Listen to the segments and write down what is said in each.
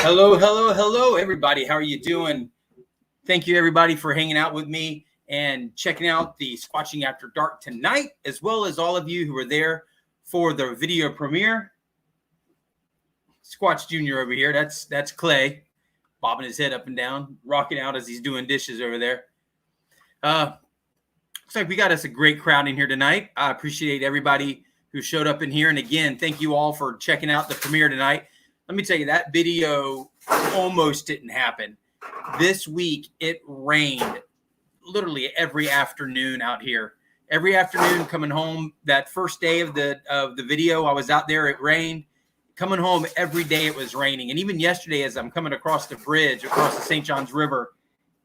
Hello, hello, hello, everybody. How are you doing? Thank you, everybody, for hanging out with me and checking out the Squatching After Dark tonight, as well as all of you who were there for the video premiere. Squatch Jr. over here. That's Clay, bobbing his head up and down, rocking out as he's doing dishes over there. Looks like we got us a great crowd in here tonight. I appreciate everybody who showed up in here. And again, thank you all for checking out the premiere tonight. Let me tell you, that video almost didn't happen. This week, it rained literally every afternoon out here. Every afternoon coming home, that first day of the video, I was out there, it rained. Coming home, every day it was raining. And even yesterday, as I'm coming across the bridge, across the St. Johns River,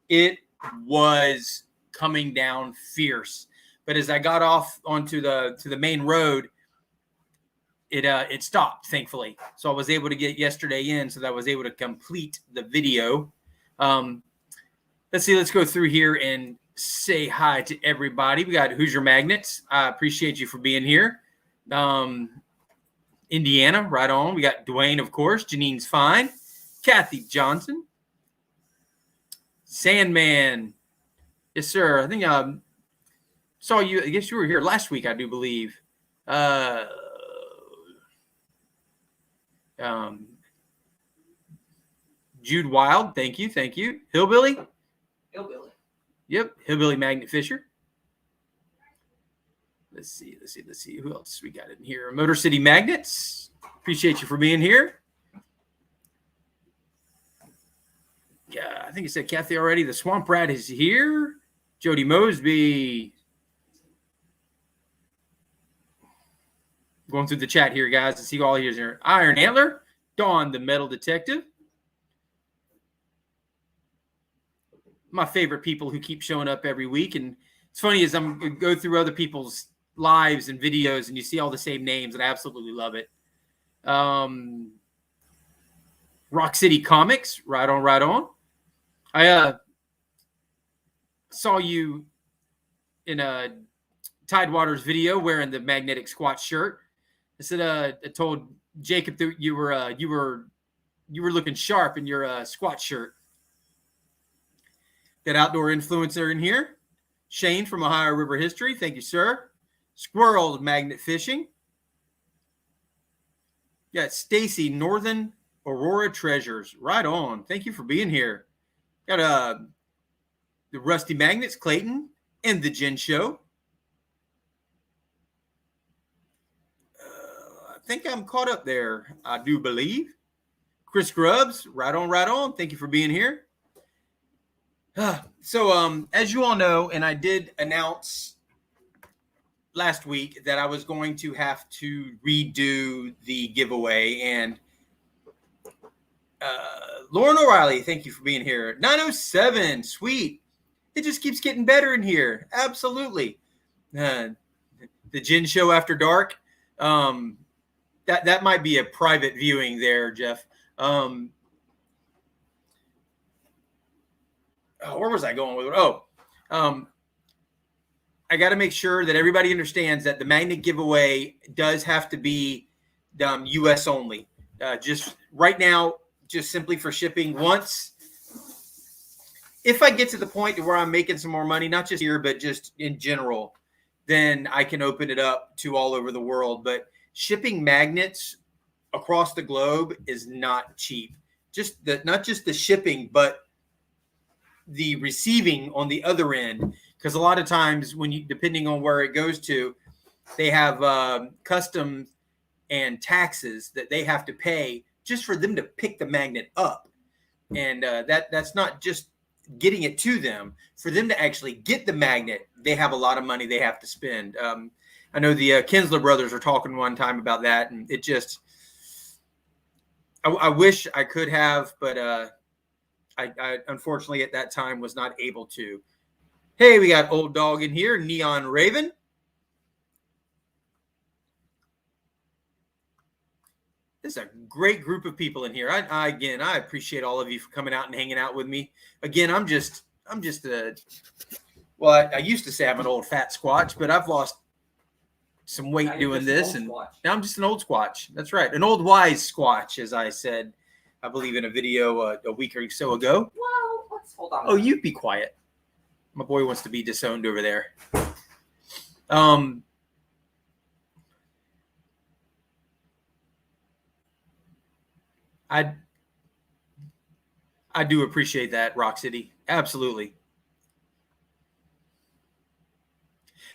it was coming down fierce. But as I got off onto the main road, it stopped, thankfully. So I was able to get yesterday in so that I was able to complete the video. Let's see, let's go through here and say hi to everybody. We got Hoosier Magnets. I appreciate you for being here. Indiana, right on. We got Dwayne, of course. Janine's fine. Kathy Johnson. Sandman. Yes, sir. I think I saw you. I guess you were here last week, I do believe. Jude Wild, thank you. Hillbilly. Yep, Hillbilly Magnet Fisher. Let's see. Who else we got in here? Motor City Magnets. Appreciate you for being here. Yeah, I think you said Kathy already. The Swamp Rat is here. Jody Mosby. Going through the chat here, guys, to see all here's here. Iron Antler. Dawn, the Metal Detective. My favorite people who keep showing up every week. And it's funny as I'm going to go through other people's lives and videos and you see all the same names, and I absolutely love it. Rock City Comics, right on. I saw you in a Tidewaters video wearing the magnetic Squatch shirt. I said I told Jacob that you were looking sharp in your Squatch shirt. Got Outdoor Influencer in here. Shane from Ohio River History. Thank you, sir. Squirrel Magnet Fishing. Got Stacy, Northern Aurora Treasures. Right on. Thank you for being here. Got the Rusty Magnets, Clayton, and the Gin Show. I think I'm caught up there, I do believe. Chris Grubbs, right on. Thank you for being here. So as you all know, and I did announce last week that I was going to have to redo the giveaway, and Lauren O'Reilly, thank you for being here. 907, sweet. It just keeps getting better in here. Absolutely. The Gin Show After Dark. That might be a private viewing there, Jeff. Where was I going with it? I got to make sure that everybody understands that the magnet giveaway does have to be U.S. only. Just right now, just simply for shipping once. If I get to the point to where I'm making some more money, not just here, but just in general, then I can open it up to all over the world. But shipping magnets across the globe is not cheap. Not just the shipping, but the receiving on the other end, because a lot of times depending on where it goes to, they have customs and taxes that they have to pay just for them to pick the magnet up, and that's not just getting it to them. For them to actually get the magnet, they have a lot of money they have to spend. I know the Kinsler brothers are talking one time about that, and it just I wish I could have, but I unfortunately at that time was not able to. Hey, we got Old Dog in here, Neon Raven. This is a great group of people in here. I appreciate all of you for coming out and hanging out with me. Again, I'm just I used to say I'm an old fat Squatch, but I've lost some weight doing this, and now I'm just an old Squatch. That's right, an old wise Squatch, as I said. I believe, in a video a week or so ago. Well, let's hold on. Oh, you be quiet. My boy wants to be disowned over there. I do appreciate that, Rock City. Absolutely.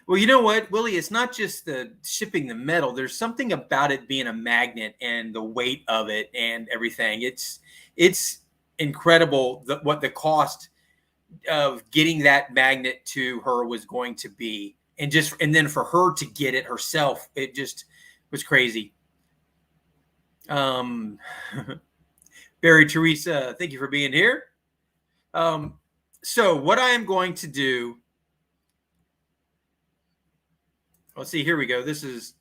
Well, you know what, Willie? It's not just the shipping the metal. There's something about it being a magnet and the weight of it and everything. It's incredible what the cost of getting that magnet to her was going to be, and then for her to get it herself, it just was crazy. Barry Teresa, thank you for being here. So what I am going to do, let's see, here we go. This is,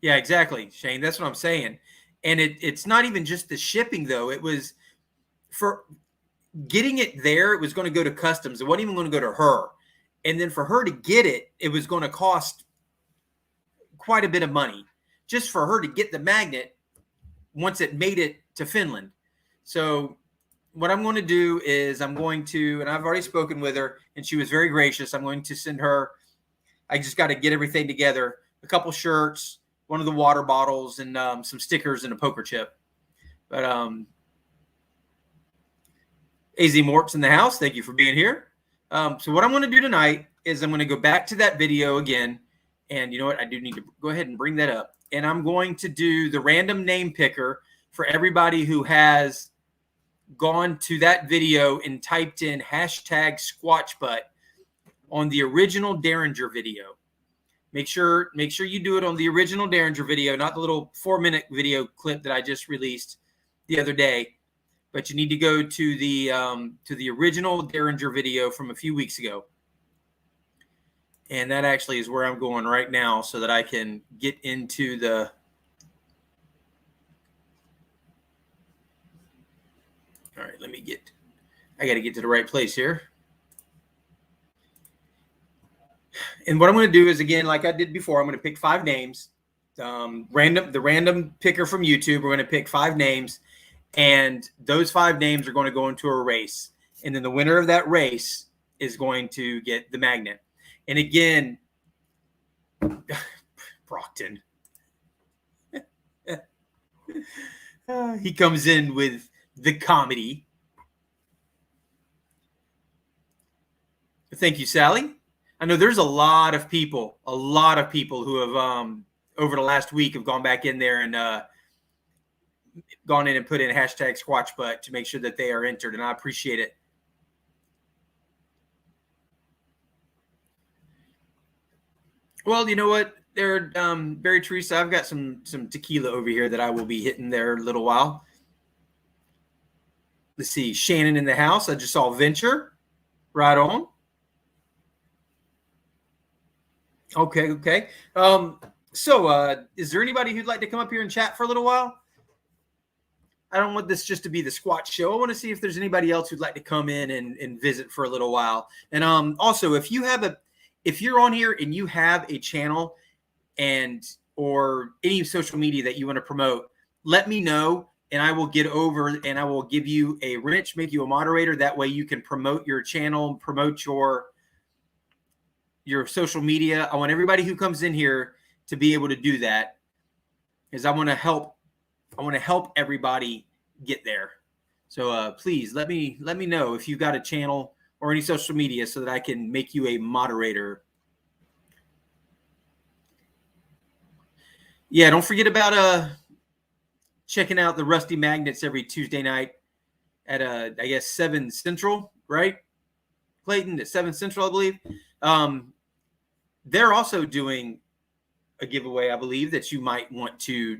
yeah, exactly, Shane. That's what I'm saying. And it's not even just the shipping, though. It was for getting it there. It was going to go to customs. It wasn't even going to go to her. And then for her to get it, it was going to cost quite a bit of money just for her to get the magnet once it made it to Finland. So what I'm going to do is and I've already spoken with her, and she was very gracious. I'm going to send her, I just got to get everything together, a couple shirts, one of the water bottles, and some stickers and a poker chip. But AZ Mort's in the house. Thank you for being here. So what I'm going to do tonight is I'm going to go back to that video again. And you know what? I do need to go ahead and bring that up. And I'm going to do the random name picker for everybody who has gone to that video and typed in hashtag Squatch butt on the original Derringer video. Make sure you do it on the original Derringer video, not the little 4-minute video clip that I just released the other day. But you need to go to the original Derringer video from a few weeks ago. And that actually is where I'm going right now so that I can get into the all right, I got to get to the right place here. And what I'm going to do is, again, like I did before, I'm going to pick 5 names. The random picker from YouTube, we're going to pick 5 names. And those 5 names are going to go into a race. And then the winner of that race is going to get the magnet. And again, Brockton. He comes in with the comedy. Thank you, Sally. I know there's a lot of people who have over the last week have gone back in there and gone in and put in hashtag Squatch butt to make sure that they are entered, and I appreciate it. Well, you know what? Barry Teresa, I've got some tequila over here that I will be hitting there in a little while. Let's see. Shannon in the house. I just saw Venture. Right on. Okay. So is there anybody who'd like to come up here and chat for a little while? I don't want this just to be the Squatch show. I want to see if there's anybody else who'd like to come in and visit for a little while. And also, if you're on here and you have a channel or any social media that you want to promote, let me know, and I will get over and I will give you a wrench, make you a moderator. That way you can promote your channel, promote your social media. I want everybody who comes in here to be able to do that, because I want to help everybody get there. So please let me know if you've got a channel or any social media so that I can make you a moderator. Yeah, don't forget about checking out the Rusty Magnets every Tuesday night at I guess 7 Central, right? Clayton, at 7 Central, I believe. They're also doing a giveaway, I believe, that you might want to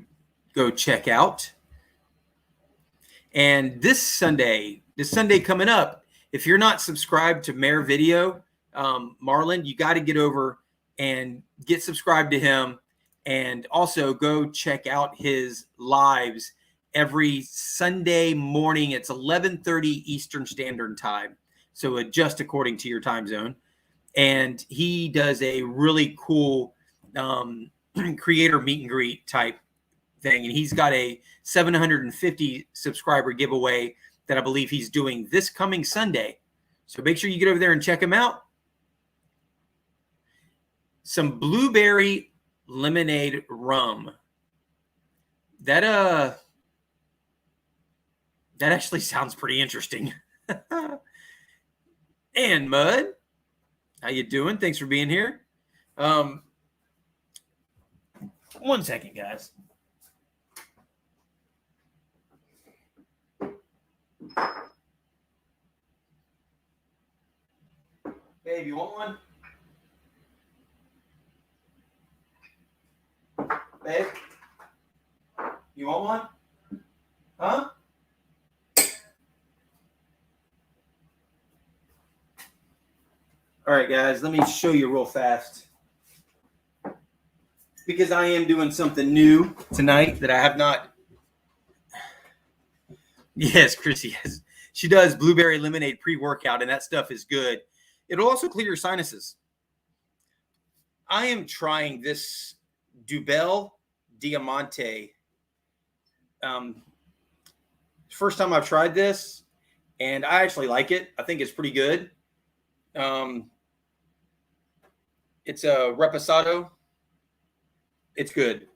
go check out. And this Sunday coming up, if you're not subscribed to Mayor Video, Marlon, you got to get over and get subscribed to him, and also go check out his lives every Sunday morning. It's 11:30 Eastern Standard Time, so adjust according to your time zone. And he does a really cool creator meet and greet type thing, and he's got a 750 subscriber giveaway that I believe he's doing this coming Sunday. So make sure you get over there and check him out. Some blueberry lemonade rum. That actually sounds pretty interesting. And Mud, how you doing? Thanks for being here. 1 second, guys. Babe, you want one? Babe, you want one? Huh? All right, guys, let me show you real fast. Because I am doing something new tonight that I have not. Yes, Chrissy, yes. She does blueberry lemonade pre-workout, and that stuff is good. It'll also clear your sinuses. I am trying this Dubel Diamante. First time I've tried this, and I actually like it. I think it's pretty good. It's a reposado. It's good.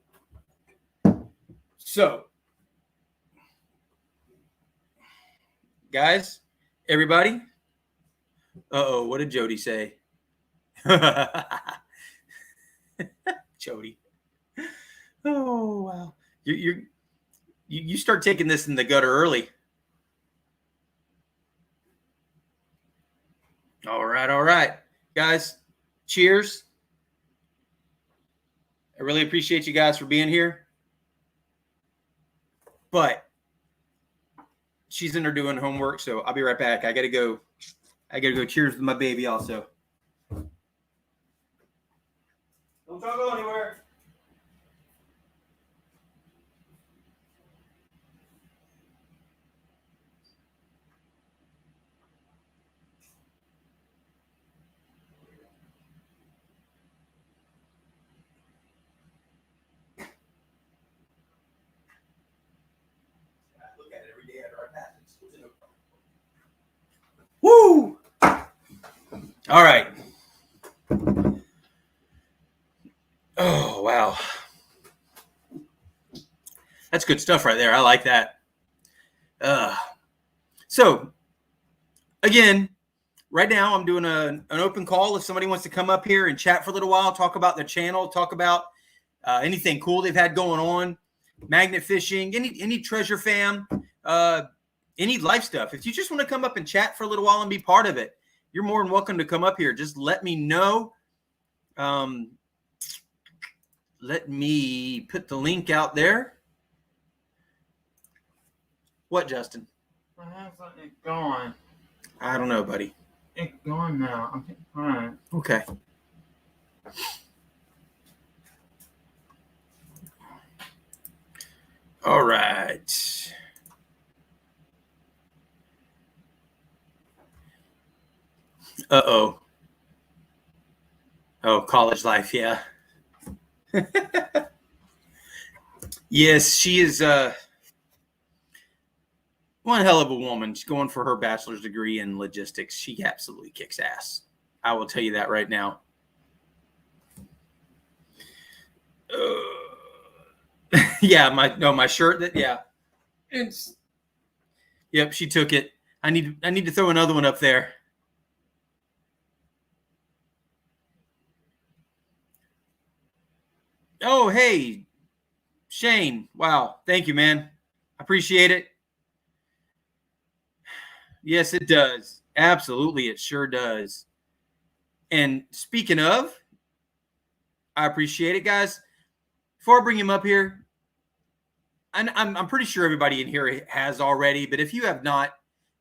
So, guys, everybody. Uh-oh, what did Jody say? Jody. Oh, wow. You start taking this in the gutter early. All right. Guys, cheers. I really appreciate you guys for being here. But she's in there doing homework, so I'll be right back. I gotta go cheers with my baby also. Don't try to go anywhere. Woo! All right. Oh, wow. That's good stuff right there. I like that. So, again, right now I'm doing an open call. If somebody wants to come up here and chat for a little while, talk about their channel, talk about anything cool they've had going on, magnet fishing, any treasure fam, any life stuff. If you just want to come up and chat for a little while and be part of it, you're more than welcome to come up here. Just let me know. Let me put the link out there. What, Justin? I have it gone. I don't know, buddy. It's gone now. I'm fine. Okay. All right. Uh-oh. Oh, college life, yeah. Yes, she is one hell of a woman. She's going for her bachelor's degree in logistics. She absolutely kicks ass. I will tell you that right now. Yeah, my shirt that yep, she took it. I need to throw another one up there. Oh, hey, Shane. Wow. Thank you, man. I appreciate it. Yes, it does. Absolutely, it sure does. And speaking of, I appreciate it, guys. Before I bring him up here, I'm pretty sure everybody in here has already, but if you have not,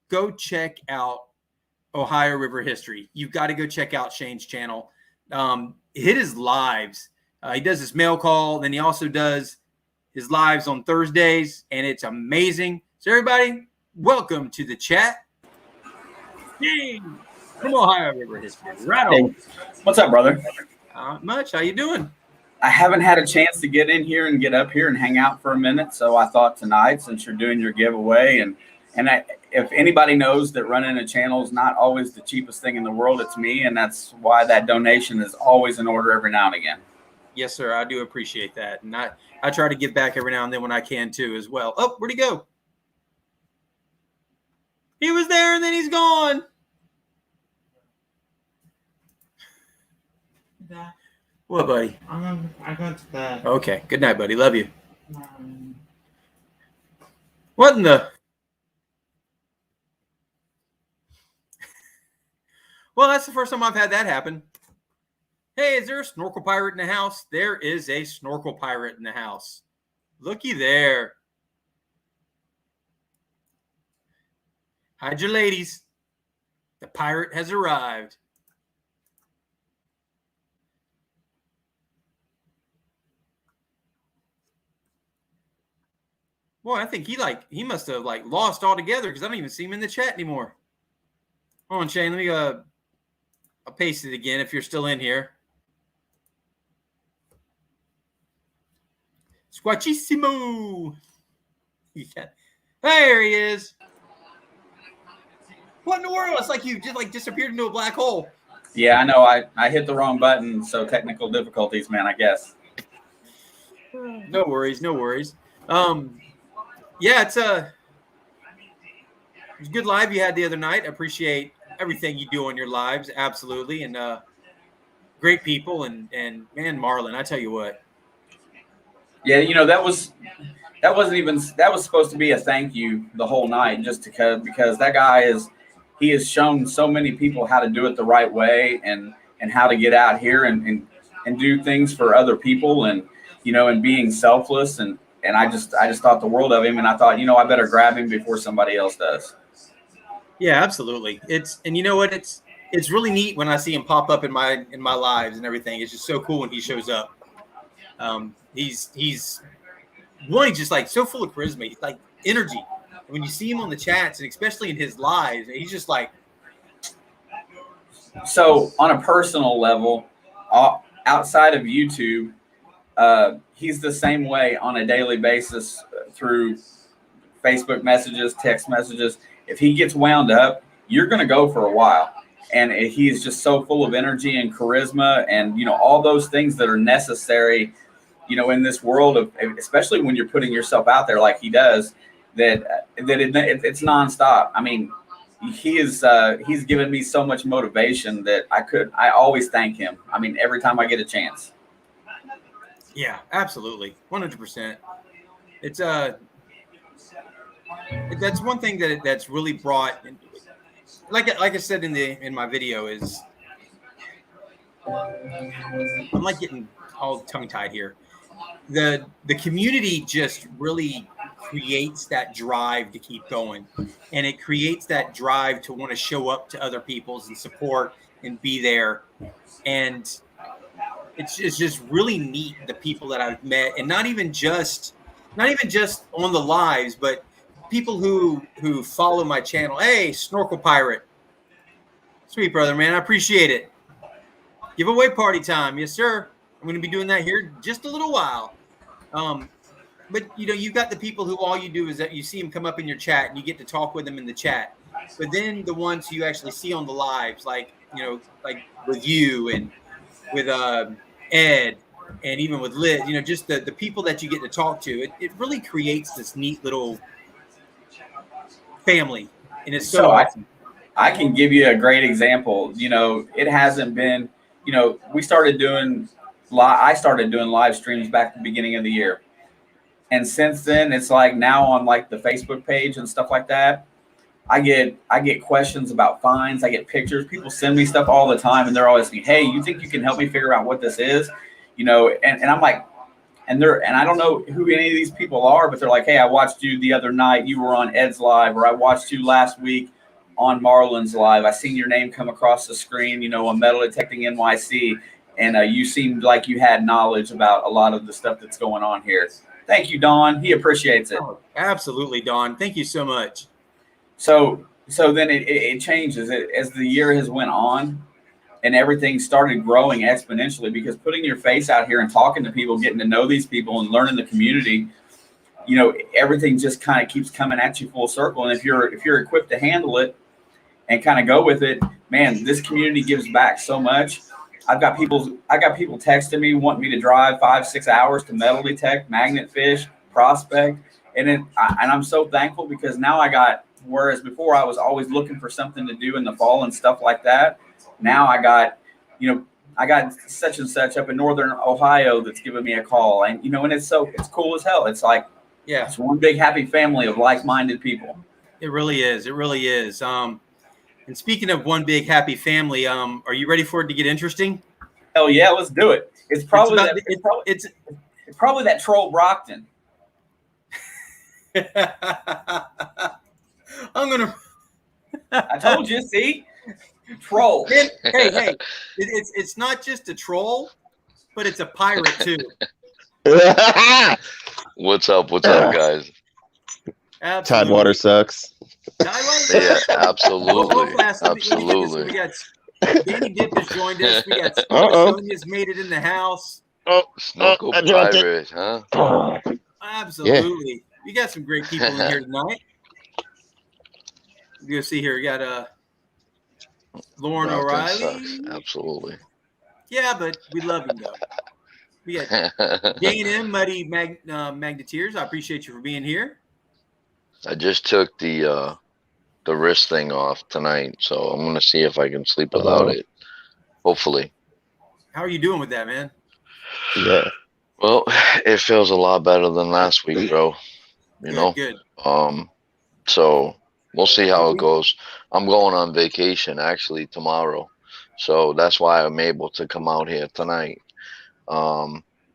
go check out Ohio River History. You've got to go check out Shane's channel. Hit his lives. He does his mail call. Then he also does his lives on Thursdays, and it's amazing. So everybody, welcome to the chat. Shane from Ohio River History. Right on. Hey, what's up, brother? Not much. How you doing? I haven't had a chance to get in here and get up here and hang out for a minute. So I thought tonight, since you're doing your giveaway, if anybody knows that running a channel is not always the cheapest thing in the world, it's me. And that's why that donation is always in order every now and again. Yes, sir. I do appreciate that. And I try to give back every now and then when I can too as well. Oh, where'd he go? He was there and then he's gone. Dad, What, buddy? I go to bed. Okay. Good night, buddy. Love you. Um, What in the? Well, that's the first time I've had that happen. Hey, is there a snorkel pirate in the house? There is a snorkel pirate in the house. Looky there. Hide your ladies. The pirate has arrived. Boy, I think he must have lost altogether because I don't even see him in the chat anymore. Hold on, Shane. Let me I'll paste it again if you're still in here. Squatchissimo. Yeah. There he is. What in the world? It's like you just disappeared into a black hole. Yeah, I know. I hit the wrong button. So technical difficulties, man, I guess. No worries. No worries. Yeah, it was a good live you had the other night. I appreciate everything you do on your lives. Absolutely. And great people and man, Marlon, I tell you what. Yeah, that was supposed to be a thank you the whole night, just because that guy he has shown so many people how to do it the right way and how to get out here and do things for other people and and being selfless and I just thought the world of him, and I thought I better grab him before somebody else does. Yeah, absolutely. And you know what? It's really neat when I see him pop up in my lives and everything. It's just so cool when he shows up. He's just so full of charisma. He's like energy. When you see him on the chats and especially in his lives, he's just like. So on a personal level, outside of YouTube, he's the same way on a daily basis through Facebook messages, text messages. If he gets wound up, you're going to go for a while. And he is just so full of energy and charisma and, all those things that are necessary, in this world of, especially when you're putting yourself out there like he does, it's nonstop. I mean, he's given me so much motivation that I always thank him. I mean, every time I get a chance. Yeah, absolutely. 100%. It's that's one thing that's really brought, like I said in my video, is I'm like getting all tongue tied here. The community just really creates that drive to keep going, and it creates that drive to want to show up to other people's and support and be there. And it's just really neat, the people that I've met, and not even just on the lives, but people who follow my channel. Hey, Snorkel Pirate, sweet brother, man, I appreciate it. Giveaway party time, yes sir. I'm going to be doing that here in just a little while. But you've got the people who all you do is that you see them come up in your chat and you get to talk with them in the chat. But then the ones who you actually see on the lives, like with you and with Ed and even with Liz, just the people that you get to talk to, it really creates this neat little family. And it's so awesome. I can give you a great example. It hasn't been, I started doing live streams back at the beginning of the year. And since then, it's like now on like the Facebook page and stuff like that, I get questions about fines. I get pictures. People send me stuff all the time, and they're always like, "Hey, you think you can help me figure out what this is?" And I'm like, and I don't know who any of these people are, but they're like, "Hey, I watched you the other night. You were on Ed's live, or I watched you last week on Marlon's live. I seen your name come across the screen, on Metal Detecting NYC, and you seemed like you had knowledge about a lot of the stuff that's going on here." Thank you, Don. He appreciates it. Oh, absolutely, Don. Thank you so much. So then it changes as the year has went on, and everything started growing exponentially because putting your face out here and talking to people, getting to know these people and learning the community, you know, everything just kind of keeps coming at you full circle. And if you're equipped to handle it and kind of go with it, man, this community gives back so much. I got people texting me wanting me to drive 5-6 hours to metal detect, magnet fish, prospect, and I'm so thankful because now whereas before I was always looking for something to do in the fall and stuff like that. Now I got such and such up in Northern Ohio that's giving me a call, and and it's cool as hell. It's like, Yeah, it's one big happy family of like-minded people. it really is. It really is. And speaking of one big happy family, are you ready for it to get interesting? Hell yeah, let's do it. It's probably it's probably that troll Brockton. I'm gonna. I told you, see, troll. Hey, it's not just a troll, but it's a pirate too. What's up, guys? Absolutely. Tidewater sucks. Yeah, absolutely. Absolutely. We got Danny Dip has joined us. We got Sonia's made it in the house. Snorkel pirate, huh? Absolutely. Yeah. We got some great people in here tonight. You go see here. We got Lauren O'Reilly. Sucks. Absolutely. Yeah, but we love him though. We got J&M Muddy Magneteers. I appreciate you for being here. I just took the wrist thing off tonight, so I'm gonna see if I can sleep without it. Hopefully. How are you doing with that, man? Yeah. Well, it feels a lot better than last week, bro. You know? Good. So we'll see how it goes. I'm going on vacation actually tomorrow, so that's why I'm able to come out here tonight.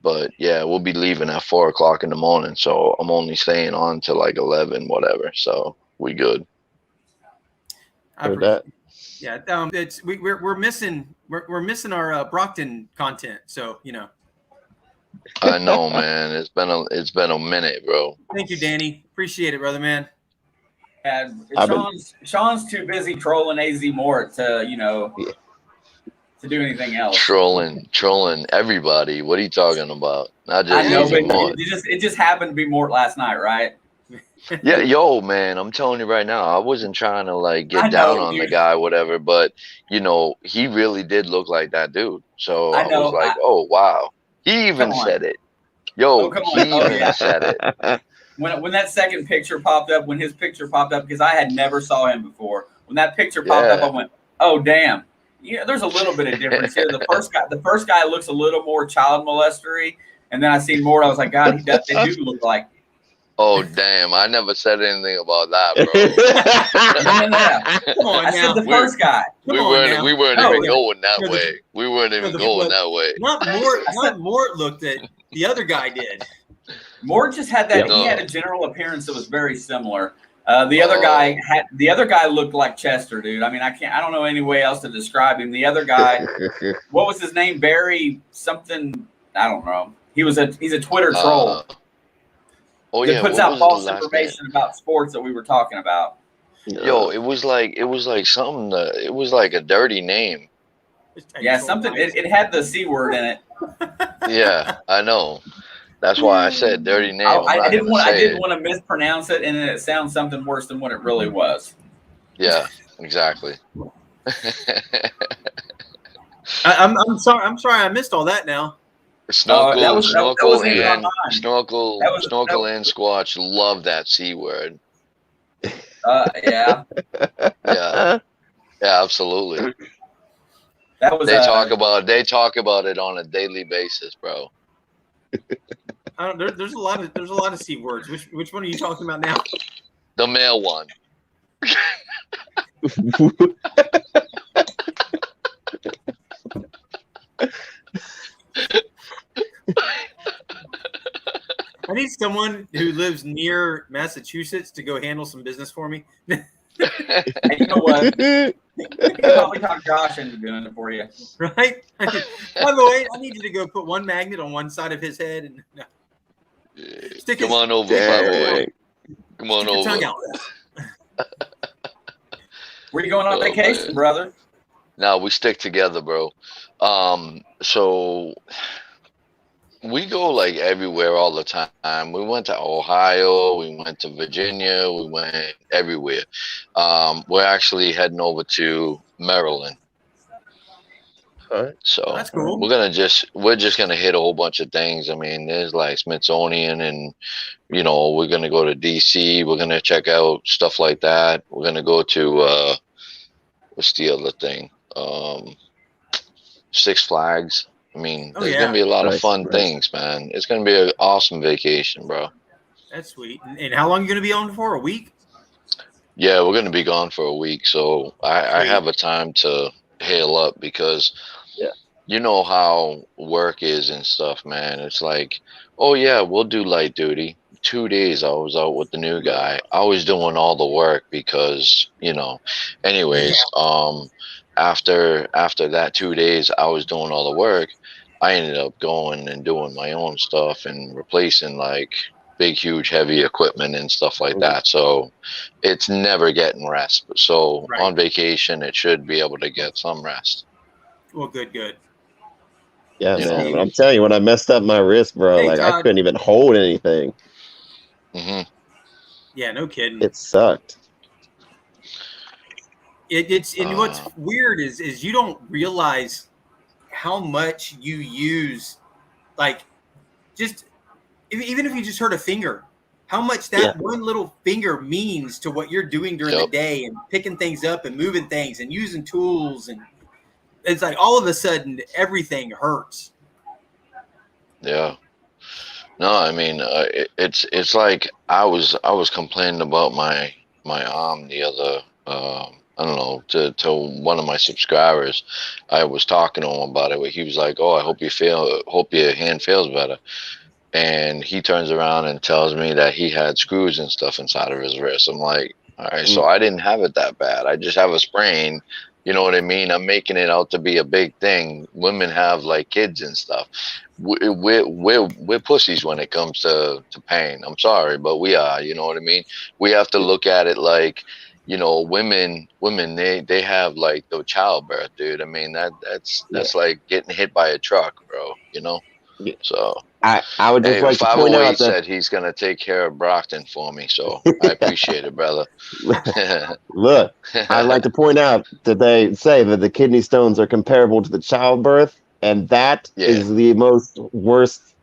But yeah, we'll be leaving at 4 o'clock in the morning, so I'm only staying on till like 11, whatever. So we good. That. Yeah, we're missing our Brockton content, so I know, man. It's been a minute, bro. Thank you, Danny. Appreciate it, brother, man. And Sean's too busy trolling AZ Mort to to do anything else. Trolling everybody. What are you talking about? Not just I know, AZ but Mort. it just happened to be Mort last night, right? Yeah, yo, man, I'm telling you right now, I wasn't trying to like get down on the guy, whatever, but he really did look like that dude. So I was like, oh wow. He even said it. Yo, he even said it. When that second picture popped up, when his picture popped up, because I had never saw him before. When that picture popped up, I went, oh damn. There's a little bit of difference here. The first guy looks a little more child molestery, and then I seen Mort. I was like, God, they do look like. Oh damn! I never said anything about that, bro. Come on, I said the first guy. We weren't even going that way. We weren't even going that way. Not Mort looked at the other guy did. Mort just had that. He had a general appearance that was very similar. The other guy looked like Chester, dude. I mean, I don't know any way else to describe him. The other guy, what was his name? Barry something. I don't know. He's a Twitter troll. That puts out false information about sports that we were talking about. Yo, it was like something. It was like a dirty name. Yeah, something. It had the C word in it. Yeah, I know. That's why I said dirty name. I didn't want to mispronounce it, and then it sounds something worse than what it really was. Yeah, exactly. I'm sorry. I missed all that now. Snorkel and Squatch love that C word. Yeah. Yeah, absolutely. That was they talk about it on a daily basis, bro. There's a lot of C words. Which one are you talking about now? The male one. I need someone who lives near Massachusetts to go handle some business for me. Hey, you know what? You can probably talk Josh into doing it for you. Right? By the way, I need you to go put one magnet on one side of his head and come on over, by the way. Come on over. Where you going on vacation, brother? No, we stick together, bro. So we go like everywhere all the time. We went to Ohio, we went to Virginia, we went everywhere. We're actually heading over to Maryland. All right. Oh, So that's cool. we're just gonna hit a whole bunch of things. I mean, there's like Smithsonian, and we're gonna go to DC. We're gonna check out stuff like that. We're gonna go to what's the other thing? Six Flags. I mean, Oh there's gonna yeah, be a lot of Nice, fun nice. things, man. It's gonna be an awesome vacation, bro. that's sweet. And how long are you gonna be on for? A week? Yeah, we're gonna be gone for a week, so I Sweet. have a time to heal up because Yeah. you know how work is and stuff, man. It's like, oh yeah, we'll do light duty. 2 days I was out with the new guy. I was doing all the work because, anyways, after that 2 days I was doing all the work, I ended up going and doing my own stuff and replacing like big, huge, heavy equipment and stuff like that. So it's never getting rest. So Right. on vacation, it should be able to get some rest. Well, good. Yeah, You man. know. I'm telling you, when I messed up my wrist, bro, Hey, like I Todd. couldn't even hold anything. Hmm. Yeah, no kidding. It sucked. It's and what's weird is you don't realize how much you use, like, just even if you just hurt a finger, how much that one little finger means to what you're doing during the day and picking things up and moving things and using tools, and it's like all of a sudden everything hurts. Yeah. No, I mean, it's like I was complaining about my arm the other I don't know, to one of my subscribers. I was talking to him about it. Where he was like, "Oh, I hope your hand feels better." And he turns around and tells me that he had screws and stuff inside of his wrist. I'm like, all right, so I didn't have it that bad. I just have a sprain. You know what I mean? I'm making it out to be a big thing. Women have like kids and stuff. We're pussies when it comes to pain. I'm sorry, but we are. You know what I mean? We have to look at it like, women they have like the childbirth, dude. I mean that's like getting hit by a truck, bro. Yeah. So. I would just Hey, like to point 508 out that said he's going to take care of Brockton for me, so I appreciate it, brother. look, I'd like to point out that they say that the kidney stones are comparable to the childbirth, and that is the most worst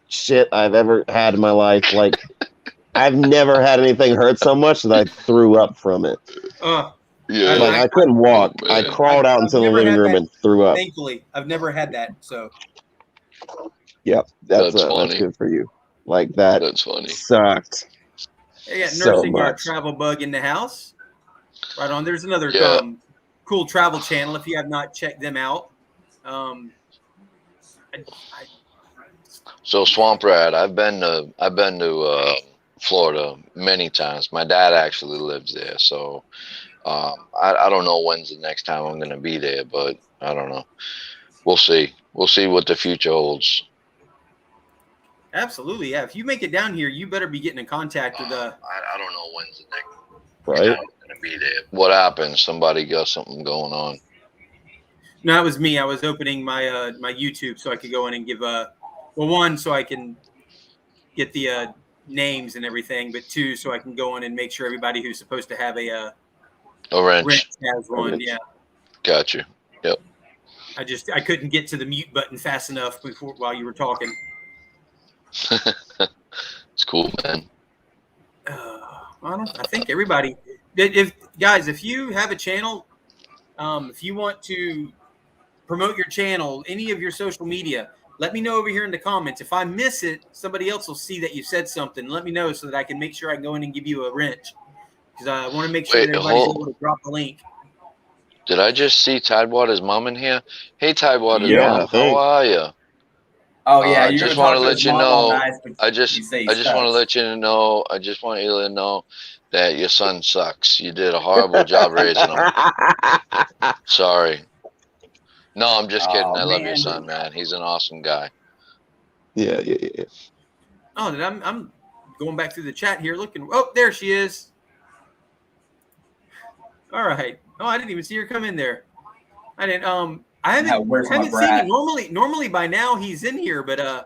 shit I've ever had in my life. Like, I've never had anything hurt so much that I threw up from it. Like, I couldn't walk. I crawled out into the living room and threw up. Thankfully, I've never had that. So, yep, that's good for you. Like that. That's funny. Sucked. Hey, got so Nursing Our much. Travel Bug in the house. Right on. There's another cool travel channel if you have not checked them out. So Swamp Rat, I've been to Florida many times. My dad actually lives there, so I don't know when's the next time I'm going to be there, but I don't know. We'll see. We'll see what the future holds. Absolutely, yeah. If you make it down here, you better be getting in contact with I don't know when's the next right. time I'm going to be there. What happened? Somebody got something going on. No, it was me. I was opening my my YouTube so I could go in and give one, so I can get the names and everything, but two, so I can go in and make sure everybody who's supposed to have a wrench has one. Yeah. Got you. Yep. I couldn't get to the mute button fast enough while you were talking. It's cool, man. I think everybody. If you have a channel, if you want to promote your channel, any of your social media, let me know over here in the comments. If I miss it, somebody else will see that you said something. Let me know so that I can make sure I go in and give you a wrench, because I want to make sure that everybody's able to drop the link. Did I just see Tidewater's mom in here? Hey, Tidewater's mom, how are you? Oh yeah, I just want to let you know. I just want to let you know. I just want you to know that your son sucks. You did a horrible job raising him. Sorry. No, I'm just kidding. I love your son, man. He's an awesome guy. Yeah. Oh, I'm going back through the chat here looking. Oh, there she is. All right. Oh, I didn't even see her come in there. I didn't. I haven't. Where's my Seen brat? him. Normally by now he's in here, but I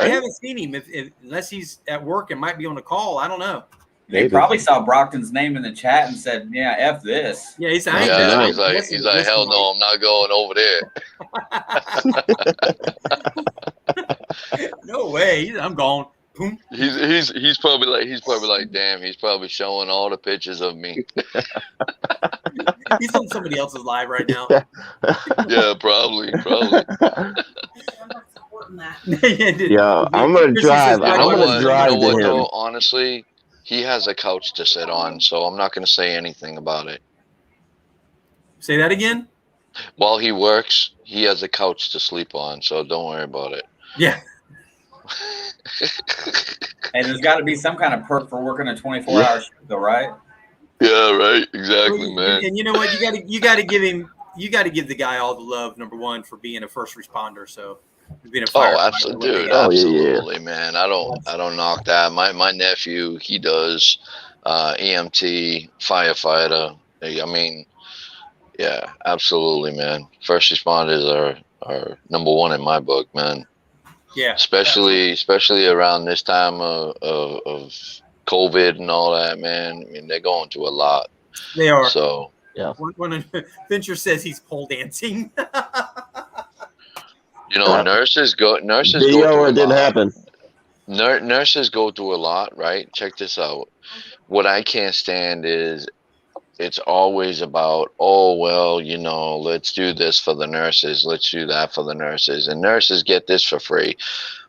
haven't seen him. If unless he's at work and might be on a call. I don't know. They probably saw Brockton's name in the chat and said, "Yeah, f this." Yeah, he's Yeah, and he's like, hell no, I'm not going over there. No way. I'm gone. Boom. He's probably like, damn, he's probably showing all the pictures of me. He's on somebody else's live right now. Yeah, probably. Yeah, I'm gonna drive. I'm gonna drive to him. Though, honestly, he has a couch to sit on, so I'm not gonna say anything about it. Say that again. While he works, he has a couch to sleep on, so don't worry about it. Yeah. And there's got to be some kind of perk for working a 24-hour shift, though, right? Yeah, right. Exactly, man. And you know what? You got to give him. You got to give the guy all the love. Number one, for being a first responder. So being a firefighter. Absolutely, dude. Absolutely, man. I don't knock that. My nephew, he does EMT, firefighter. I mean, yeah, absolutely, man. First responders are number one in my book, man. Yeah, especially around this time of COVID and all that, man. I mean, they're going through a lot. They are. So yeah. When Fincher says he's pole dancing. You know, nurses go through it didn't happen. Nurses go through a lot, right? Check this out. What I can't stand is it's always about, oh, well, you know, let's do this for the nurses. Let's do that for the nurses. And nurses get this for free.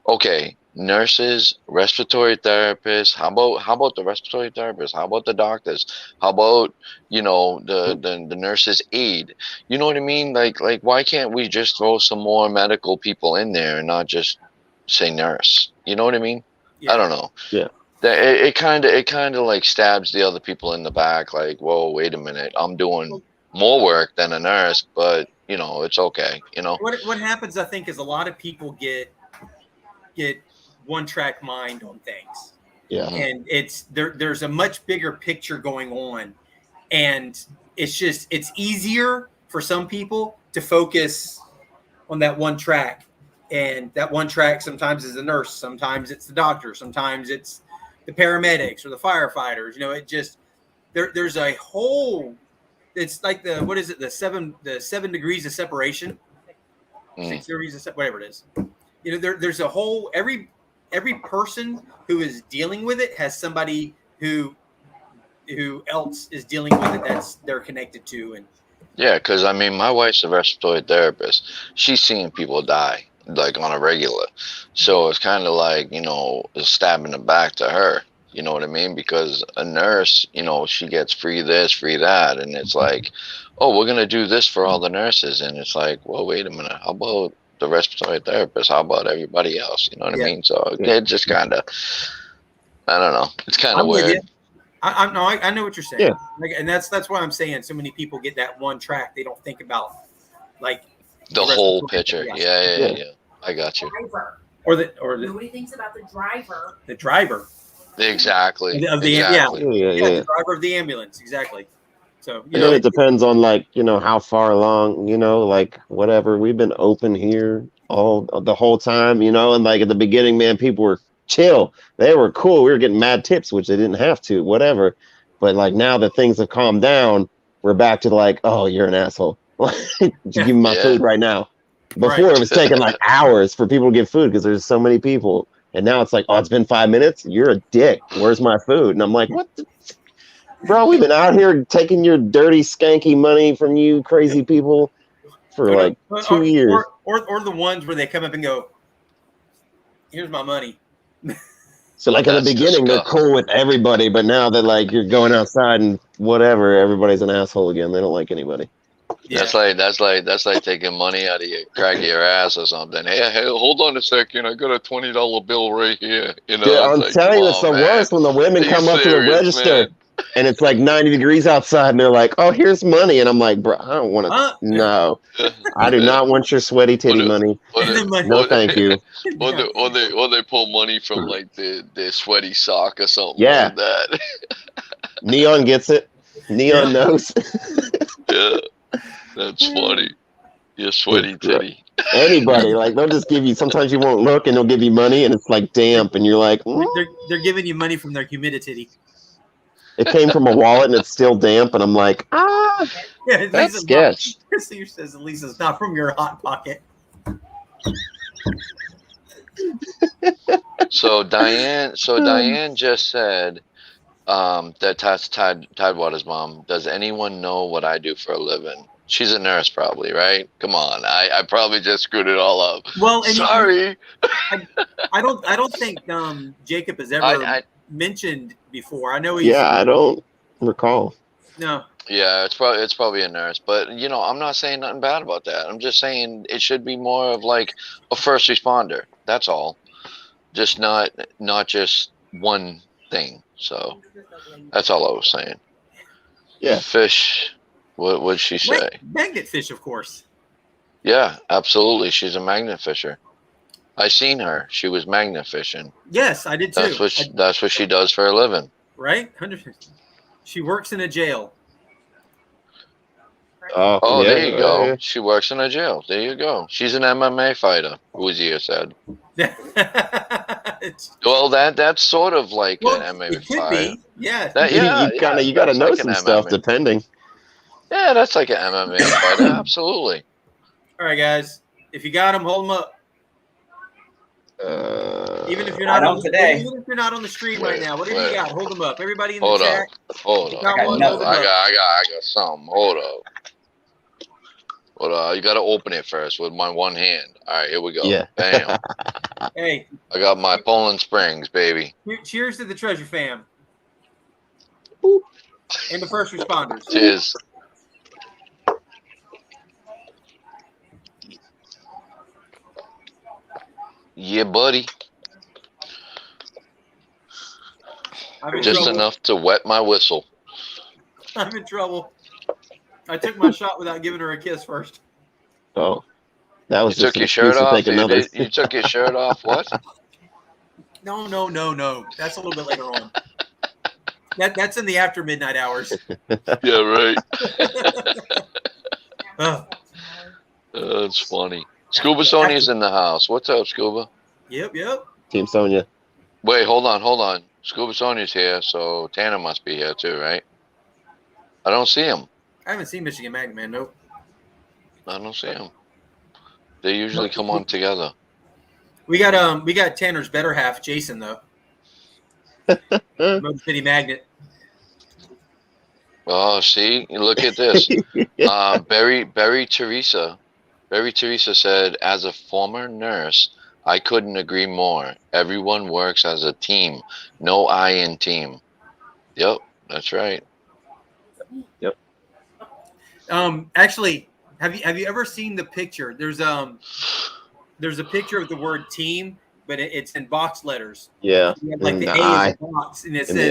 Okay, nurses, respiratory therapists. How about the respiratory therapists? How about the doctors? How about, you know, the nurses' aide? You know what I mean? Like why can't we just throw some more medical people in there and not just say nurse? You know what I mean? Yeah. I don't know. Yeah. It kind of like stabs the other people in the back. Like, whoa, wait a minute, I'm doing more work than a nurse, but you know, it's okay. You know what happens, I think, is a lot of people get one track mind on things. Yeah, and it's there's a much bigger picture going on, and it's easier for some people to focus on that one track, and that one track sometimes is the nurse, sometimes it's the doctor, sometimes it's the paramedics or the firefighters. You know, it just there's a whole. It's like the seven degrees of separation, 6 degrees of whatever it is. You know, there's a whole every person who is dealing with it has somebody who else is dealing with it that's they're connected to. And yeah, because I mean, my wife's a respiratory therapist. She's seeing people die like on a regular, so it's kind of like, you know, a stab in the back to her. You know what I mean? Because a nurse, you know, she gets free this, free that, and it's like, oh, we're gonna do this for all the nurses, and it's like, well, wait a minute, how about the respiratory therapist? How about everybody else? You know what I mean? So it just kind of, I don't know, it's kind of weird. I know what you're saying. Yeah. Like, and that's why I'm saying so many people get that one track. They don't think about like the whole picture. Yeah. I got you. Or the nobody thinks about the driver. The driver. Exactly. The driver of the ambulance. Exactly. So and then it depends on, like, you know, how far along, you know, like whatever. We've been open here the whole time, you know, and like at the beginning, man, people were chill. They were cool. We were getting mad tips, which they didn't have to, whatever. But like now that things have calmed down, we're back to like, oh, you're an asshole. Give me my food right now. Before it was taking like hours for people to get food because there's so many people. And now it's like, oh, it's been 5 minutes. You're a dick. Where's my food? And I'm like, what? Bro, we've been out here taking your dirty, skanky money from you crazy people for like 2 years. Or the ones where they come up and go, here's my money. So like in the beginning, they're cool with everybody. But now that like you're going outside and whatever, everybody's an asshole again. They don't like anybody. Yeah. That's like taking money out of your crack of your ass or something. Hey, hold on a second. I got a $20 bill right here. You know, yeah, I'm telling you, it's the worst when the women come up to the register and it's like 90 degrees outside and they're like, "Oh, here's money," and I'm like, "Bro, I don't want to. No, I do not want your sweaty titty money. No, thank you." Or they pull money from like their sweaty sock or something. Yeah, like that. Neon gets it. Neon knows. Yeah. That's funny. You're sweaty titty. Anybody, like they'll just give you. Sometimes you won't look, and they'll give you money, and it's like damp, and you're like, They're giving you money from their humidity. it came from a wallet, and it's still damp, and I'm like, Yeah, That's sketch. Steve says, at least it's not from your hot pocket. So Diane just said that that's Tidewater's mom. Does anyone know what I do for a living? She's a nurse, probably, right? Come on, I probably just screwed it all up. Well, and sorry. I don't think Jacob has ever mentioned before. I know he's. yeah, I don't recall. No. Yeah, it's probably a nurse, but I'm not saying nothing bad about that. I'm just saying it should be more of like a first responder. That's all. Just not just one thing. So that's all I was saying. Yeah. Fish. What'd she say? Magnet fish, of course. Yeah, absolutely. She's a magnet fisher. I seen her. She was magnet fishing. Yes, I did too. That's what she does for a living. Right? 100%. She works in a jail. Oh, yeah, there you go. yeah. She works in a jail. There you go. She's an MMA fighter. Uziah said. Well, that's sort of like an MMA it could fighter. be. Yeah. You gotta know like some an stuff MMA. depending. Yeah, that's like an MMA fighter. Absolutely. All right, guys. If you got them, hold them up. Even if you're not on today. Even if you're not on the stream right now, whatever you got, hold them up. Everybody in the Hold chat. Hold up. I got something. Hold up. You got to open it first with my one hand. All right, here we go. Yeah. Bam. Hey. I got my Poland Springs, baby. Cheers to the treasure fam. Boop. And the first responders. Cheers. Yeah, buddy. Just enough to wet my whistle. I'm in trouble. I took my shot without giving her a kiss first. Oh, that was you just took your shirt off. You took your shirt off. What? No. That's a little bit later on. That's in the after midnight hours. Yeah, right. Oh. That's funny. Scuba Sonia's in the house. What's up, Scuba? Yep. Team Sonia. Wait, hold on. Scuba Sonia's here, so Tanner must be here too, right? I don't see him. I haven't seen Michigan Magnet Man. Nope. I don't see him. They usually come on together. We got Tanner's better half, Jason, though. Motor City Magnet. Oh, see, look at this. Barry Teresa said, as a former nurse, I couldn't agree more. Everyone works as a team. No I in team. Yep, that's right. Yep. Actually, have you ever seen the picture? There's a picture of the word team, but it's in box letters. Yeah. Like the A is a box, and it says,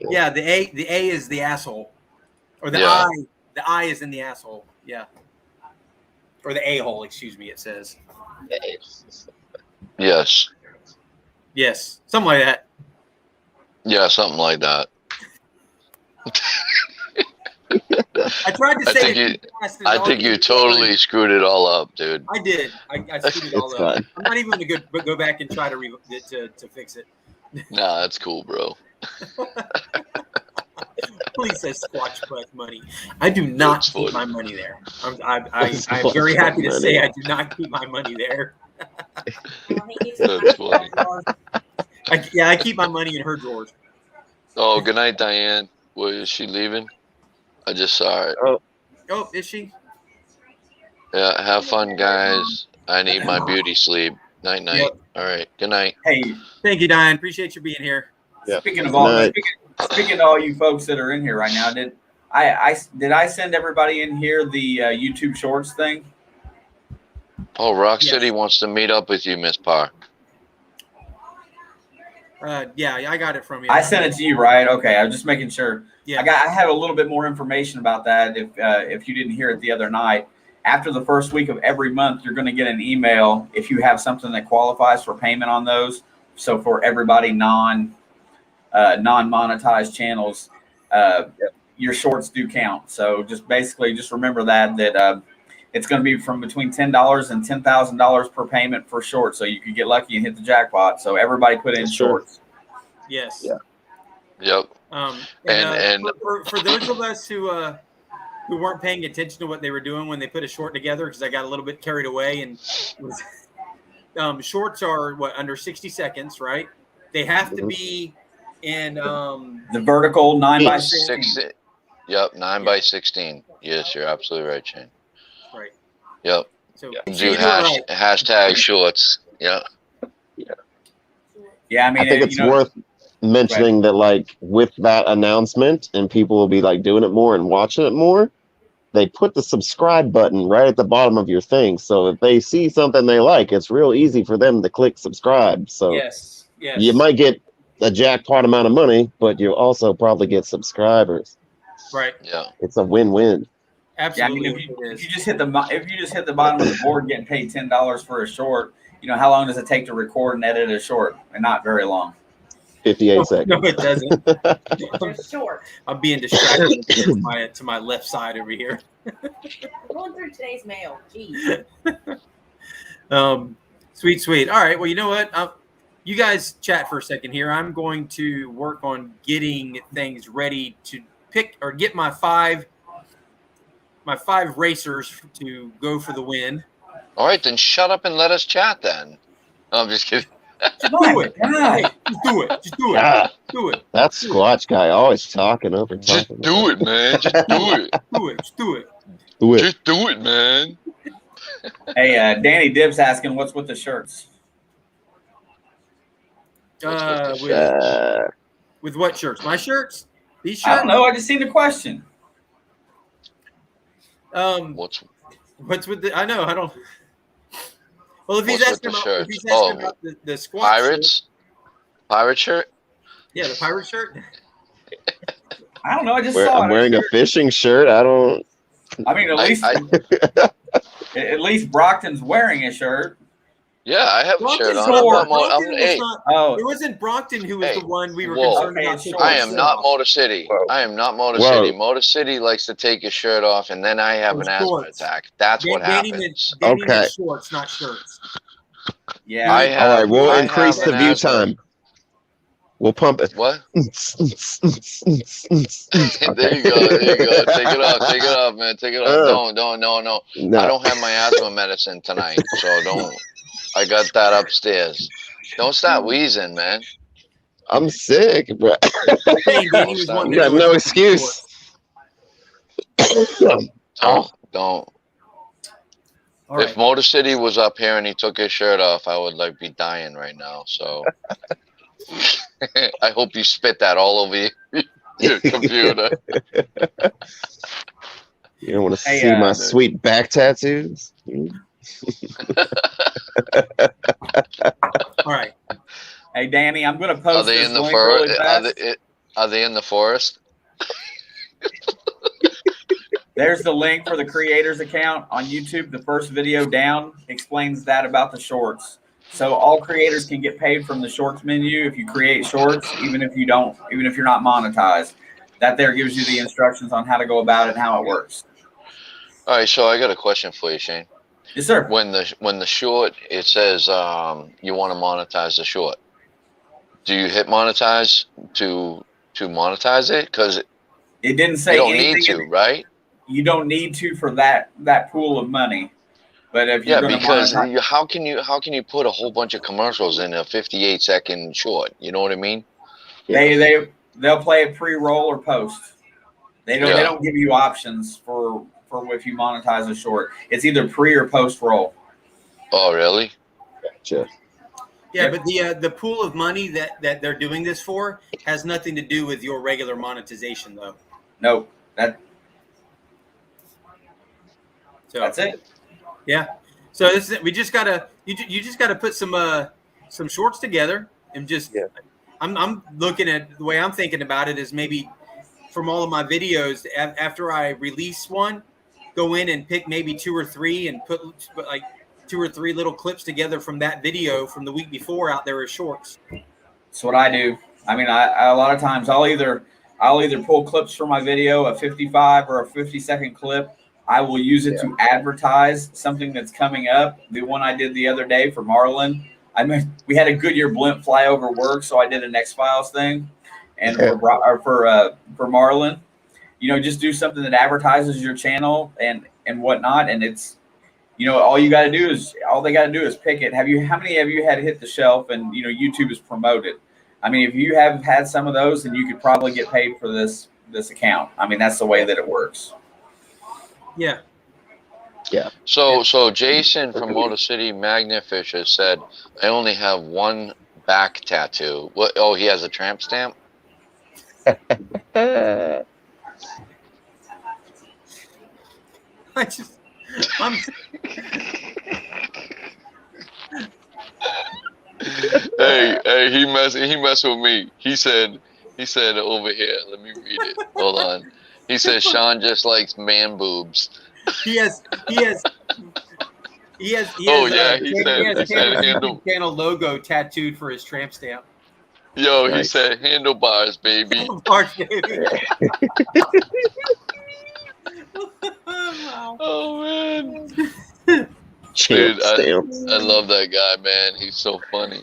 yeah, the A is the asshole, or the I is in the asshole. Yeah. Or the a-hole, excuse me, it says. Yes. Yes. Something like that. Yeah, something like that. I tried to say I think you totally screwed it all up, dude. I did. I screwed it all up. I'm not even going to go back and try to fix it. Nah, that's cool, bro. Please say Squatch collects money. I do not keep my money there. I'm very happy to say I do not keep my money there. That's funny. I keep my money in her drawers. Oh, good night, Diane. Is she leaving? I just saw it. Oh, is she? Yeah, have fun, guys. I need my beauty sleep. Night. Yep. All right. Good night. Hey, thank you, Diane. Appreciate you being here. Yeah. Speaking of all, speaking to all you folks that are in here right now, did I send everybody in here the YouTube Shorts thing? Oh, Rock City wants to meet up with you, Miss Park. Yeah, I got it from you. I sent it to you, right? Okay, I was just making sure. Yeah, I had a little bit more information about that. If you didn't hear it the other night, after the first week of every month, you're going to get an email if you have something that qualifies for payment on those. So for everybody non-monetized channels, your shorts do count. So just remember that it's going to be from between $10 and $10,000 per payment for shorts. So you could get lucky and hit the jackpot. So everybody put in shorts. Yes. Yeah. Yep. And for those of us who weren't paying attention to what they were doing when they put a short together, because I got a little bit carried away, and shorts are under 60 seconds, right? They have to be in the vertical 9x16. Yep, 9x16. Yes, you're absolutely right, Shane. Right. Yep. So do hashtag shorts. Yeah. Yeah, I mean, I think it's worth mentioning that, like, with that announcement, and people will be like doing it more and watching it more, they put the subscribe button right at the bottom of your thing. So if they see something they like, it's real easy for them to click subscribe. So yes. You might get a jackpot amount of money, but you'll also probably get subscribers. Right. Yeah. It's a win-win. Absolutely. Yeah, I mean, if you just hit the bottom of the board getting paid $10 for a short, how long does it take to record and edit a short? And not very long. 58 seconds. No, it doesn't. They're short. I'm being distracted to my left side over here. Going through today's mail. Jeez. Sweet. All right. Well, you know what? You guys chat for a second here. I'm going to work on getting things ready to pick or get my five racers to go for the win. All right, then shut up and let us chat then. No, I'm just kidding. Just do it. Hey, just do it. Just do it. Yeah. Do it. That Squatch guy always talking over. Just do it, man. Just do it. Do it. Just do it. Do it. Just do it, man. Hey, Danny Dibbs asking what's with the shirts. With what shirts? My shirts? These shirts? I don't know. I just seen the question. What's with the? I know. I don't. Well, if he's What's asking with about, the if he's shirts? asking about the Squatch Pirates? shirt, Pirate shirt? yeah, the pirate shirt. I don't know. I just saw it. I'm wearing a fishing shirt. I don't. I mean, at least Brockton's wearing a shirt. Yeah, I have a shirt on. It wasn't Brockton who was the one we were concerned about. I am not Motor City. Whoa. I am not Motor Whoa. City. Motor City likes to take his shirt off, and then I have an asthma attack. That's what happens. Danny meant shorts, not shirts. Yeah. All right, we'll increase the view time. We'll pump it. What? Okay. There you go. Take it off, man. Take it off. No. I don't have my asthma medicine tonight, so don't. I got that upstairs. Don't stop wheezing, man. I'm sick, bro. You got no excuse. Don't. Right. If Motor City was up here and he took his shirt off, I would be dying right now. So I hope you spit that all over your computer. You don't want to see my sweet back tattoos? All right. Hey, Danny, I'm going to post Are they this in the link forest? really fast. Are they in the forest? There's the link for the creators account on YouTube. The first video down explains that about the shorts. So all creators can get paid from the shorts menu if you create shorts, even if you're not monetized. That there gives you the instructions on how to go about it and how it works. All right, so I got a question for you, Shane. Yes, sir. When the short, it says you want to monetize the short. Do you hit monetize to monetize it? Because it didn't say you don't anything. need to, right? You don't need to for that pool of money. But if you're going to monetize, how can you put a whole bunch of commercials in a 58-second short? You know what I mean? They'll play it pre-roll or post. They don't give you options for if you monetize a short. It's either pre or post roll. Oh, really? Gotcha. Yeah, but the pool of money that they're doing this for has nothing to do with your regular monetization, though. No, So that's it. Yeah. So this is it. You just gotta put some shorts together and just. Yeah. I'm looking at the way I'm thinking about it is maybe from all of my videos after I release one, go in and pick maybe 2 or 3 and put like 2 or 3 little clips together from that video from the week before out there as shorts. That's what I do. I mean, I a lot of times I'll either pull clips from my video, a 55 or a 50-second clip. I will use it to advertise something that's coming up. The one I did the other day for Marlin, we had a Goodyear blimp fly over work, so I did an X-Files thing, and for Marlin, just do something that advertises your channel and whatnot, and it's all they got to do is pick it. How many of you had hit the shelf and YouTube is promoted? I mean, if you have had some of those, then you could probably get paid for this account. I mean, that's the way that it works. Yeah. Yeah. So Jason from Motor City Magnafisher said, I only have one back tattoo. What? Oh, he has a tramp stamp? I'm Hey, he messed with me. He said over here, let me read it. Hold on. He says Sean just likes man boobs. He has Oh, yeah, he said handle channel logo tattooed for his tramp stamp. Yo, he Nice. said handlebars, baby. Mark, baby. Wow. Oh man. Champ Dude, stamps. I love that guy, man. He's so funny.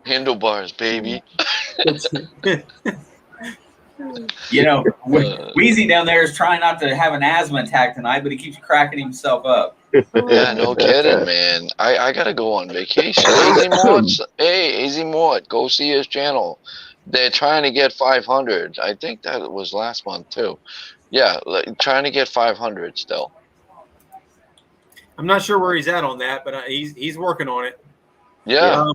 Handlebars, baby. Wheezy down there is trying not to have an asthma attack tonight, but he keeps cracking himself up. Yeah, no kidding, man. I gotta go on vacation. AZ Mort, go see his channel. They're trying to get 500. I think that was last month too. Yeah, trying to get 500 still. I'm not sure where he's at on that, but he's working on it. Yeah,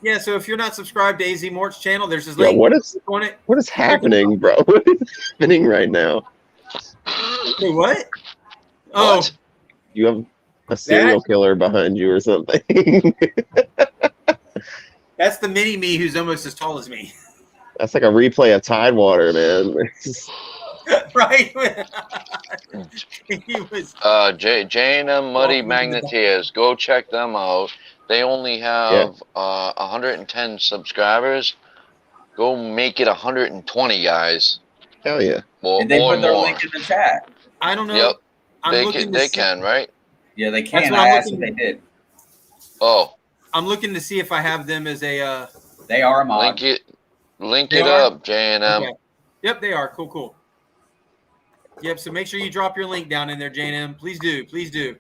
Yeah, so if you're not subscribed to AZ Mort's channel, there's his Yeah, link. what is On it. happening, bro? What is happening right now? Wait, what? Oh, What? You have a serial killer behind you or something? that's the mini me who's almost as tall as me. That's like a replay of Tidewater, man. Right? He was. J&M Muddy Magneteers. Go check them out. They only have 110 subscribers. Go make it 120, guys. Hell yeah. Did they put their link in the chat? I don't know. Yep. I'm They can, right? Yeah, they can. That's what I I'm asked if looking- they did. Oh, I'm looking to see if I have them as a. They are a mod. link They it are? up, J&M. Okay. Yep, they are. Cool. Yep. So make sure you drop your link down in there, J&M. Please do.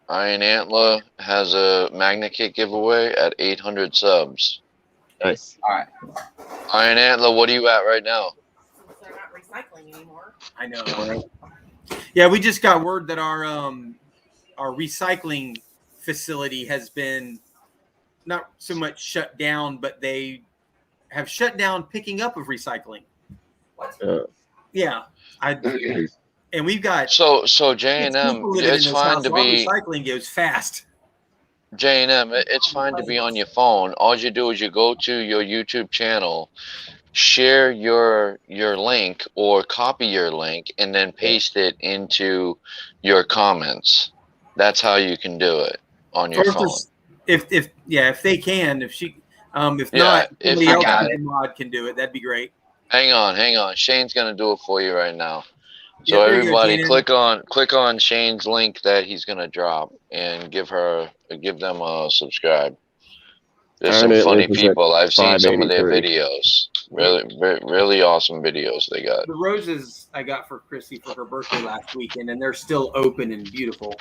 Iron Antler has a Magna Kit giveaway at 800 subs. Nice. All right. Iron Antler, what are you at right now? They're not recycling anymore. I know. Right? Yeah, we just got word that our recycling facility has been not so much shut down, but they have shut down picking up of recycling. What? Yeah, and we've got So kids J&M, living in it's this fine house, to so our be recycling goes fast. J&M. It's fine to be on your phone. All you do is you go to your YouTube channel, share your link or copy your link, and then paste it into your comments. That's how you can do it on your phone. If they can, if she, if Yeah, not, if somebody you else got in it. the mod can do it. That'd be great. Hang on. Shane's gonna do it for you right now. So Yeah, there you go, everybody, J&M. click on Shane's link that he's gonna drop, and give them a subscribe. There's some Iron funny Antler's at people. I've seen some of their 583. videos. Really awesome videos they got. The roses I got for Chrissy for her birthday last weekend, and they're still open and beautiful.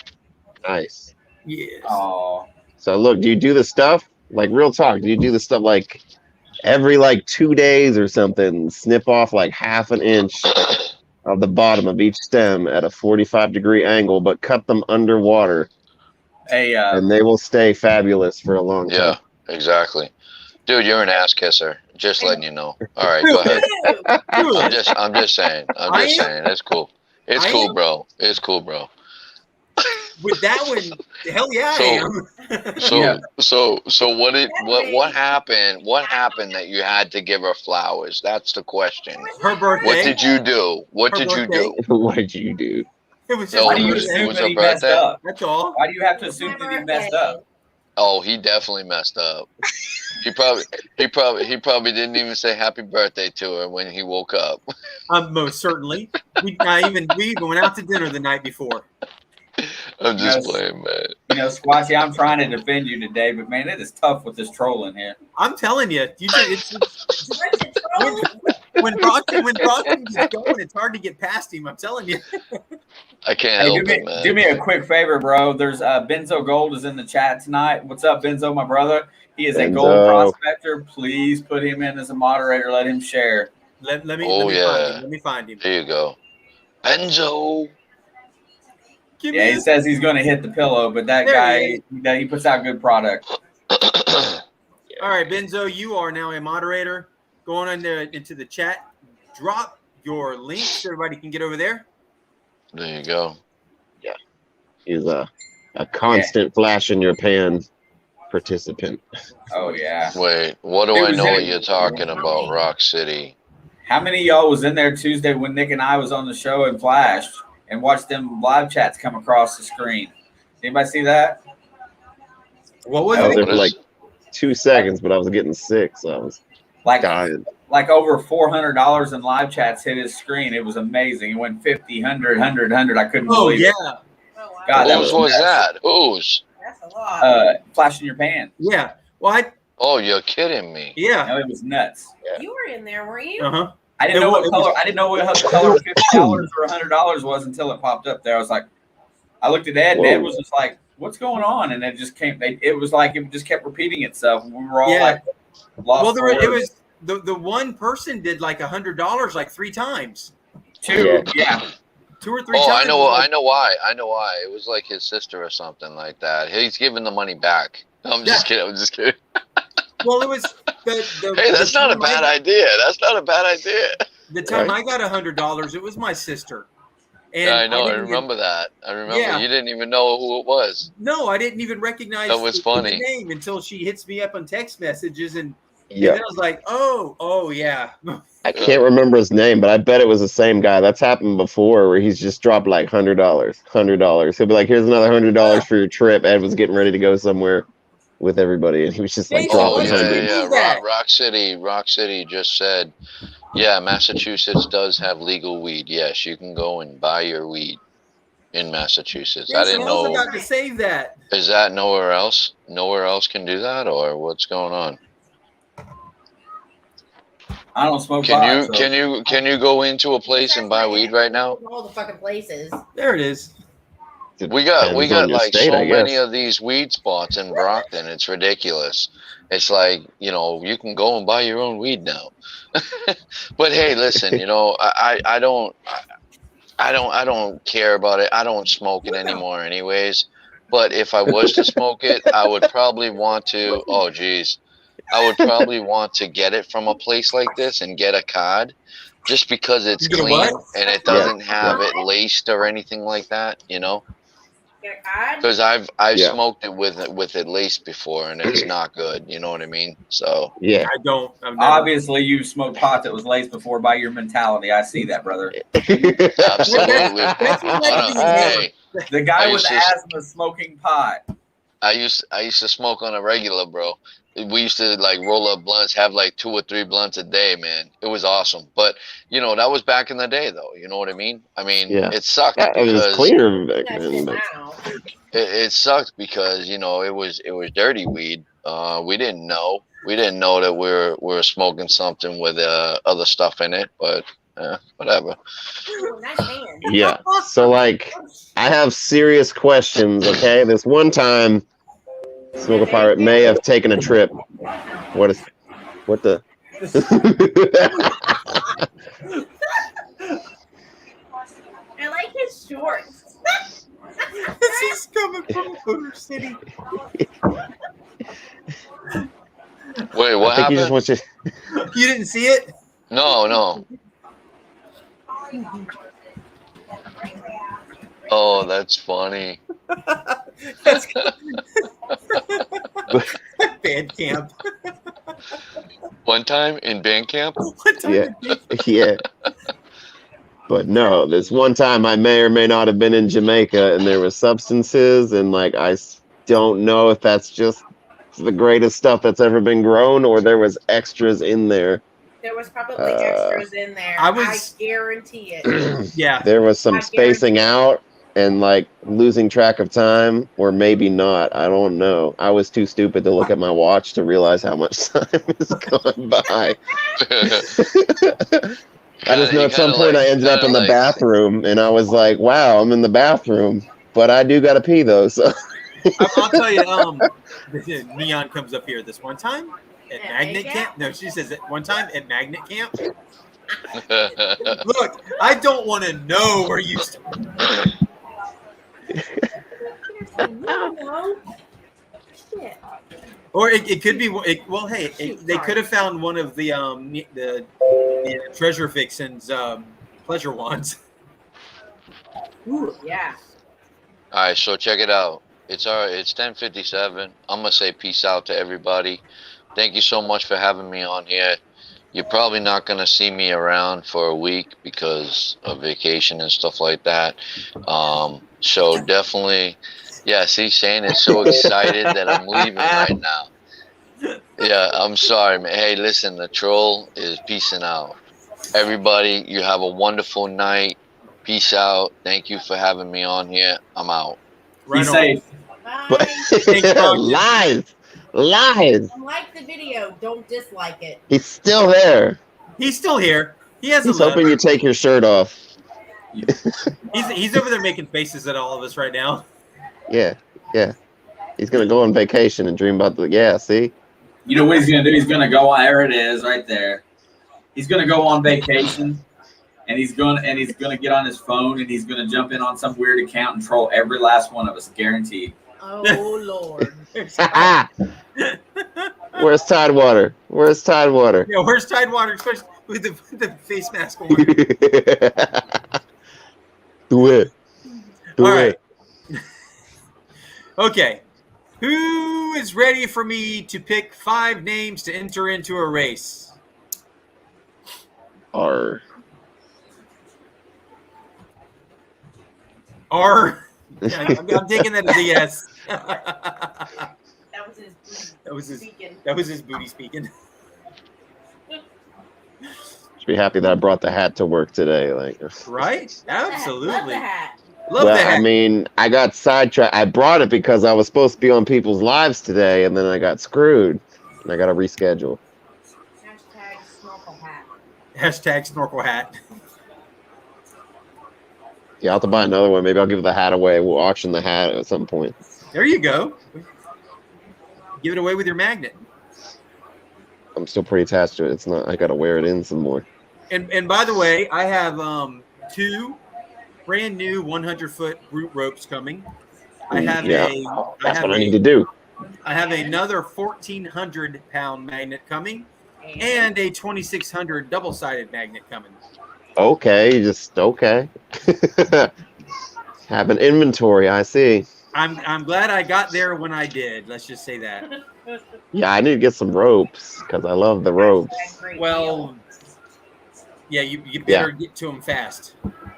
Nice. Yes. Oh, So look, do you do the stuff like real talk? Do you do the stuff like every 2 days or something? Snip off like half an inch of the bottom of each stem at a 45-degree angle, but cut them underwater, hey, and they will stay fabulous for a long time. Yeah, exactly. Dude, you're an ass kisser. Just letting you know. All right, go ahead. I'm just saying. It's cool. It's I cool, am? bro. It's cool, bro. With that one, hell yeah, So- I am. So what happened? What happened that you had to give her flowers? That's the question. Her birthday. What did you do? What Her did you birthday. do? What did you do? It was just No, why her do you it was- birthday. assume was that her he messed birthday? up? That's all. Why do you have to assume that he messed up? Oh, he definitely messed up. He probably didn't even say happy birthday to her when he woke up. Most certainly. We even went out to dinner the night before. I'm just playing, man. You know, Squatchy, I'm trying to defend you today, but man, it is tough with this trolling here. I'm telling you, when Brockton gets going, it's hard to get past him. I'm telling you. I can't help it, man. Do me a quick favor, bro. There's Benzo Gold is in the chat tonight. What's up, Benzo, my brother? He is a gold prospector. Please put him in as a moderator. Let him share. Let me find him. There you go. Benzo. Yeah, he says he's going to hit the pillow, but that guy, he puts out good product. All right, Benzo, you are now a moderator. Go on into the chat. Drop your link so everybody can get over there. There you go. Yeah. He's a constant flash in your pan participant. Oh, yeah. Wait, what do I know what you're talking about, Rock City? How many of y'all was in there Tuesday when Nick and I was on the show and flashed and watched them live chats come across the screen? Anybody see that? What was I was it? there for like 2 seconds, but I was getting sick, so I was dying. Like over $400 in live chats hit his screen. It was amazing. It went 50, 100, 100, 100. I couldn't believe it. Oh, wow. God, Whose was that? Whose? That's a lot. Flash in your pan. Yeah. Well, Oh, you're kidding me. yeah. No, it was nuts. You were in there, were you? Uh-huh. I didn't know what color. I didn't know what color $50 or $100 was until it popped up there. I was like, I looked at Ed. And Ed was just like, "What's going on?" And it just came. It was like it just kept repeating itself. We were all like, lost. Well, it was the one person did like $100 like 3 times. 2 or 3 Oh, times. I know why. It was like his sister or something like that. He's giving the money back. I'm just kidding. Well, it was Hey, that's not a bad idea. That's not a bad idea. The time I got $100, it was my sister. And I know. I remember that. I remember you didn't even know who it was. No, I didn't even recognize funny. the name until she hits me up on text messages, and then I was like, oh yeah. I can't remember his name, but I bet it was the same guy. That's happened before, where he's just dropped like $100. He'll be like, "Here's another $100 for your trip." Ed was getting ready to go somewhere with everybody, and he was just like dropping $100. Rock City just said, yeah, Massachusetts does have legal weed. Yes, you can go and buy your weed in Massachusetts. I didn't know. I was about to save that. Is that nowhere else? Nowhere else can do that, or what's going on? I don't smoke. Can you go into a place and buy weed right now? All the fucking places. There it is. We got like so many of these weed spots in Brockton. It's ridiculous. It's like, you can go and buy your own weed now. But hey, listen, I don't care about it. I don't smoke it anymore anyways. But if I was to smoke it, I would probably want to, I would probably want to get it from a place like this and get a card just because it's clean and it doesn't have it laced or anything like that, Because I've smoked it with it laced before, and it's not good. You know what I mean? So yeah, I don't. Obviously, you've smoked pot that was laced before by your mentality. I see that, brother. Absolutely. Hey, the guy with asthma smoking pot. I used to smoke on a regular, bro. We used to like roll up blunts, have like 2 or 3 blunts a day, man. It was awesome. But that was back in the day, though. You know what I mean? I mean, it sucked. Yeah, it was cleaner back then. It sucked because it was dirty weed. We didn't know. We didn't know that we were smoking something with other stuff in it. But whatever. Yeah. So like, I have serious questions. Okay, this one time, Smoke a Pirate may have taken a trip. What the? I like his shorts. This is coming from Motor City. Wait, what happened? You didn't see it? No. Oh, that's funny. That's band camp. One time in band camp? Yeah. But no, this one time I may or may not have been in Jamaica, and there was substances, and like I don't know if that's just the greatest stuff that's ever been grown, or there was extras in there. There was probably extras in there. I guarantee it. Yeah. There was some I spacing guarantee out and like losing track of time, or maybe not. I don't know. I was too stupid to look at my watch to realize how much time has gone by. I just know at some point I ended up in the bathroom, and I was like, "Wow, I'm in the bathroom," but I do gotta pee though. So I'll tell you. Neon comes up here this one time at Magnet Camp. No, she says one time at Magnet Camp. Look, I don't want to know where you. Shit. Or it could be. Well, hey, they could have found one of the treasure vixen's pleasure wands. Ooh, yeah. All right, so check it out. It's 10:57. I'm gonna say peace out to everybody. Thank you so much for having me on here. You're probably not gonna see me around for a week because of vacation and stuff like that. So definitely, yeah. See, Shane is so excited that I'm leaving right now. Yeah, I'm sorry, man. Hey, listen, the troll is peacing out. Everybody, you have a wonderful night. Peace out. Thank you for having me on here. I'm out. Be safe. Bye. lies. Like the video, don't dislike it. He's still there. He's still here. He hasn't He's hoping you take your shirt off. He's over there making faces at all of us right now. Yeah. He's gonna go on vacation and dream about see? You know what he's gonna do? He's gonna go on. There it is, right there. He's gonna go on vacation, and he's gonna get on his phone, and he's gonna jump in on some weird account and troll every last one of us, guaranteed. Oh Lord. Where's Tidewater? Yeah, where's Tidewater? Especially with the face mask on. Do it. All right. Okay. Who is ready for me to pick 5 names to enter into a race? R. I'm taking that as a yes. That was his speaking. That was his booty speaking. Should be happy that I brought the hat to work today. Like, right? Absolutely. Love the hat. Love the hat. I mean, I got sidetracked. I brought it because I was supposed to be on people's lives today, and then I got screwed, and I got to reschedule. Hashtag snorkel hat. Hashtag snorkel hat. Yeah, I'll have to buy another one. Maybe I'll give the hat away. We'll auction the hat at some point. There you go. Give it away with your magnet. I'm still pretty attached to it. It's not. I got to wear it in some more. And by the way, I have 2 brand new 100-foot root ropes coming. I have That's what I need to do. I have another 1,400-pound magnet coming, and a 2,600 double-sided magnet coming. Okay, okay. Have an inventory. I see. I'm glad I got there when I did. Let's just say that. Yeah, I need to get some ropes because I love the ropes. Well, yeah, you better get to them fast.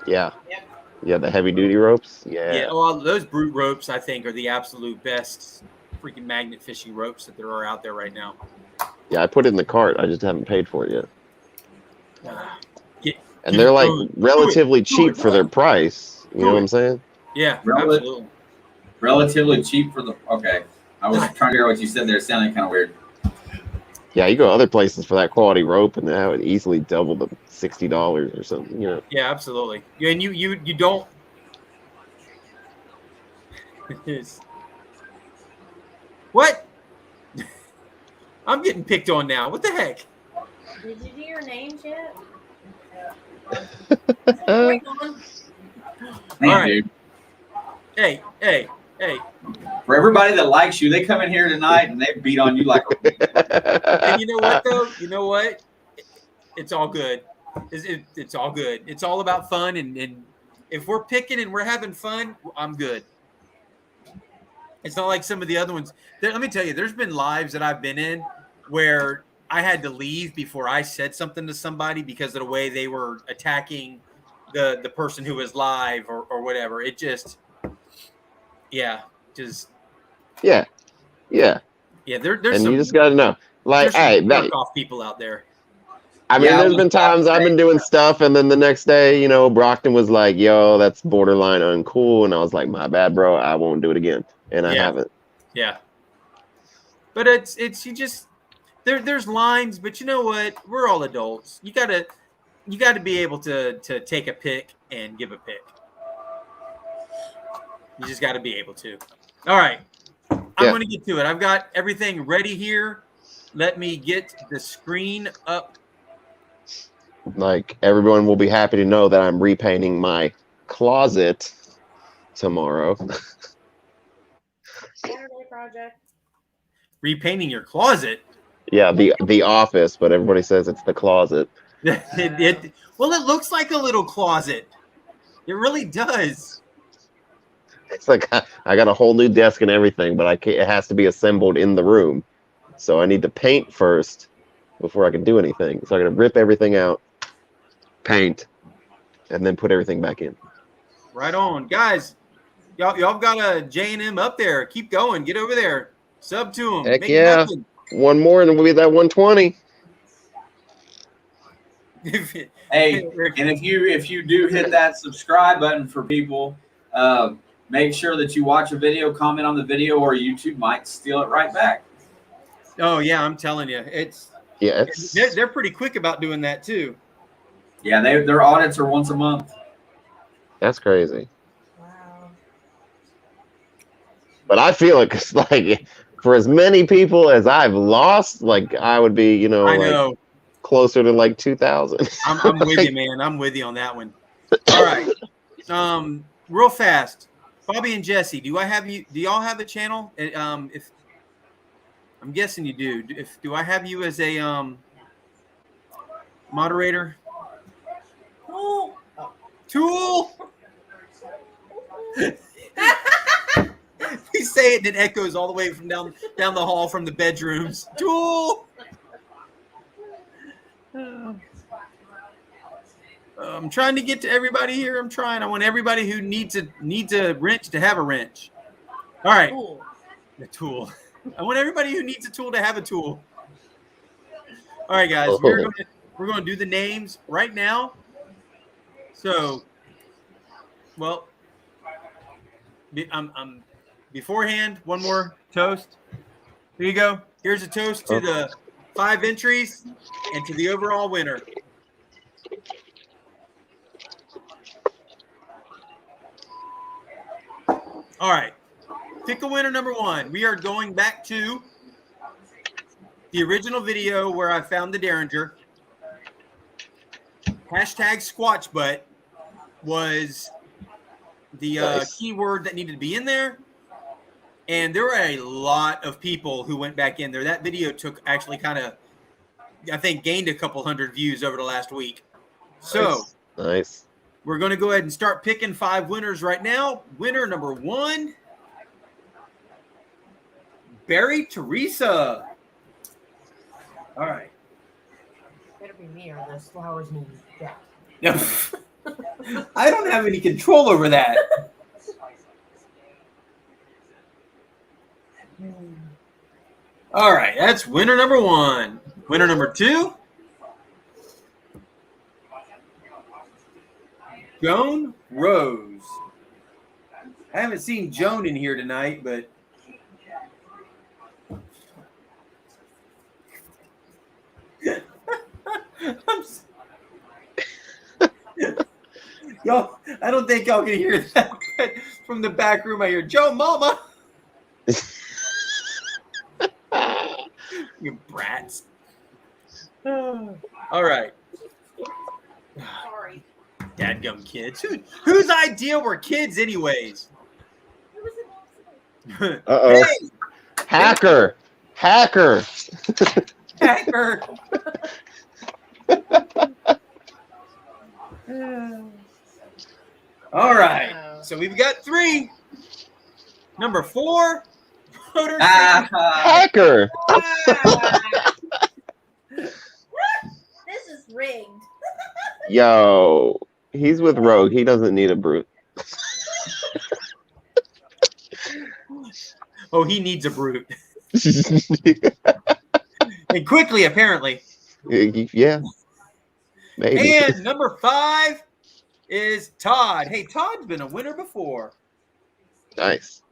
Yeah. Yep. Yeah, the heavy duty ropes. Yeah. Yeah. Well, those brute ropes I think are the absolute best freaking magnet fishing ropes that there are out there right now. Yeah, I put it in the cart. I just haven't paid for it yet. And do they're it, like do it, relatively do cheap it, for their price. You know what I'm saying? Yeah, absolutely. Relatively cheap for the. Okay, I was trying to figure out what you said there. It sounded kind of weird. Yeah, you go other places for that quality rope, and that would easily double the $60 or something. You know. Yeah, absolutely. Yeah, and you don't. What? I'm getting picked on now. What the heck? Did you do your names yet? Man, All right. dude. Hey. For everybody that likes you, they come in here tonight and they beat on you like. And you know what though? You know what? It's all good. It's all good. It's all about fun, and if we're picking and we're having fun, I'm good. It's not like some of the other ones. Let me tell you, there's been lives that I've been in where I had to leave before I said something to somebody because of the way they were attacking the person who was live or whatever. It just, yeah, just Yeah. Yeah, there's And some, you just got to know. Like, there's some hey, jerk off people out there. I mean, Yeah, I there's was been about times to I've say, been doing stuff, and then the next day, you know, Brockton was like, "Yo, that's borderline uncool," and I was like, "My bad, bro. I won't do it again," and I Yeah. haven't. Yeah. But it's you just there's lines, but you know what? We're all adults. You gotta be able to take a pick and give a pick. You just got to be able to. All right. I'm going to get to it. I've got everything ready here. Let me get the screen up. Like, everyone will be happy to know that I'm repainting my closet tomorrow. Saturday project. Repainting your closet. Yeah, the office, but everybody says it's the closet. Well, it looks like a little closet. It really does. It's like I got a whole new desk and everything, but I can't, it has to be assembled in the room. So I need to paint first before I can do anything. So I got to rip everything out, paint, and then put everything back in. Right on, guys. Y'all got a J&M up there. Keep going. Get over there. Sub to them. Heck Make yeah. it happen. One more and we'll be at that 120. hey, and if you do hit that subscribe button for people, make sure that you watch a video, comment on the video, or YouTube might steal it right back. Oh yeah, I'm telling you, they're pretty quick about doing that too. Yeah, their audits are once a month. That's crazy. Wow. But I feel it because, like, for as many people as I've lost, like, I would be, you know, I like know. closer to like 2,000. I'm with you, man. I'm with you on that one. All right. Real fast, Bobby and Jesse, do y'all have a channel? If I'm guessing you do. Do I have you as a moderator? Tool. We say it and it echoes all the way from down the hall from the bedrooms. Tool. I'm trying to get to everybody here. I'm trying. I want everybody who needs a wrench to have a wrench. All right. Cool. The tool. I want everybody who needs a tool to have a tool. All right, guys. We're going to do the names right now. So, well, I'm beforehand. One more toast. Here you go. Here's a toast to the 5 entries and to the overall winner. All right. Pick a winner number 1. We are going back to the original video where I found the Derringer. Hashtag Squatch butt was the keyword that needed to be in there. And there were a lot of people who went back in there. That video took actually kind of, I think, gained a couple hundred views over the last week. So nice. We're going to go ahead and start picking 5 winners right now. Winner number 1, Barry Teresa. All right. Better be me or those flowers need to No, I don't have any control over that. All right, that's winner number 1. Winner number 2, Joan Rose. I haven't seen Joan in here tonight, but y'all, I don't think y'all can hear that, but from the back room I hear, Joe Mama. You brats. All right. Sorry. Dadgum kids. Whose idea were kids anyways? Uh-oh. Hey, Hacker. hacker. All right. So we've got 3. Number 4. Hacker. This is rigged. Yo, he's with Rogue. He doesn't need a brute. Oh, he needs a brute. And quickly, apparently. Yeah. Maybe. And number 5 is Todd. Hey, Todd's been a winner before. Nice.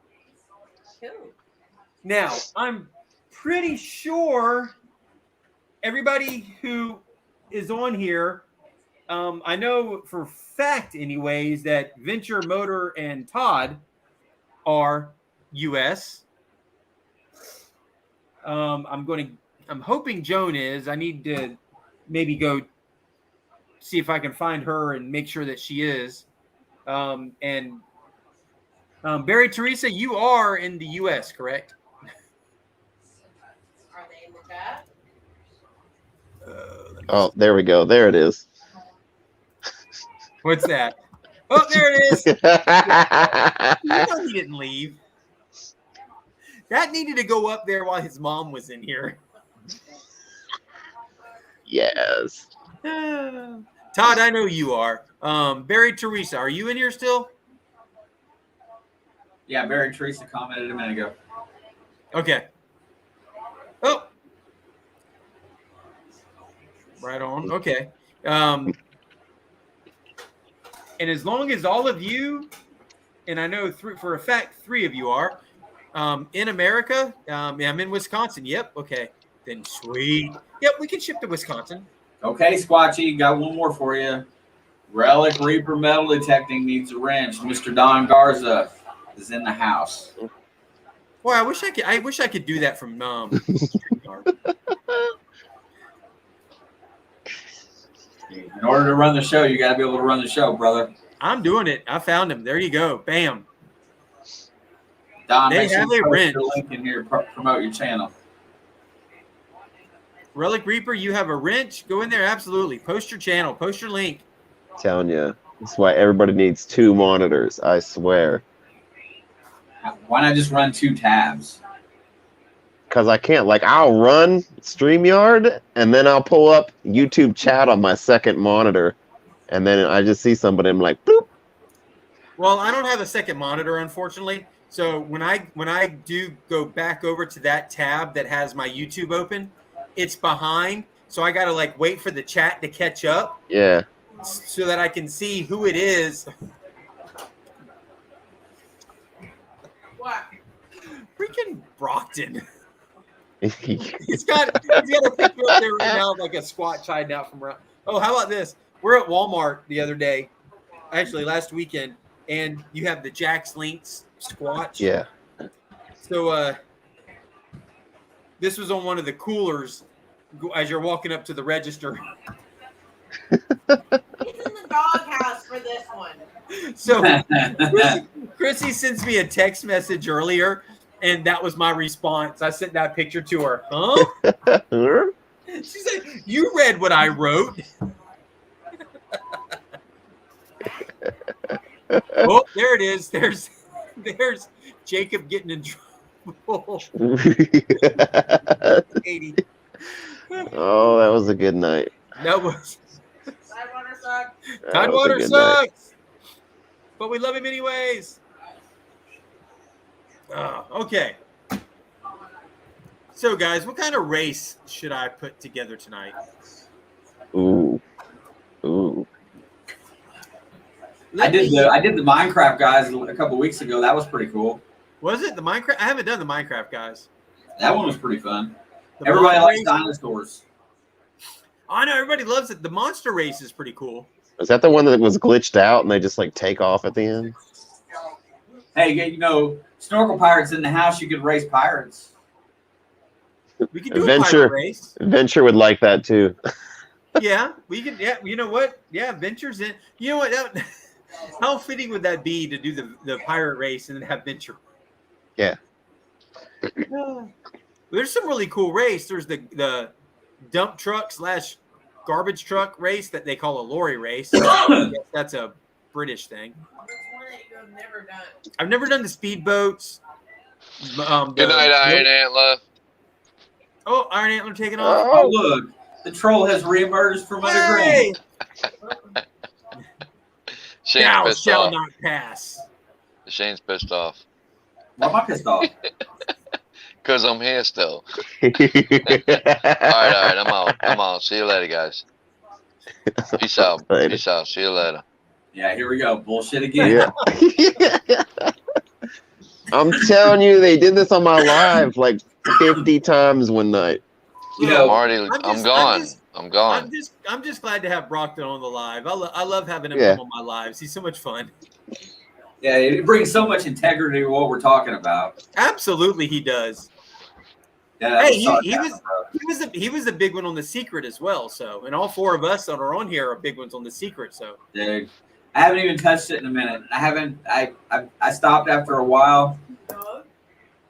Now, I'm pretty sure everybody who is on here, I know for fact anyways that Venture, Motor, and Todd are US. I'm hoping Joan is. I need to maybe go see if I can find her and make sure that she is. And Barry Teresa, you are in the US, correct? Are they in the chat? Oh, there we go. There it is. What's that? Oh, there it is. You know he didn't leave. That needed to go up there while his mom was in here. Yes. Todd, I know you are. Barry Teresa, are you in here still? Yeah, Barry Teresa commented a minute ago. Okay. Oh. Right on. Okay. And as long as all of you, and I know for a fact 3 of you are, in America, I'm in Wisconsin. Yep. Okay. Then sweet. Yep, we can ship to Wisconsin. Okay, Squatchy, got one more for you. Relic Reaper metal detecting needs a wrench. Mr. Don Garza is in the house. Boy, I wish I could do that from StreamYard. In order to run the show, you got to be able to run the show, brother. I'm doing it. I found him. There you go. Bam. Don, They make sure have you a post wrench. your link in here. Promote your channel. Relic Reaper, you have a wrench? Go in there. Absolutely. Post your channel. Post your link. Telling you. That's why everybody needs 2 monitors. I swear. Why not just run 2 tabs? Because I can't. Like, I'll run StreamYard, and then I'll pull up YouTube chat on my second monitor. And then I just see somebody, I'm like, boop. Well, I don't have a second monitor, unfortunately. So when I do go back over to that tab that has my YouTube open, it's behind. So I got to like wait for the chat to catch up. Yeah. So that I can see who it is. What? Freaking Brockton. Yeah. He's got a picture up there right now of like a Squatch hiding out from around. Oh, how about this? We're at Walmart the other day, actually last weekend, and you have the Jack's Links Squatch. So this was on one of the coolers as you're walking up to the register. He's in the doghouse for this one. So Chrissy sends me a text message earlier, and that was my response. I sent that picture to her. Huh? She said, "You read what I wrote." Oh, there it is. There's Jacob getting in trouble. 80. Oh, that was a good night. That was. Tidewater sucks. Tidewater sucks. But we love him anyways. Okay. So, guys, what kind of race should I put together tonight? Ooh. I did the Minecraft guys a couple weeks ago. That was pretty cool. Was it the Minecraft? I haven't done the Minecraft guys. That one was pretty fun. The Everybody likes race? dinosaurs. I know everybody loves it. The monster race is pretty cool. Was that the one that was glitched out and they just like take off at the end? Hey, you know, snorkel pirates in the house. You could race pirates. We could do a pirate race. Venture would like that too. Yeah, we could. Yeah, you know what? Yeah, Venture's in. You know what? How fitting would that be to do the pirate race and then have Venture? Yeah. There's some really cool race. There's the dump truck / garbage truck race that they call a lorry race. That's a British thing. That's one that you have never done. I've never done the speedboats. Good night, Iron Antler. Oh, Iron Antler taking off. Oh, look. The troll has reemerged from underground. Shane's Thou pissed shall off. not pass. Shane's pissed off. Why am I pissed off? Because I'm here still. All right. I'm out. See you later, guys. Peace out. Later. Peace out. See you later. Yeah, here we go. Bullshit again. Yeah. I'm telling you, they did this on my live like 50 times one night. You know, I'm gone. I'm just glad to have Brockton on the live. I love having him Yeah. come on my lives. He's so much fun. yeah, it brings so much integrity to what we're talking about. Absolutely, he does. Yeah, Hey, he was a big one on The Secret as well. So, and all four of us that are on here are big ones on The Secret. So, dude, I haven't even touched it in a minute. I stopped after a while.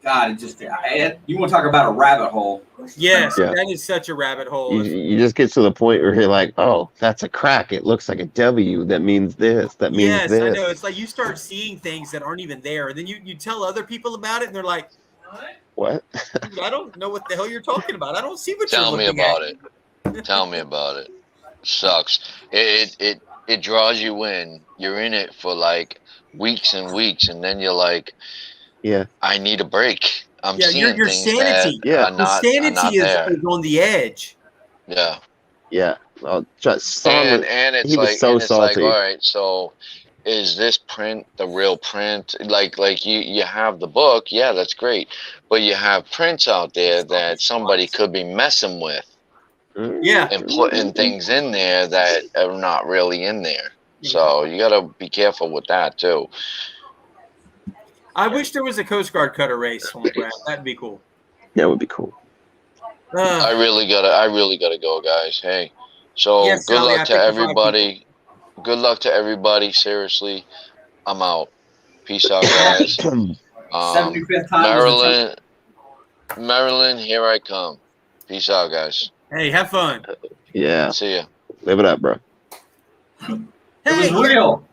God, it just you want to talk about a rabbit hole? yes, Yeah. that is such a rabbit hole. You just get to the point where you're like, oh, that's a crack. It looks like a W. That means this. That means Yes, this. I know. It's like you start seeing things that aren't even there. And then you tell other people about it, and they're like, What? I don't know what the hell you're talking about. I don't see what Tell you're me looking about at. it. Tell me about it. Sucks. It draws you in. You're in it for like weeks and weeks, and then you're like, Yeah. I need a break. I'm Yeah, seeing your things sanity. that Yeah. are not, Your are not sanity there. is on the edge. Yeah. Yeah. And it's he was like, so and it's like, salty. all right, so is this print the real print? Like you have the book, yeah, that's great, but you have prints out there that somebody could be messing with Yeah. and putting things in there that are not really in there. So you gotta be careful with that too. I wish there was a Coast Guard cutter race, Brad. That'd be cool. That would be cool. I really gotta go, guys. Hey, so Yes, good Sally, luck I to picked the 5 everybody. Good luck to everybody. Seriously, I'm out. Peace out, guys. 75th time. Maryland, here I come. Peace out, guys. Hey, have fun. Yeah. See ya. Live it up, bro. It was real.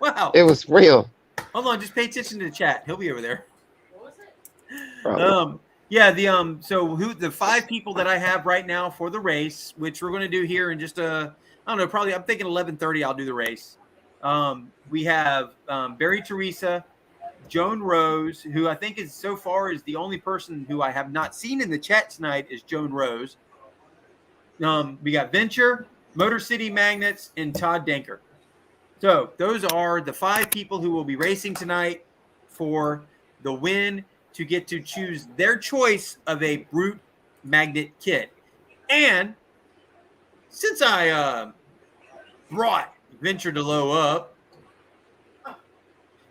Wow. It was real. Hold on, just pay attention to the chat. He'll be over there. What was it? Probably. Yeah, the 5 people that I have right now for the race, which we're going to do here in just I don't know, probably I'm thinking 11:30 I'll do the race. We have Barry Teresa, Joan Rose, who I think is so far is the only person who I have not seen in the chat tonight is Joan Rose. We got Venture, Motor City Magnets, and Todd Denker. So those are the 5 people who will be racing tonight for the win to get to choose their choice of a Brute Magnet kit. And since I brought Venture to low up,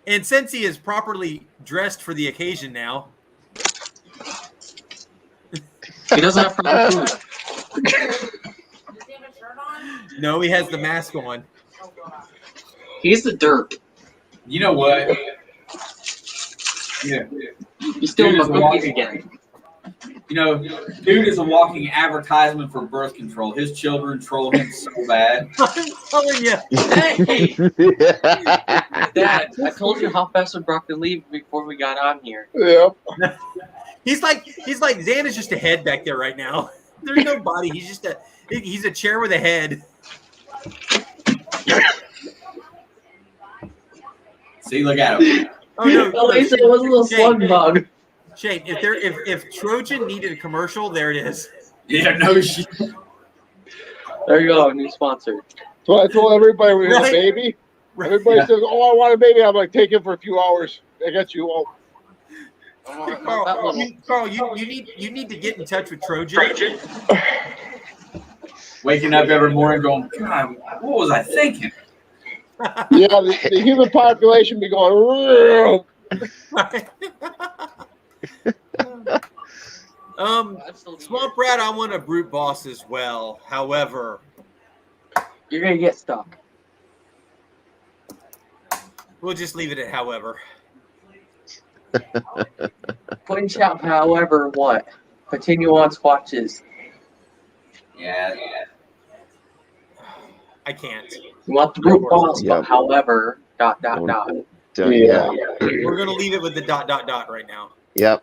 and since he is properly dressed for the occasion now, he doesn't have proper food. Does he have a shirt on? No, he has the mask on. Oh, God. He's the dirt. You know what? Yeah. He's stealing my cookies again. You know, dude is a walking advertisement for birth control. His children troll him so bad. I'm telling you. Hey, Dad, I told you how fast would Brockton leave before we got on here. Yeah. He's like Zan is just a head back there right now. There's no body. He's a chair with a head. See, look at him. Oh no! At least it was a little slug bug. Shane, if Trojan needed a commercial, there it is. Yeah, no shit. There you go, new sponsor. So I told everybody we had Right. a baby. Right. Everybody says, "Oh, I want a baby." I'm like, "Take him for a few hours. I got you." Oh, Carl, you need to get in touch with Trojan. Waking up every morning going, God, what was I thinking? yeah, the human population be going. Swamp Rat, I want a Brute Boss as well. However, You're gonna get stuck. we'll just leave it at however. Put in chat, however, what? Continue on Squatches. Yeah. I can't. You want the group boss, Yeah. but however, ... Yeah. We're gonna leave it with the ... right now. Yep.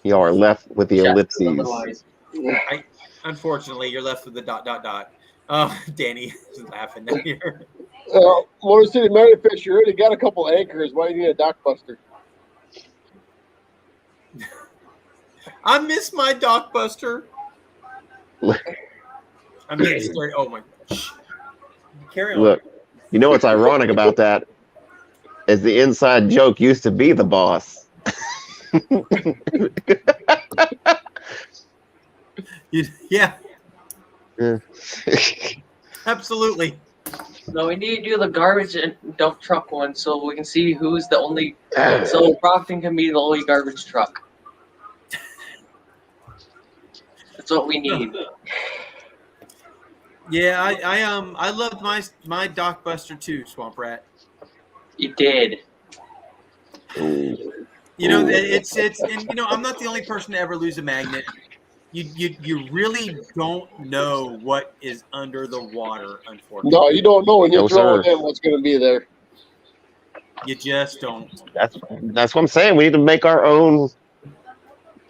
You are left with the Chat, ellipses. otherwise. Unfortunately, you're left with the ... Danny is laughing down here. Motor City Merryfish, you already got a couple anchors. Why do you need a dock buster? I miss my Dockbuster. I'm getting scared. Oh my gosh. Carry on. Look, you know what's ironic about that is the inside joke used to be the boss. Yeah. Absolutely. No, we need to do the garbage and dump truck one so we can see who's the only. So Brockton can be the only garbage truck. That's what we need. Yeah, I loved my Dockbuster too, Swamp Rat. You did. Ooh. You know, it's and you know, I'm not the only person to ever lose a magnet. You really don't know what is under the water, unfortunately. No, you don't know when you're No, throwing sir. in what's going to be there. You just don't. That's what I'm saying. We need to make our own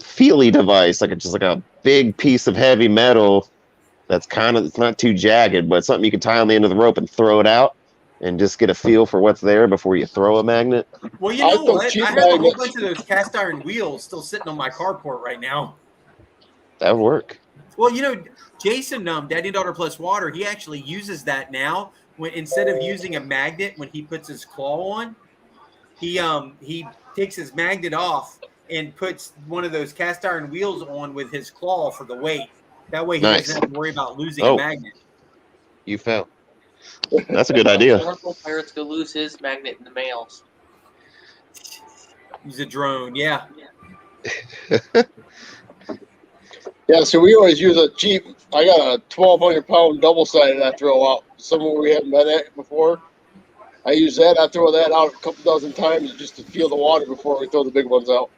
feely device, like just like a big piece of heavy metal that's it's not too jagged, but something you can tie on the end of the rope and throw it out and just get a feel for what's there before you throw a magnet. Well, you know what? I have a whole bunch of those cast iron wheels still sitting on my carport right now. That would work. Well, you know, Jason, Daddy and Daughter Plus Water, he actually uses that now. When instead of using a magnet when he puts his claw on, he takes his magnet off and puts one of those cast iron wheels on with his claw for the weight. That way he doesn't have to worry about losing a magnet. You fell. That's a good idea. North Pirates go lose his magnet in the mails. Use a drone, yeah. Yeah, so we always use a cheap. I got a 1,200-pound double-sided I throw out. Somewhere we haven't been at before. I use that. I throw that out a couple dozen times just to feel the water before we throw the big ones out.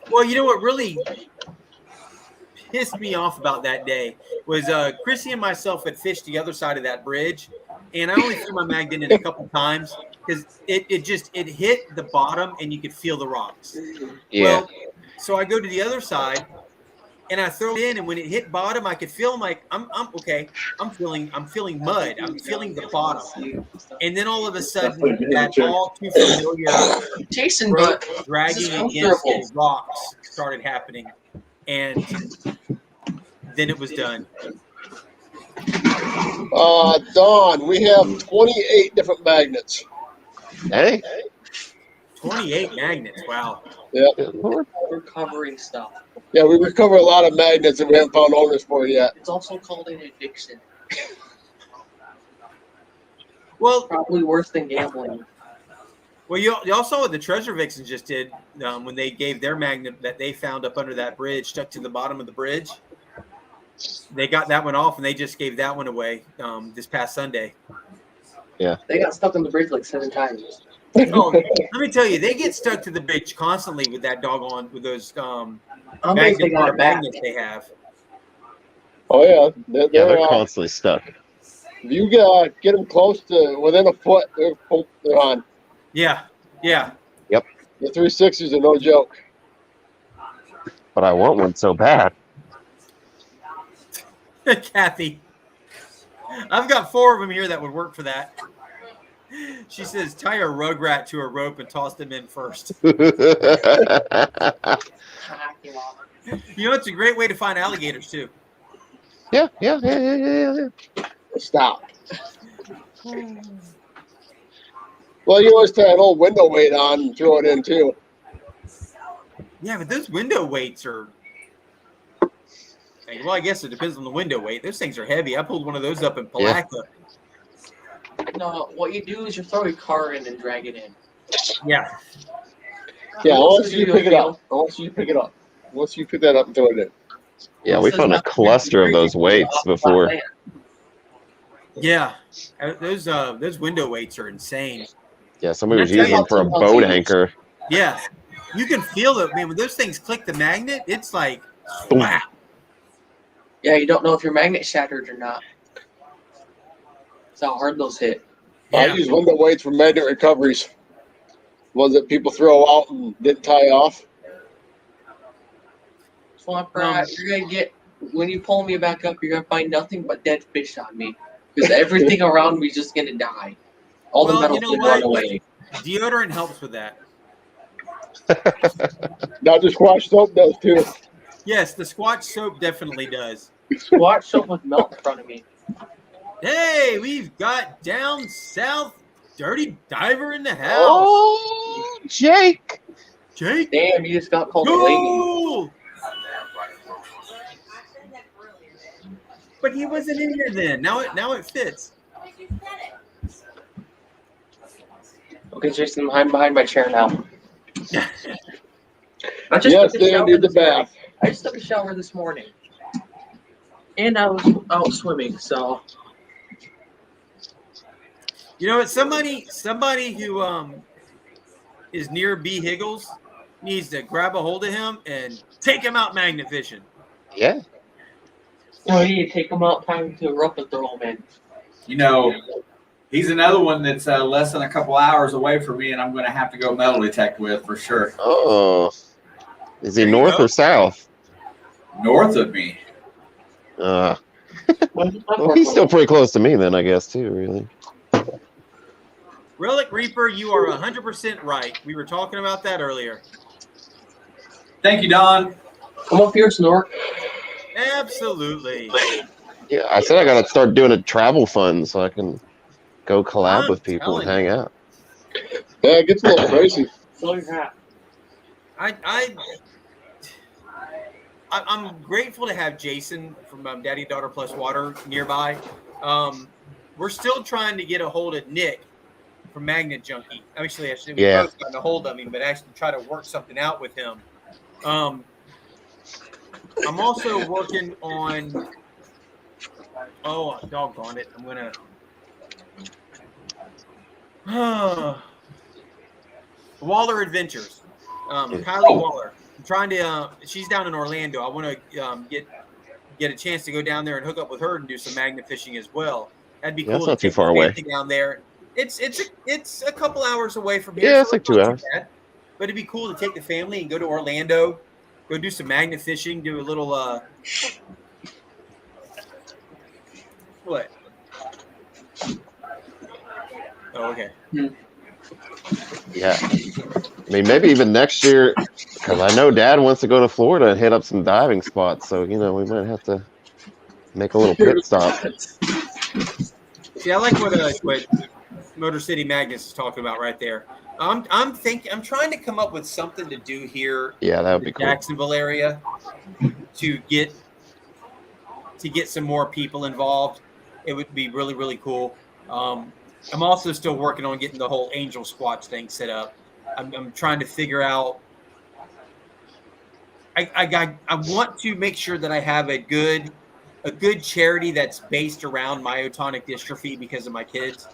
Well, you know what really pissed me off about that day was Chrissy and myself had fished the other side of that bridge, and I only threw my magnet in a couple times because it hit the bottom and you could feel the rocks. Yeah. Well, so I go to the other side and I throw it in, and when it hit bottom, I could feel like I'm okay. I'm feeling mud. I'm feeling the bottom, and then all of a sudden, that all too familiar Jason, rope dragging against the rocks started happening, and then it was done. Don, we have 28 different magnets. Hey. 28 magnets. Wow. Yeah. Recovering stuff. Yeah, we recover a lot of magnets that we haven't found owners for yet. It's also called an addiction. Well, probably worse than gambling. Well, y'all saw what the Treasure Vixens just did when they gave their magnet that they found up under that bridge, stuck to the bottom of the bridge. They got that one off, and they just gave that one away this past Sunday. Yeah. They got stuck on the bridge like 7 times. Oh, let me tell you, they get stuck to the bridge constantly with that doggone with those magnets they have. Oh yeah, they're constantly stuck. If you get them close to within a foot, they're on. Yeah. Yep. The 360s are no joke. But I want one so bad. Kathy, I've got 4 of them here that would work for that. She says, tie a rugrat to a rope and toss them in first. You know, it's a great way to find alligators, too. Yeah. Stop. Well, you always tie an old window weight on and throw it in, too. Yeah, but those window weights are... Well, I guess it depends on the window weight. Those things are heavy. I pulled one of those up in Palatka. Yeah. No, what you do is you throw your car in and drag it in. Yeah. Yeah, once you pick it up. Once you pick that up and throw it in. Yeah, we found a cluster of those weights before. Yeah. Those window weights are insane. Yeah, somebody was using them for a boat anchor. Yeah. You can feel it, man. When those things click the magnet, it's like, wow. Yeah, you don't know if your magnet's shattered or not. That's how hard those hit. Yeah. I use window weights for magnet recoveries. Ones that people throw out and didn't tie off. Swamp Rat, you're gonna get, when you pull me back up, you're gonna find nothing but dead fish on me. Because everything around me is just gonna die. All the metal's gonna run away. Deodorant helps with that. Now the Squatch soap does too. Yes, the Squatch soap definitely does. Squatch soap with milk in front of me. Hey, we've got down south Dirty Diver in the house. Oh, Jake. Jake. Damn, you just got called a lady. Cool. But he wasn't in here then. Now it fits. Okay, Jason, I'm behind my chair now. I just Yes, took a Dan shower did the this morning. bath. I just took a shower this morning. And I was out swimming, so. You know what? Somebody who is near B. Higgles needs to grab a hold of him and take him out magnet fishing. Yeah. No, you need to take him out time to rope and throw him in. You know, he's another one that's less than a couple hours away from me, and I'm going to have to go metal detect with for sure. Oh. Is he There you north go. or south? North of me. Well, he's still pretty close to me then, I guess, too, really. Relic Reaper, you are 100% right. We were talking about that earlier. Thank you, Don. Come up here, Snort. Absolutely. Yeah, I said I got to start doing a travel fund so I can go collab I'm with people and telling hang out. Yeah, it gets a little crazy. Show your hat. I'm grateful to have Jason from Daddy Daughter Plus Water nearby. We're still trying to get a hold of Nick from Magnet Junkie. Actually, we both gotten a hold of him, but actually try to work something out with him. I'm also working on. Oh, doggone it! I'm gonna. Waller Adventures. Kylie Waller. I'm trying to. She's down in Orlando. I want to get a chance to go down there and hook up with her and do some magnet fishing as well. That'd be cool. That's not too far away. Down there. It's a couple hours away from here. Yeah, it's like 2 hours. But it'd be cool to take the family and go to Orlando, go do some magnet fishing, do a little what? Oh, okay. Yeah. I mean, maybe even next year, because I know Dad wants to go to Florida and hit up some diving spots. So, you know, we might have to make a little pit stop. See, I like what Motor City Magnets is talking about right there. I'm trying to come up with something to do here. Yeah, that would be in the cool. Jacksonville area to get some more people involved. It would be really, really cool. I'm also still working on getting the whole Angel Squatch thing set up. I'm trying to figure out. I want to make sure that I have a good charity that's based around myotonic dystrophy because of my kids.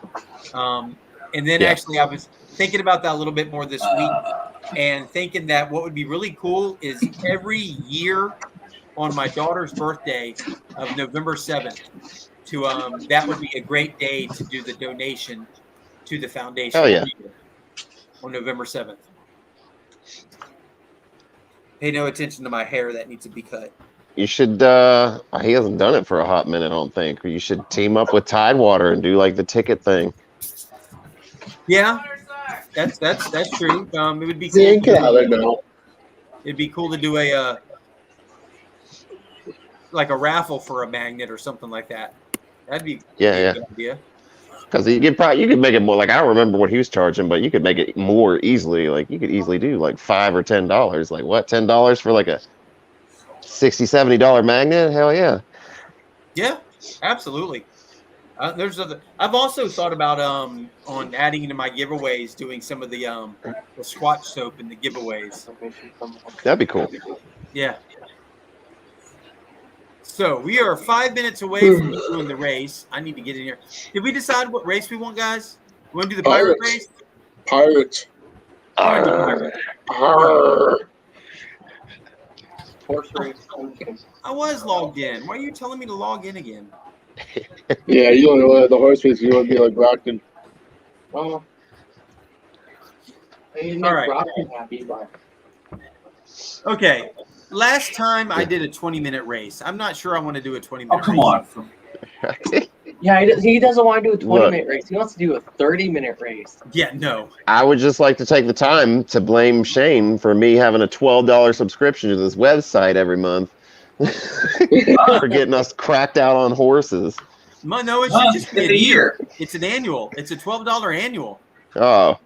And then actually I was thinking about that a little bit more this week and thinking that what would be really cool is every year on my daughter's birthday of November 7th that would be a great day to do the donation to the foundation. Oh, yeah. On November 7th. Pay no attention to my hair that needs to be cut. You should, he hasn't done it for a hot minute, I don't think. You should team up with Tidewater and do like the ticket thing. Yeah, that's true. It would be cool. It'd be cool to do a like a raffle for a magnet or something like that. That'd be a good idea. Because you could make it more. Like I don't remember what he was charging, but you could make it more easily. Like you could easily do like $5 or $10. Like what? $10 for like a $60-$70 magnet? Hell yeah. Yeah, absolutely. I've also thought about on adding into my giveaways, doing some of the Squatch soap in the giveaways. That'd be cool. Yeah. So we are 5 minutes away from doing the race. I need to get in here. Did we decide what race we want, guys? We want to do the pirate race? Pirates. Horse race. I was logged in. Why are you telling me to log in again? Yeah, you don't know the horse race. You want to be like Brockton. Well, all right. Brockton happy, but. Okay. Last time I did a 20-minute race. I'm not sure I want to do a 20-minute race. Oh, come on. Yeah, he doesn't want to do a 20-minute race. He wants to do a 30-minute race. Yeah, no. I would just like to take the time to blame Shane for me having a $12 subscription to this website every month for getting us cracked out on horses. No, it should just be a year. It's an annual. It's a $12 annual. Oh,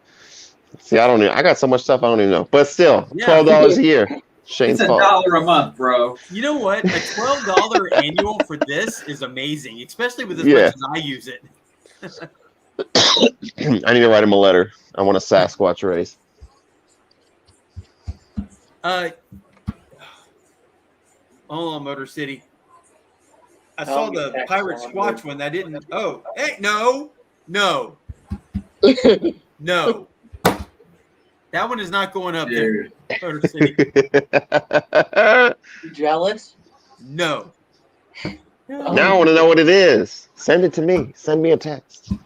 see, I don't even. I got so much stuff I don't even know. But still, $12 a year. Shane's it's fault. $1 a month, bro. You know what? A $12 annual for this is amazing, especially with as much as I use it. I need to write him a letter. I want a Sasquatch race. Hold on, Motor City. I saw the Pirate Squatch one. That didn't. Oh, hey, no. That one is not going up there. Motor City. You jealous? No. Now I want to know what it is. Send it to me. Send me a text. No.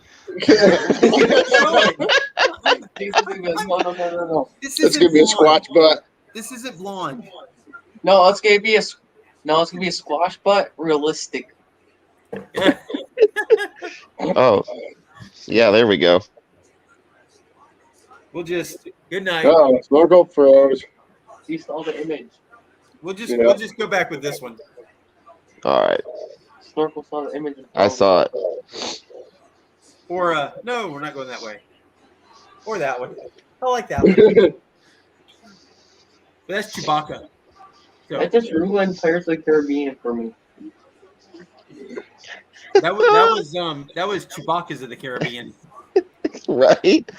This It's gonna be a Squatch butt. This isn't blonde. No, it's gonna be a squash butt. Realistic. Oh, yeah. There we go. We'll just good night. Oh, Snorkel froze. You saw the image. We'll just go back with this one. All right. Snorkel saw the image. I saw it. Or no, we're not going that way. Or that one. I like that one. But that's Chewbacca. So, That just ruined Pirates of the Caribbean for me. that was Chewbacca's of the Caribbean. Right.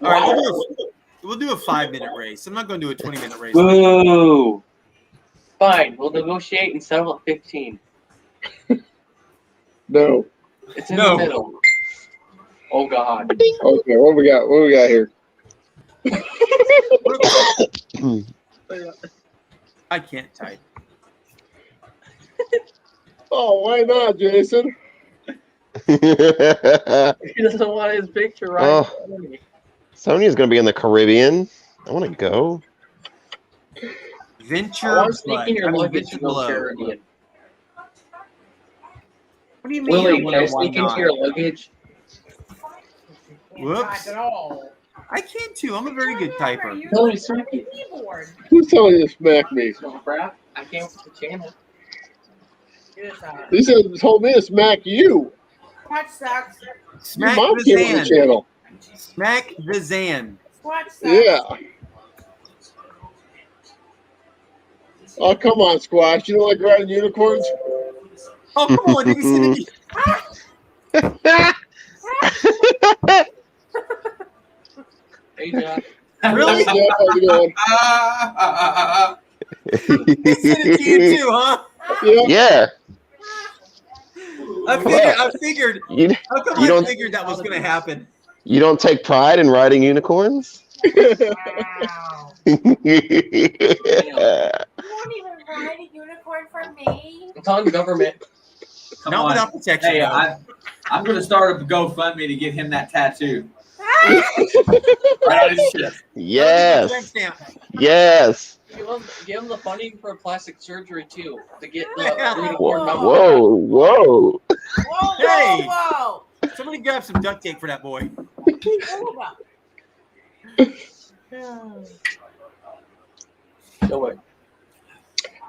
All right, we'll do a 5-minute race. I'm not going to do a 20-minute race. Whoa. Fine, we'll negotiate and settle at 15. No. It's in the middle. Oh God. Okay, what we got? What we got here? I can't type. Oh, why not, Jason? He doesn't want his picture right. Oh. Sonia's gonna be in the Caribbean. I want to go. Venture. I want to sneak in your luggage to go Caribbean. What do you mean? Lily, can I sneak into your luggage? Whoops. Not at all. I can too. I'm a very good typer. Lily, smack you. Keyboard. Who's telling you to smack me? So, Brad, I came with the channel. He said, told me to smack you. Squatch sucks. Smack Your mom the came on the Zan. channel. Smack the Zan. Squatch sucks. Yeah. Oh, come on, Squash. You don't like riding unicorns? Oh, come on. Did you see Hey, Jack. Really? Hey, Jeff, how's it going? He sent it to you too, huh? Yeah. I figured. How come I figured that was going to happen? You don't take pride in riding unicorns? Wow. You won't even ride a unicorn for me? It's on government. Not without protection. Hey, I'm going to start a GoFundMe to get him that tattoo. Right on his chest. Yes. Yes. Give him the funding for plastic surgery too to get the Whoa. unicorn number. Whoa, whoa. Whoa, Hey. whoa, Somebody grab some duct tape for that boy. whoa. No way.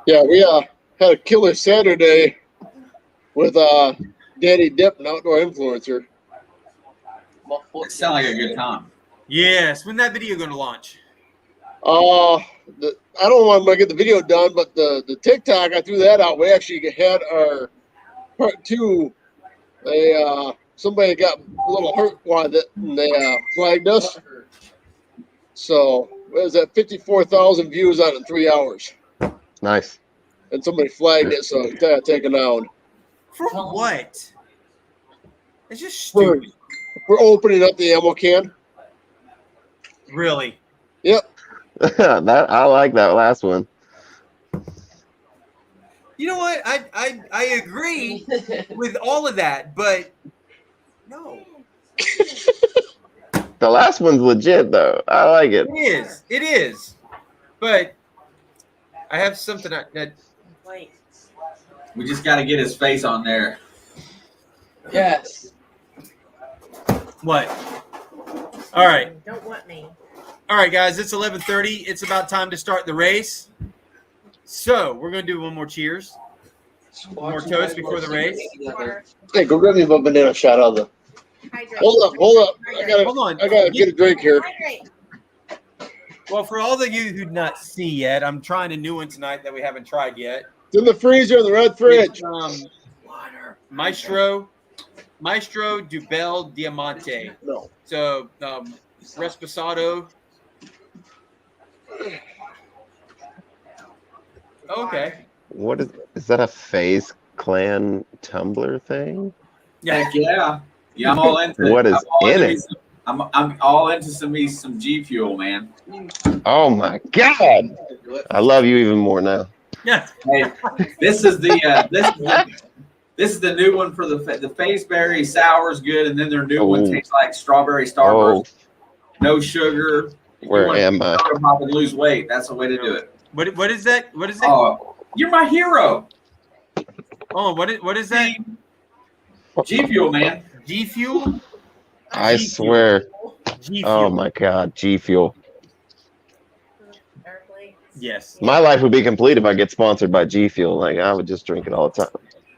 Yeah, we had a killer Saturday with Daddy Dip, an outdoor influencer. It sounds like a good time. Yes. When that video going to launch? I don't want to get the video done, but the TikTok, I threw that out. We actually had our part 2. Somebody got a little hurt with it, and they flagged us. So what was that? 54,000 views on it in 3 hours. Nice. And somebody flagged it, so it got taken down. For what? It's just We're, stupid. we're opening up the ammo can. Really? Yep. That I like that last one. You know what? I agree with all of that, but no. The last one's legit though. I like it. It is. It is. But I have something that Wait. We just got to get his face on there. Yes. What? All right. Don't want me. All right, guys. It's 11:30. It's about time to start the race. So we're going to do one more cheers. One more toast before the race. Hey, go grab me a banana shot out of the. Hydrate. Hold up. Hold on. I gotta get a drink here. Hydrate. Well, for all of you who do not see yet, I'm trying a new one tonight that we haven't tried yet. It's in the freezer in the red fridge. It's, Maestro Dubel Diamante. No. So Resposado. Okay. What is that? A FaZe Clan Tumblr thing? Yeah. Heck yeah. Yeah, I'm all into it. What is in it? I'm all into some G Fuel, man. Oh my god! I love you even more now. Yeah. Hey, this is the new one for the FaZe Berry sour is good, and then their new one tastes like strawberry Starburst. No sugar. Where am I? Pop and lose weight. That's the way to do it. What is that? What is it? Oh, you're my hero. Oh, what is that? G Fuel, man. G Fuel? I swear. G Fuel. Oh my god, G Fuel. Yes. My life would be complete if I get sponsored by G Fuel. Like I would just drink it all the time.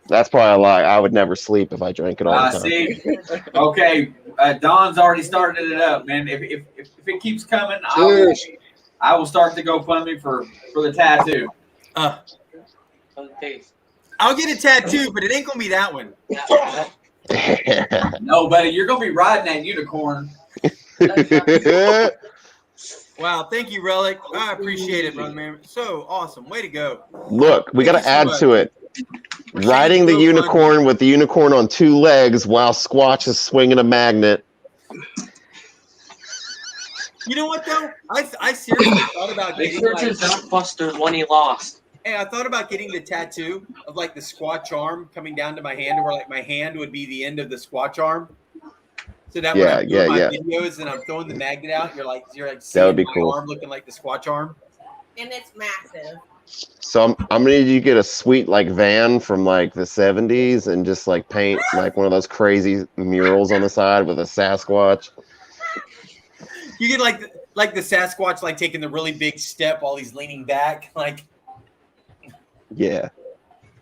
That's probably a lie. I would never sleep if I drank it all the time. See, okay, Don's already started it up, man. If it keeps coming, I will start the GoFundMe for the tattoo. I'll get a tattoo, but it ain't gonna be that one. No, buddy, you're gonna be riding that unicorn. Wow, thank you, Relic. I appreciate it, brother, man. So awesome. Way to go. Look, we got to add to it. Riding the unicorn with the unicorn on two legs while Squatch is swinging a magnet. You know what, though? I seriously thought about getting Blockbuster when he lost. Hey, I thought about getting the tattoo of like the Squatch arm coming down to my hand, where like my hand would be the end of the Squatch arm. So that when I'm doing my videos and I'm throwing the magnet out, you're like seeing that would be my cool. arm looking like the Squatch arm. And it's massive. So I'm gonna need you to get a sweet like van from like the 70s and just like paint like one of those crazy murals on the side with a Sasquatch. You get like the Sasquatch like taking the really big step while he's leaning back, like. Yeah.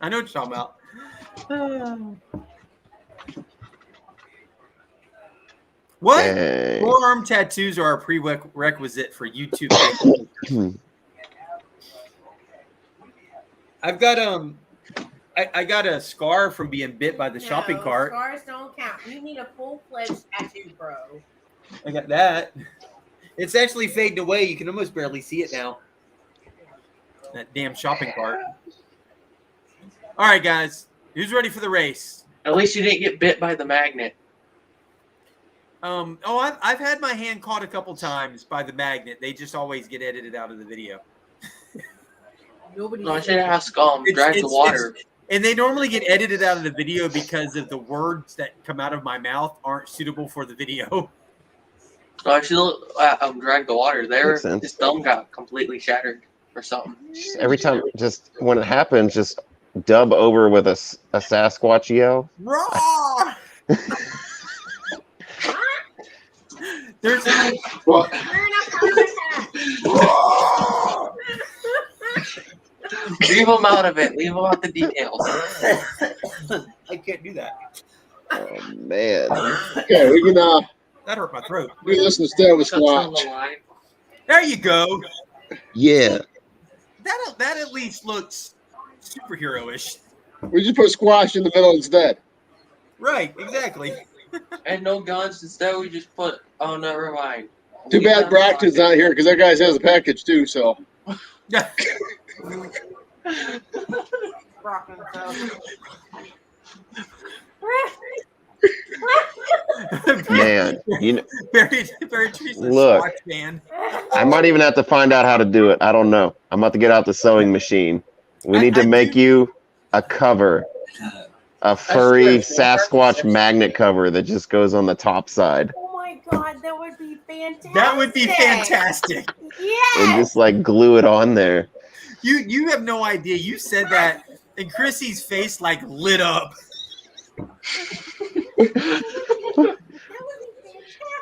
I know what you're talking about. What? Dang. Forearm tattoos are a prerequisite for YouTube. I've got I got a scar from being bit by the shopping cart. Scars don't count. You need a full-fledged tattoo, bro. I got that. It's actually fading away. You can almost barely see it now. That damn shopping cart. All right, guys. Who's ready for the race? At least you didn't get bit by the magnet. I've had my hand caught a couple times by the magnet. They just always get edited out of the video. No, I should ask Drag the Water. And they normally get edited out of the video because of the words that come out of my mouth aren't suitable for the video. No, I should look at Drag the Water. His thumb got completely shattered or something. Just every time, just when it happens, just dub over with a Sasquatch yell. Raw! There's Leave him out of it. Leave him out the details. I can't do that. Oh man. Okay, we can that hurt my throat. do this instead with Squatch. There you go. Yeah. That at least looks superhero-ish. We just put Squash in the middle instead. Right, exactly. And no guns. Instead, we just put. Oh, never mind. Too bad Brockton's not here because that guy has a package too. So. Yeah. Man, you know, Barry look, man. I might even have to find out how to do it. I don't know. I'm about to get out the sewing machine. We need to make you a cover, a furry Sasquatch magnet cover that just goes on the top side. Oh my god, that would be fantastic. That would be fantastic. Yes. And just like glue it on there. You have no idea. You said that, and Chrissy's face like lit up.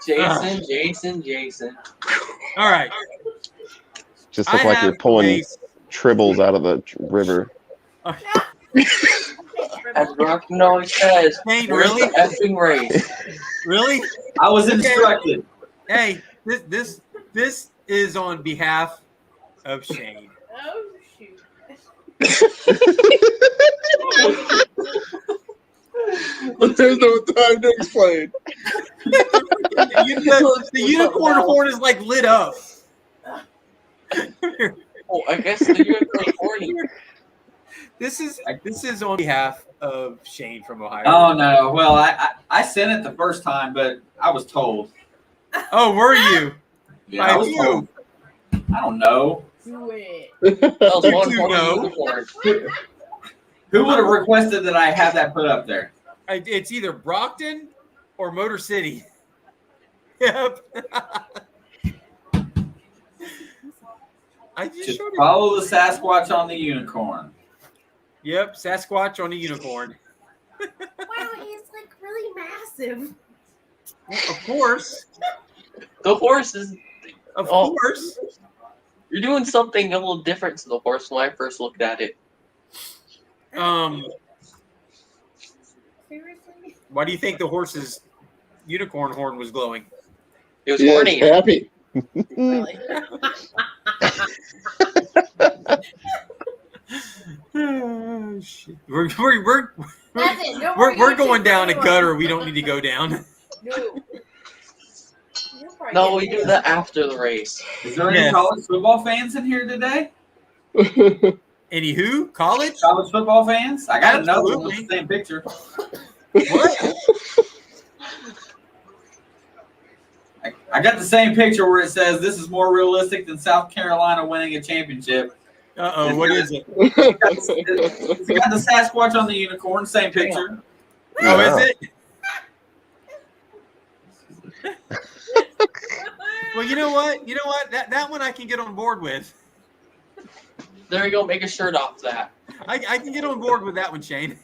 Jason. All right. Just look like you're pulling tribbles out of the river. As Brockton always says, Shane, where's really? the effing race? Really? I was instructed. Hey, this is on behalf of Shane. Oh shoot. There's no time to explain. The unicorn horn is like lit up. Oh, I guess the unicorn horny. This is on behalf of Shane from Ohio. Oh no! Well, I sent it the first time, but I was told. Oh, were you? Yeah, I was told. I don't know. Do it. That was You one do horny know. unicorn. Who would have requested that I have that put up there? It's either Brockton or Motor City. Yep. I just Just showed it. follow the Sasquatch on the unicorn. Yep, Sasquatch on a unicorn. Wow, he's like really massive. Well, of course. The horse is. Of Oh. course. You're doing something a little different to the horse when I first looked at it. Seriously? Why do you think the horse's unicorn horn was glowing? It was Yeah, horny. it's happy. Really? Oh, shit. We're That's it. No more we're YouTube going down a for gutter we don't need to go down. anyone. No. No, we do that after the race. Is there any Yes. college football fans in here today? Anywho, college? College football fans? I got another one with Absolutely. the same picture. What? I got the same picture where it says this is more realistic than South Carolina winning a championship. Uh-oh, what is it? It's got the Sasquatch on the unicorn, same picture. Oh, Wow. is it? Well, you know what? You know what? That one I can get on board with. There you go. Make a shirt off that. I can get on board with that one, Shane.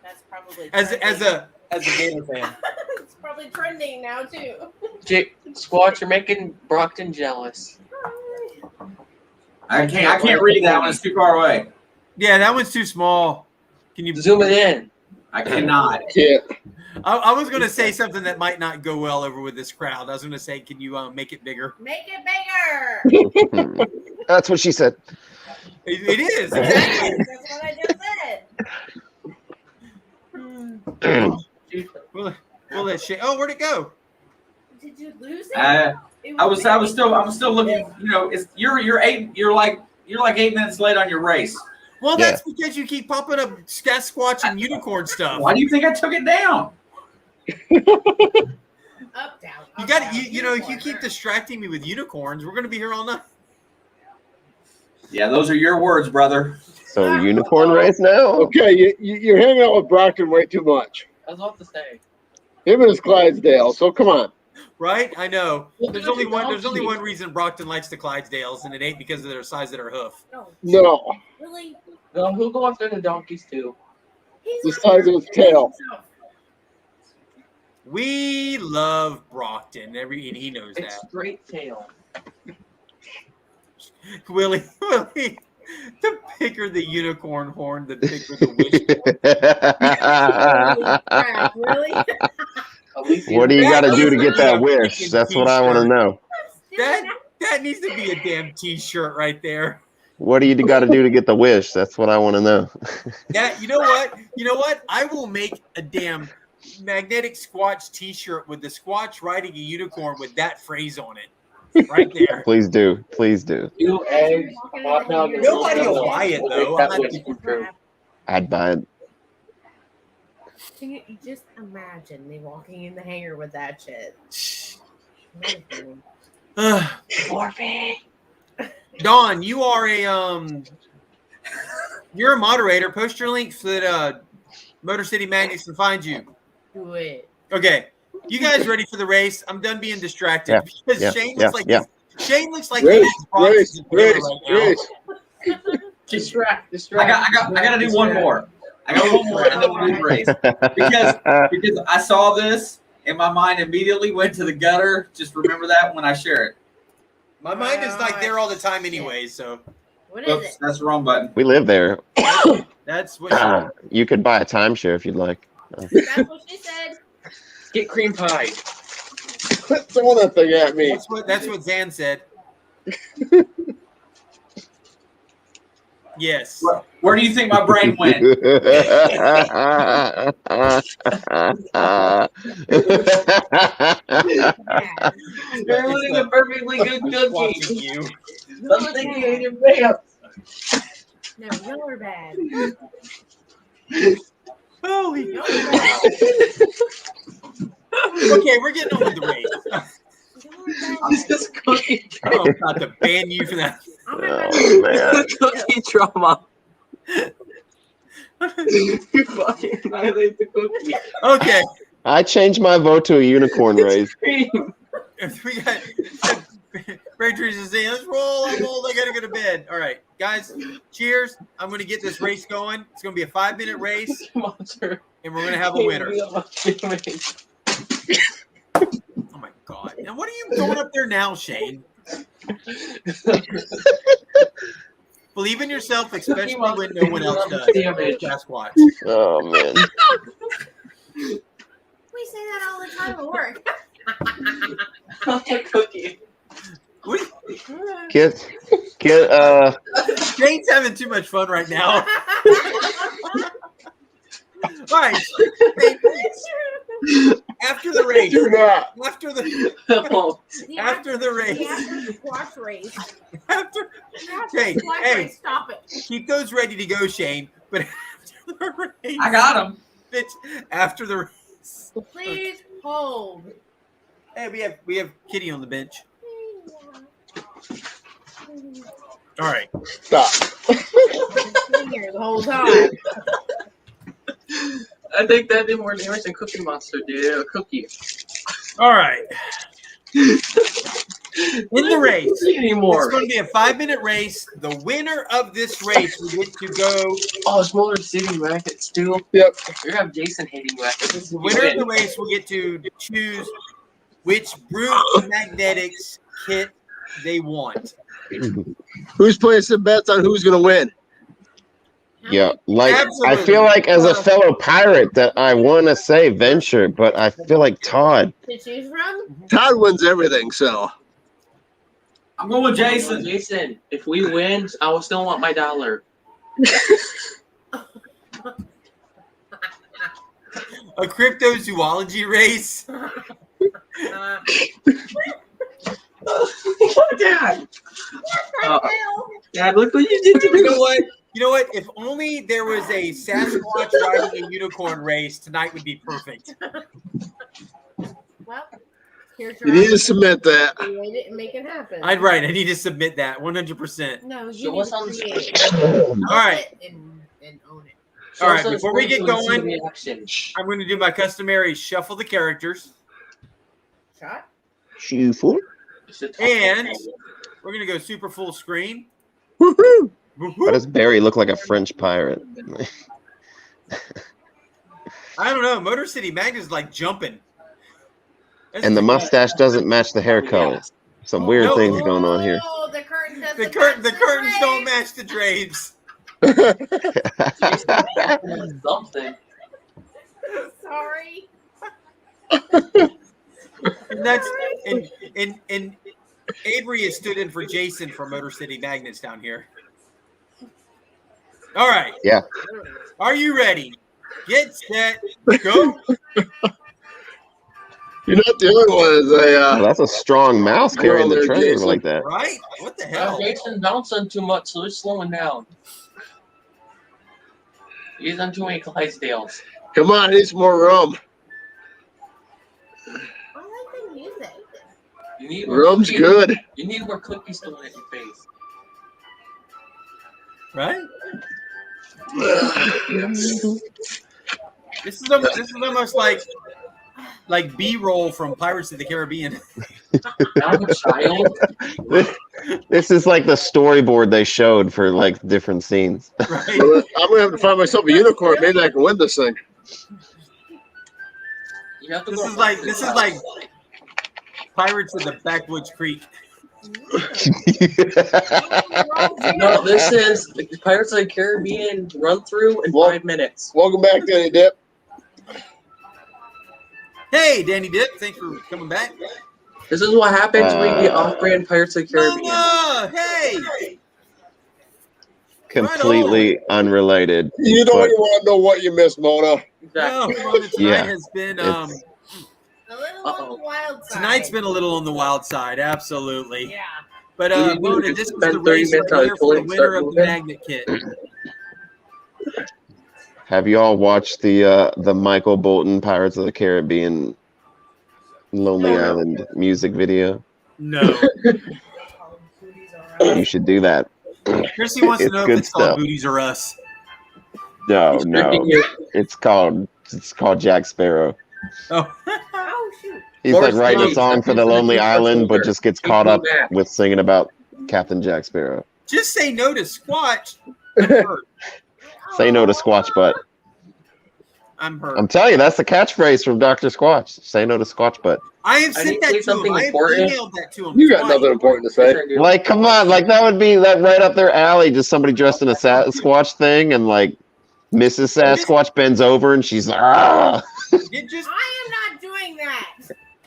That's probably As trending. a Gator fan. It's probably trending now too. Squatch, you're making Brockton jealous. I can't read that one. It's too far away. Yeah, that one's too small. Can you Zoom it in. I cannot. Yeah. I was going to say something that might not go well over with this crowd. I was going to say, can you make it bigger? Make it bigger. That's what she said. It is. Exactly. That's what I just said. Well, that shit. Oh, where'd it go? Did you lose it? I was still looking. You know, it's you're like 8 minutes late on your race. Well, that's because you keep popping up Squatch and unicorn stuff. Why do you think I took it down? Up, down. You got you know, if you keep distracting me with unicorns, we're going to be here all night. Yeah, those are your words, brother. So unicorn race now? Okay, you're hanging out with Brockton way too much. I was about to say. Him and his Clydesdale, so come on. Right? I know. Well, There's only one. There's only donkey. one reason Brockton likes the Clydesdales, and it ain't because of their size of their hoof. No. Really? No, he'll go after the donkeys too. He's The size of his tail. We love Brockton. And he knows It's that. straight tail. Willie, the bigger the unicorn horn, the bigger the wish. Crap, really? At least What do you got to do to get that Yeah. wish? That's what I want to know. That needs to be a damn T-shirt right there. What do you got to do to get the wish? That's what I want to know. Yeah, you know what? You know what? I will make a damn magnetic Squatch T-shirt with the Squatch riding a unicorn with that phrase on it, right there. Please do. Please do. 2 eggs, hot dog, and Nobody will milk. buy it, We'll though. make that I'm wish not- come true. I'd buy it. Can you just imagine me walking in the hangar with that shit? Morphe. Dawn, you are you're a moderator. Post your link so that Motor City Magnets can find you. Do it. Okay, you guys ready for the race? I'm done being distracted because Shane looks like Shane looks like Race. right now. Distract. I got to do one more. I got one more, and then we'll do the race. Because I saw this, and my mind immediately went to the gutter. Just remember that when I share it. My mind is like there all the time anyway, so. What is it? That's the wrong button. We live there. That's what You could buy a timeshare if you'd like. That's what she said. Get cream pie. Quit throwing that thing at me. that's what Zan said. Yes. Where do you think my brain went? You're eating a perfectly good Watching cookie. you. Something you ate your bam. No, y'all are bad. Holy. Y'all are bad. Okay, we're getting on with the race. Y'all are I'm bad. just cookie I'm about to ban you for that. I'm not Oh, man. cookie trauma. You fucking violate the cookie. Okay. I changed my vote to a unicorn race. Cream. If we got Ray Trees is saying, let's roll. I'm old. I gotta go to bed. All right, guys. Cheers. I'm gonna get this race going. It's gonna be a 5-minute race, Monster. and we're gonna have a winner. Oh my god! And what are you going up there now, Shane? Believe in yourself, especially when no one else does. Squatch. Oh, man. We say that all the time at work. Cookie. Get, Shane's having too much fun right now. All right. After the race. Do not. After the After the race. the Squatch race. After Hey, hey. stop it. Keep those ready to go, Shane. But after the race. I got him. Bitch, after the race. Please hold. Hey, we have Kitty on the bench. All right. Stop. Been here the whole time. I think that did more damage than Cookie Monster did. A cookie. All right. In the race. Anymore. It's going to be a 5-minute race. The winner of this race will get to go. Oh, it's Motor City Rackets too. Yep. You're gonna have Jason hating rackets. The winner of the race will get to choose which Brute Magnetics kit they want. Who's playing some bets on who's going to win? yeah, like, Absolutely. I feel like as a fellow pirate that I want to say Venture, but I feel like Todd. To choose from? Todd wins everything, so. I'm going with Jason. Jason, if we win, I will still want my $1. A cryptozoology race. Dad. Dad, look what you did to You me. know what? You know what? If only there was a Sasquatch riding a unicorn race, tonight would be perfect. Well, here's You your need to submit that. create it and make it happen. I need to submit that 100%. No, you Show need us to on the create screen. it. All right. And own it. All right, before we get going, reaction. I'm going to do my customary shuffle the characters. Shot? Shoe fool. And we're going to go super full screen. Woohoo! Why does Barry look like a French pirate? I don't know. Motor City Magnus is like jumping. That's And the mustache doesn't match the hair color. Some weird No. things going on here. Oh, the curtain doesn't the match curtains don't drapes. match the drapes. Something. Sorry. And that's and Avery has stood in for Jason for Motor City Magnets down here. All right. Yeah. Are you ready? Get set. Go. You know what the other one is? Oh, that's a strong mouse carrying the there, treasure Jason. like that. Right? What the hell? Jason's bouncing too much, so it's slowing down. He's on too many Clydesdales. Come on, I need some more rum. I like the music. You need more Rum's cookies. good. You need more cookies thrown at your face. Right? This is almost like like B-roll from Pirates of the Caribbean. I'm a child. This is like the storyboard they showed for like different scenes. Right. I'm gonna have to find myself a unicorn. Maybe I can win this thing. You have to This go is like Pirates of the Backwoods Creek. No, this is the Pirates of the Caribbean run through in 5 minutes. Welcome back, Danny Dip. Hey, Danny Dip, thanks for coming back. This is what happens when you get off-brand Pirates of the Caribbean. Mama, hey. Completely unrelated. You don't even want to know what you missed, Mona. No, Exactly. Mona, tonight Yeah. has been A little on the wild side. tonight's been a little on the wild side, absolutely. Yeah. But You Mona, just this was spend the 30 race minutes right on here a for the toilet, winner start of the moving. magnet kit. Have you all watched the Michael Bolton Pirates of the Caribbean Lonely No. Island music video? No. You should do that. Chrissy wants to It's know if good it's called stuff. Booties or Us. No, He's no. tricking you. It's called Jack Sparrow. Oh. Oh shoot. He's Forrest like writing a Gump. song for the Lonely Island, but just gets caught up Back. with singing about Captain Jack Sparrow. Just say no to Squatch. I'm hurt. Say no to Squatch Butt. I'm hurt. I'm telling you, that's the catchphrase from Dr. Squatch. Say no to Squatch Butt. I have I sent need to that say to him. something I have important. emailed that to him. You got twice. nothing important to say. Yes, I do. Like, come on, like that would be that right up their alley. Just somebody dressed in a Sasquatch thing, and like Mrs. Sasquatch bends over and she's like, ah. It just I am not doing that.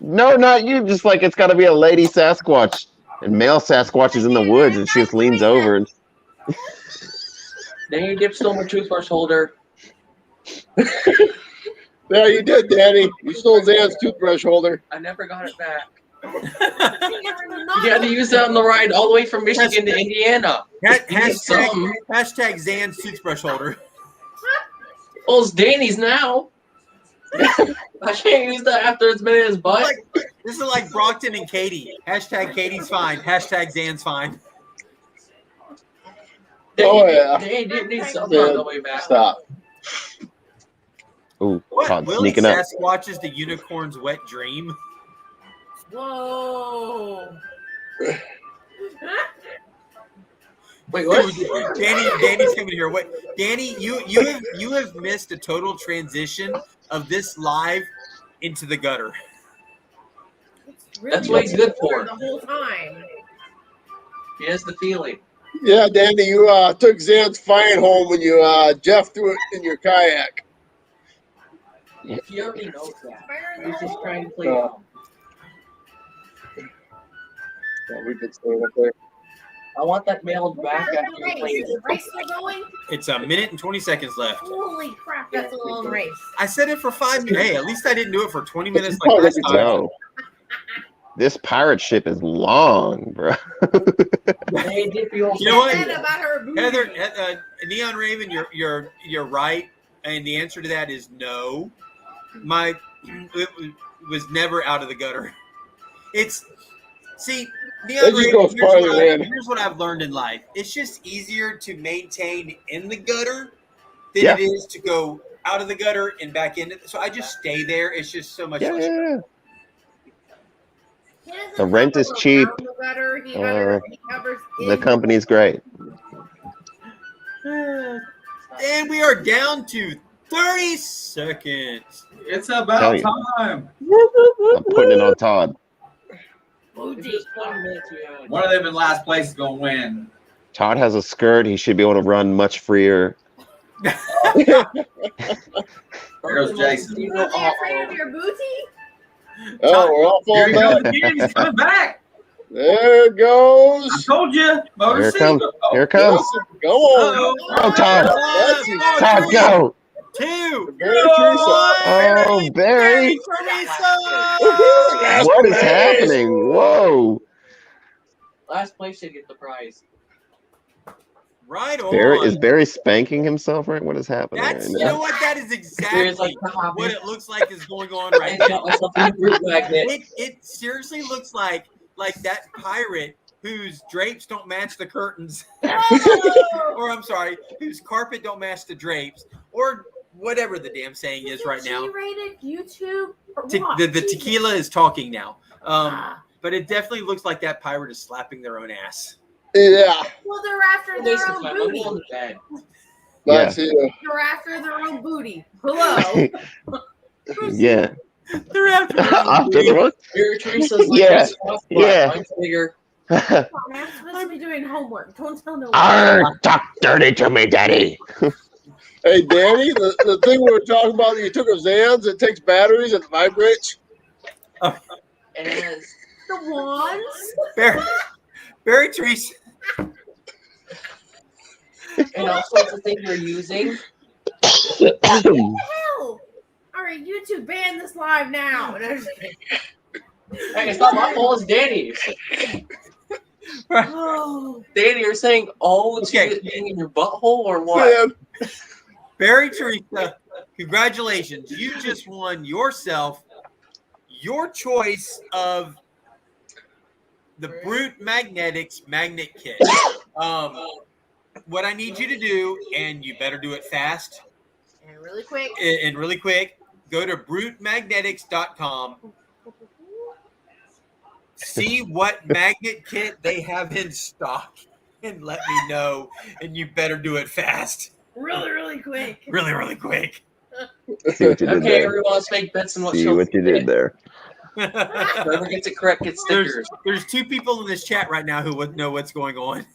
No, not you. Just like it's got to be a lady Sasquatch, and male Sasquatch is in the woods, and she just leans over and Then you dip stole my toothbrush holder. Yeah, you did, Danny. You stole Zan's toothbrush holder. I never got it back. Not You had to use that on the ride all the way from Michigan to Indiana. hashtag Zan's toothbrush holder. Well, it's Danny's now. I can't use that after it's been in his butt. This is like Brockton and Katie. Hashtag Katie's fine. Hashtag Zan's fine. Oh, yeah. Danny didn't need something on the way back. Stop. ooh, What? Todd Willie sneaking up. Sasquatch's the unicorn's wet dream. Whoa. Wait, what? Danny's coming here. Wait, Danny, you have missed a total transition of this live into the gutter. It's really That's what he's good for. The whole time. He has the feeling. Yeah, Danny, you took Zan's fine home when you Jeff threw it in your kayak. He already knows that. Fire in He's the just hole. trying to play dumb. Yeah, we've been staying up there. I want that mailed back How's after the you race? play Is the it. race still going? It's a minute and 20 seconds left. Holy crap, that's a long race. I said it for 5 minutes. Hey, at least I didn't do it for 20 minutes Oh, like last that's time. No, this pirate ship is long, bro. Hey, Dip, you You know what? Said about her booty. Heather, Neon Raven, you're right, and the answer to that is no. It was never out of the gutter. Neon It just goes farther in. here's what I've learned in life. It's just easier to maintain in the gutter than Yeah. it is to go out of the gutter and back in it. So I just stay there. It's just so much less. Yeah. He doesn't The rent cover is cheap. around the gutter, he covers The in company's great. And we are down to 30 seconds. It's Tell about you. time. I'm putting it on Todd. It's just 20 minutes we had. One of them in last place is gonna win. Todd has a skirt. He should be able to run much freer. There goes Jason. Are they afraid of your booty? Oh, we're all Here he falling goes back. again. He's coming back. There it I goes. told you. Motor Here it City. comes. Here it comes. Go on. Uh-oh. Go, Todd. That's it. Todd, go. 2. Barry Teresa. Oh, Barry. Teresa. What is happening? Whoa. Last place should get the prize. Right on. Is Barry spanking himself right? What is happening? That's, right you now? know what? That is There's exactly like what it looks like is going on I right got now. myself in a fruit magnet. It seriously looks like that pirate whose drapes don't match the curtains, or I'm sorry, whose carpet don't match the drapes, or whatever the damn saying is right now. G-rated YouTube. Or Te- what? the Jesus. tequila is talking now. Ah. But it definitely looks like that pirate is slapping their own ass. Yeah. Well, they're after their own I'm booty. going to bed. Yeah. That's you. They're after their own booty. Hello. Yeah. They're after their own After booty. the one? Mary Teresa's like Yeah. a soft Yeah. Mine's bigger. I'm supposed to be doing homework. Don't tell no one. Arr, talk dirty to me, daddy. Hey, Danny, the thing we were talking about, you took a Zans, it takes batteries and it vibrates. And it's The wands? Barry Treese. and also it's the thing you're using. Hell. All right, YouTube, ban this live now. Hey, it's not my fault, it's Danny's. Oh. Danny, you're saying to Okay. it being in your butthole or what? Man, Barry Teresa, congratulations. You just won yourself your choice of the Brute Magnetics Magnet Kit. What I need you to do, and you better do it fast And really quick. and really quick, go to brutemagnetics.com. See what magnet kit they have in stock and let me know. And you better do it fast. Really, really quick. Really, really quick. See what you did Okay, there. everyone, let's make bets on what See she'll what you did there. Whoever gets it correct gets stickers. There's two people in this chat right now who would know what's going on.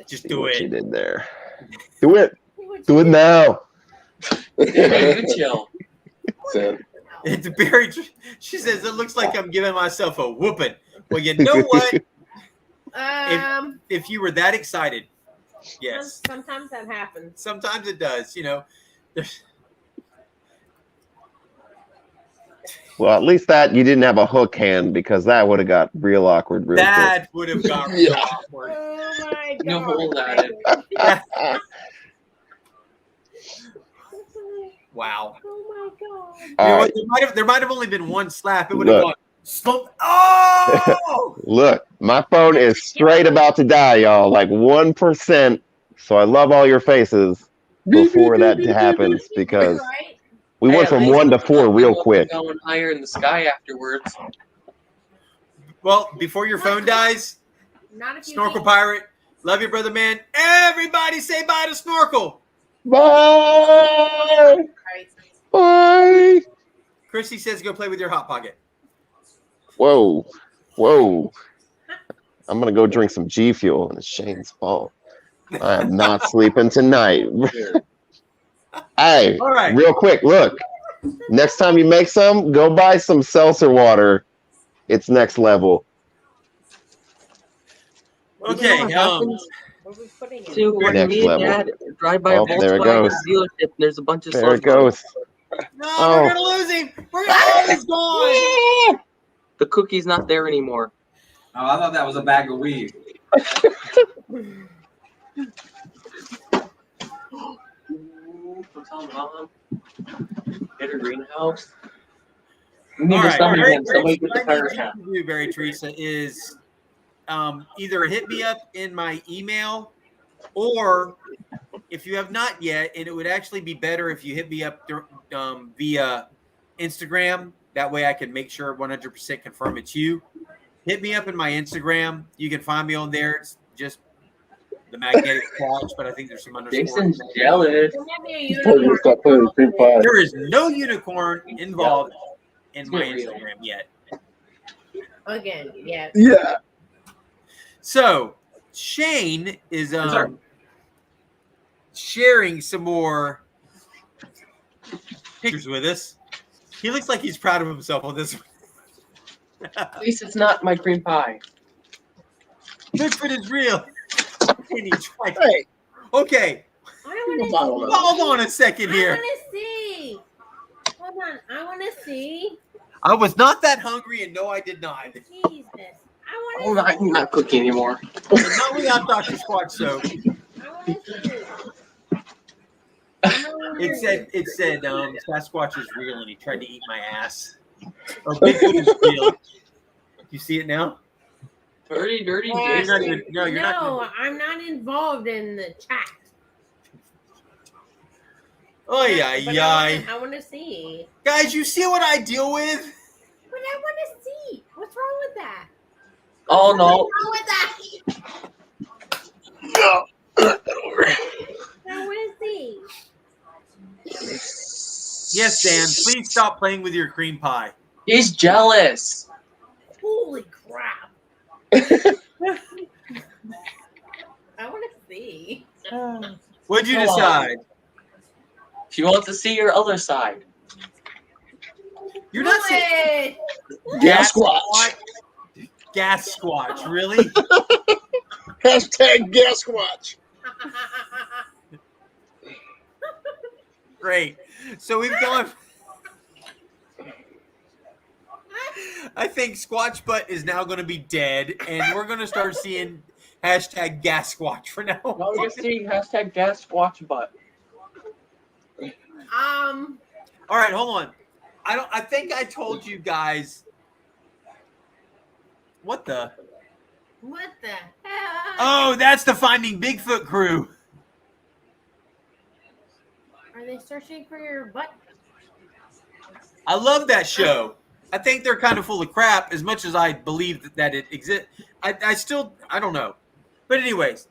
Just See do what you it. did there. Do it. Do it now. Hey, you chill. Sad. It's Barry. She says it looks like I'm giving myself a whooping. Well, you know what? If you were that excited, yes. Sometimes that happens. Sometimes it does. You know. Well, at least that you didn't have a hook hand because that would have got real awkward real That would have got real Yeah. awkward. Oh my god. No hold at it. quick. Wow. Oh my god. You All know right. what? There might have only been one slap. It would have Look. gone. Slump. Oh! Look, my phone is straight about to die, y'all. Like 1%. So I love all your faces before that happens because Right? we went from 1 to 4 real quick. Going higher in the sky afterwards. Well, before your phone dies, Not if you Snorkel eat- Pirate, love you, brother man. Everybody say bye to Snorkel. Bye. Right. Bye. Chrissy says go play with your Hot Pocket. Whoa. Whoa. I'm going to go drink some G Fuel, and it's Shane's fault. I am not sleeping tonight. Hey, All right. real quick, look. Next time you make some, go buy some seltzer water. It's next level. Okay. You know what What are we putting in? Too, when Next me and level. Dad drive by Oh, a there it Volkswagen goes. dealership, and there's a bunch of There it slugs. goes. No, Oh. we're gonna lose him. He's gone. The cookie's not there anymore. Oh, I thought that was a bag of weed. Get a greenhouse. All right. Somebody get the fire What I shot. need you to do, Barry Teresa, is either hit me up in my email, or if you have not yet, and it would actually be better if you hit me up via Instagram. That way I can make sure 100% confirm it's you. Hit me up in my Instagram. You can find me on there. It's just the magnetic Squatch, but I think there's some underscores. Jason's jealous. Don't have me a Told you to stop playing Free Fire. There is no unicorn involved in my It's real. Instagram yet. Again, yeah. Yeah. So Shane is sir. sharing some more pictures with us. He looks like he's proud of himself on this one. At least it's not my cream pie. Bigfoot is real. Can you try? Hey. Okay, I Bottle want up. hold on a second to here. see. Hold on. I want to see. I was not that hungry, and no, I did not. Jesus. I I'm want not cooking anymore. And not without Dr. Squatch soap. to see. I want to see. It said Sasquatch is real, and he tried to eat my ass. Or Bigfoot is real. You see it now? Dirty Yeah, You're not Jason. even, no, you're not. No, I'm not involved in the chat. Oh, But yeah, I want to see. Guys, you see what I deal with? But I want to see. What's wrong with that? Oh no. What's wrong with that? I want to see. Yes, Dan. Please stop playing with your cream pie. He's jealous. Holy crap. I want to see. What'd you Come on. decide? She wants to see your other side. You're not saying it. Gas Squatch. gas squatch, really? Hashtag Gas Squatch. Great. So we've gone. I think Squatch Butt is now going to be dead, and we're going to start seeing hashtag gas squatch for now. Now we're seeing hashtag gas squatch butt. All right, hold on. I think I told you guys. What the? What the hell? Oh, that's the Finding Bigfoot crew. Are they searching for your butt? I love that show. I think they're kind of full of crap as much as I believe that it exists. I don't know. But anyways,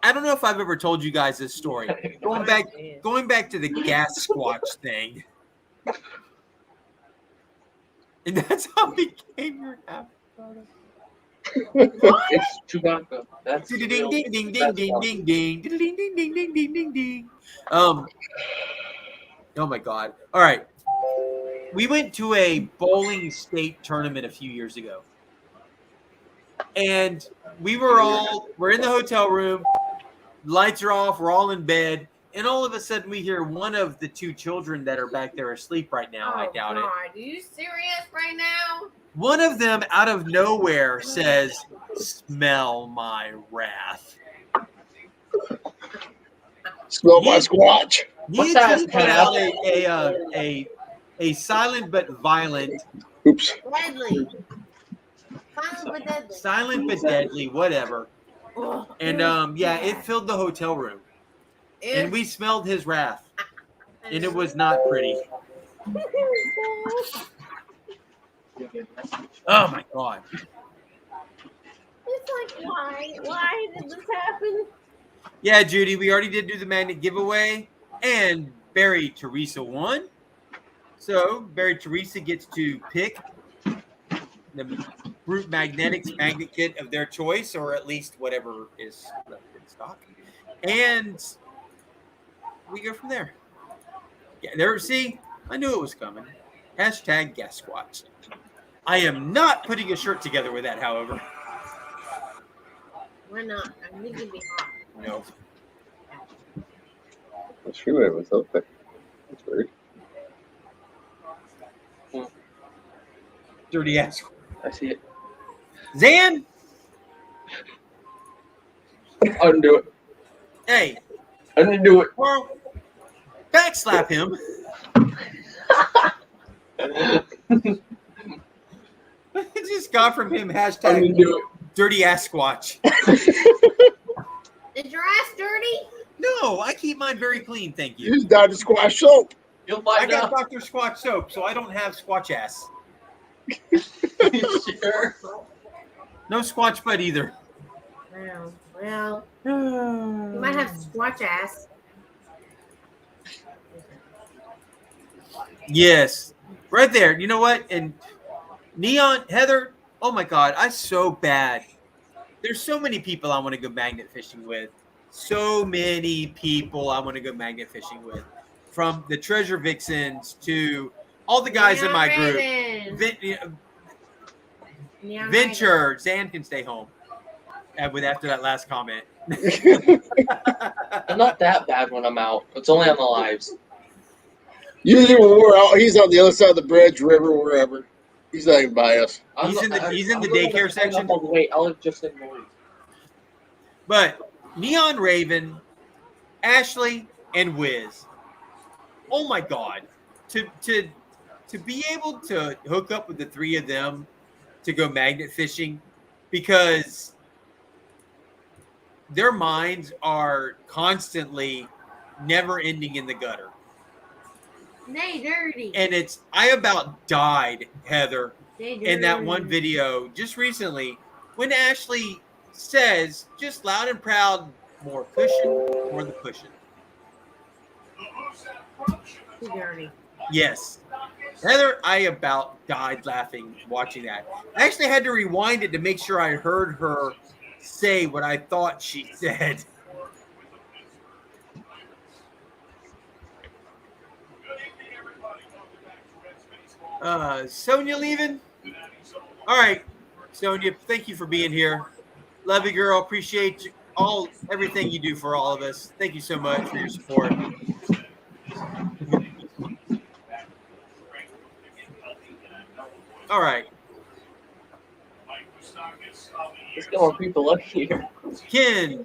I don't know if I've ever told you guys this story. Going back to the gas squatch thing. And that's how we became your avatar. It's Chewbacca. That's Ding the ding real- ding ding ding that's ding one. ding ding ding ding ding ding ding ding ding. Oh my God. All right. We went to a bowling state tournament a few years ago. And we're in the hotel room, lights are off, we're all in bed, and all of a sudden we hear one of the two children that are back there asleep right now. I doubt it. Are you serious right now? One of them out of nowhere says, "Smell my wrath." Smell my Squatch. What's He that, just put out a silent but violent, Oops. Deadly. Silent but deadly. silent but deadly, whatever. Oh, And yeah, it filled the hotel room, and we smelled his wrath, and it was not pretty. Oh my God. It's like, why? Why did this happen? Yeah, Judy, we already did do the magnet giveaway, and Barry Teresa won. So Barry Teresa gets to pick the Brute Magnetics magnet kit of their choice, or at least whatever is left in stock. And we go from there. Yeah, there. See, I knew it was coming. Hashtag Gas Squatch. I am not putting a shirt together with that, however. Why not? I think it'd be hot. No. I sure it was up there. That's weird. Dirty ass. I see it. Zan, Undo it. hey, Undo it. Carl, backslap him. I just got from him hashtag Undo it. dirty ass squatch. Is your ass dirty? No, I keep mine very clean, thank you. Use Dr. Squash soap. You'll I find got out. Dr. Squatch soap, so I don't have squatch ass. Sure. No squatch butt either. Well, you might have squatch ass. Yes, right there. You know what? And Neon, Heather, oh my God, I so bad. There's so many people I want to go magnet fishing with. So many people I want to go magnet fishing with. From the Treasure Vixens to all the guys in my group. Venture, Zan can stay home. After that last comment. I'm not that bad when I'm out. It's only on the lives. Usually when we're out, he's on the other side of the bridge, river, wherever. He's not even by us. He's in the daycare section. Wait, I'll just ignore you. But Neon Raven, Ashley, and Wiz. Oh my God. To be able to hook up with the three of them to go magnet fishing because their minds are constantly never ending in the gutter. Nay, dirty. And I about died, Heather, Nay, in that one dirty. video just recently when Ashley says, just loud and proud, more pushing, more the pushing. Too dirty. Yes. Heather, I about died laughing watching that. I actually had to rewind it to make sure I heard her say what I thought she said. Sonia leaving? All right, Sonia, thank you for being here. Love you, girl. Appreciate everything you do for all of us. Thank you so much for your support. All right. Let's get more people up here. Ken,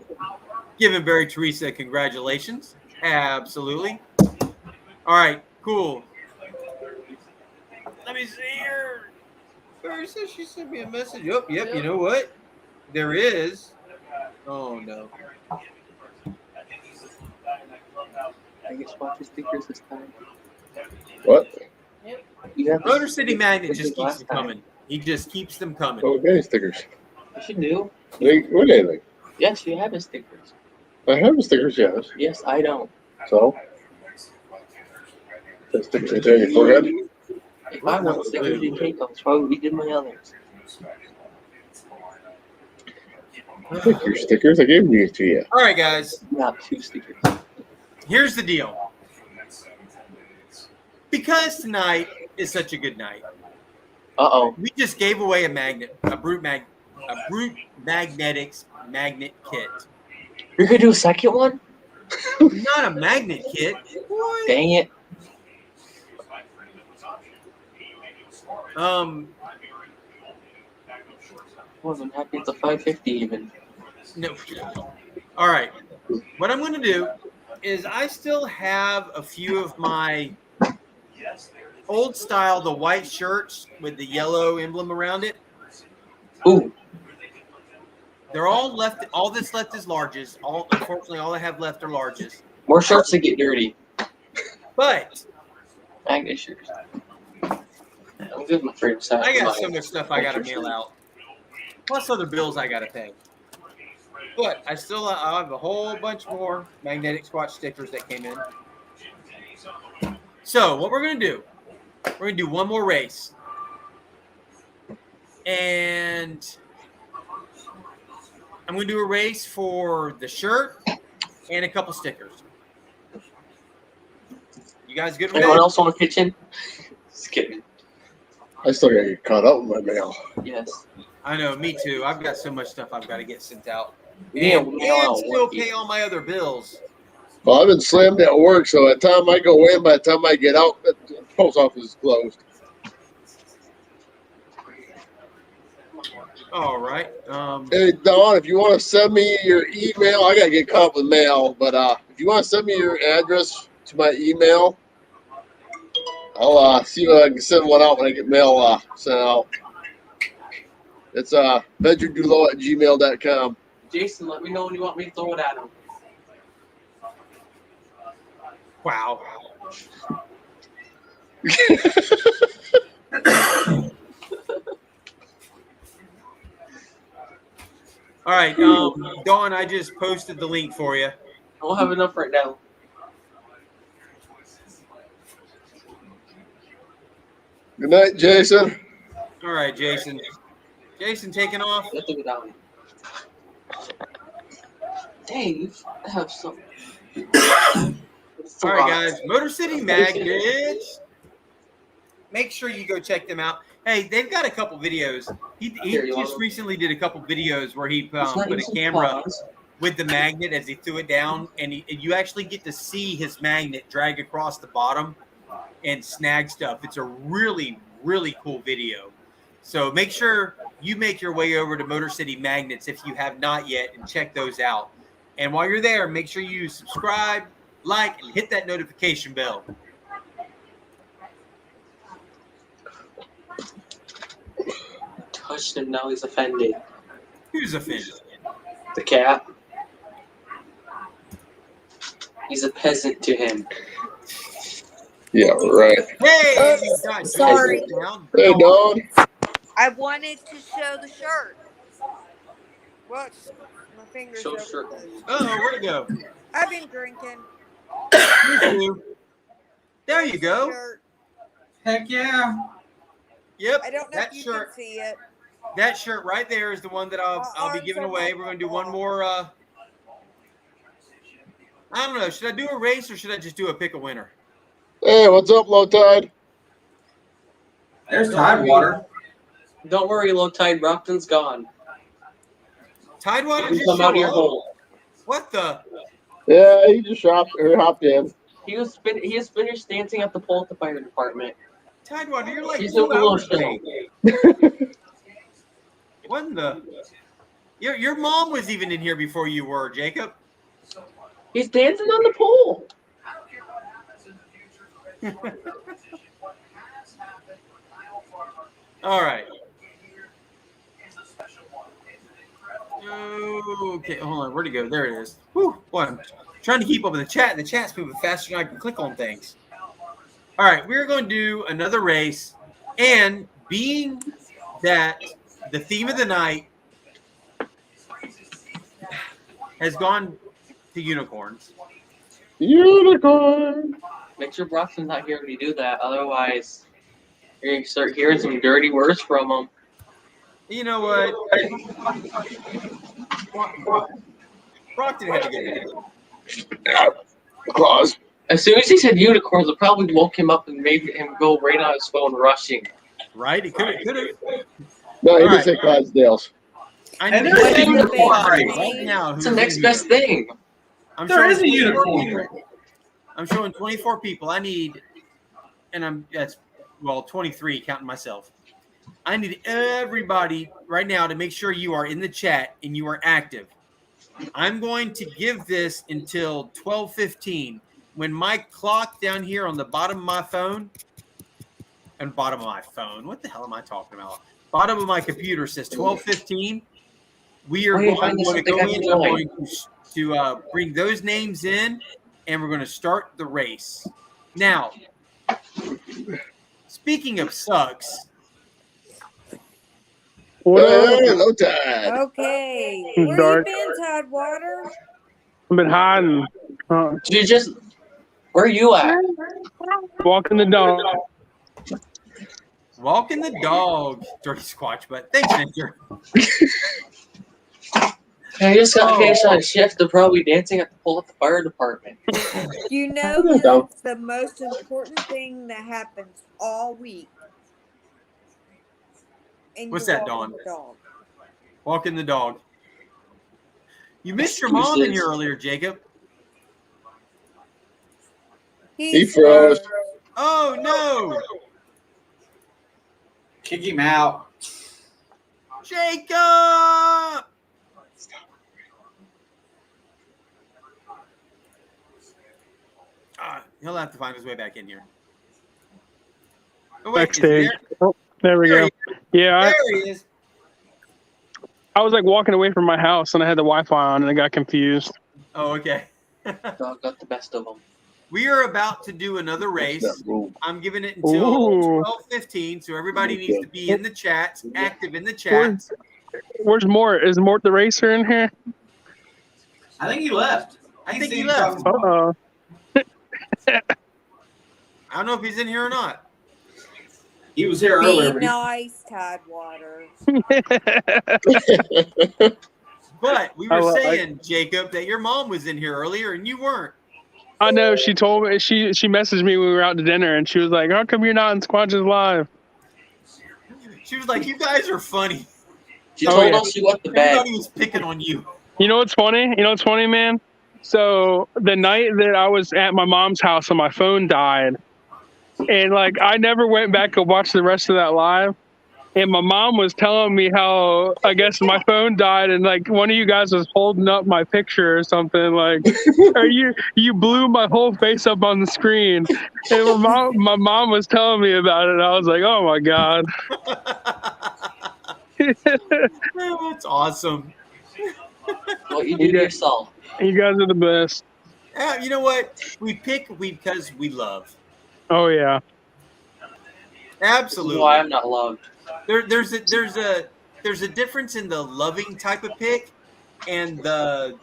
giving Barry Teresa congratulations. Absolutely. All right, cool. Let me see here. Barry says she sent me a message. Yep, you know what? There is. Oh, no. I get Squatch stickers this time. What? You have Motor City Magnet this just is keeps last them time. coming. He just keeps them coming. Oh, okay, stickers. Yes, you do. What anything? Yes, you have his stickers. I have stickers, yes. Yes, I don't. So? The stickers right there in your forehead? If I want stickers, you take them. So we did my others. Take your stickers. I gave them to you. All right, guys. Not 2 stickers. Here's the deal. Because tonight is such a good night, we just gave away a Brute Magnetics magnet kit. You're gonna do a second one? Not a magnet kit. Boy. Dang it. Um, I'm happy it's a 550 even. no. All right. What I'm going to do is I still have a few of my old style, the white shirts with the yellow emblem around it. Ooh. They're all left. All that's left is larges. Unfortunately, all I have left are larges. More shirts to get dirty. But Magnet shirts. I'm good, my friend. I got so much stuff I got to mail out. Plus other bills I got to pay. But I have a whole bunch more magnetic Squatch stickers that came in. So what we're going to do, we're going to do one more race. And I'm going to do a race for the shirt and a couple stickers. You guys good with Anyone that? else want to pitch in? Just kidding. I still gotta get caught up with my mail. Yes. I know, me too. I've got so much stuff I've got to get sent out. Yeah, And still pay all my other bills. Well, I've been slammed at work, so by the time I go in, by the time I get out, the post office is closed. All right. Hey, Don, if you want to send me your email, I gotta get caught up with mail, but if you want to send me your address to my email, I'll see if I can send one out when I get mail sent out. It's venturedulo@gmail.com. Jason, let me know when you want me to throw it at him. Wow. All right, Dawn, I just posted the link for you. I don't have enough right now. Good night, Jason. All right, Jason. Jason taking off. Let them go down. Dang, you have some. All right, guys. Motor City Magnets. Make sure you go check them out. Hey, they've got a couple videos. He just recently did a couple videos where he put a camera with the magnet as he threw it down, and you actually get to see his magnet drag across the bottom and snag stuff. It's a really, really cool video. So make sure you make your way over to Motor City Magnets if you have not yet and check those out. And while you're there, make sure you subscribe, like, and hit that notification bell. Touched him, now he's offended. Who's offended? The cat. He's a peasant to him. Yeah, right. Hey, God, Sorry. Hey, Dawn. I wanted to show the shirt. Look, my fingers Show over shirt. the- Oh, where'd it go? I've been drinking. Me too. There you There's the go. shirt. Heck yeah. Yep. I don't know That if you shirt. can see it. That shirt right there is the one that I'll be arms giving are away. my We're gonna do one more. I don't know. Should I do a race or should I just do a pick a winner? Hey, what's up, Low Tide? There's Tidewater. Don't worry, Low Tide. Brockton's gone. Tidewater You just come out of show your up? hole. What the? Yeah, he just hopped in. He was finished dancing at the pole at the fire department. Tidewater, you're like He's 2 a little hours show. late. What in the? Your mom was even in here before you were, Jacob. He's dancing on the pole. All right. Okay, hold on. Where'd it go? There it is. Whew, boy, I'm trying to keep up with the chat, and the chat's moving faster than I can click on things. All right, we're going to do another race, and being that the theme of the night has gone to unicorns. Unicorn. Make sure Brockton's not here when you do that. Otherwise, you're going to start hearing some dirty words from him. You know what? Brockton had to get it. Claus. As soon as he said unicorns, it probably woke him up and made him go right on his phone rushing. Right? It could have. No, he All just said Clydesdales. I And need there's to a unicorn right race. now. It's the next best thing. I'm There showing is a 24 unicorn. people. I'm showing 24 people. I need, and that's 23 counting myself. I need everybody right now to make sure you are in the chat and you are active. I'm going to give this until 12:15. When my clock down here on the bottom of my phone, what the hell am I talking about? Bottom of my computer says 12:15. We are Wait, going to go in. I'm going. going to bring those names in, and we're going to start the race. Now, speaking of sucks. Hey, Low Tide. Okay. It's Where dark. you been, Tidewater? I've been hiding. Where are you at? Walking the dog. Walking the dog, dirty Squatch, but thanks, Victor. I just got finished on shift. They're probably dancing at the pole at the fire department. You know that's the most important thing that happens all week. And What's you're that, walking Dawn? the dog. Walking the dog. You missed your mom in here earlier, Jacob. He froze. Oh, no. Kick him out. Jacob! He'll have to find his way back in here. Oh, wait, is he Backstage. there? Oh, there we go. Yeah, There he is. I was like walking away from my house and I had the Wi-Fi on and I got confused. Oh, okay. Dog got the best of them. We are about to do another race. I'm giving it until Ooh. 12:15, so everybody needs to be in the chat, active in the chat. Where's Mort? Is Mort the racer in here? I think he left. I think he left. Uh-oh. I don't know if he's in here or not. He was here Be earlier. nice, Tidewater. But we were saying, Jacob, that your mom was in here earlier and you weren't. I know. She told me. She messaged me when we were out to dinner, and she was like, "How come you're not in Squatch's live?" She was like, "You guys are funny." She told us she went to bed. Everybody was picking on you. You know what's funny? Man? So the night that I was at my mom's house and my phone died, and like I never went back and watched the rest of that live. And my mom was telling me how I guess my phone died, and like one of you guys was holding up my picture or something. Like, or you blew my whole face up on the screen. And my mom was telling me about it. And I was like, oh my god. Oh, that's awesome. What you do to yourself. You guys are the best. You know what? We pick because we love. Oh yeah. Absolutely. This is why I'm not loved. There's a difference in the loving type of pick and the.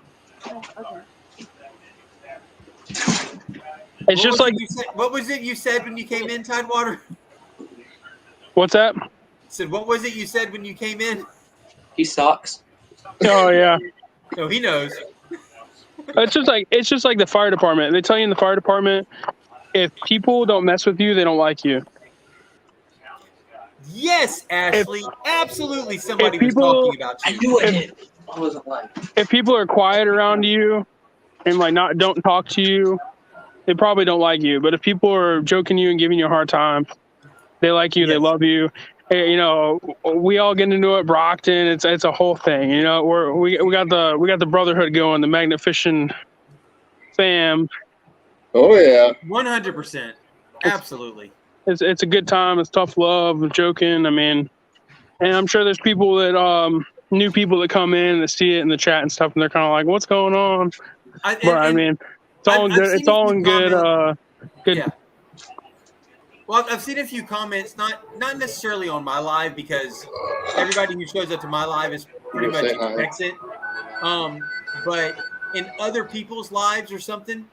It's just like what was it you said when you came in, Tidewater? What's that? Said what was it you said when you came in? He sucks. Oh yeah. No, he knows. It's just like the fire department. They tell you in the fire department, if people don't mess with you, they don't like you. Yes, Ashley. Absolutely, somebody was talking about you. I knew it. I wasn't lying. If people are quiet around you and like don't talk to you, they probably don't like you. But if people are joking you and giving you a hard time, they like you. Yes. They love you. Hey, you know, we all get into it. Brockton, it's a whole thing. You know, we got the brotherhood going, the magnet fishing fam. Oh yeah, 100%. Absolutely. It's a good time. It's tough love, joking. I mean, and I'm sure there's people that new people that come in and see it in the chat and stuff, and they're kind of like, "What's going on?" I mean, it's all good. It's all in good. Good. Yeah. Well, I've seen a few comments, not necessarily on my live, because everybody who shows up to my live is pretty much expects it. But in other people's lives or something,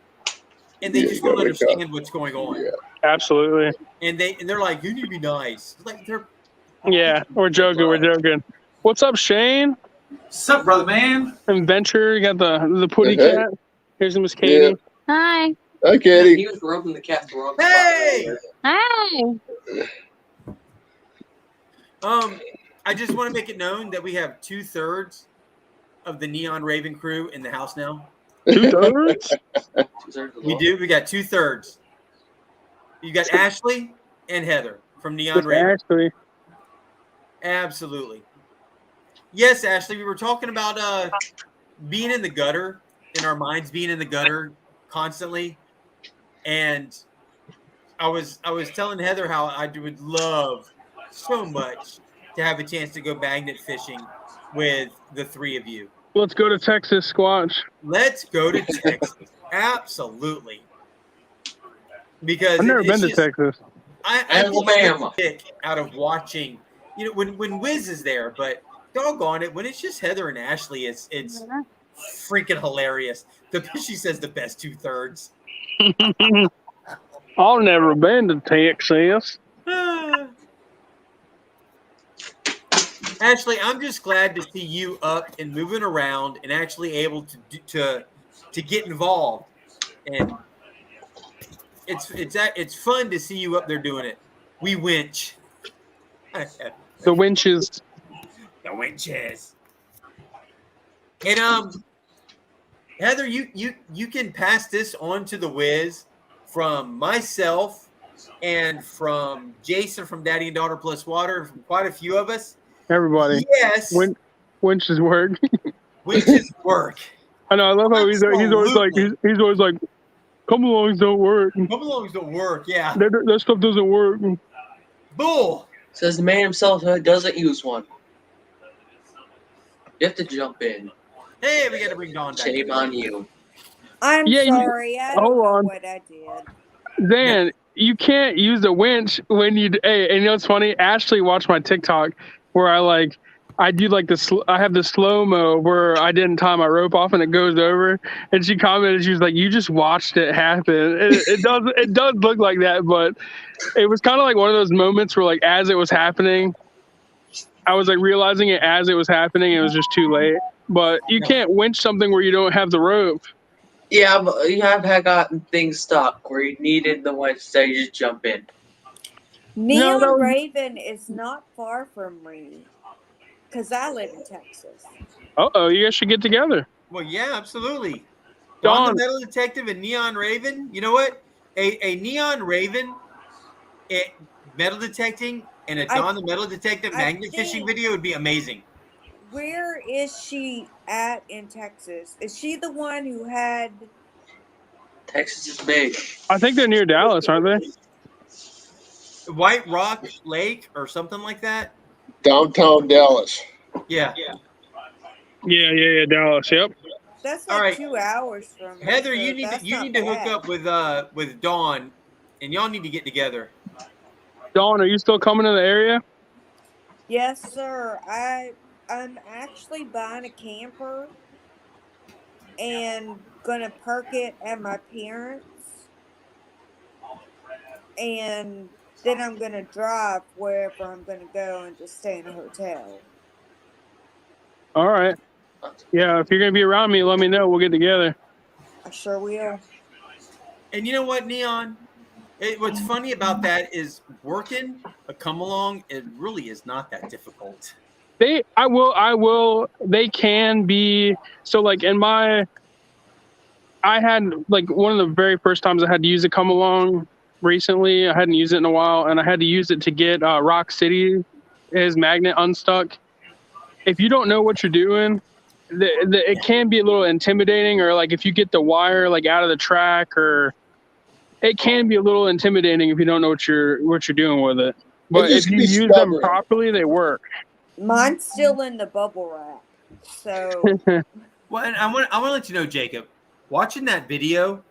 and they just don't understand what's going on. Yeah. Absolutely. And they're like, "You need to be nice." It's like yeah, we're joking. We're joking. What's up, Shane? What's up, brother man? And Venture, you got the putty cat. Here's Miss Katie. Yeah. Hi. Hi, Katie. He was rubbing the cat's rug. Hey! Hi. I just want to make it known that we have 2/3 of the Neon Raven crew in the house now. 2/3? We do. We got 2/3. You got Ashley and Heather from Neon Raven. Ashley. Absolutely. Yes, Ashley. We were talking about being in the gutter, in our minds, being in the gutter constantly, and I was telling Heather how I would love so much to have a chance to go magnet fishing with the three of you. Let's go to Texas, Squatch. Let's go to Texas. Absolutely. Because I've never been to Texas. I get kick out of watching, you know, when Wiz is there, but doggone it, when it's just Heather and Ashley, it's freaking hilarious. She says the best 2/3. I've never been to Texas. Ashley, I'm just glad to see you up and moving around and actually able to get involved. And it's fun to see you up there doing it. We winch. The winches. The winches. And Heather, you can pass this on to the Wiz from myself and from Jason from Daddy and Daughter Plus Water, from quite a few of us. Everybody. Yes. Winches work. Winches work. I know. I love how he's always like, come alongs don't work. Come alongs don't work. Yeah. That stuff doesn't work. Bull. Says the man himself who doesn't use one. You have to jump in. Hey, we got to bring Dawn back. Shame on you. I'm sorry. I don't know what I did. Dan, you can't use a winch when you. Hey, and you know what's funny? Ashley watched my TikTok where I do like this. I have the slow mo where I didn't tie my rope off and it goes over. And she commented, she was like, "You just watched it happen." It does look like that, but it was kind of like one of those moments where, like, as it was happening, I was like realizing it as it was happening. It was just too late. But you can't winch something where you don't have the rope. Yeah, but you have gotten things stuck where you needed the winch, so you just jump in. Neon Raven is not far from me, because I live in Texas. You guys should get together. Well, yeah, absolutely. Dawn, the Metal Detective and Neon Raven. You know what? A Neon Raven, metal detecting, and a Dawn the Metal Detective magnet fishing video would be amazing. Where is she at in Texas? Is she the one who had... Texas is big. I think they're near Dallas, aren't they? White Rock Lake or something like that? Downtown Dallas. Yeah. Yeah, Dallas. Yep. That's All like right. 2 hours from me. Heather, so you need that's to not hook bad. up with Dawn, and y'all need to get together. Dawn, are you still coming to the area? Yes, sir. I'm actually buying a camper and gonna park it at my parents', and then I'm gonna drive wherever I'm gonna go and just stay in a hotel. All right. Yeah, if you're gonna be around me, let me know. We'll get together. I sure will. And you know what, Neon? What's funny about that is working a come along. It really is not that difficult. I will. They can be so like I had like one of the very first times I had to use it come along recently. I hadn't used it in a while, and I had to use it to get Rock City, his magnet unstuck. If you don't know what you're doing, it can be a little intimidating, or like if you get the wire like out of the track, or it can be a little intimidating if you don't know what you're doing with it. But if you use them properly, they work. Mine's still in the bubble wrap, so. Well, and I want to let you know, Jacob, watching that video,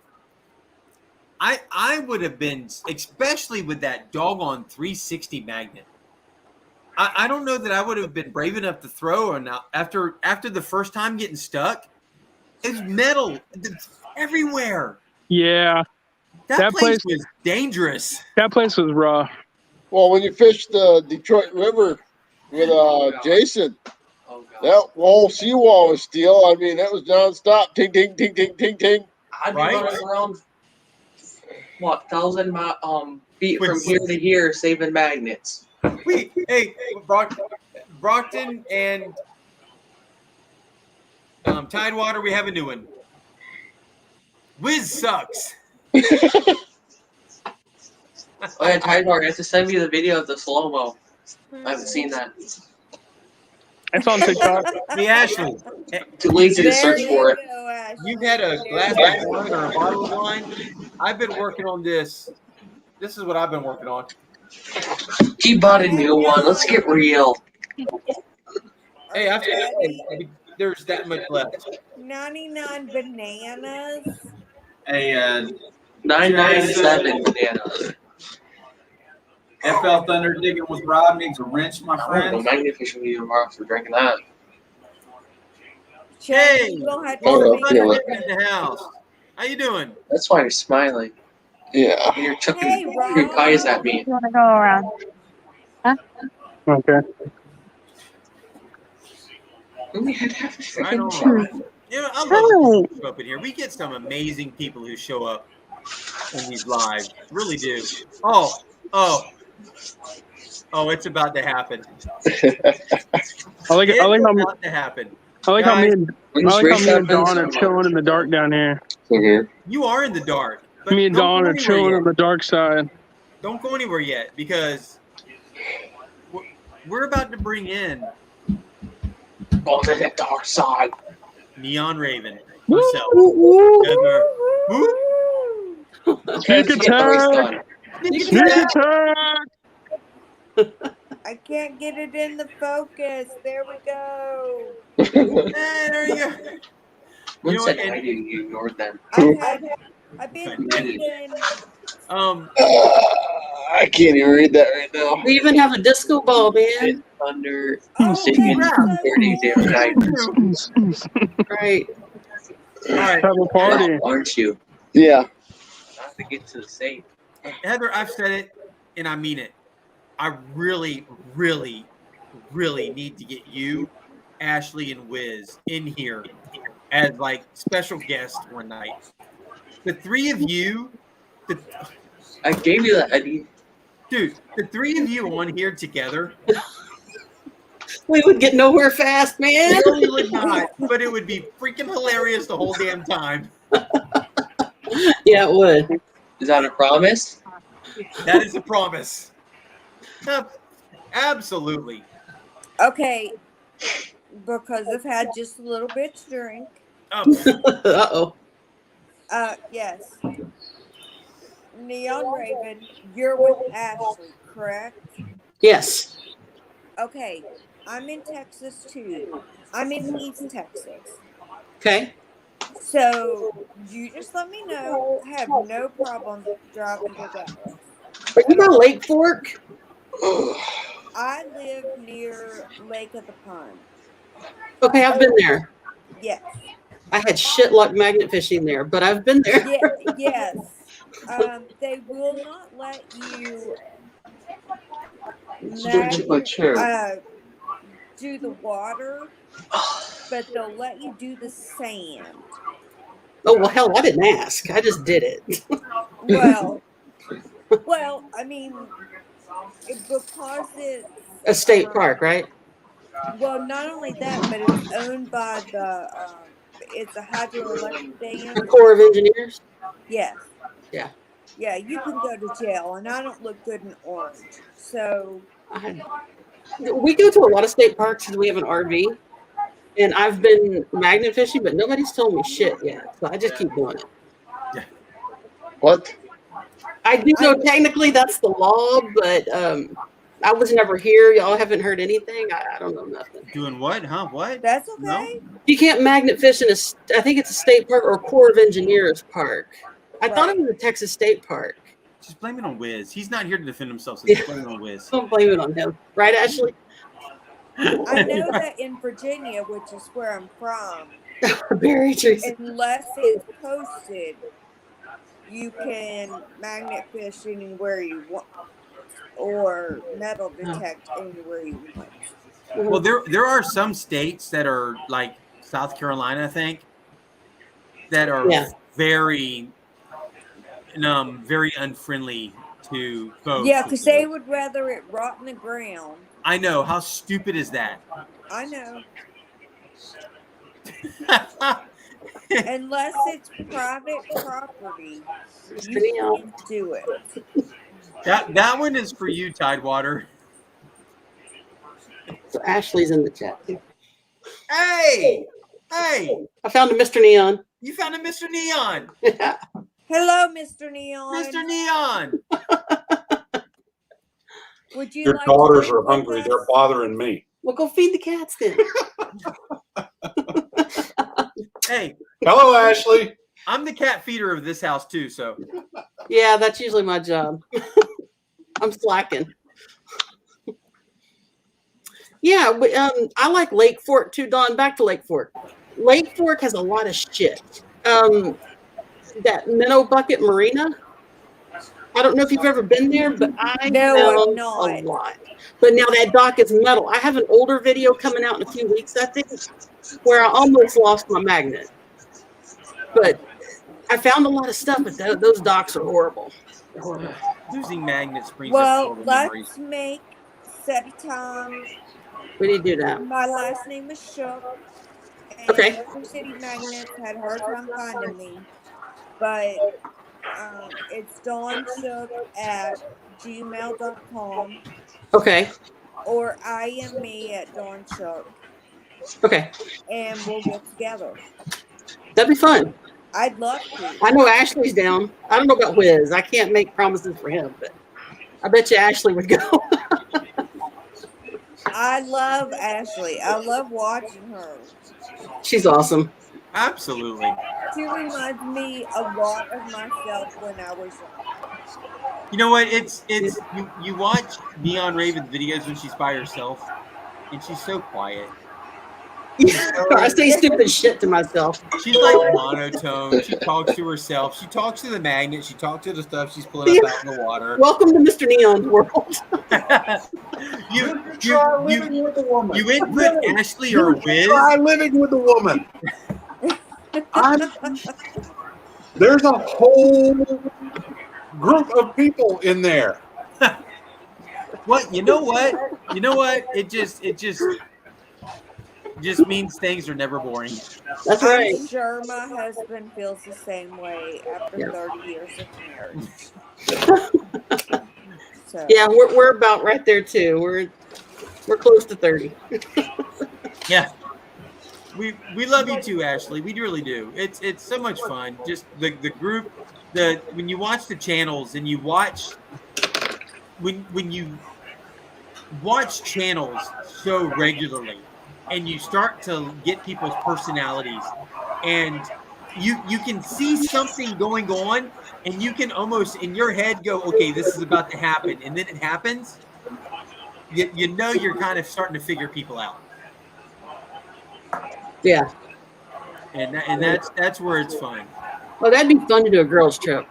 I would have been, especially with that doggone 360 magnet. I don't know that I would have been brave enough to throw, or not after the first time getting stuck. It's metal everywhere. Yeah, that place was dangerous. That place was rough. Well, when you fished the Detroit River with Jason, that whole seawall was steel. I mean, that was nonstop. Ting, ting, ting, ting, ting, ting. I'd be running around, 1,000 feet from here to here, saving magnets. Hey, Brockton and Tidewater, we have a new one. Wiz sucks. Oh yeah, Tidewater, you have to send me the video of the slow-mo. I haven't seen that. It's on TikTok. Hey, Ashley. Too lazy to search for it. You've had a glass of wine or a bottle of wine. I've been working on this. This is what I've been working on. He bought a new one. Let's get real. Hey, there's that much left. 99 bananas. Hey, 997 bananas. FL Thunder digging with Rob needs a wrench, my friend. The magnification video tomorrow for drinking that. Hey, you don't have to in the house. How you doing? That's why you're smiling. Yeah. You're chucking your eyes at me. You want to go around? Huh? Okay. We had half a Right on. freaking You know, I love people up in here. We get some amazing people who show up in these lives. Really do. Oh, it's about to happen. I like how about to happen. I like how me and happens, Dawn are chilling in the dark down here. You are in the dark. But Me and don't Dawn go are anywhere chilling yet. on the dark side. Don't go anywhere yet, because we're about to bring in on the dark side. Neon Raven himself. Heather. Sneak attack! Sneak attack! I can't get it in the focus. There we go. There you go. When You know said what, I did, you ignored them. I've been reading. I can't even read that right now. We even have a disco ball, man. Thunder singing 30 damn nights. Right. All right. Have a party. Aren't you? Yeah. Not to get to the safe. Heather, I've said it, and I mean it. I really, really, really need to get you, Ashley, and Wiz in here as like special guests one night. The three of you, I gave you that idea. Dude, the three of you on here together. We would get nowhere fast, man. No, we would not, but it would be freaking hilarious the whole damn time. Yeah, it would. Is that a promise? That is a promise. Absolutely. Okay, because I've had just a little bit to drink. Uh-oh. Yes. Neon Raven, you're with Ashley, correct? Yes. Okay, I'm in Texas too. I'm in East Texas. Okay. So you just let me know. I have no problem driving to Dallas. Are you by Lake Fork? I live near Lake of the Pond. Okay, I've been there. Yes. I had shit luck magnet fishing there, but I've been there. Yeah, yes. They will not let you do the water, but they'll let you do the sand. Oh well, hell, I didn't ask. I just did it. Well, I mean, because it's A state park, right? Well, not only that, but it's owned by it's a hydroelectric dam. The Corps of Engineers. Yes. Yeah. Yeah, you can go to jail, and I don't look good in orange. So we go to a lot of state parks because we have an RV, and I've been magnet fishing, but nobody's told me shit yet. So I just keep doing it. Yeah. What? I do know technically that's the law, but I was never here. Y'all haven't heard anything. I don't know nothing. Doing what? Huh? What? That's okay. No? You can't magnet fish in I think it's a state park or a Corps of Engineers park. I thought it was a Texas state park. Just blame it on Wiz. He's not here to defend himself, so just blame it on Wiz. Don't blame it on him. Right, Ashley? I know that in Virginia, which is where I'm from, very true. Unless it's posted, you can magnet fish anywhere you want or metal detect anywhere you want. Well, there are some states that are like South Carolina, I think, that are very unfriendly to folks. Yeah, because they would rather it rot in the ground. I know. How stupid is that? I know. Unless it's private property, you can do it. That one is for you, Tidewater. So Ashley's in the chat too. Hey! I found a Mr. Neon. You found a Mr. Neon. Hello, Mr. Neon. Mr. Neon. Would you Your like daughters to are hungry. They're bothering me. Well, go feed the cats then. Hey. Hello, Ashley. I'm the cat feeder of this house too, so. Yeah, that's usually my job. I'm slacking. Yeah, I like Lake Fork too, Dawn. Back to Lake Fork. Lake Fork has a lot of shit. That Minnow Bucket Marina. I don't know if you've ever been there, but I know a lot. But now that dock is metal. I have an older video coming out in a few weeks, I think, where I almost lost my magnet. But I found a lot of stuff, but those docks are horrible. They're horrible. Losing magnets brings Well, up let's set a time. We need to do that. My last name is Shook. And Okay. Ocean City Magnets had a hard time finding me. But it's dawnshook@gmail.com. Okay. Or IMme@dawnshook. Okay. And we'll get together. That'd be fun. I'd love to. I know Ashley's down. I don't know about Wiz. I can't make promises for him, but I bet you Ashley would go. I love Ashley. I love watching her. She's awesome. Absolutely. She reminds me a lot of myself when I was young. You know what? It's you watch Neon Raven's videos when she's by herself, and she's so quiet. I say stupid shit to myself. She's like monotone. She talks to herself. She talks to the magnet. She talks to the stuff she's pulling up out in the water. Welcome to Mr. Neon's world. You input Ashley or Wiz. Try living with a woman. There's a whole group of people in there. What? You know what? It just means things are never boring. That's right. I'm sure my husband feels the same way after 30 years of marriage. So. Yeah, we're about right there too. We're close to 30. Yeah. We love you too, Ashley. We really do. It's so much fun. Just the group, when you watch the channels and you watch when you watch channels so regularly, and you start to get people's personalities, and you can see something going on, and you can almost in your head go, okay, this is about to happen, and then it happens. You know you're kind of starting to figure people out. Yeah. And that's where it's fun. Well, that'd be fun to do a girls' trip.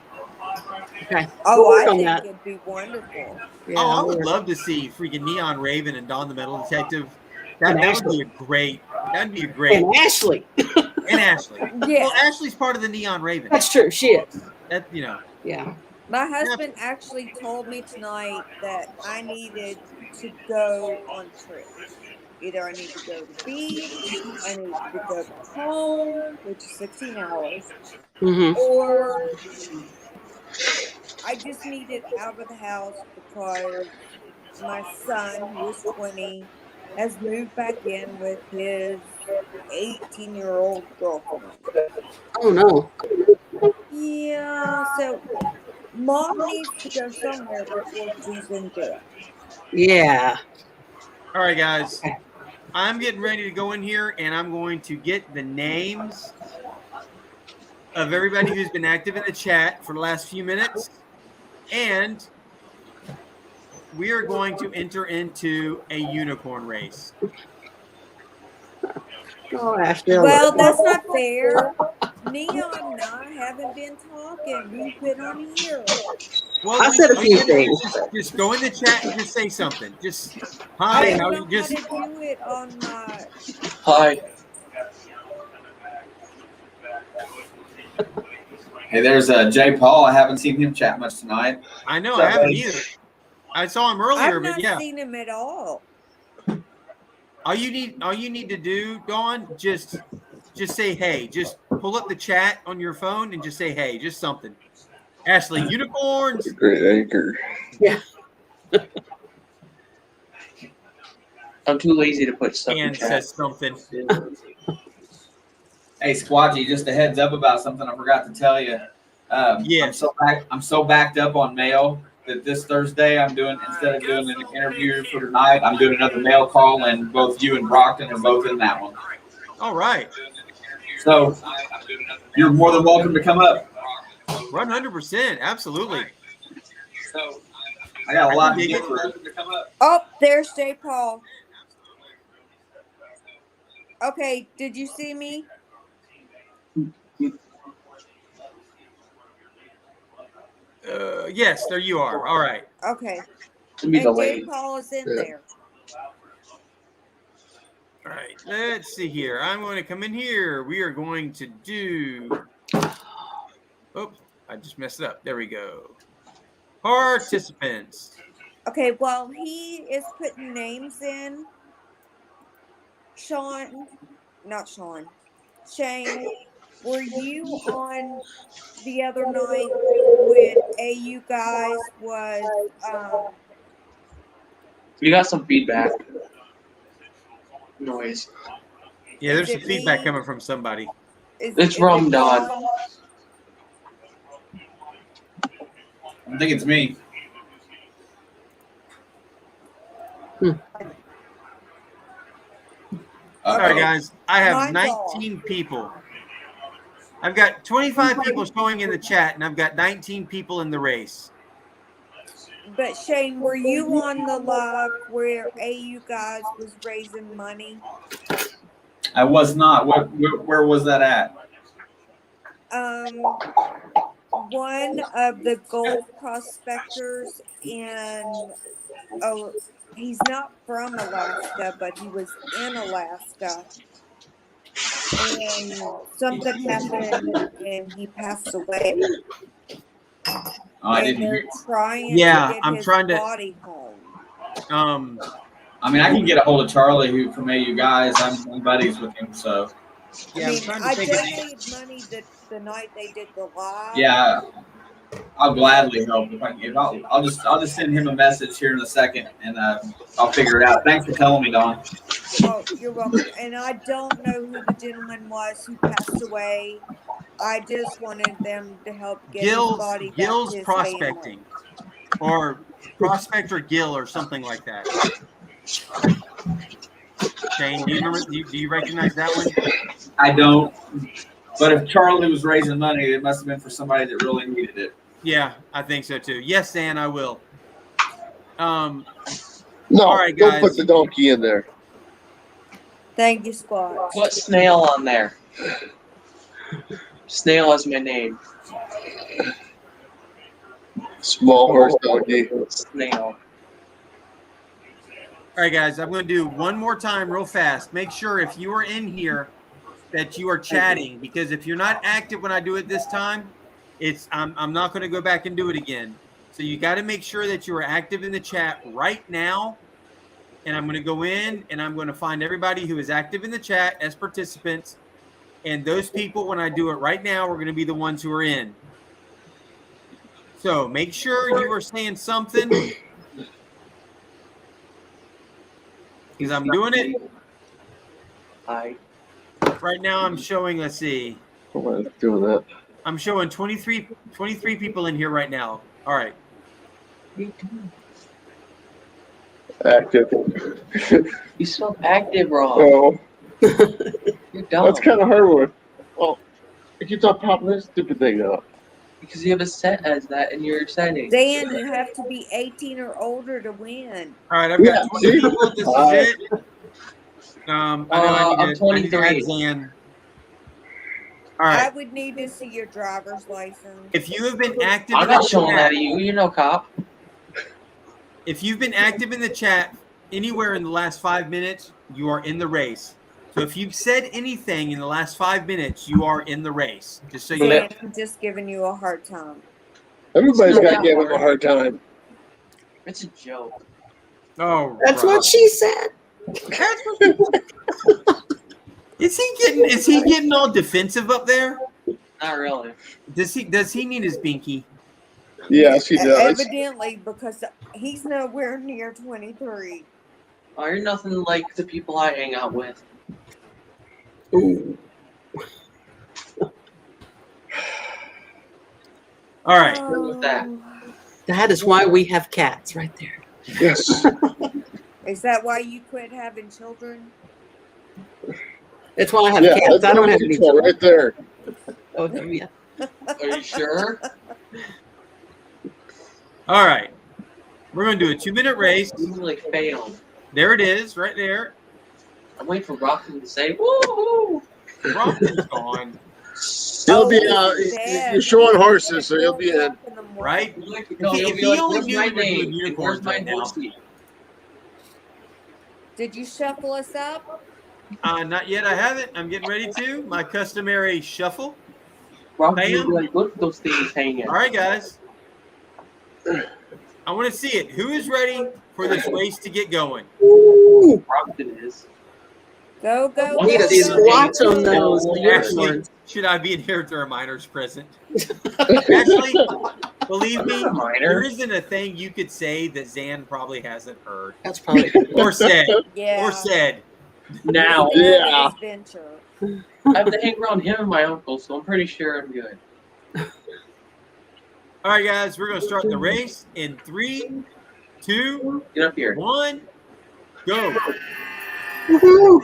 Okay. Oh, We'll work I on think that. it'd be wonderful. Yeah. Oh, I we'll would work. love to see freaking Neon Raven and Dawn the Metal Detective. And That would Ashley. be a great. That'd be a great. And Ashley. And Ashley. Yeah. Well, Ashley's part of the Neon Raven. That's true. She is. That Yeah. My husband actually told me tonight that I needed to go on trips. Either I need to go to the beach, I need to go back home, which is 16 hours, or I just needed out of the house because my son, who is 20, has moved back in with his 18-year-old girlfriend. Oh, no. Yeah, so Mom needs to go somewhere before she's in jail. Yeah. All right, guys. I'm getting ready to go in here, and I'm going to get the names of everybody who's been active in the chat for the last few minutes, and we are going to enter into a unicorn race. Oh, Ashley. Well, that's not fair. Neon and I haven't been talking. We've been on here. Well, I said a few things. Just go in the chat and just say something. Just I hi. don't How know you just how to do it on my. Hi. Hey, there's Jay Paul. I haven't seen him chat much tonight. I know, I haven't either. I saw him earlier, I've but not yeah. seen him at all. All you need to do, Dawn, just say hey. Just pull up the chat on your phone and just say hey, just something. Ashley, unicorns. Great anchor. Yeah. I'm too lazy to put stuff in And chat. says something. Hey, Squatchy, just a heads up about something I forgot to tell you. Yes. I'm so backed up on mail that this Thursday I'm doing, instead of doing an interview for tonight, I'm doing another mail call, and both you and Brockton are both in that one. All right. So you're more than welcome to come up. 100%. Absolutely. I got a lot to get through. Oh, there's J. Paul. Okay, did you see me? Yes, there you are. All right. Okay. To be And delayed. J. Paul is in there. All right. Let's see here. I'm going to come in here. We are going to do. Oh, I just messed it up. There we go. Participants. Okay, while he is putting names in, Shane, were you on the other night when AU guys was We got some feedback. Noise. Yeah, there's some feedback coming from somebody. It's Ramadan. I think it's me. All right, guys. I have Mine's off. 19 people. I've got 25 people showing in the chat, and I've got 19 people in the race. But Shane, were you on the live where AU guys was raising money? I was not. Where was that at? One of the gold prospectors in, oh, he's not from Alaska, but he was in Alaska. And something happened and he passed away. I And didn't they're hear. trying Yeah, to get I'm his trying to- body home. I mean, I can get a hold of Charlie, who from AU guys. I'm buddies with him, so Yeah, I I'm mean, trying to I think of- donated money the night they did the live. yeah, I'll gladly help if I can. I'll just send him a message here in a second, and I'll figure it out. Thanks for telling me, Don. Oh, you're welcome. And I don't know who the gentleman was who passed away. I just wanted them to help get his body back Gil's to his prospecting, or Prospect or Gill or something like that. Shane, do you remember? Do you recognize that one? I don't. But if Charlie was raising money, it must have been for somebody that really needed it. Yeah, I think so too. Yes, Dan, I will. No, all right, don't guys. put the donkey in there. Thank you, Squatch. Put Snail on there. Snail is my name. Small horse donkey. Snail. All right, guys, I'm going to do one more time real fast. Make sure if you are in here that you are chatting, because if you're not active when I do it this time, I'm not going to go back and do it again. So you got to make sure that you are active in the chat right now. And I'm going to go in and I'm going to find everybody who is active in the chat as participants. And those people, when I do it right now, are going to be the ones who are in. So make sure you are saying something, because I'm doing it. Hi. Right now I'm showing, let's see. What am I doing that? I'm showing 23 people in here right now. All right. Active. You spelled active wrong. Oh, You're dumb. that's kind of hard one. Oh, it keeps on popping this stupid thing up. Because you have it set as that in your settings. Dan, you have to be 18 or older to win. All right, I've got 20 see? people. This is it. I know I I'm need to add 23. Zan. All I right. would need to see your driver's license. If you have been active I'm in not the showing chat, that to you. You know, cop. if you've been active in the chat anywhere in the last 5 minutes, you are in the race. So if you've said anything in the last 5 minutes, you are in the race. Just so you know. Dan, I'm just giving you a hard time. Everybody's got to give him a hard time. It's a joke. Oh, That's Rob. what she said. Is he getting all defensive up there? Not really. Does he need his binky? Yes, he does. Evidently, because he's nowhere near 23. Oh, you're nothing like the people I hang out with. Ooh. All right. With that. That is why we have cats right there. Yes. Is that why you quit having children? That's why I have Yeah, cats. I don't have any children. right there. Oh, yeah. Are you sure? All right. We're going to do a 2-minute race. You like failed. There it is, right there. I'm waiting for Rockton to say, woo! Rockton's gone. He'll be Dad. you're showing horses, so he'll be in. Right? No, If he'll he be like, only where's knew my we were doing name? unicorns Where's my right now. horsey? Did you shuffle us up? Not yet. I haven't. I'm getting ready to. My customary shuffle. Rockton Bam. will be like, look at those things hanging. All right, guys. I want to see it. Who is ready for this race to get going? Ooh. Rockton is. Go, go, Need a go, squat go, on those Ashley, unicorns. should I be in here if there are minors present? Ashley, believe me, Minor. there isn't a thing you could say that Zan probably hasn't heard That's probably or said Yeah. or said. Now, Yeah. Venture. I have to hang around him and my uncle, so I'm pretty sure I'm good. All right, guys, we're going to start the race in 3, 2, Get up here. 1, go. Woohoo.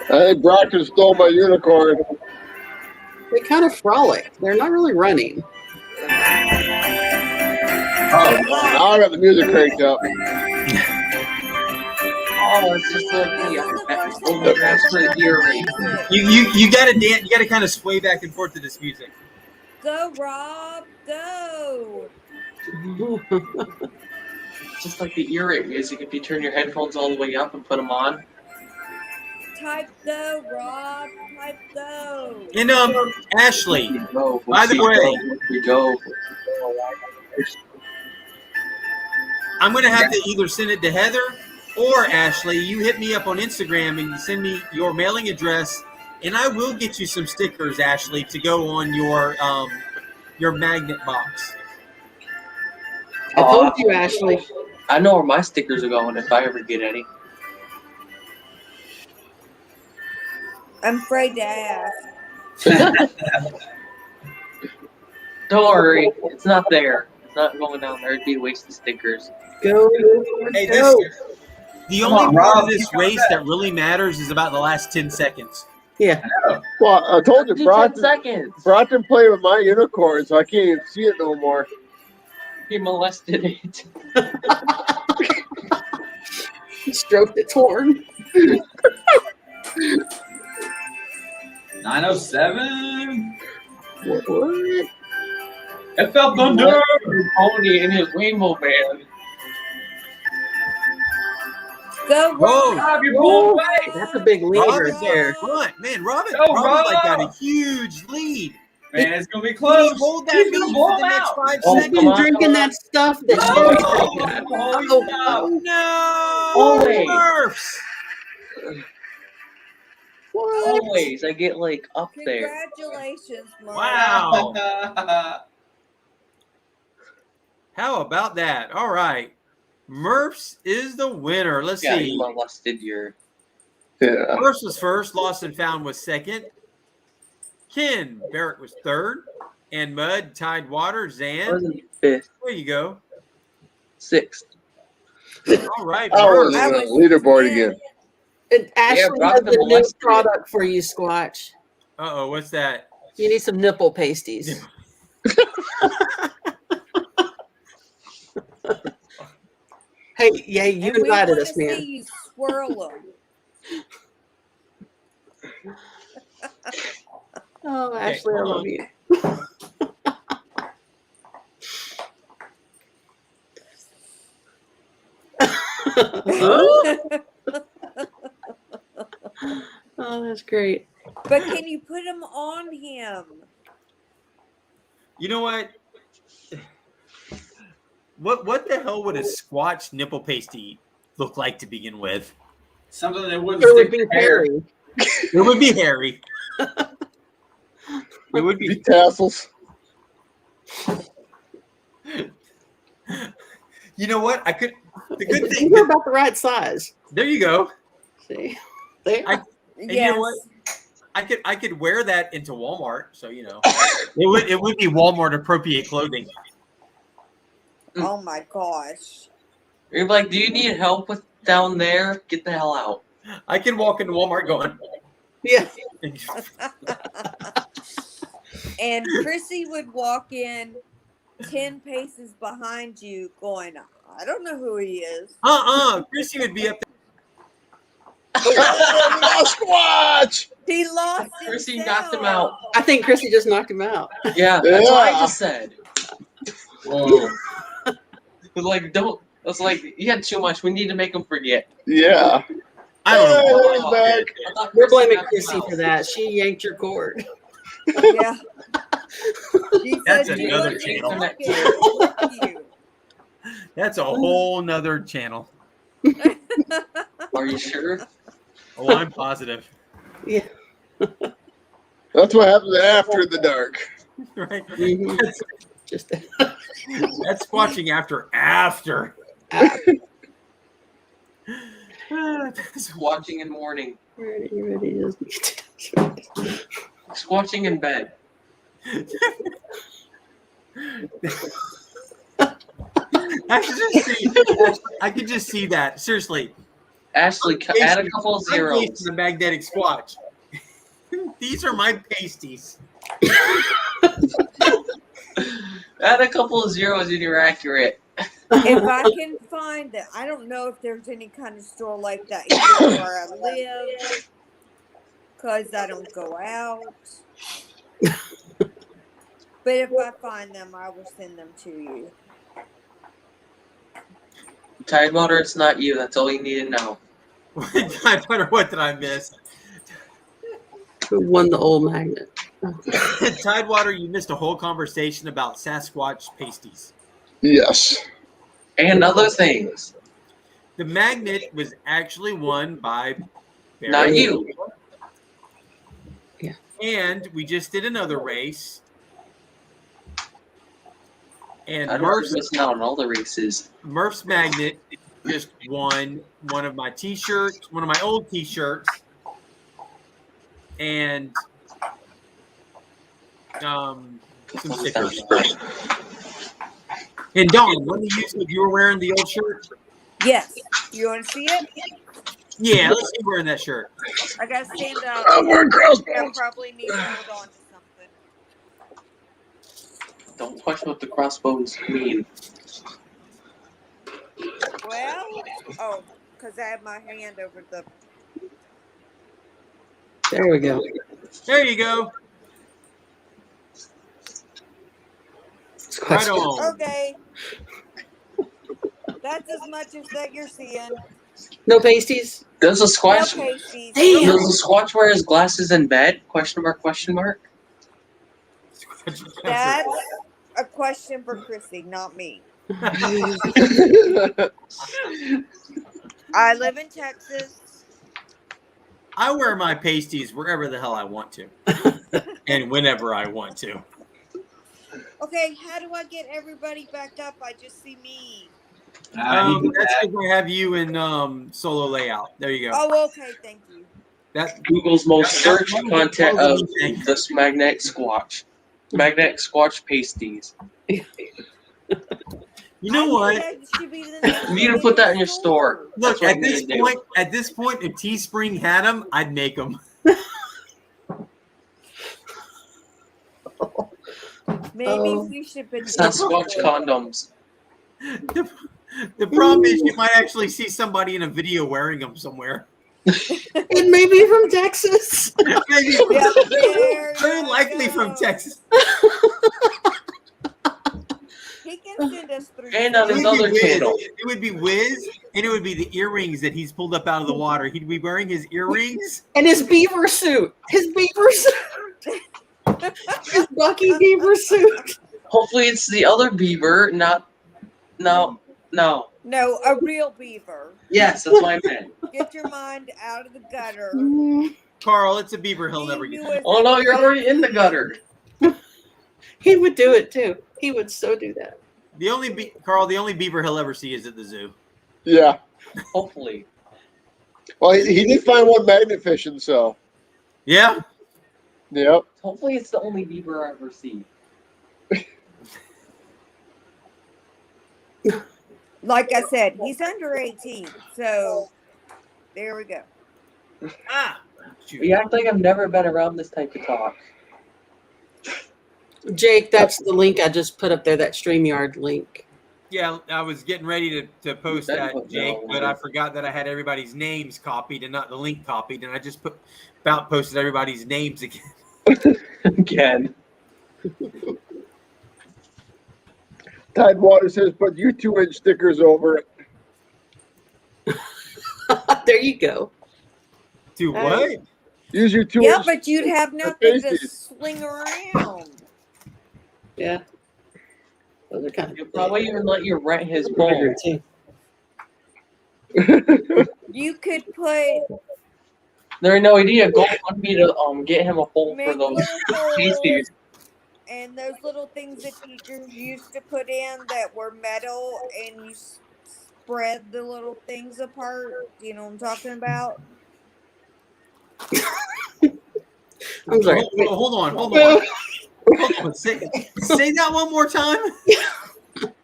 I think Brockton stole my unicorn. They kind of frolic. They're not really running. Oh, now I got the music cranked up. Oh, it's just like the that's for the ear race. You got to dance. You got to kind of sway back and forth to this music. Go, Rob. Go. Just like the ear rape music, if you turn your headphones all the way up and put them on. Type go, Rob. Type go. And Ashley, Go. by the way, We go. I'm going to have to either send it to Heather or Ashley. You hit me up on Instagram and you send me your mailing address, and I will get you some stickers, Ashley, to go on your magnet box. I told you, Ashley. I know where my stickers are going if I ever get any. I'm afraid to ask. Don't worry, it's not there. It's not going down there. It'd be a waste of stickers. Go. Hey, Go. the Come only on, part Rob, of this you got race that. that really matters is about the last 10 seconds. Yeah. Well, I told you, Do 10 seconds. Broughton played with my unicorn, so I can't even see it no more. He molested it. Stroked its horn. 907. What? It felt thunder. Pony and his rainbow band. Go, Whoa. Rob, you're pulling away. That's a big lead Rob right is there. up front. Man, Robin Go, like got a Rob. huge lead. Man, it's gonna be Can close. he hold that He's gonna lead blow for the him next out. 5 Oh, He's seconds? been come on, drinking come on. that stuff that Oh, No. Always. Murphs. What? Always, I get like up there. Congratulations, Mom. Wow. How about that? All right. Murphs is the winner. Let's Yeah, see. you molested your. Yeah. Murphs was first. Lost and Found was second. Ken Barrett was third. And Mud, Tidewater, Zan. Wasn't fifth, There you go. sixth. All right. I was Murphs. on the leaderboard again. And Ashley Yeah, has Brockton a new molested it. product for you, Squatch. Uh-oh, what's that? You need some nipple pasties. Hey, yeah, you And we invited wanna us, man. see you swirl them. Oh, Ashley, I hold love on. you. Oh, that's great. But can you put them on him? You know what? What the hell would a Squatch nipple pasty look like to begin with? Something that wouldn't It would stick be to hair. hairy. It would be hairy. It would be. Tassels. You know what? The good thing. You're about the right size. There you go. See, there. And you know what? I could wear that into Walmart, so you know it would be Walmart appropriate clothing. Oh my gosh. You're like, do you need help with down there? Get the hell out. I can walk into Walmart going. Yeah. And Chrissy would walk in 10 paces behind you going, I don't know who he is. Chrissy would be up there. Squatch! He lost Chrissy himself. knocked him out. I think Chrissy just knocked him out. Yeah, that's what I Yeah. just said. Whoa. But like, don't. I was like, you had too much. We need to make him forget. Yeah. I don't know. Hey, he's back. I thought We're blaming knocked him Chrissy out. for that. She yanked your cord. Yeah. She That's said, another "You channel. look it. That's a whole nother channel. Are you sure? Oh, I'm positive. Yeah. That's what happens after the dark. Right? Mhm. Just That's squatching after. Squatching in morning. ready. Squatching in bed. I could just see that. Seriously. Ashley, add a couple of I'm zeros. facing the magnetic squatch. These are my pasties. Add a couple of zeros and you're accurate. If I can find it, I don't know if there's any kind of store like that here where I live, because I don't go out. But if I find them, I will send them to you. Tidewater, it's not you. That's all you need to know. What did I miss? Who won the old magnet? Tidewater, you missed a whole conversation about Sasquatch pasties. Yes. And other things. The magnet was actually won by Barry. Not you. Yeah. And we just did another race. And I don't Murph's, missing out on all the races. Murph's magnet just won one of my t-shirts, one of my old t-shirts. And some stickers. And Dawn, when you said you were wearing the old shirt? Yes. You want to see it? Yeah, let's see you wearing that shirt. I gotta stand up. I'm wearing crossbones. I probably need to hold on to something. Don't question what the crossbones mean. Well, oh, because I have my hand over the. There we go. There you go. Right on. Okay. That's as much as that you're seeing. No pasties? Does a No Squatch pasties. Damn. does a Squatch wear his glasses in bed? Question mark, question mark. That's a question for Chrissy, not me. I live in Texas. I wear my pasties wherever the hell I want to. And whenever I want to. Okay, how do I get everybody back up? I just see me. That's because I have you in solo layout. There you go. Oh, okay, thank you. That Google's most searched content of this magnetic Squatch. Magnetic Squatch pasties. You know what? You need to put that in your store. Look, That's what at I need this to do. point, if Teespring had them, I'd make them. Maybe we should put It's not Squatch condoms. The problem is you might actually see somebody in a video wearing them somewhere. It may be from Texas. Maybe very likely from Texas. He can send us through. And on his It would be other Wiz. channel. It would be Wiz, and it would be the earrings that he's pulled up out of the water. He'd be wearing his earrings. And his beaver suit. His beaver suit. His Bucky beaver suit. Hopefully it's the other beaver, not no. No, a real beaver. Yes, that's what I meant. Get your mind out of the gutter. Carl, it's a beaver he'll never get. Oh no, you're already in the gutter. He would do it too. He would so do that. The only Carl, the only beaver he'll ever see is at the zoo. Yeah. Hopefully. Well, he did find one magnet fishing, so. Yeah. Yep. Hopefully it's the only beaver I ever see. Like I said, he's under 18, so there we go. You act like I've never been around this type of talk. Jake, that's the link I just put up there, that StreamYard link. Yeah, I was getting ready to post that, Jake, but I forgot that I had everybody's names copied and not the link copied, and I just about posted everybody's names again. Again. Tidewater says, put you 2-inch stickers over it. There you go. Do what? Use your 2-inch. Yeah, but you'd have nothing to sling around. Yeah. Those are kind of. You'll probably even let you rent his bowl. You could put There ain't no idea. Go on me to get him a bowl for those pasties. and those little things that teachers used to put in that were metal, and you spread the little things apart. Do you know what I'm talking about? I'm sorry. Hold on. Hold on. Say that one more time.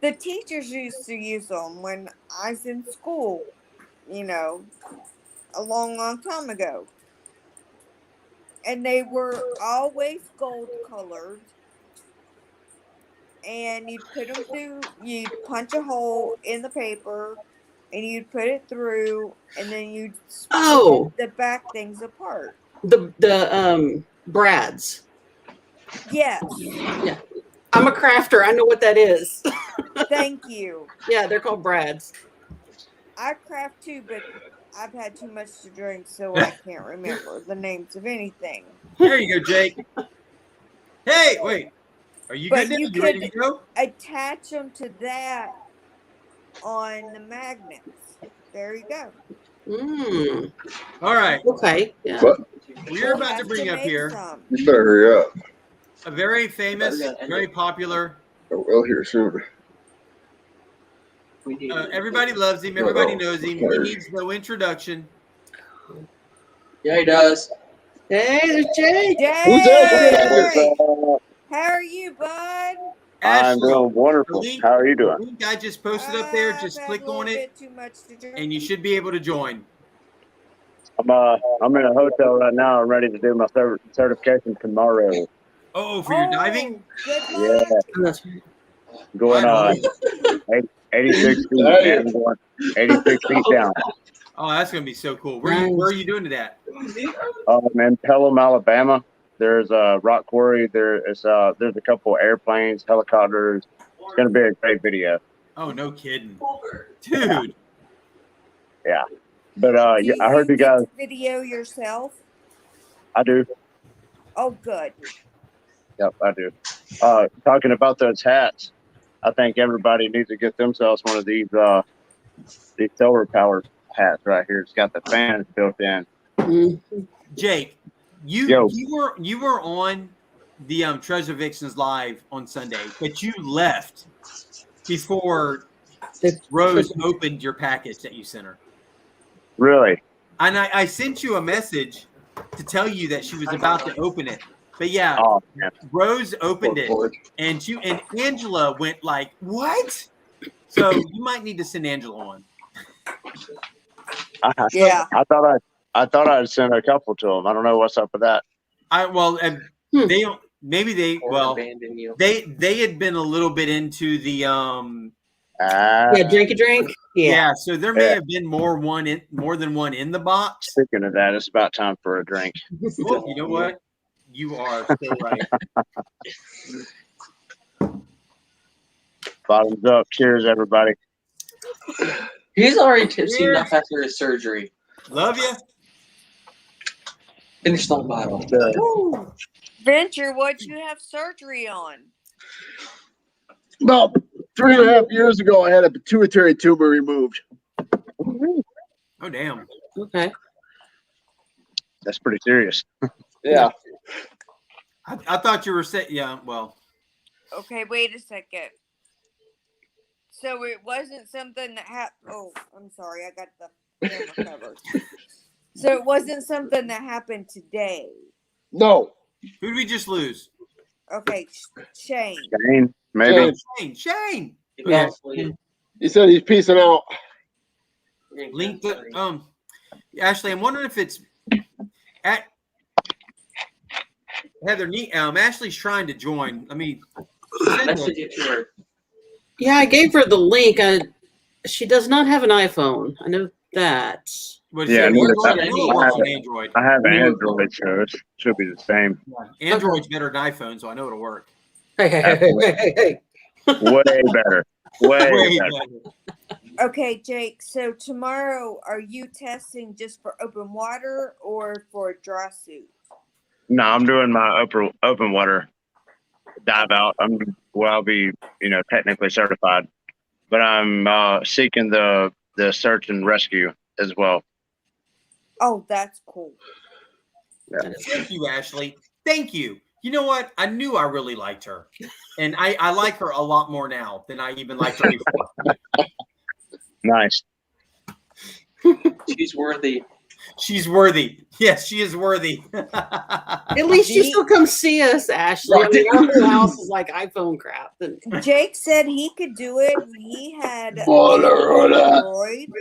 The teachers used to use them when I was in school, you know, a long, long time ago. And they were always gold colored. And you'd put them through, you'd punch a hole in the paper, and you'd put it through, and then you'd split the back things apart. The brads. Yes. Yeah. I'm a crafter. I know what that is. Thank you. Yeah, they're called brads. I craft too, but I've had too much to drink, so I can't remember the names of anything. There you go, Jake. Hey, wait. Are you But good? you You ready to could go? attach them to that on the magnets. There you go. Mm. All right. Okay. Yeah. We're about to bring up here You better hurry up. a very famous, very popular. We'll hear soon. Everybody loves him. Everybody knows him. He needs no introduction. Yeah, he does. Hey, there's Jake. Jake! Who's that? How are you, bud? I'm Ashley, doing wonderful. link, How are you doing? the link I just posted up there. Just I've had click a little on it, bit too much to drink. and you should be able to join. I'm in a hotel right now. I'm ready to do my certification tomorrow. Oh, for your diving? Good Yeah, luck. going on 86 feet, man. I'm going 86 feet down. Oh, that's gonna be so cool. Where are you doing it at? In Pelham, Alabama. There's a rock quarry. There's a couple airplanes, helicopters. It's gonna be a great video. Oh, no kidding, dude. Yeah, but Do I heard you get guys. to video yourself? I do. Oh, good. Yep, I do. Talking about those hats, I think everybody needs to get themselves one of these solar powered hats right here. It's got the fans built in. Jake, you were on the Treasure Vixens live on Sunday, but you left before Rose opened your package that you sent her. Really? And I sent you a message to tell you that she was about to open it. But yeah, Rose opened it, and Angela went like, "What?" So you might need to send Angela one. Yeah. I thought I'd send a couple to them. I don't know what's up with that. They maybe they abandon you. they had been a little bit into the drink a drink. Yeah, so there may have been more than one in the box. Speaking of that, it's about time for a drink. Well, you know what? You are so right. Bottoms up. Cheers, everybody. He's already tipsy enough after his surgery. Love you. Finish the bottle. Venture, what'd you have surgery on? About 3.5 years ago, I had a pituitary tumor removed. Oh, damn. Okay. That's pretty serious. Yeah. I thought you were saying, yeah, well. Okay, wait a second. So it wasn't something that happened. Oh, I'm sorry. I got the camera covered. So it wasn't something that happened today. No. Who did we just lose? Okay, Shane. Shane, maybe. Shane. Yeah. He said he's peacing out. Link the Ashley, I'm wondering if it's at Heather. Ashley's trying to join. Let me message it to her. Yeah, I gave her the link. She does not have an iPhone. I know that. Yeah, Android. I have Android, so it should be the same. Android's better than iPhone, so I know it'll work. Hey. Way better. Way better. Okay, Jake. So tomorrow, are you testing just for open water or for dry suit? No, I'm doing my open water dive out. I'll be, technically certified, but I'm seeking the search and rescue as well. Oh, that's cool. Yeah. Thank you, Ashley. Thank you. You know what? I knew I really liked her, and I like her a lot more now than I even liked her before. Nice. She's worthy. She's worthy. Yes, she is worthy. At least you still come see us, Ashley. I mean, our whole house is like iPhone crap. Jake said he could do it. He had Android.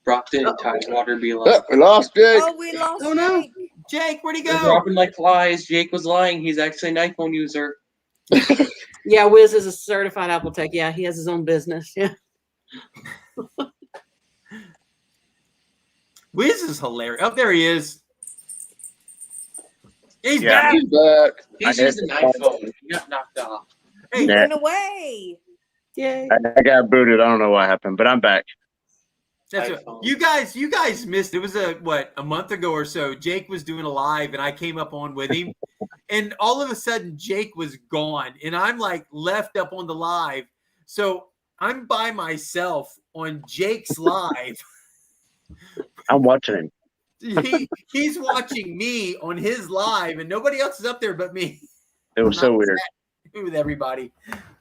Brockton, Tidewater, be like. We lost Jake. Oh, we lost Oh, no. Jake. Jake, where'd he They're go? dropping like flies. Jake was lying. He's actually an iPhone user. Yeah, Wiz is a certified Apple tech. Yeah, he has his own business. Yeah. Wiz is hilarious. Oh, there he is. He's Yeah. back. He's back. He's using an iPhone. He got knocked off. He Yeah. went away. Yay. I got booted. I don't know what happened, but I'm back. That's what, you guys missed. It was a month ago or so. Jake was doing a live, and I came up on with him, and all of a sudden Jake was gone, and I'm like left up on the live, so I'm by myself on Jake's live. I'm watching him. He's watching me on his live, and nobody else is up there but me. It was so weird. With everybody.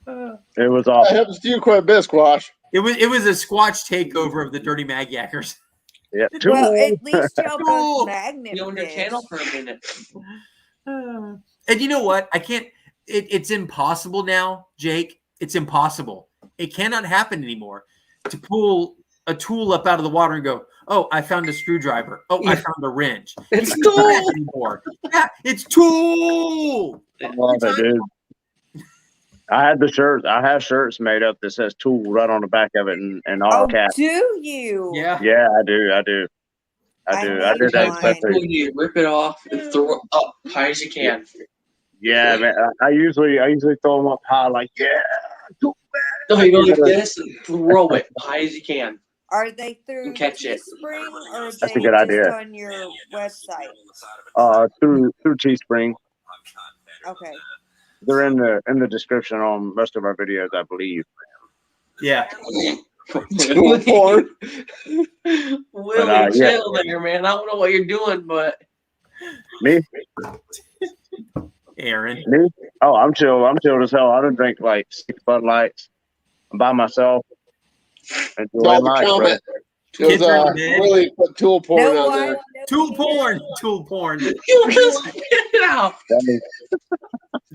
It was That awesome. happens to you quite a bit, Squash. It was a Squatch takeover of the Dirty Mag Yackers. Yeah. Well, at least y'all both He owned your magnet channel for a minute. And you know what? I can't. it's impossible now, Jake. It's impossible. It cannot happen anymore to pull a tool up out of the water and go, oh, I found a screwdriver. Oh, I found a wrench. It's tool. Anymore. Yeah, it's tool. I love it, dude. I had the shirts. I have shirts made up that says "tool" right on the back of it, and all caps. Do you? Yeah. Yeah, I do. I did that especially. You rip it off and throw it up high as you can. Yeah, man. I usually throw them up high, like No, you go like this and throw it high as you can. Are they through Catch it. Teespring or are That's a they good just idea. on your website? Through Teespring. Okay. They're in the description on most of our videos, I believe. Yeah. Tool porn. Willie, chill there, man. I don't know what you're doing, but Me? Aaron. Me? Oh, I'm chill. I'm chill as hell. I don't drink like 6 Bud Lights. I'm by myself. No, the comment. It was really put tool porn out there. Tool porn. Tool porn. You just get it out. Did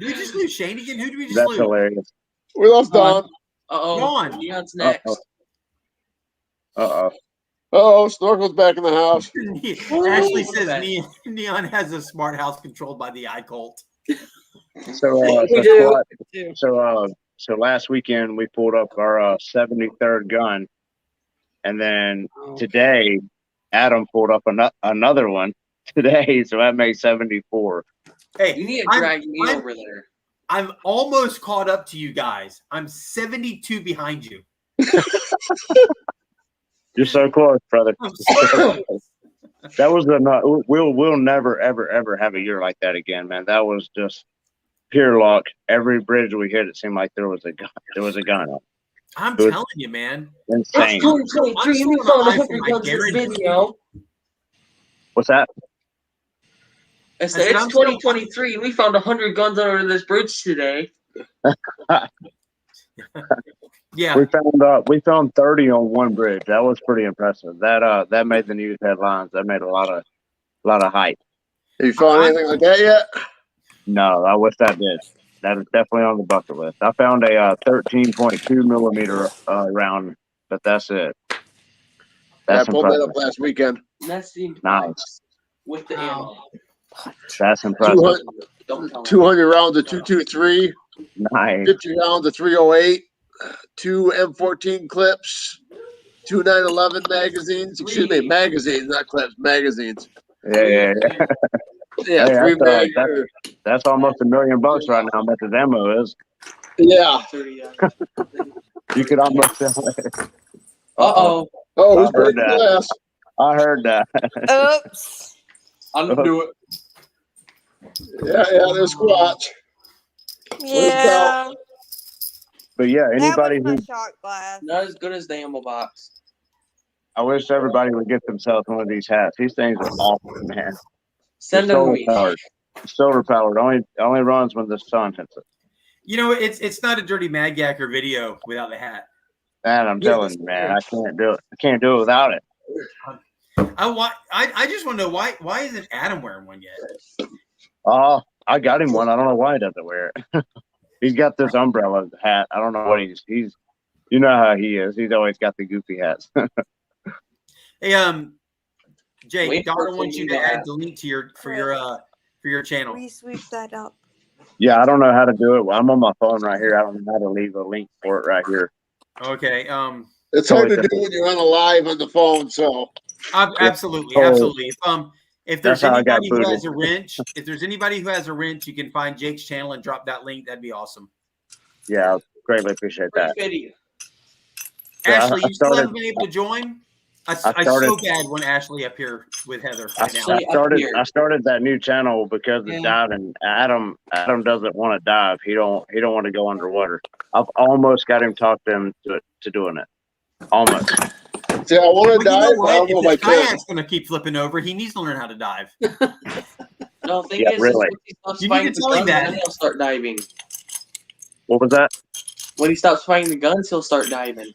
we just lose Shane again? Who did we just That's lose? hilarious. We lost Don. Uh-oh. Dawn. Neon's next. Oh, Snorkel's back in the house. Ashley says Neon has a smart house controlled by the eye cult. So last weekend we pulled up our 73rd gun, and then today Adam pulled up another one today, so that makes 74. Hey, you need to drag me over there. I'm almost caught up to you guys. I'm 72 behind you. You're so close, brother. That was we'll never ever have a year like that again, man. That was just pure luck. Every bridge we hit, it seemed like there was a gun. There was a gun up. I'm telling you, man. Insane. That's 2023. We found 100 guns this video. What's that? I said it's 2023. We found 100 guns under this bridge today. Yeah, we found 30 on one bridge. That was pretty impressive. That made the news headlines. That made a lot of hype. Have you found anything like that yet? No, I wish I did. That is definitely on the bucket list. I found a 13.2 millimeter round, but that's it. I pulled that up last weekend. That's nice. With the ammo. That's impressive. 200 rounds of 223. Nice. 50 rounds of 308. 2 M14 clips. 2 911 magazines. Excuse me, magazines, not clips, magazines. Yeah. Yeah, hey, 3 mag. That's almost $1 million right now. But the demo is. Yeah. You could almost sell it. Uh-oh. Oh, who's breaking glass? I heard that. Oops. I didn't do it. Yeah, there's Squatch. Yeah. But yeah, anybody that was who my shot glass. Not as good as the ammo box. I wish everybody would get themselves one of these hats. These things are awesome, man. Send them me. Solar powered. Only runs when the sun hits it. You know, it's not a Dirty Mad Yacker video without the hat. Man, I'm telling you, man, I can't do it. I can't do it without it. I just want to know why isn't Adam wearing one yet? Oh, I got him one. I don't know why he doesn't wear it. He's got this umbrella hat. I don't know what he's. You know how he is. He's always got the goofy hats. Hey, Jake, Donna wants you to add the link to for your channel. We sweep that up. Yeah, I don't know how to do it. Well, I'm on my phone right here. I don't know how to leave a link for it right here. Okay. It's hard to do when you're on a live on the phone. So absolutely. If there's anybody who has a wrench, you can find Jake's channel and drop that link. That'd be awesome. Yeah, I greatly appreciate that. Ashley, you still haven't been able to join? I so bad when Ashley up here with Heather. I started that new channel because of diving. Adam doesn't want to dive. He don't want to go underwater. I've almost got him talked him to doing it. Almost. See, I want to dive. But I don't know if I can. Kayak's going to keep flipping over. He needs to learn how to dive. No, thing is, really. You need to tell him that. He'll start diving. What was that? When he stops fighting the guns, he'll start diving.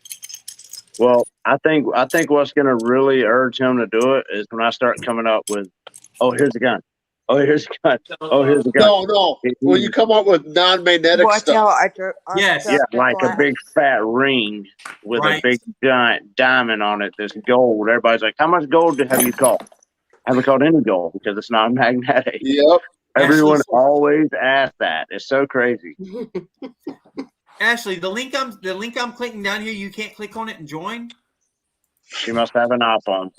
Well, I think what's going to really urge him to do it is when I start coming up with, oh, here's a gun. Oh, here's a gun. Oh, here's a gun. No. When you come up with non-magnetic Watch stuff. out! Yes. Yeah, like a big fat ring with a big giant diamond on it that's gold. Everybody's like, how much gold have you caught? I haven't caught any gold because it's not magnetic. Yep. Everyone always asks that. It's so crazy. Ashley, the link I'm clicking down here, you can't click on it and join. She must have an iPhone.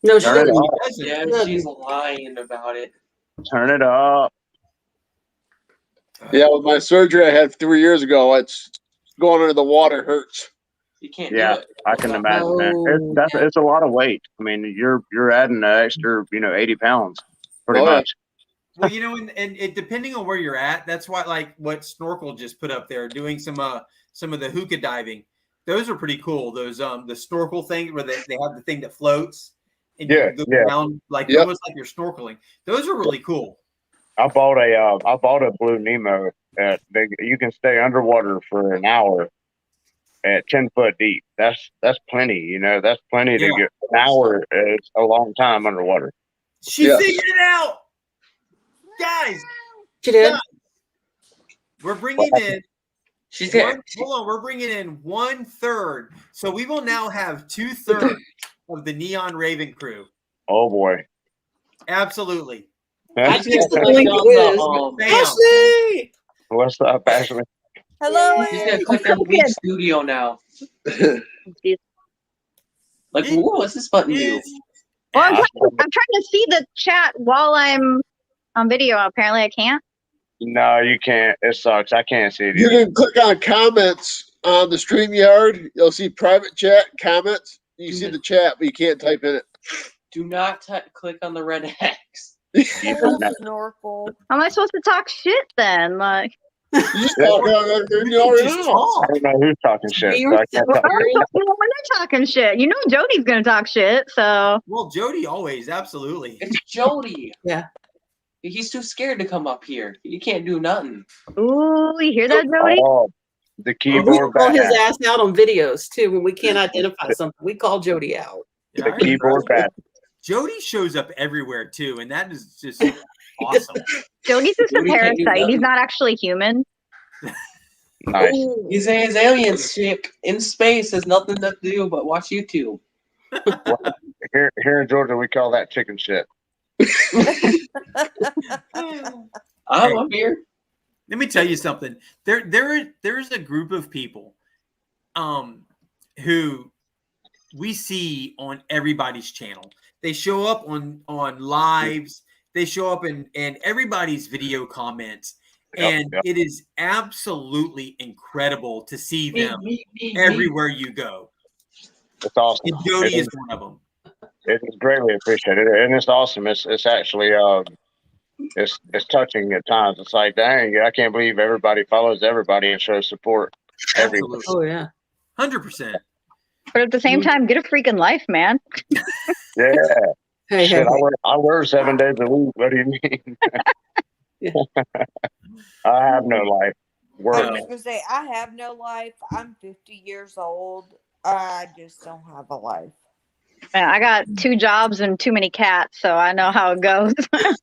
No, Turn it up. Yeah, she's lying about it. Turn it up. Yeah, with my surgery I had 3 years ago, it's going under the water hurts. You can't Yeah, do it. I can imagine that. It's a lot of weight. I mean, you're adding an extra, 80 pounds, pretty much. Well, and it depending on where you're at, that's why like what Snorkel just put up there, doing some of the hookah diving. Those are pretty cool. Those the snorkel thing where they have the thing that floats and you go down like almost like you're snorkeling. Those are really cool. I bought a Blue Nemo. You can stay underwater for an hour at 10 foot deep. That's plenty. That's plenty to get an hour. It's a long time underwater. She figured it out, guys. She did. Guys, we're bringing in. Hold on, we're bringing in 1/3, so we will now have 2/3 of the Neon Raven crew. Oh boy! Absolutely. I just the link Ashley! What's up, Ashley? Hello. He's gonna click on Lead Studio now. Like, what's this button do? Well, I'm trying to see the chat while I'm on video. Apparently, I can't. No, you can't. It sucks. I can't see it. You can click on comments on the StreamYard. You'll see private chat, comments. You see the chat, but you can't type in it. Do not click on the red X. Snorkel. How am I supposed to talk shit then? Like, you just talk you already know. I don't know who's talking shit. So I can't talk. when they're talking shit, Jody's gonna talk shit. So well, Jody always, absolutely. It's Jody. Yeah. He's too scared to come up here. He can't do nothing. Ooh, you hear that, Jody? Oh, the We keyboard. call his ass out on videos too when we can't identify something. We call Jody out. The keyboard bad. Jody shows up everywhere too, and that is just awesome. Jody's just a parasite. He's not actually human. Nice. He's alien ship in space. Has nothing to do but watch YouTube. Well, here in Georgia, we call that chicken shit. I'm here. Let me tell you something. There's a group of people who we see on everybody's channel. They show up on lives. They show up in everybody's video comments. And it is absolutely incredible to see them everywhere you go. It's awesome. And Jody is one of them. It's greatly appreciated, and it's awesome. It's actually it's touching at times. It's like, dang, I can't believe everybody follows everybody and shows support everywhere. Oh yeah, 100%. But at the same time, get a freaking life, man. Yeah. Hey, Shit, I work 7 days a week. What do you mean? I have no life. Work. I was gonna say I have no life. I'm 50 years old. I just don't have a life. Man, I got 2 jobs and too many cats, so I know how it goes. I've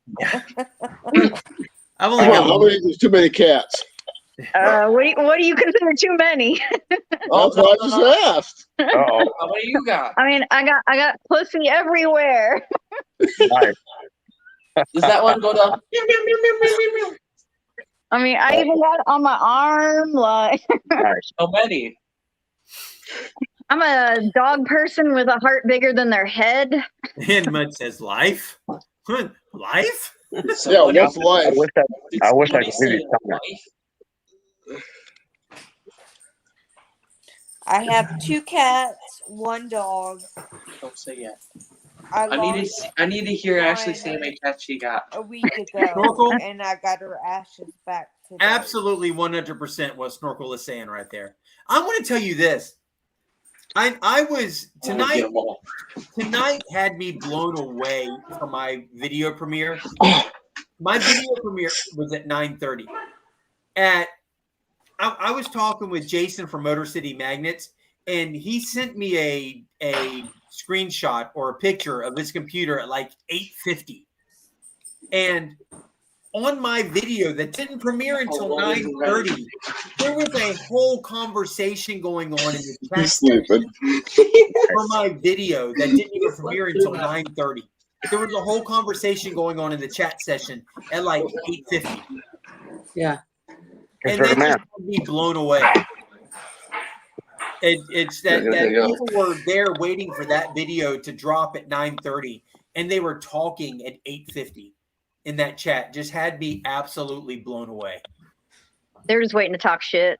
only got there's too many cats. What do you consider too many? That's what I just asked. Uh-oh. How many you got? I mean, I got pussy everywhere. Nice. Does that one go down? I mean, I even got it on my arm. Like, Nice. How many? I'm a dog person with a heart bigger than their head. And Mud says, life? Life? Yeah, what's life? I wish I could see these comments. I have 2 cats, 1 dog. Don't say yet. I need to hear Ashley say how many cats she got. a week ago, Snorkel? and I got her ashes back today. Absolutely 100% what Snorkel is saying right there. I want to tell you this. I was tonight had me blown away for my video premiere. My video premiere was at 9:30. I was talking with Jason from Motor City Magnets, and he sent me a screenshot or a picture of his computer at like 8:50. And on my video that didn't premiere until 9:30, there was a whole conversation going on in the chat section for my video that didn't even premiere until 9:30. There was a whole conversation going on in the chat session at like 8:50. Yeah. And that just had me blown away. It's that people were there waiting for that video to drop at 9:30, and they were talking at 8:50 in that chat. Just had me absolutely blown away. They're just waiting to talk shit.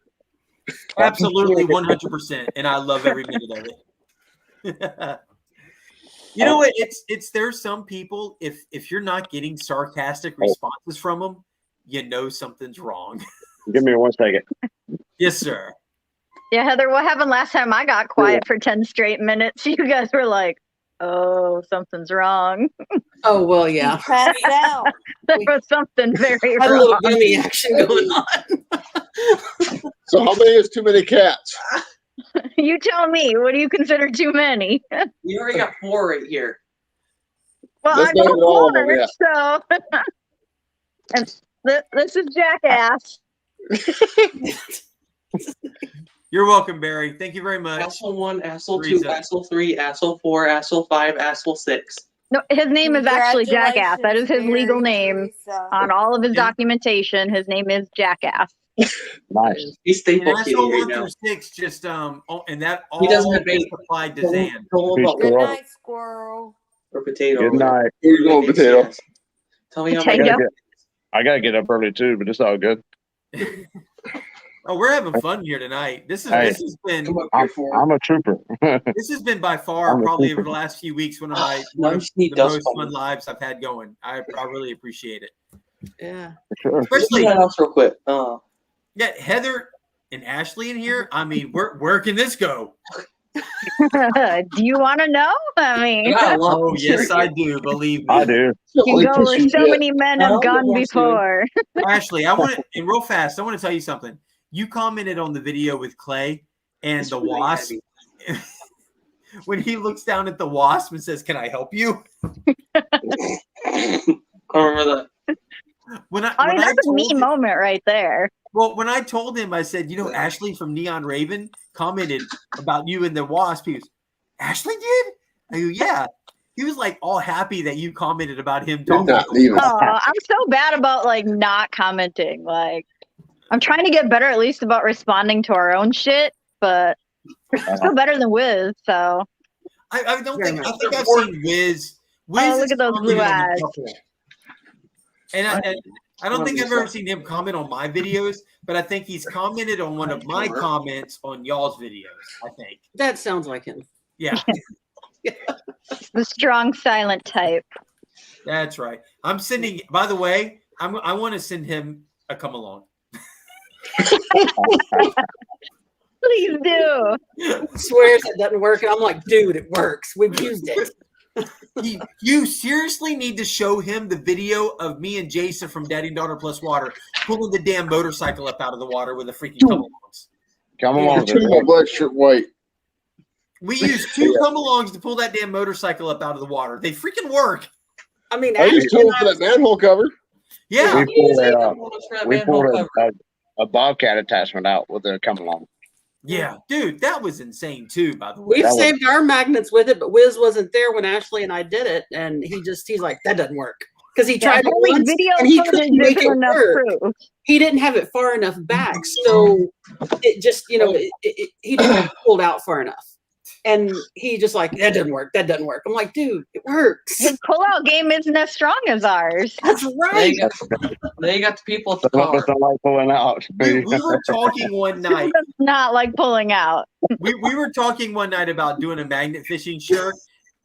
Absolutely, 100%, and I love every minute of it. You know what? It's there's some people, if you're not getting sarcastic responses from them, you know something's wrong. Give me 1 second. Yes, sir. Yeah, Heather, what happened last time I got quiet for 10 straight minutes? You guys were like, oh, something's wrong. Oh, well, yeah. Passed out. There was something very Had a wrong. little gummy action going on. So how many is too many cats? You tell me. What do you consider too many? You already got 4 right here. Well, Let's I got name all of them, 4, yeah. so. And this is Jackass. You're welcome, Barry. Thank you very much. Asshole 1, Asshole 2, Teresa. Asshole 3, Asshole 4, Asshole 5, Asshole 6. No, his name is actually Jackass. That is his legal name Teresa. on all of his documentation. His name is Jackass. Nice. He's And staple kitty asshole right 1 now. through 6 just and that all He doesn't have gets any- applied to Don't- Zan. don't about Good Squirrel. night, squirrel. or potato. Good night. Where you going, potato? Tell me how Potato. many. I gotta get up early too, but it's all good. Oh, we're having fun here tonight. This Hey. has been Come up I'm, here for I'm a trooper. this has been by far I'm a probably trooper. over the last few weeks one of Ah, my now you the just need dust most fun bunnies. lives I've had going. I really appreciate it. Yeah. Sure. Let's do Especially that else real quick. yeah, Heather and Ashley in here. I mean, where can this go? Do you want to know? I mean, I got a lot Oh more yes, here. I do. Believe I me, do. you go where so many men I'll have get gone more soon. before. Ashley. I want to and real fast. I want to tell you something. You commented on the video with Clay and It's the really wasp. heavy. When he looks down at the wasp and says, "Can I help you?" I remember that. When I mean, that's a told me him- moment right there. Well, when I told him, I said, you know, Ashley from Neon Raven commented about you and the wasp. He was, Ashley did? I go, yeah. He was like all happy that you commented about him talking. not leave it. Oh, I'm so bad about like not commenting. Like, I'm trying to get better at least about responding to our own shit, but I'm still better than Wiz. So I don't Yeah, think man. I think I've seen Wiz. Wiz Oh, look has at those blue commented on a eyes. couple. And I don't think I've ever seen him comment on my videos, but I think he's commented on one of my comments on y'all's videos. I think. That sounds like him. Yeah, the strong silent type. that's right. I'm sending. By the way, I want to send him a come along. Please do. Swears it doesn't work. And I'm like, dude, it works. We've used it. You seriously need to show him the video of me and Jason from Daddy and Daughter Plus Water pulling the damn motorcycle up out of the water with a freaking come alongs. Come along. Turn my black shirt white. We used 2 come alongs to pull that damn motorcycle up out of the water. They freaking work. I mean, I used Ashley two and for I, that manhole cover. Yeah. We pulled a bobcat attachment out with a come along. Yeah, dude, that was insane too, by the way. we've saved our magnets with it, but Wiz wasn't there when Ashley and I did it, and he's like, that doesn't work. Because he tried it only once video and he footage couldn't make isn't it enough work. proof. He didn't have it far enough back, so it just, he didn't have it pulled out far enough. And he just like, that doesn't work. That doesn't work. I'm like, dude, it works. His pullout game isn't as strong as ours. That's right. Now you got the people at the Some of car. us don't like pulling out. Dude, we were talking one night. It's not like pulling out. We were talking one night about doing a magnet fishing shirt.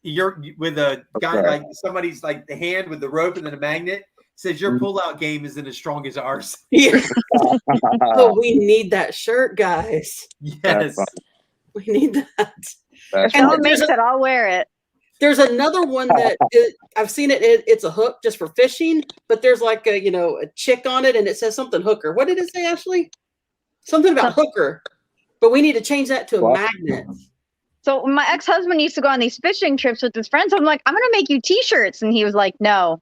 You're with a guy Okay. like somebody's like the hand with the rope and then a magnet. Says your pullout game isn't as strong as ours. Yeah. Oh, we need that shirt, guys. Yes. We need that. That's And Someone there's makes it, I'll wear it. There's another one that I've seen it. It's a hook just for fishing, but there's like a a chick on it, and it says something hooker. What did it say, Ashley? Something about hooker. But we need to change that to a magnet. So my ex-husband used to go on these fishing trips with his friends. I'm like, I'm gonna make you t-shirts, and he was like, no.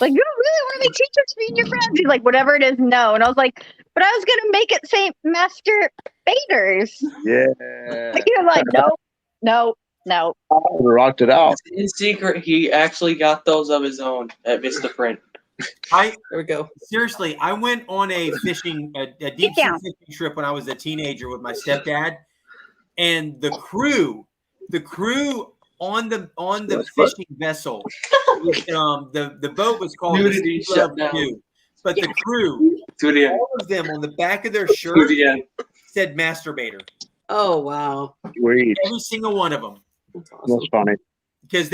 Like, you really want me to teach us being your friends? He's like, whatever it is, no. And I was like, but I was gonna make it say Master Baders. Yeah. Like, you're like, no. I would have rocked it out. In secret, he actually got those of his own at Vista Print. There we go. Seriously, I went on a deep sea fishing trip when I was a teenager with my stepdad, and the crew on the fishing vessel, the boat was called Nudity the shut down. Canoe, but the crew, all of them on the back of their shirt said masturbator. Oh wow! Sweet. Every single one of them. That's funny. Because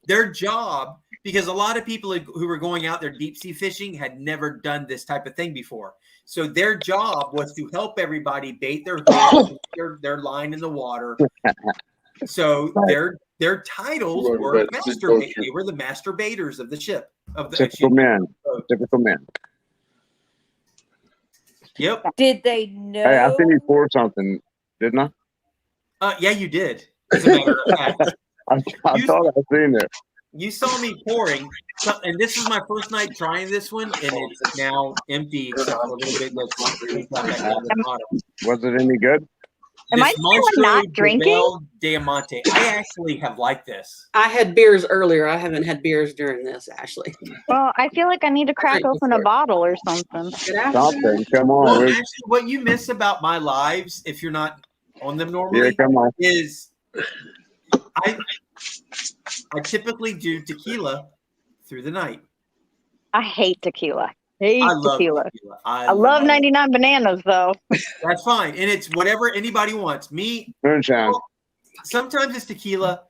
their job, because a lot of people who were going out there deep sea fishing had never done this type of thing before. So their job was to help everybody bait their hook, their line in the water. So their titles were masturbators. They were the masturbators of the ship. Typical men. Typical men. Yep. Did they know? Hey, I think you poured something, didn't I? Yeah, you did. As a matter of fact. I thought I seen it. You saw me pouring, and this is my first night trying this one, and it's now empty except for a little bit Was it any good? Am I still not drinking? Diamante. I actually have liked this. I had beers earlier. I haven't had beers during this, Ashley. Well, I feel like I need to crack open a bottle or something. Something. Come on. Well, actually, what you miss about my lives, if you're not on them normally, is I typically do tequila through the night. I hate tequila. I love tequila. I love 99 bananas, though. That's fine. And it's whatever anybody wants. Me, moonshine. Sometimes it's tequila.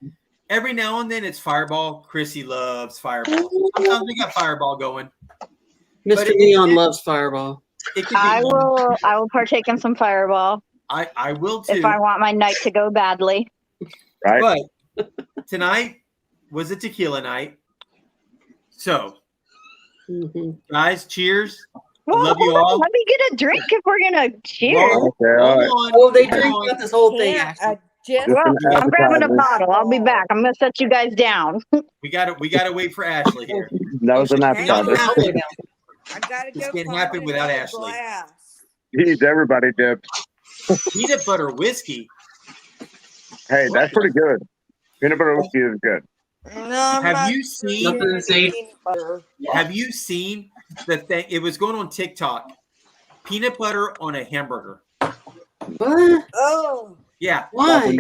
Every now and then it's Fireball. Chrissy loves Fireball. Sometimes we got Fireball going. Mr. Leon loves Fireball. I will partake in some Fireball. I will too. If I want my night to go badly. Right. But tonight was a tequila night. So, guys, cheers. Well, I love you all. Let me get a drink if we're gonna cheers. Oh, they drink about this whole thing. Well, I'm grabbing a bottle. I'll be back. I'm gonna set you guys down. We gotta wait for Ashley here. That was an appetizer. I gotta go. This can't happen without Ashley. Jeez, everybody dipped. Peanut butter whiskey. Hey, that's pretty good. Peanut butter whiskey is good. Have you seen the thing? It was going on TikTok. Peanut butter on a hamburger. What? Oh. Yeah. Why?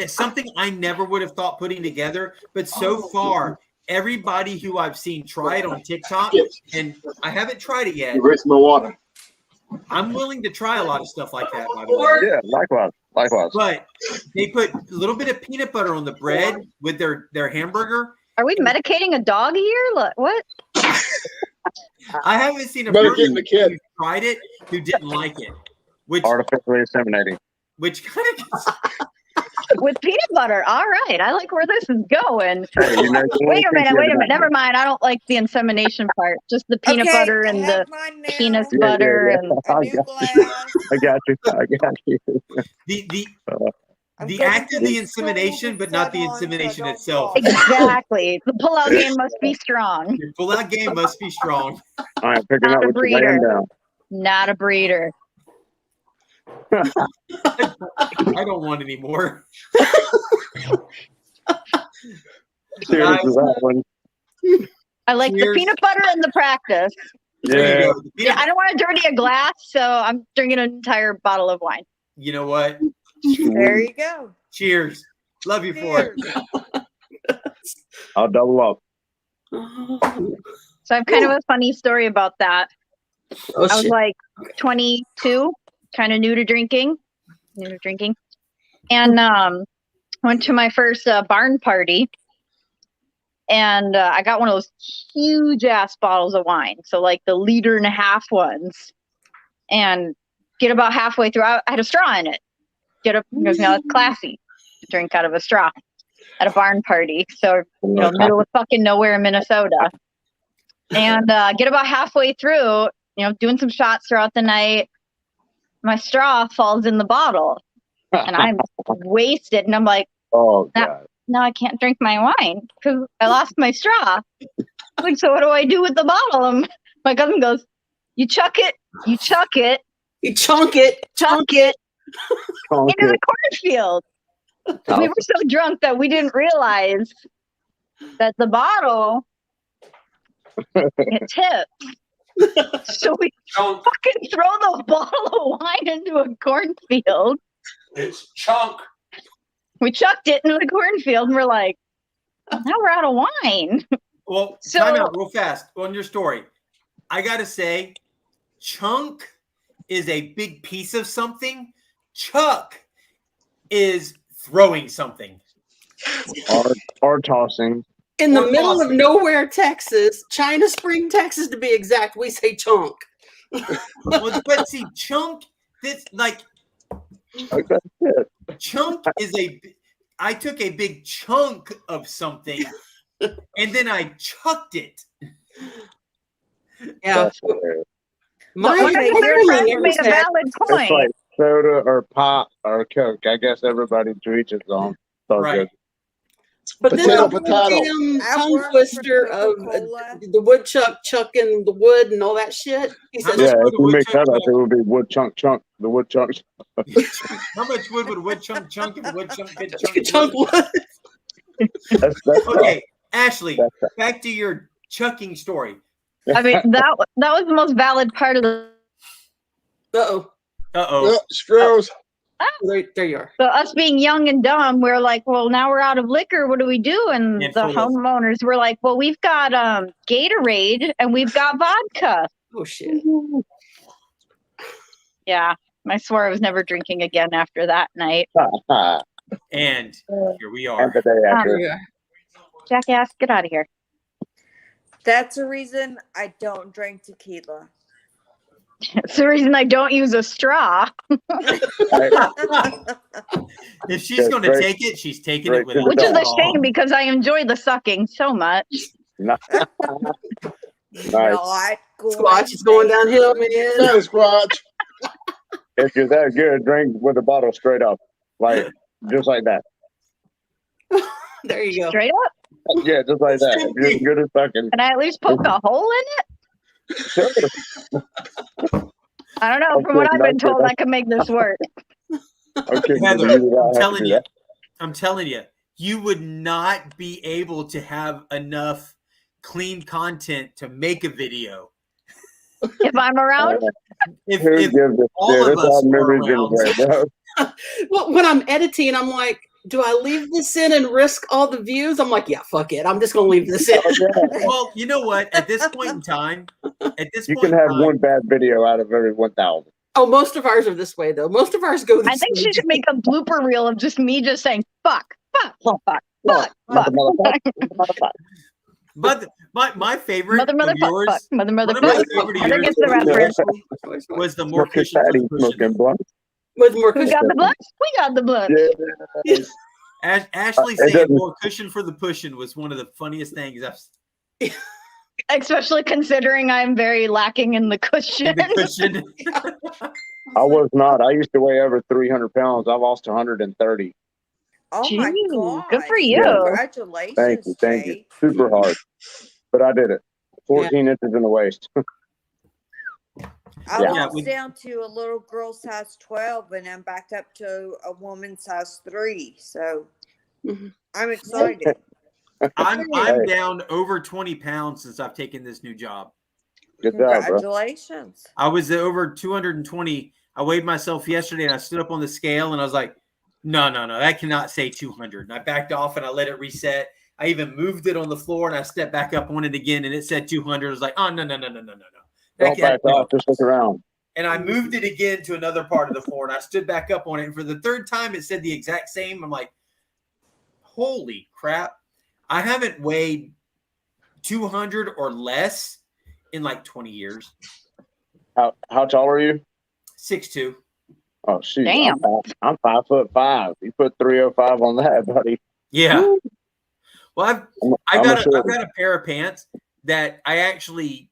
Something I never would have thought putting together, but so far, everybody who I've seen try it on TikTok, and I haven't tried it yet. Erase my water. I'm willing to try a lot of stuff like that, by the way. Yeah, likewise. But they put a little bit of peanut butter on the bread with their hamburger. Are we medicating a dog here? What? I haven't seen a Better person get the kid. who tried it who didn't like it. Which artificially inseminating. Which kind of with peanut butter. All right, I like where this is going. Hey, Wait a minute. Never mind. I don't like the insemination part. Just the peanut butter and the penis butter and. I got you. The act of the insemination, but not the insemination itself. Exactly. The pullout game must be strong. Your pullout game must be strong. All right, picking Not up a what you're laying breeder. down. Not a breeder. I don't want any more. Cheers to that one. I like the peanut butter and the practice. Yeah. Yeah, I don't want to dirty a glass, so I'm drinking an entire bottle of wine. You know what? There you go. Cheers. Love you for it. I'll double up. So I have kind of a funny story about that. Oh, I was shit. like 22, kind of new to drinking, and went to my first barn party, and I got one of those huge ass bottles of wine, so like the 1.5 liter ones, and get about halfway through, I had a straw in it. Because now it's classy to drink out of a straw at a barn party. So, middle of fucking nowhere in Minnesota. And get about halfway through, doing some shots throughout the night. My straw falls in the bottle and I'm wasted. And I'm like, oh, God. now I can't drink my wine because I lost my straw. like, so what do I do with the bottle? And my cousin goes, you chuck it, you chuck it, you chunk it, chunk it into the cornfield. We were so drunk that we didn't realize that the bottle it tipped. So we fucking throw the bottle of wine into a cornfield. It's chunk. We chucked it into the cornfield and we're like, now we're out of wine. Well, So- time out real fast on your story. I gotta say, chunk is a big piece of something. Chuck is throwing something. Or tossing. In the Or middle of tossing. nowhere, Texas, China Spring, Texas, to be exact, we say chunk. Well, but see, chunk, this like chunk is I took a big chunk of something and then I chucked it. Yeah. My My friend family made a valid It's point. like soda or pop or Coke. I guess everybody to each his own. So Right. good. But then Potato, the potato. damn I tongue worked for twister of Coca-Cola. the woodchuck chucking the wood and all that shit. He How says, much Yeah, wood if you would mix woodchuck that up, it would be wood chunk chunk. The wood chunk. How much wood would a wood chunk if a wood chunk could chunk chunk wood? wood. That's Okay, Ashley, That's back to your chucking story. I mean, that was the most valid part of the. Uh-oh. Uh-oh. Screws. There you are. So us being young and dumb, we're like, well, now we're out of liquor. What do we do? And And the full of- homeowners were like, well, we've got Gatorade and we've got vodka. Oh shit. Yeah, I swore I was never drinking again after that night. And here we And are. the day after. There you are. Jackass, get out of here. That's the reason I don't drink tequila. It's the reason I don't use a straw. If she's That's going to great. take it, she's taking Great it with Which is a straw. shame because I enjoy the sucking so much. Not Squatch is going downhill, man. Yeah, Squatch. If you're that good, drink with a bottle straight up, like just like that. There you go. Straight up. Yeah, just like that. If you're good at sucking. Can I at least poke a hole in it? Sure. I don't know. From what I've been told, I can make this work. Okay, Heather, you would I'm have to telling do you, that. I'm telling you, you would not be able to have enough clean content to make a video. If I'm around, If, Who if gives a all shit? of It's us all were memories around. anyway, bro. Well, when I'm editing, I'm like, do I leave this in and risk all the views? I'm like, yeah, fuck it. I'm just gonna leave this in. Well, you know what? At this point in time, You can have one bad video out of every 1,000. Oh, most of ours are this way though. Most of ours go this I think way. she should make a blooper reel of just me just saying fuck, fuck, fuck, fuck, fuck. But my favorite Mother, mother, of fuck, yours, fuck. Mother, mother, one of my fuck. favorite of Heather yours gets the reference. was the more Smoking cushion for fatty, the cushion. smoking blunt. With more Who cushion. got the blunts? We got the blunts. Yeah. Ashley It saying doesn't- more cushion for the pushing was one of the funniest things I've Especially considering I'm very lacking in the cushion. the cushion. I was not. I used to weigh over 300 pounds. I lost 130. Oh my Gee, god! good for you. Congratulations, Thank you. Jake. Super hard. But I did it. 14 inches in the waist. I Yeah. lost down to a little girl size 12, and I'm back up to a woman size 3. So I'm excited. I'm down over 20 pounds since I've taken this new job. Good job, bro. Congratulations. I was over 220. I weighed myself yesterday and I stood up on the scale and I was like, no, that cannot say 200. And I backed off and I let it reset. I even moved it on the floor and I stepped back up on it again and it said 200. I was like, oh, no. Don't back off. Just look around. And I moved it again to another part of the floor and I stood back up on it. And for the third time, it said the exact same. I'm like, holy crap. I haven't weighed 200 or less in like 20 years. How tall are you? 6'2". Oh, shoot. Damn. I'm 5'5". You put 305 on that, buddy. Yeah. Woo. Well, I've got a pair of pants that I actually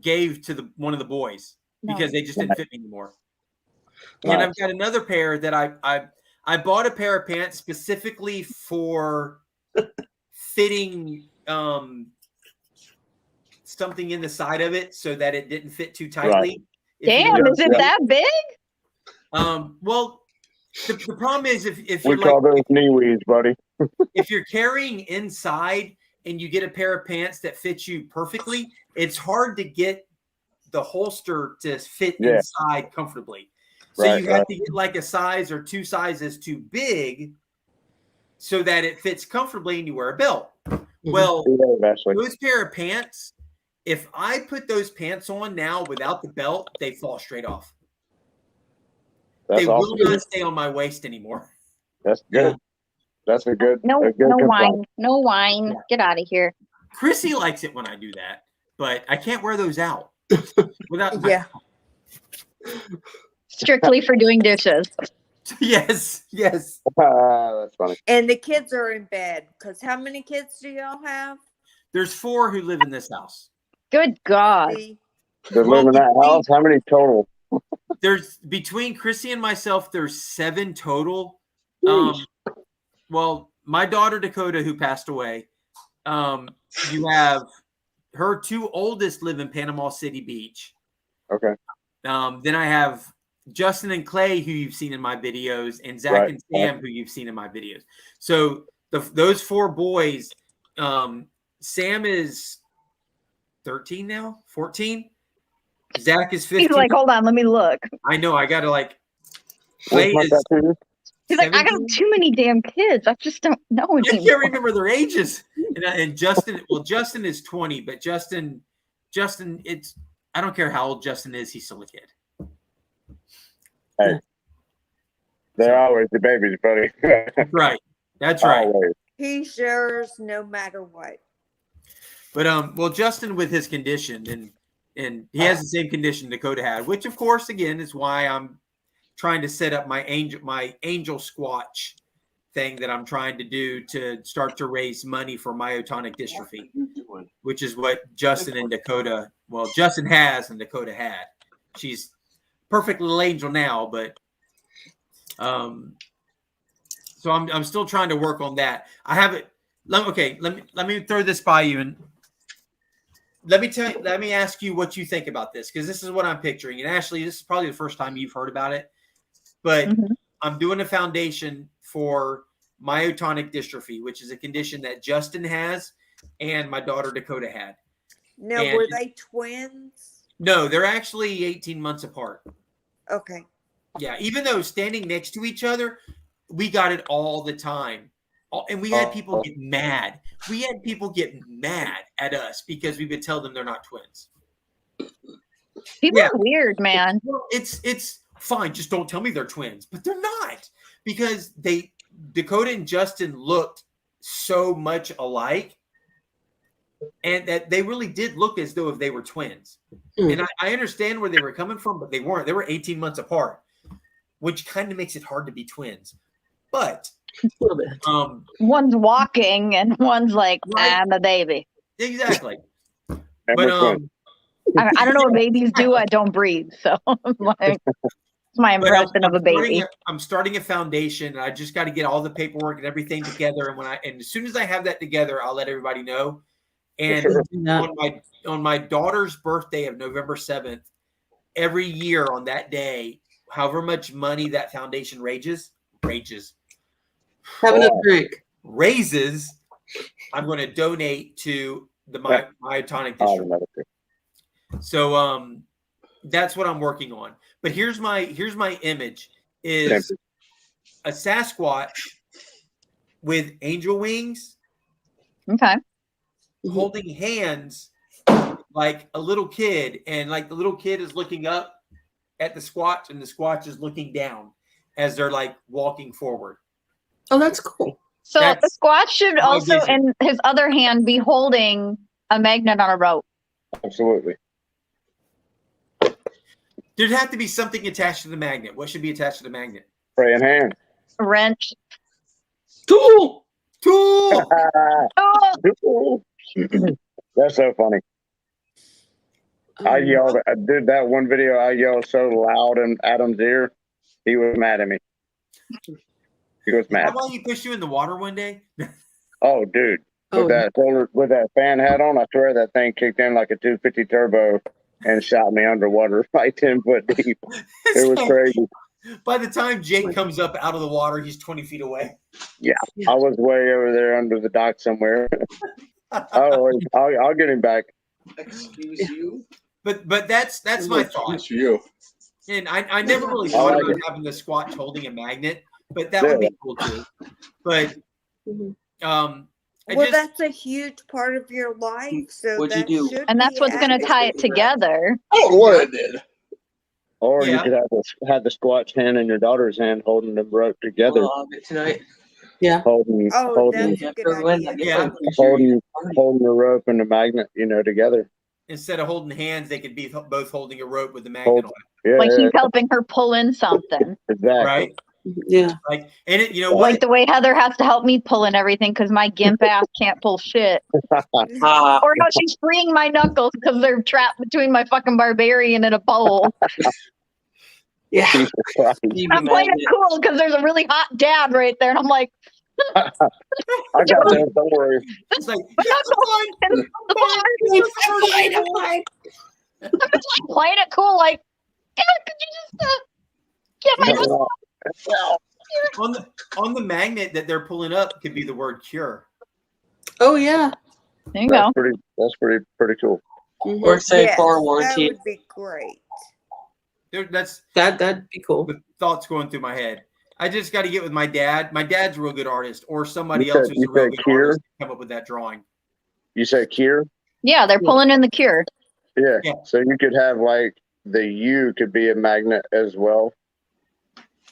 gave to one of the boys because they just didn't fit me anymore. And I've got another pair that I bought a pair of pants specifically for fitting something in the side of it so that it didn't fit too tightly. Right. Damn, is it that big? Well, the problem is if We you're call like those knee weeds, buddy. if you're carrying inside and you get a pair of pants that fit you perfectly, it's hard to get the holster to fit inside comfortably. So you have to get like a size or 2 sizes too big so that it fits comfortably and you wear a belt. Well, those pair of pants, if I put those pants on now without the belt, they fall straight off. They will not stay on my waist anymore. That's good. That's a good. No, a good no complaint. wine. No wine. Get out of here. Chrissy likes it when I do that, but I can't wear those out without. Strictly for doing dishes. Yes. That's funny. And the kids are in bed because how many kids do y'all have? There's 4 who live in this house. Good God. They live in that house. How many total? There's between Chrissy and myself, there's 7 total. Well, my daughter Dakota, who passed away, you have her 2 oldest live in Panama City Beach. Okay. Then I have Justin and Clay, who you've seen in my videos, and Zach and Sam, who you've seen in my videos. So those 4 boys, Sam is 13 now, 14. Zach is 15. He's like, hold on, let me look. I know. I got to like. Clay is. He's like, I got too many damn kids. I just don't know anymore. I can't remember their ages. And Justin, well, Justin is 20, but Justin, it's. I don't care how old Justin is. He's still a kid. Hey, they're always the babies, buddy. Right. That's right. Always. He's yours no matter what. But well, Justin with his condition and he has the same condition Dakota had, which of course again is why I'm trying to set up my angel Squatch thing that I'm trying to do to start to raise money for myotonic dystrophy, which is what Justin and Dakota, well, Justin has and Dakota had. She's perfect little angel now, but so I'm still trying to work on that. I have it. Okay, let me throw this by you and let me ask you what you think about this, because this is what I'm picturing. And Ashley, this is probably the first time you've heard about it, but I'm doing a foundation for myotonic dystrophy, which is a condition that Justin has and my daughter Dakota had. Now, were they twins? No, they're actually 18 months apart. Okay. Yeah, even though standing next to each other, we got it all the time. And we had people get mad. We had people get mad at us because we would tell them they're not twins. People are weird, man. Well, it's fine. Just don't tell me they're twins. But they're not, because Dakota and Justin looked so much alike, and that they really did look as though if they were twins. And I understand where they were coming from, but they weren't. They were 18 months apart, which kind of makes it hard to be twins. But one's walking and one's like, I'm a baby. Exactly. But I don't know what babies do. I don't breathe, so it's my impression of a baby. I'm starting a foundation. I just got to get all the paperwork and everything together. And as soon as I have that together, I'll let everybody know. And on my daughter's birthday of November 7th, every year on that day, however much money that foundation raises, having a drink, raises, I'm going to donate to the myotonic dystrophy. So that's what I'm working on. But here's my image is a Sasquatch with angel wings. Okay. Holding hands like a little kid, and like the little kid is looking up at the Squatch and the Squatch is looking down as they're like walking forward. Oh, that's cool. So the Squatch should also, in his other hand, be holding a magnet on a rope. Absolutely. There'd have to be something attached to the magnet. What should be attached to the magnet? Praying hand. A wrench. Tool. That's so funny. I yelled. I did that one video. I yelled so loud in Adam's ear. He was mad at me. He was mad. How about he pushed you in the water one day? Oh, dude. Oh, with that fan hat on, I swear that thing kicked in like a 250 turbo and shot me underwater like 10 foot deep. It was crazy. By the time Jake comes up out of the water, he's 20 feet away. Yeah, I was way over there under the dock somewhere. I'll get him back. Excuse you. But that's my thought. Excuse you. And I never really thought about having the Squatch holding a magnet, but that would be cool too. But that's a huge part of your life. So What'd you do? And that's what's going to tie it together. Oh, what I did. Or you could have the Squatch hand in your daughter's hand holding the rope together. Well, I'll get tonight. Yeah. Holding the rope and the magnet, together. Instead of holding hands, they could be both holding a rope with the magnet on it. Yeah, like he's helping her pull in something. Exactly. Right? Yeah. Like, and it, like the way Heather has to help me pull in everything because my gimp ass can't pull shit. Or how she's freeing my knuckles because they're trapped between my fucking barbarian and a pole. Yeah. I'm playing it cool because there's a really hot dad right there, and I'm like, I got this. Don't worry. It's like, I'm just playing it cool, like, could you just get my on the magnet that they're pulling up could be the word cure. Oh yeah. There you go. That's pretty cool. Mm-hmm. Or say car warranty. That would be great. That'd be cool. The thoughts going through my head. I just got to get with my dad. My dad's a real good artist, or somebody else who's a real good artist to come up with that drawing. You said cure? Yeah, they're pulling in the cure. Yeah. So you could have like the U could be a magnet as well.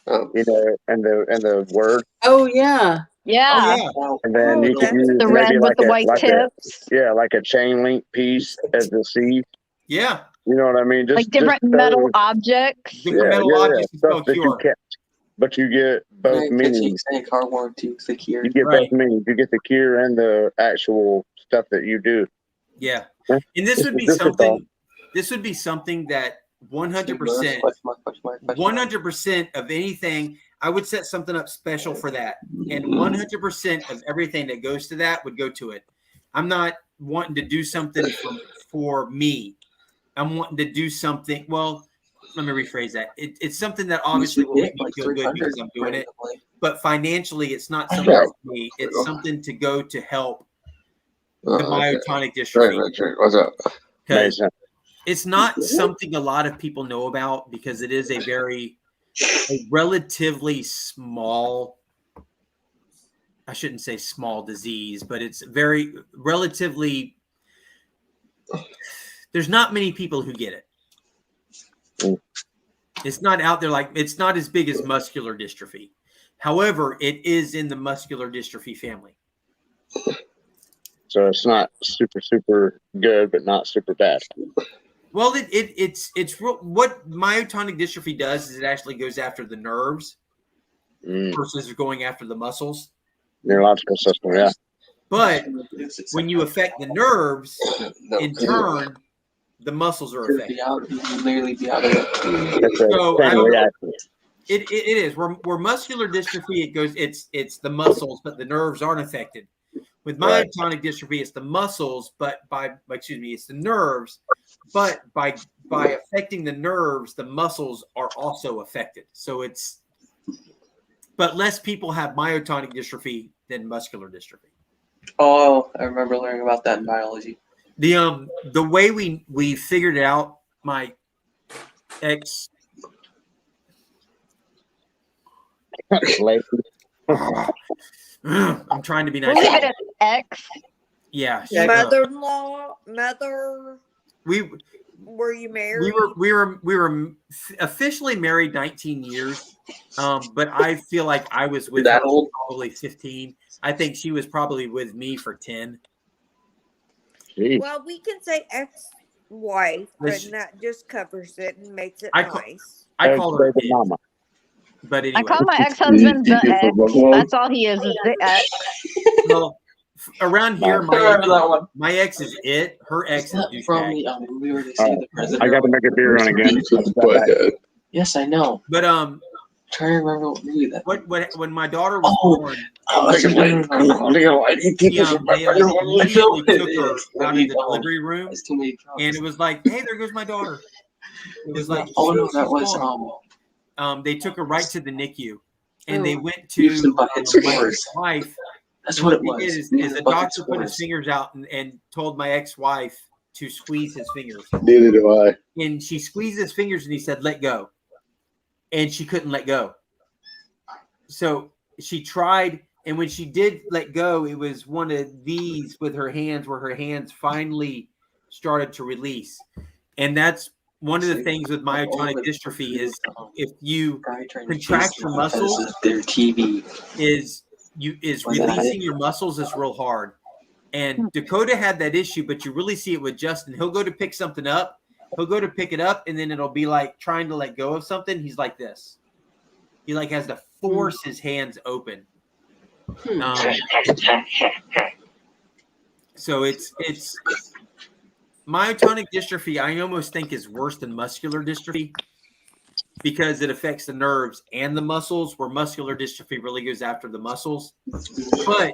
And the word. Oh yeah. Yeah. And then you could use the red maybe with the white tips. Like a chain link piece as the C. Yeah. You know what I mean? Just like different metal objects. Different metal objects stuff that you can't. But you get both meanings. Car warranty, the cure. You get both meanings. You get the cure and the actual stuff that you do. Yeah. And this would be something. This would be something that 100%, 100% of anything. I would set something up special for that, and 100% of everything that goes to that would go to it. I'm not wanting to do something for me. I'm wanting to do something. Well, let me rephrase that. It's something that obviously will make me feel good because I'm doing it. But financially, it's not something for me. It's something to go to help the myotonic dystrophy. What's up? Because it's not something a lot of people know about because it is a relatively small, I shouldn't say small disease, but it's very relatively, there's not many people who get it. It's not out there it's not as big as muscular dystrophy. However, it is in the muscular dystrophy family. So it's not super, super good, but not super bad. Well, it's what myotonic dystrophy does is it actually goes after the nerves versus going after the muscles. Neurological system, yeah. But when you affect the nerves, in turn, the muscles are affected. Literally be out of it. So I don't know. It is where muscular dystrophy it goes. It's the muscles, but the nerves aren't affected. With myotonic dystrophy, it's the muscles, but it's the nerves, but by affecting the nerves, the muscles are also affected. So but less people have myotonic dystrophy than muscular dystrophy. Oh, I remember learning about that in biology. The way we figured it out, my ex. I'm trying to be nice. Leave it as X. Yeah. Mother-in-law, were you married? We were officially married 19 years, but I feel like I was with her probably 15. I think she was probably with me for 10. Jeez. Well, we can say ex-wife, but that just covers it and makes it nice. I call her mama. But anyway. I call my ex-husband the X. That's all he is the X. Well, around here, my ex is it. Her ex is douchebag. I got to make a beer run again. Yes, I know. But trying to remember what movie that. When my daughter was born, they immediately took her out of the delivery room, and it was like, hey, there goes my daughter. It was like, oh no, that she's was gone. They took her right to the NICU, and they went to my wife. That's what it was. Is the doctor put his fingers out and told my ex-wife to squeeze his fingers. Neither do I. And she squeezed his fingers, and he said, "Let go," and she couldn't let go. So she tried, and when she did let go, it was one of these with her hands, where her hands finally started to release. And that's one of the things with myotonic dystrophy is if you contract your muscles, their TV is releasing your muscles is real hard. And Dakota had that issue, but you really see it with Justin. He'll go to pick something up. He'll go to pick it up, and then it'll be like trying to let go of something. He's like this. He like has to force his hands open. So it's myotonic dystrophy. I almost think is worse than muscular dystrophy because it affects the nerves and the muscles, where muscular dystrophy really goes after the muscles. But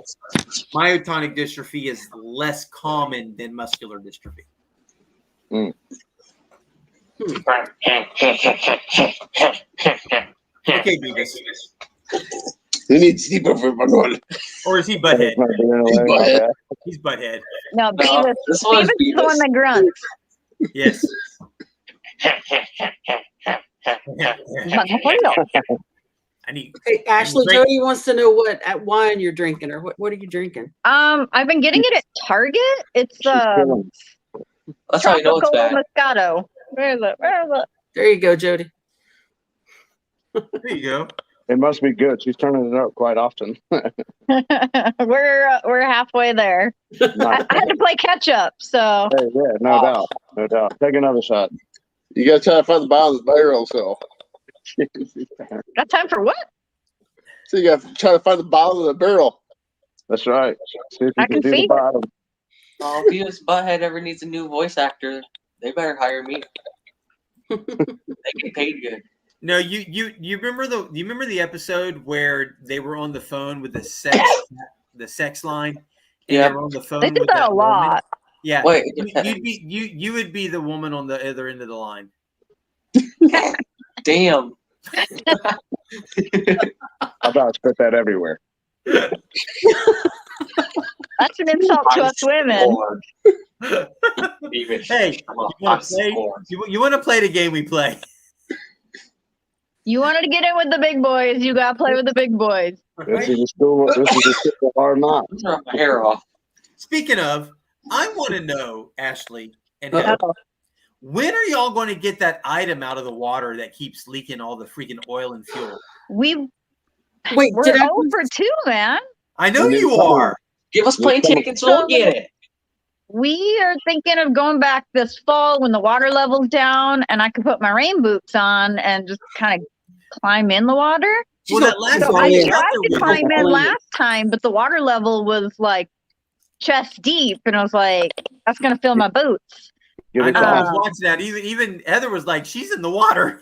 myotonic dystrophy is less common than muscular dystrophy. Okay, Beavis. You need sleep over my God. Or is he butthead? He's butthead. No, Beavis. Beavis is the one that grunts. Yes. Hey, Ashley, Jody wants to know what wine you're drinking, or what are you drinking? I've been getting it at Target. It's that's how you know it's bad. Moscato. Where is it? There you go, Jody. There you go. It must be good. She's turning it up quite often. We're halfway there. I had to play catch up, so. Hey, yeah, no doubt. Take another shot. You gotta try to find the bottom of the barrel, so. Got time for what? So you gotta try to find the bottom of the barrel. That's right. See if you I can see see the bottom. Oh, if Beavis Butthead ever needs a new voice actor, they better hire me. They get paid good. No, you remember the episode where they were on the phone with the sex line? Yeah, they were on the phone. They did with that a lot. Woman. Yeah, Wait, you would be the woman on the other end of the line. Damn. I about spit that everywhere. That's an insult to us women. Hey, you want to play the game we play? You wanted to get in with the big boys. You got to play with the big boys. This is a hard knock. My hair off. Speaking of, I want to know, Ashley and Heather, when are y'all going to get that item out of the water that keeps leaking all the freaking oil and fuel? We're did I- over 2, man. I know you are. Give us plane tickets, we'll get it. We are thinking of going back this fall when the water level's down and I can put my rain boots on and just kind of climb in the water. Well, that last So time I we got tried there, to we climb were in going. last time, but the water level was like chest deep, and I was like, "That's gonna fill my boots." I know. I was watching that. Even Heather was like, "She's in the water."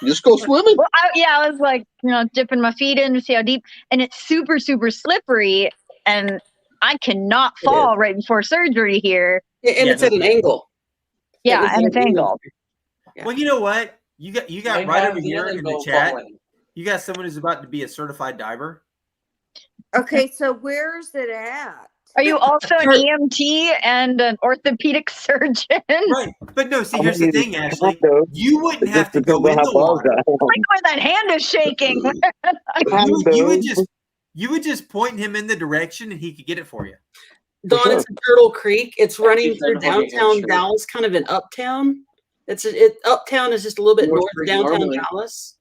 Just go swimming. Well, I was like, dipping my feet in to see how deep, and it's super, super slippery, and I cannot fall right before surgery here. And it's at an angle. Yeah, and it's angled. Well, you know what? You got Might right have over the here other in the go chat. falling. You got someone who's about to be a certified diver. Okay, so where's it at? Are you also an EMT and an orthopedic surgeon? Right. But no, see, here's the thing, Ashley. You wouldn't have to go in the water. Look where that hand is shaking. You would just point him in the direction and he could get it for you. Dawn, it's a Turtle Creek. It's running through downtown Dallas, kind of in Uptown. Uptown is just a little bit north of downtown Dallas.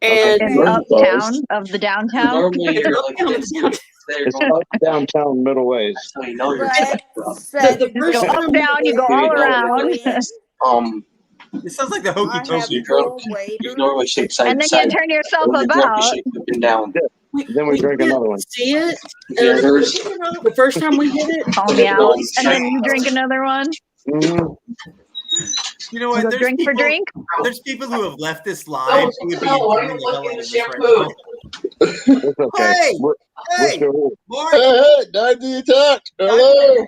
And uptown of the downtown. Normally you're like uptown this. of downtown. It's up downtown middle ways. So you know you're The You go up, down, you go all around. It sounds like the hokey pokey. You normally shake side And to then you side. turn yourself When you drop, you about. shake up and down. Then we drink another one. See it? Yeah, there's- The first time we did it, Call me out. And then you drink another one. Mm-hmm. You know what? So drink for drink. There's people who have left this live who would be enjoying the hell out of this right now. It's okay. Hey, We're still Mark. Hey, dive the attack. Hello.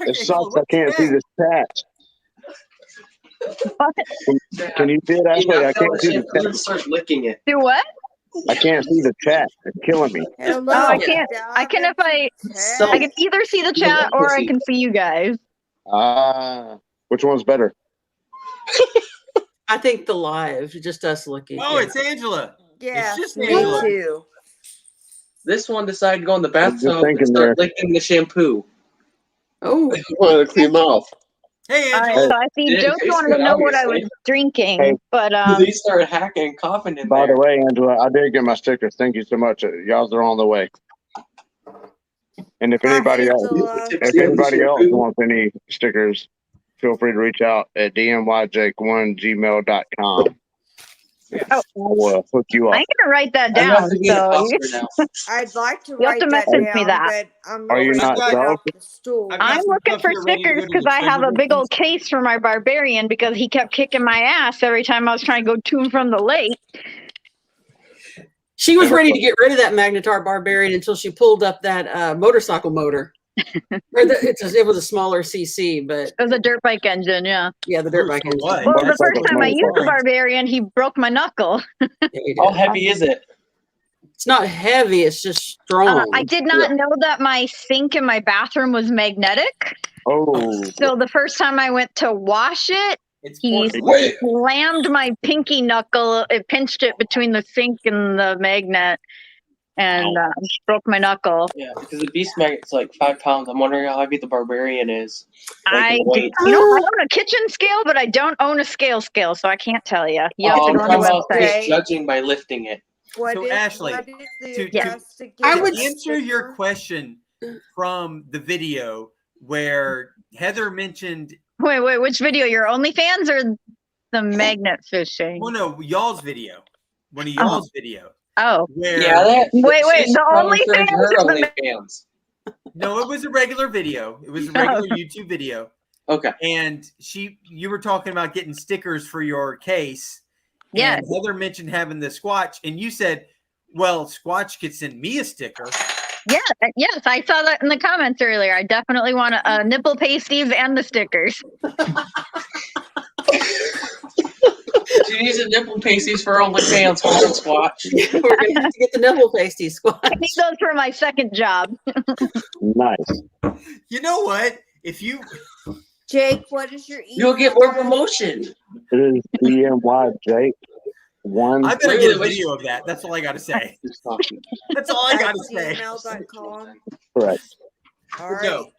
It sucks. I can't see the chat. Can you see it, Ashley? I can't see the chat. Start licking it. Do what? I can't see the chat. It's killing me. Hello. Oh, I can't. I can if I can either see the chat or I can see you guys. Which one's better? I think the live, just us looking. Oh, it's Angela. Yeah, It's just me Angela. too. This one decided to go in the bathtub thinking and start there. licking the shampoo. Oh, What a clean mouth. Hey, All right, Angela. so I see Didn't Joe taste wanted good, to know what I was obviously. drinking, Hey. but They started hacking and coughing in By there. the way, Angela, I did get my stickers. Thank you so much. Y'all's are on the way. And if anybody else wants any stickers, feel free to reach out at dmyjake1gmail.com. Oh. I'll hook you up. I'm gonna write that I'm down. about to be a So customer now. I'd like to You'll have write to that message me down, that. but I'm Are you really not getting self? off the stool. I've got I'm some looking stuff for here ready to go stickers to because the I have a treasure big old box. case for my barbarian because he kept kicking my ass every time I was trying to go to and from the lake. she was ready to get rid of that Magnetar Barbarian until she pulled up that motorcycle motor. It was a smaller CC, but It was a dirt bike engine, yeah. yeah, the dirt bike engine. What? Well, the first time I Motorcycle used the motor. barbarian, he broke my knuckle. How heavy is it? It's not heavy; it's just strong. I did not know that my sink in my bathroom was magnetic. Oh, So the first time I went to wash it, he slammed my pinky knuckle. It pinched it between the sink and the magnet and broke my knuckle. Yeah, because the beast magnet's like 5 pounds. I'm wondering how heavy the barbarian is. I own a kitchen scale, but I don't own a scale, so I can't tell you. You have to I'm go on the talking about website. just judging by lifting it. So Ashley, to answer your question from the video where Heather mentioned. Wait, which video? Your OnlyFans or the magnet fishing? Well, no, y'all's video. One of y'all's video. Oh. Where, Wait, the OnlyFans? No, it was a regular video. It was a regular YouTube video. Okay. And you were talking about getting stickers for your case. Yeah. And Heather mentioned having the Squatch, and you said, well, Squatch could send me a sticker. Yeah, yes, I saw that in the comments earlier. I definitely want nipple pasties and the stickers. She needs a nipple pasties for OnlyFans for Squatch. We're gonna have to get the nipple pasties, Squatch. I need those for my second job. Nice. You know what? If you, Jake, what is your email? You'll get more promotion. It is DMYJake1. I better get a video of that. That's all I got to say. That's all I got to say. gmail.com. Correct. All right. Go.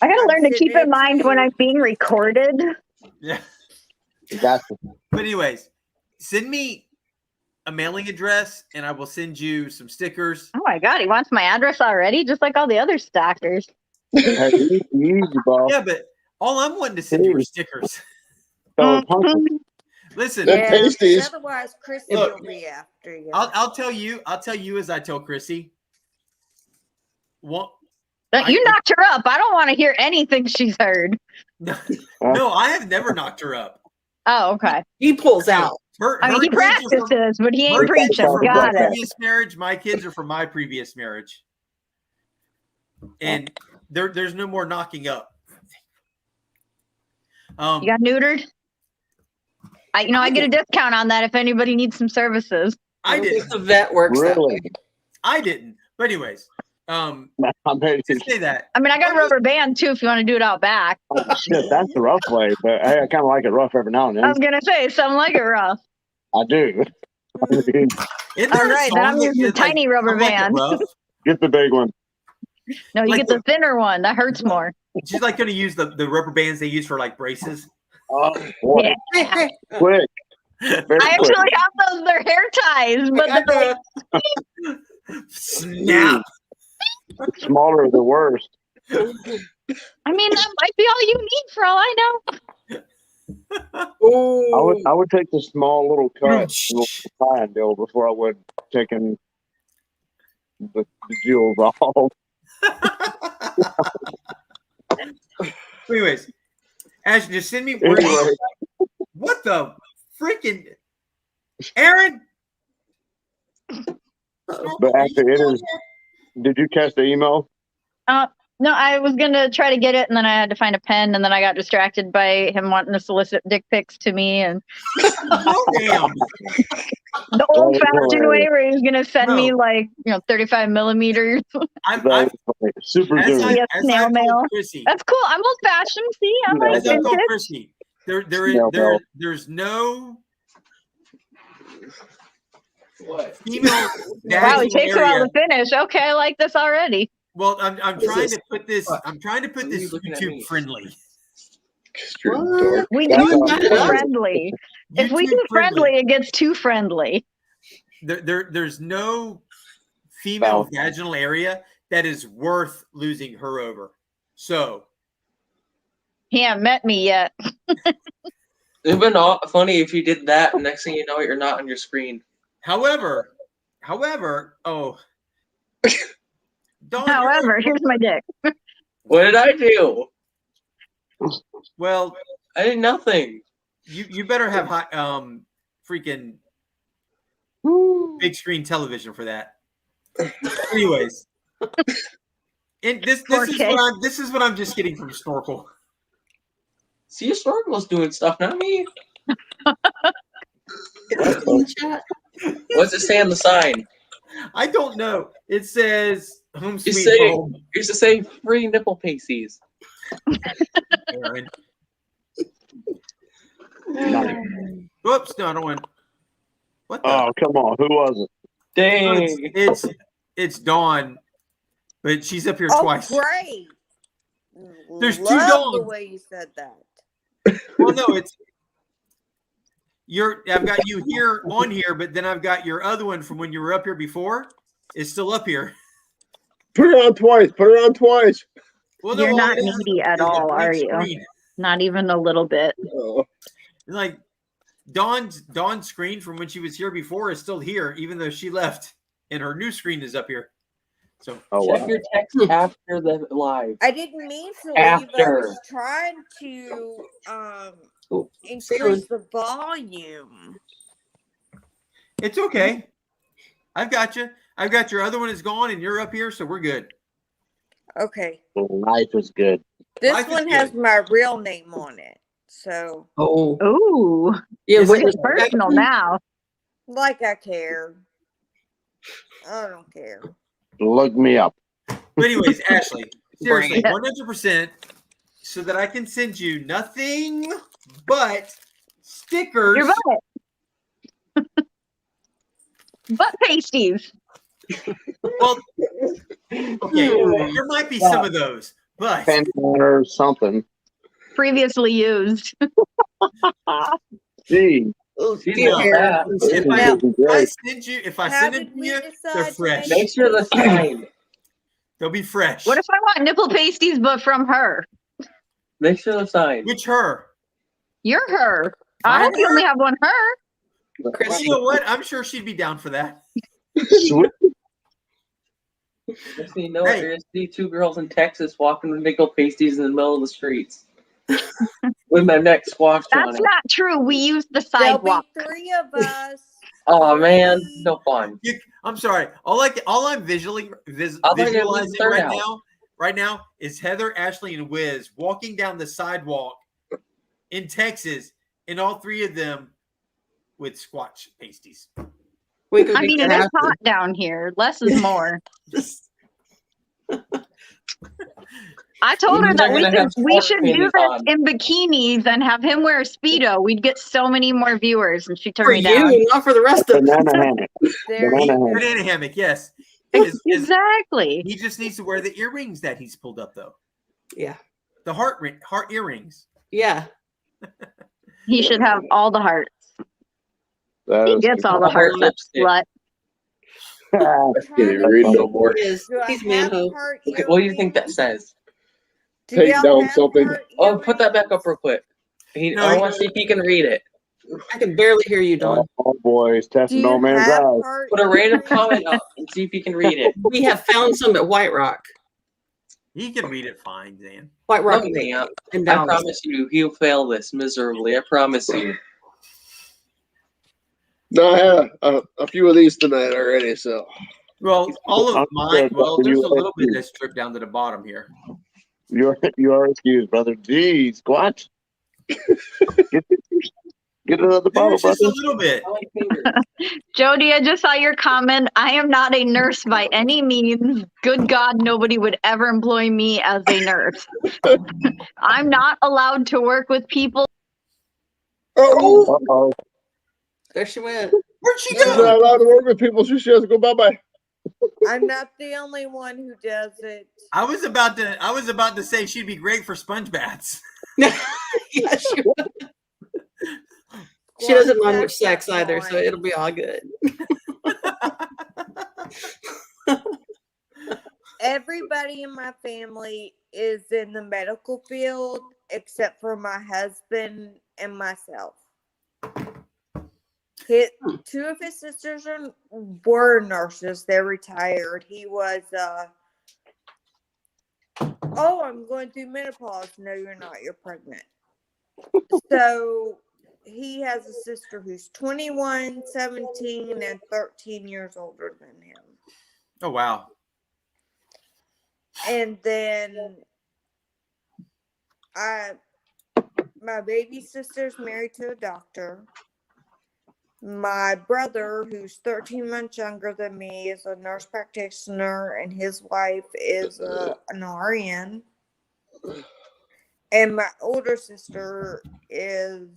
I gotta learn to keep in mind when I'm being recorded. Yeah. Gotcha. But anyways, send me a mailing address, and I will send you some stickers. Oh my god, he wants my address already, just like all the other stalkers. Hey, easy, bro. Yeah, but all I'm wanting to send you are stickers. Listen, Otherwise, Chrissy Look, will be after you. I'll tell you as I tell Chrissy. You knocked her up. I don't want to hear anything she's heard. No, I have never knocked her up. Oh, okay. He pulls out. He practices, but he ain't preaching. From Got my it. previous marriage, my kids are from my previous marriage, and there's no more knocking up. You got neutered? I get a discount on that if anybody needs some services. I didn't. The vet works that way. I didn't. But anyways, I'm ready to say that. I mean, I got a rubber band too if you want to do it out back. Shit, that's the rough way, but hey, I kind of like it rough every now and then. I was gonna say something like it rough. I do. All right, then I'm using a tiny rubber band. Get the big one. No, you get the thinner one. That hurts more. She's like going to use the rubber bands they use for like braces. Oh, boy. Yeah. Quick. I actually have those. They're hair ties, but they're like snap. Smaller the worst. I mean, that might be all you need for all I know. I would take the small little cut little tie deal before I would taking the jewels off. Anyways, Ash, just send me. What the freaking Aaron? But actually, it is. Did you catch the email? No, I was gonna try to get it, and then I had to find a pen, and then I got distracted by him wanting to solicit dick pics to me, and Damn. the old-fashioned way where he was gonna send me 35 millimeters. Super as zoom. Snail mail. Chrissy, That's cool. I'm old-fashioned. See, I'm like as I told vintage. Chrissy, there's no female. Wow, it takes a while area. to finish. Okay, I like this already. Well, I'm trying to put this. I'm trying to put this YouTube friendly. We do friendly. If we do friendly, it gets too friendly. There's no female vaginal area that is worth losing her over. So he hasn't met me yet. It'd been funny if you did that, and next thing you know, you're not on your screen. However, oh. Dawn, however, here's my dick. What did I do? Well, I did nothing. You better have high, freaking big screen television for that. Anyways, and this is what I'm just getting from Snorkel. See, Snorkel's doing stuff, not me. What's it say on the sign? I don't know. It says home You sweet say home. used to say free nipple pasties. Aaron. Whoops! No, I don't want. What the? Oh, come on. Who was it? Dang. It's Dawn, but she's up here Oh, twice. great. There's two Love Dawns. the way you said that. Well, no, it's I've got you here on here, but then I've got your other one from when you were up here before. It's still up here. Put it on twice. Put it on twice. Well, You're no, not it's needy at a all, blank are you? screen. Not even a little bit. Like Dawn's screen from when she was here before is still here, even though she left, and her new screen is up here. So check your text after the live. I didn't mean to leave. After. I was trying to increase the volume. it's okay. I've got you. I've got your other one is gone, and you're up here, so we're good. Okay. Life is good. This Life is one has my real name on it. So Ooh. Yeah, This wait, is personal now. like I care. I don't care. Look me up. But anyways, Ashley, seriously, Bring 100%, so that I can send you nothing but stickers. Your butt. Butt pasties. Well, okay, there might be some of those, but Pen or something. Previously used. Gee. If I send them to you, they're fresh. Make sure the sign. They'll be fresh. What if I want nipple pasties, but from her? Make sure the sign. Which her? You're her. I hope you only have one her. You know what? I'm sure she'd be down for that. Next thing you know, you're gonna see two girls in Texas walking with nickel pasties in the middle of the streets. With my neck squashed on That's it. not true. We use the There'll be sidewalk. 3 of us. Oh man, no fun. I'm sorry. All I'm visualizing right now is Heather, Ashley, and Wiz walking down the sidewalk in Texas, and all 3 of them with Squatch pasties. I mean, it is hot down here. Less is more. I told her that we should do this in bikinis and have him wear a Speedo. We'd get so many more viewers, and she turned me down. not for the rest of Banana hammock. Banana hammock, yes. Exactly. He just needs to wear the earrings that he's pulled up, though. Yeah. The heart earrings. Yeah. He should have all the hearts. He gets all the hearts, that slut. Read no more. He's manho. Okay, what do you think that says? Take down something. Oh, put that back up real quick. I want to see if he can read it. I can barely hear you, Dawn. Oh, boys, testing no man's eyes. Put a random comment up and see if he can read it. We have found some at White Rock. He can read it fine, Dan. White Rock. No, man. And I Dallas. promise you, he'll fail this miserably. I promise you. No, I had a few of these tonight already. So. Well, all of mine. Well, there's a little bit that's stripped down to the bottom here. You are excused, brother. Jeez, Squatch. Get another bottle, just brother. a little bit. Jody, I just saw your comment. I am not a nurse by any means. Good God, nobody would ever employ me as a nurse. I'm not allowed to work with people. Oh, there she went. Where'd she She's not allowed to work with people. She has to go bye-bye. I'm not the only one who does it. I was about to say she'd be great for sponge baths. Yeah, she doesn't mind much sex either, so it'll be all good. Everybody in my family is in the medical field except for my husband and myself. Two of his sisters were nurses. They're retired. He was, I'm going through menopause. No, you're not. You're pregnant. So he has a sister who's 21, 17, and 13 years older than him. Oh, wow. And then my baby sister's married to a doctor. My brother, who's 13 months younger than me, is a nurse practitioner, and his wife is an RN. And my older sister is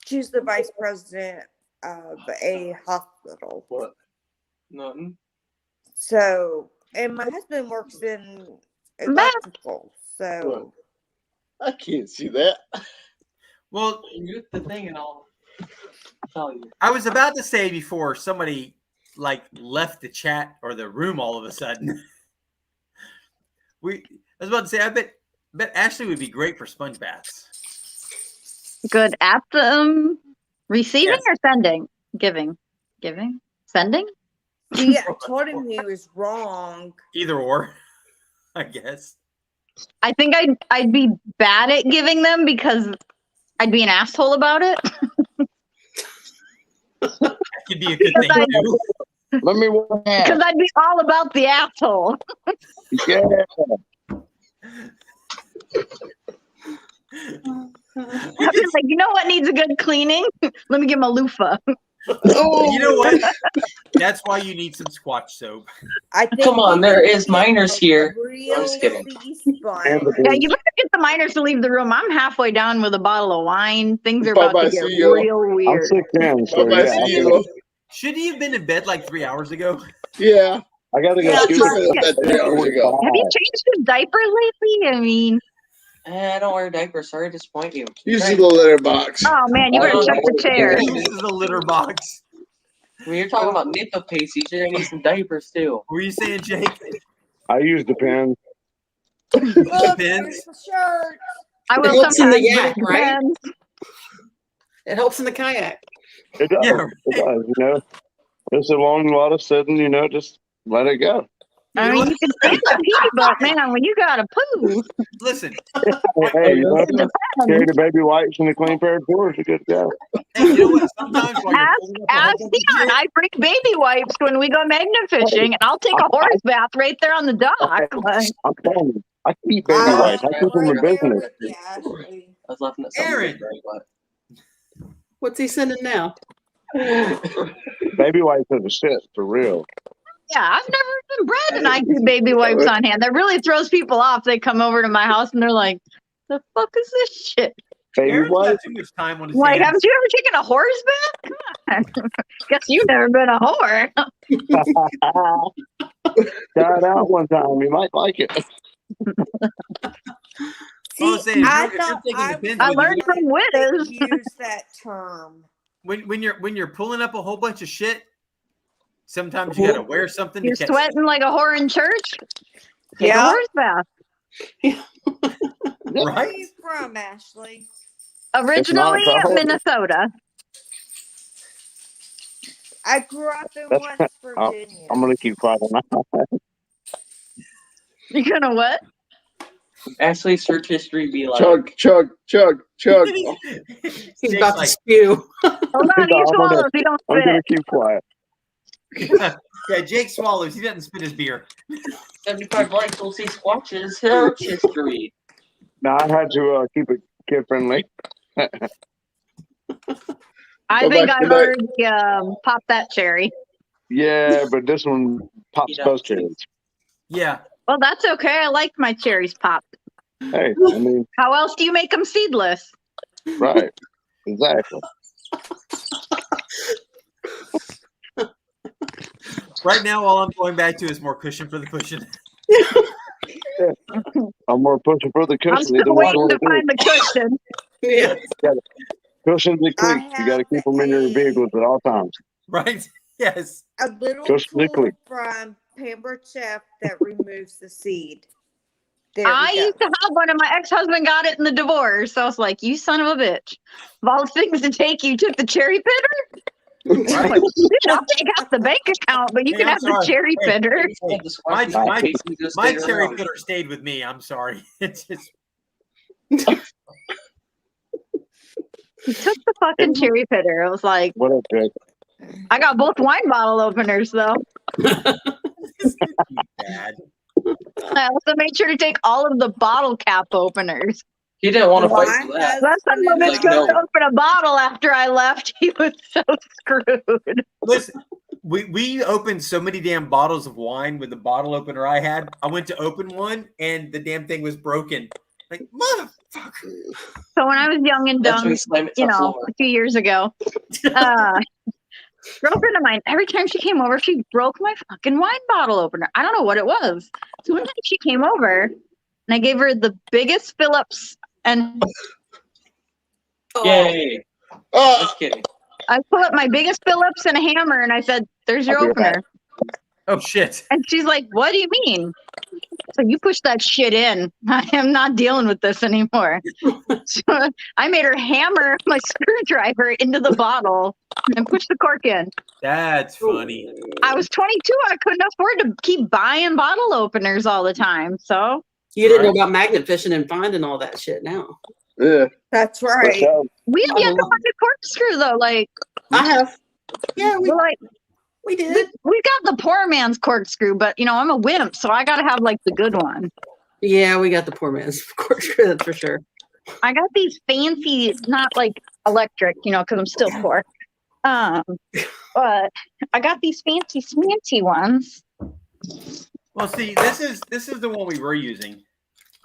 she's the vice president of a hospital. What? Nothing. So, and my husband works in electrical, so. I can't see that. Well, mute the thing and I'll tell you. I was about to say before somebody left the chat or the room all of a sudden. I was about to say I bet Ashley would be great for sponge baths. Good at receiving or sending? Giving? Sending? Yeah, I told him he was wrong. Either or, I guess. I think I'd be bad at giving them because I'd be an asshole about it. That could be a good thing too. Let me because I'd be all about the asshole. Yeah. I'd be like, you know what needs a good cleaning? Let me get my loofah. You know what? That's why you need some Squatch soap. Come on, there is minors here. I'm just kidding. Yeah, you better get the minors to leave the room. I'm halfway down with a bottle of wine. Things are about to get real weird. Should he have been in bed like 3 hours ago? Yeah. I gotta go. Have you changed his diaper lately? I mean, I don't wear diapers. Sorry to disappoint you. Use the litter box. Oh man, you better check the chair. This is a litter box. When you're talking about nipple paste, you should need some diapers too. What were you saying, Jake? I use the pen. Depends. I will helps in the sometimes. yak, but it right? depends. It helps in the kayak. It does. Yeah, It does. You know, it's a long lot of sitting. You know, just let it go. I mean, you can take a pee, but man, when you gotta poo, Listen. Hey, you know, carry the baby wipes and a clean pair of drawers. You're good to go. Hey, you know what? Sometimes while you're ask Dion, I bring baby wipes when we go magnet fishing, and I'll take a horse bath right there on the dock. Like, I'm telling you, I keep baby wipes. I keep them in business. I was laughing at something. Aaron. What's he sending now? Baby wipes are the shit for real. yeah, I've never been bred, and I keep baby wipes on hand. That really throws people off. They come over to my house and they're like, "The fuck is this shit?" Baby Aaron's got wipes. too much time on his Like, hands. haven't you ever taken a horse bath? Come on. Guess you've never been a whore. Try it out one time. You might like it. See, I thought I learned from Wiz. use that term. When you're pulling up a whole bunch of shit, sometimes you gotta wear something You're to catch. sweating like a whore in church? Take a Yeah. horse bath. Where are Right? you from, Ashley? Originally It's not Minnesota. I grew up in That's- West Virginia. I'm gonna keep quiet on that. You're gonna what? Ashley, search history be like Chug, chug, chug, chug. He's about to spew. Hold on, he swallows. He don't I'm spit gonna it. keep quiet. Yeah, Jake swallows. He doesn't spit his beer. 75 likes. We'll see Squatch's search history. Now I had to keep it kid friendly. I Go think back I've to already popped that cherry. Yeah, but this one pops both cherries. Yeah. Well, that's okay. I like my cherries popped. Hey, I mean, How else do you make them seedless? right. Exactly. Right now, all I'm going back to is more cushion for the pushing. I'm more pushing for the I'm cushion. still Either way you waiting want to to do find it. the cushion. Yeah. Cushions and cleats. You got to keep them in your vehicles at all times. Right? Yes. A little Cushions and tool cleats. from Pampered Chef that removes the seed. There I we go. used to have one, and my ex-husband got it in the divorce. So I was like, "You son of a bitch! Of all the things to take, you took the cherry pitter." I'm like, I'll take out the bank account, but you Hey, can I'm have the sorry. cherry Hey, pitter. hey, my cherry pitter stayed with me. I'm sorry. It's just He took the fucking cherry pitter. I was like, What up, Jake? I got both wine bottle openers though. bad. I also made sure to take all of the bottle cap openers. He didn't want to fight My for that. That son of a bitch Like, goes to no. open a bottle after I left. He was so screwed. Listen, we opened so many damn bottles of wine with the bottle opener I had. I went to open one and the damn thing was broken. Like, motherfucker. So when I was young and That's dumb, when you slam it to you the know, floor. a few years ago, girlfriend of mine, every time she came over, she broke my fucking wine bottle opener. I don't know what it was. So one night she came over and I gave her the biggest Phillips and Yay. Just kidding. I pulled up my biggest Phillips and a hammer and I said, "There's your I'll be right opener." Oh shit. And she's like, "What do you mean?" So you push that shit in. I am not dealing with this anymore. So I made her hammer my screwdriver into the bottle and push the cork in. That's funny. I was 22. I couldn't afford to keep buying bottle openers all the time. So You didn't know about magnet fishing and finding all that shit now. Yeah. That's right. we have yet to find a corkscrew though. Like I have. Yeah, we're like we did. We got the poor man's corkscrew, but you know I'm a wimp, so I got to have like the good one. Yeah, we got the poor man's corkscrew, that's for sure. I got these fancy, not like electric, you know, because I'm still poor. But I got these fancy smancy ones. Well, see, this is the one we were using.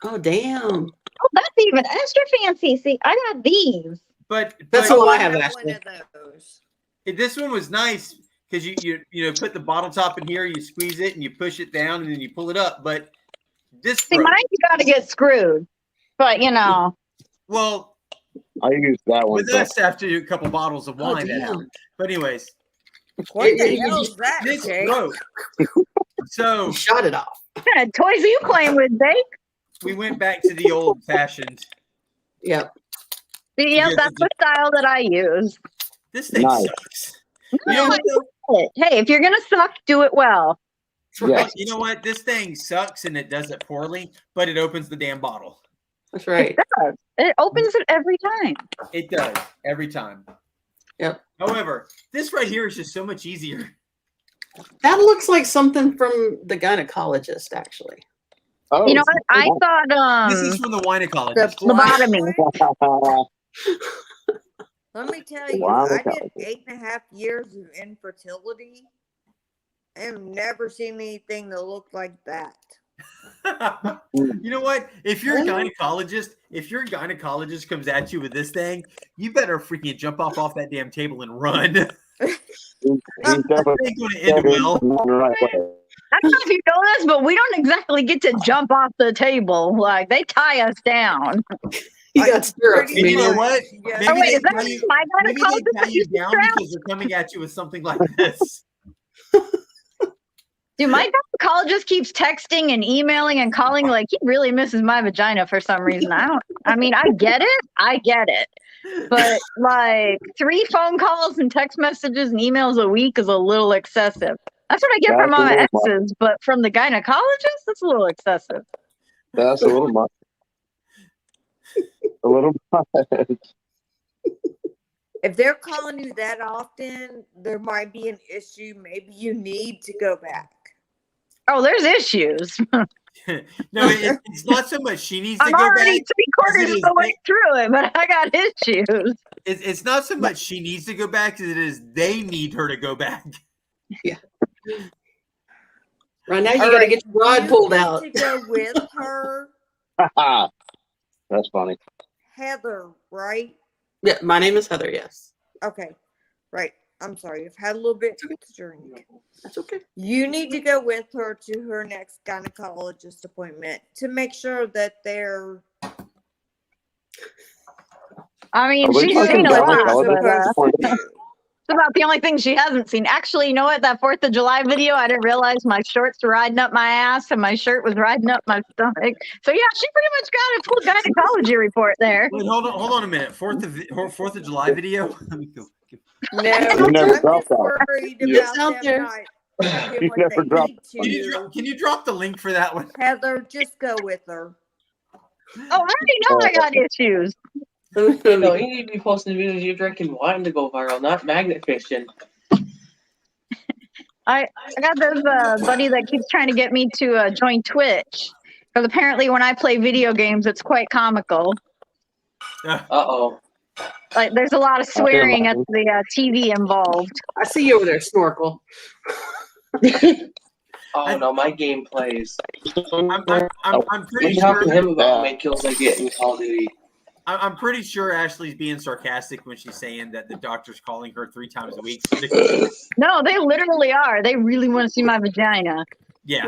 Oh damn. Oh, that's even extra fancy. See, I got these. But That's but the one I have, One Ashley. of those. this one was nice because you know put the bottle top in here, you squeeze it and you push it down and then you pull it up. But this See, broke. mine you got to get screwed. But you know, Well, I used that one. with us after a couple bottles of Oh, wine. damn. But anyways, What the hell is that, this Jake? broke. So You shot it off. what kind of toys are you playing with, Jake? we went back to the old fashioned. Yep. Yep, that's the style that I use. This thing Nice. sucks. No, You know what, though? hey, if you're gonna suck, do it well. Yes. You know what? This thing sucks and it does it poorly, but it opens the damn bottle. That's right. It does. It opens it every time. It does every time. Yep. However, this right here is just so much easier. That looks like something from the gynecologist, actually. Oh. You know what? I thought This is from the gynecologist. lobotomy. Let me tell you, Wow, I that's did 8.5 years of infertility and never seen anything that looked like that. You know what? If your gynecologist comes at you with this thing, you better freaking jump off that damn table and run. He's definitely ain't gonna end well. going the right way. I don't know if you know this, but we don't exactly get to jump off the table. Like they tie us down. You got stirrups. And you know what? Yeah. Maybe Oh wait, they is that tie you- my maybe gynecologist? they tie you down because they're coming at you with something like this. Dude, my gynecologist keeps texting and emailing and calling like he really misses my vagina for some reason. I mean, I get it. But like 3 phone calls and text messages and emails a week is a little excessive. That's what I get from That's a my little much. exes, but from the gynecologist, that's a little excessive. That's a little much. A little much. If they're calling you that often, there might be an issue. Maybe you need to go back. Oh, there's issues. No, it's not so much she needs to I'm go already back. 3/4 of the way through it, but I got issues. It's not so much she needs to go back as it is they need her to go back. Yeah. Right now, you got to get your rod pulled out. To go with her, That's funny. Heather, right? Yeah, my name is Heather. Yes. Okay, right. I'm sorry. I've had a little bit to drink. That's okay. You need to go with her to her next gynecologist appointment to make sure that they're. I mean, Are we she's talking seen a lot, gynecologist? but it's about the only thing she hasn't seen. Actually, you know what? That 4th of July video, I didn't realize my shorts were riding up my ass and my shirt was riding up my stomach. So yeah, she pretty much got a full gynecology report there. Wait, hold on a minute. 4th of July video. Let me go. No, You never dropped that. worried It's about out them there. not doing You what never they dropped need to. Can you drop the link for that one? Heather, just go with her. Oh, I already know I got issues. You know, you need to be posting videos you're drinking wine to go viral, not magnet fishing. I got this buddy that keeps trying to get me to join Twitch because apparently when I play video games, it's quite comical. Uh-oh. Like there's a lot of swearing at the TV involved. I see you over there, Snorkel. Oh no, my game plays. I'm pretty You talk sure. to him about how many kills I get in Call of Duty. I'm pretty sure Ashley's being sarcastic when she's saying that the doctor's calling her 3 times a week. No, they literally are. They really want to see my vagina. Yeah.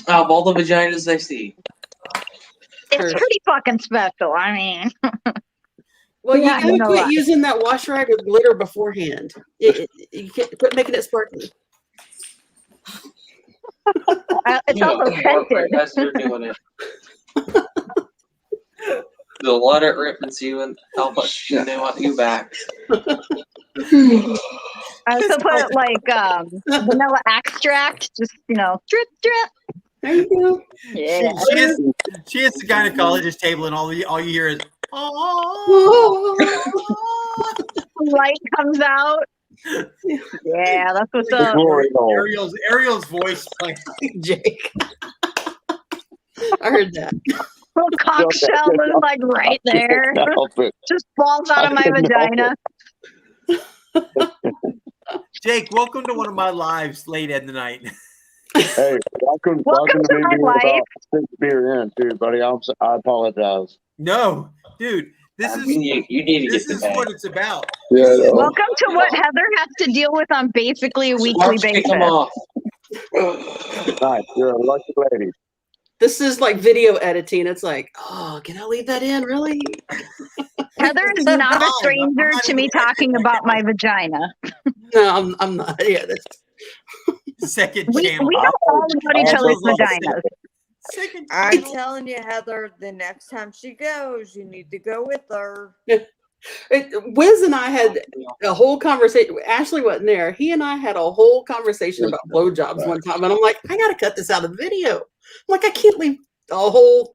Of all the vaginas I see. It's pretty fucking special. I mean. Well, Yeah, you I gotta know quit that. using that wash rag with glitter beforehand. You can't quit making it sparkly. It's You also know, scented. as you're doing it. They'll let it rip and see when how much they want you back. I also put like vanilla extract, just drip drip. There you go. Yeah. She has the gynecologist table, and all you hear is Light comes out. Yeah, that's what's up. Ariel's voice playing. Jake. I heard that. Little conch shell is like right there. Just falls out of my vagina. Jake, welcome to one of my lives late at the night. Hey, welcome Welcome to to me my being life. about 6 beer in, too, buddy. I apologize. No, dude, this is You need to this get is the bag. what it's about. Yeah, I know. Welcome to what Heather has to deal with on basically a weekly Squatch, kick basis. them off. Nice. You're a lucky lady. This is like video editing. It's like, oh, can I leave that in? Really? Heather is not a stranger to me talking about my vagina. No, I'm not. Yeah, that's Second We channel. know all about each other's vaginas. Second I'm telling you, Heather, the next time she goes, you need to go with her. Wiz and I had a whole conversation. Ashley wasn't there. He and I had a whole conversation about blowjobs one time, and I'm like, I gotta cut this out of the video. I'm like, I can't leave a whole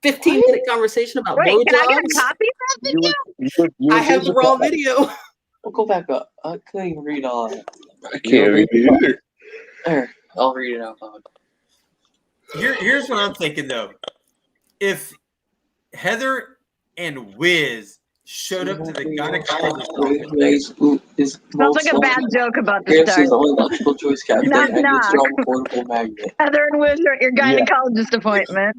15-minute conversation about Wait, blowjobs. can I get a copy of that video? I have the raw video. I'll go back up. I couldn't even read all of it. I can't read it either. There, I'll read it out loud. Here's what I'm thinking though. If Heather and Wiz showed up to the gynecologist office, Sounds like a bad joke about the start. Multiple choice cabinet. Knock, Magnet, knock. strong portable magnet. Heather and Wiz are at your gynecologist appointment.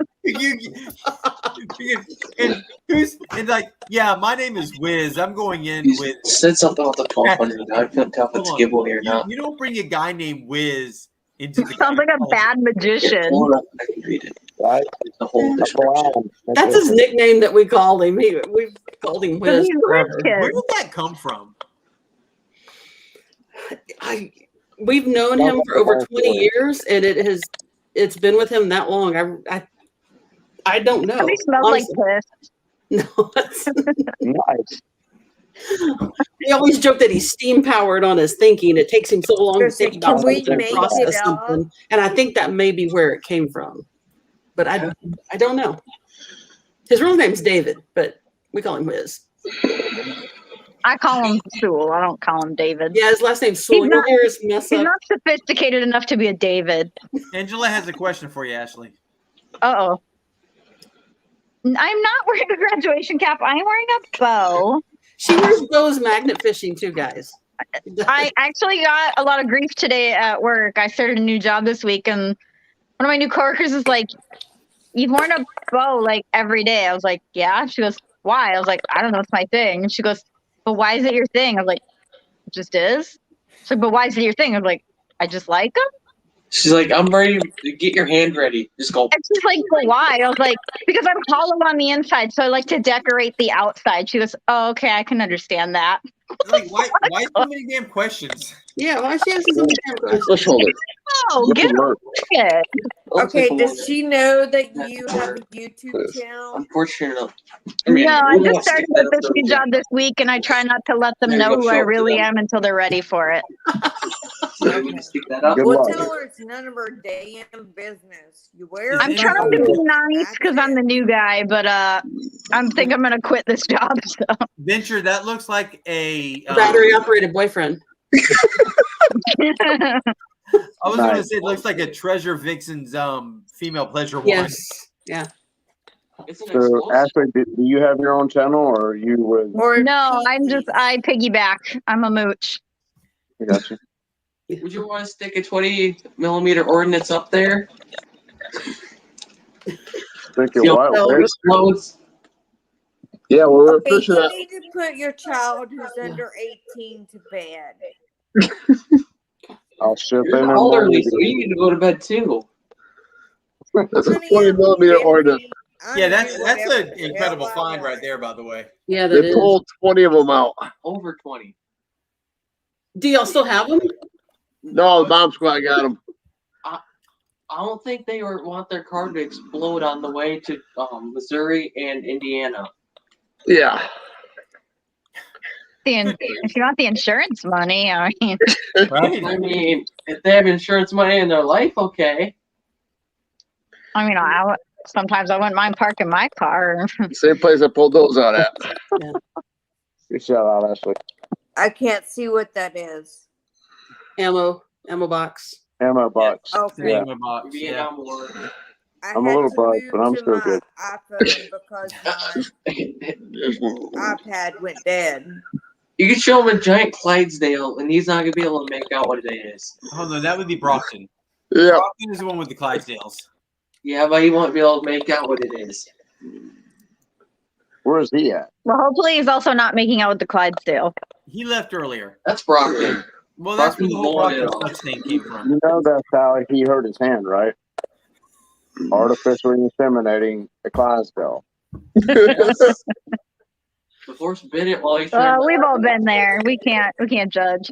and like, yeah, my name is Wiz. I'm going in You with. said something about the 1200. I couldn't tell if it's Hold on. giveaway or not. You don't bring a guy named Wiz into the. Sounds like a bad magician. Hold up, I can read it. Right? The whole description. That's his nickname that we called him. We've called him Wiz He's forever. rich kid. Where did that come from? We've known him for over 20 years, and it's been with him that long. I don't know. Somebody smells like piss. No, it's, Nice. he always joked that he's steam powered on his thinking. It takes him so long to think about Can we something, make process it up? something, and I think that may be where it came from. but I don't know. His real name's David, but we call him Wiz. I call him Sewell. I don't call him David. Yeah, his last name's Sewell. You'll hear us mess He's up. not sophisticated enough to be a David. Angela has a question for you, Ashley. Uh-oh. I'm not wearing a graduation cap. I'm wearing a bow. She wears bows magnet fishing too, guys. I actually got a lot of grief today at work. I started a new job this week, and one of my new coworkers is like, "You've worn a bow like every day." I was like, "Yeah." She goes, "Why?" I was like, "I don't know. It's my thing." And she goes, "But why is it your thing?" I was like, "It just is." She's like, "But why is it your thing?" I was like, "I just like them." She's like, I'm ready to get your hand ready. Just go. And she's like, "But why?" I was like, "Because I'm hollow on the inside, so I like to decorate the outside." She goes, "Oh, okay, I can understand that." Like, why so many damn questions? Yeah, why she asking so many damn questions? Push-holder. Oh, get it. Okay, does she know that you have a YouTube channel? Unfortunately. No, I just started with this new job this week, and I try not to let them know who I really am until they're ready for it. Well, tell her it's none of her damn business. You wear. I'm trying to be nice because I'm the new guy, but I think I'm gonna quit this job. So. Venture, that looks like a battery operated boyfriend. I was going to say it looks like a Treasure Vixen's female pleasure wand. Yes. Yeah. So, Ashley, do you have your own channel, or are you with? No, I piggyback. I'm a mooch. I got you. Would you want to stick a 20mm ordnance up there? Think you're Loads. Yeah, well, we're Okay, pushing you that. need to put your child who's under 18 to bed. I'll ship in. You're elderly, so you need to go to bed too. That's a 20mm ordnance. Yeah, that's an incredible find right there, by the way. Yeah, They pulled 20 of them out. Over 20. Do y'all still have them? No, the bomb squad got them. I don't think they want their car to explode on the way to Missouri and Indiana. Yeah. If you want the insurance money, I mean, Right. I mean, if they have insurance money in their life, okay. I mean, sometimes I wouldn't mind parking my car. Same place I pulled those out at. Yeah. Good shout out, Ashley. I can't see what that is. Ammo box. Ammo box. Okay. Yeah. Ammo box, yeah. Vietnam War. I'm a little buzzed, but I'm still good. iPhone because my iPad went dead. You can show him a giant Clydesdale, and he's not gonna be able to make out what it is. Oh no, that would be Brockton. Yeah. Brockton is the one with the Clydesdales. Yeah, but he won't be able to make out what it is. Where is he at? Well, hopefully he's also not making out with the Clydesdale. He left earlier. That's Brockton. Well, that's where the whole Brockton's Brockton such thing came from. You know that's how he hurt his hand, right? Artificially inseminating a Clydesdale. The horse bit it while he's We've all been there. We can't judge.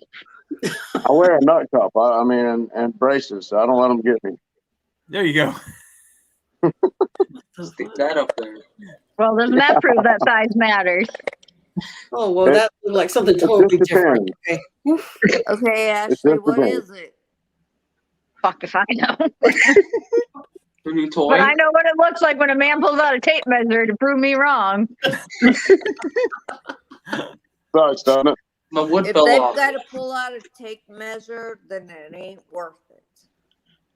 I wear a nut cup. And braces, so I don't let them get me. There you go. Stick that up there. Well, doesn't that prove that size matters? Oh, well, that looked like something totally different. Okay. Okay, Ashley, what is it? Fuck if I know. New toy. But I know what it looks like when a man pulls out a tape measure to prove me wrong. Sucks, doesn't it? My wood If fell they've off. got to pull out a tape measure, then it ain't worth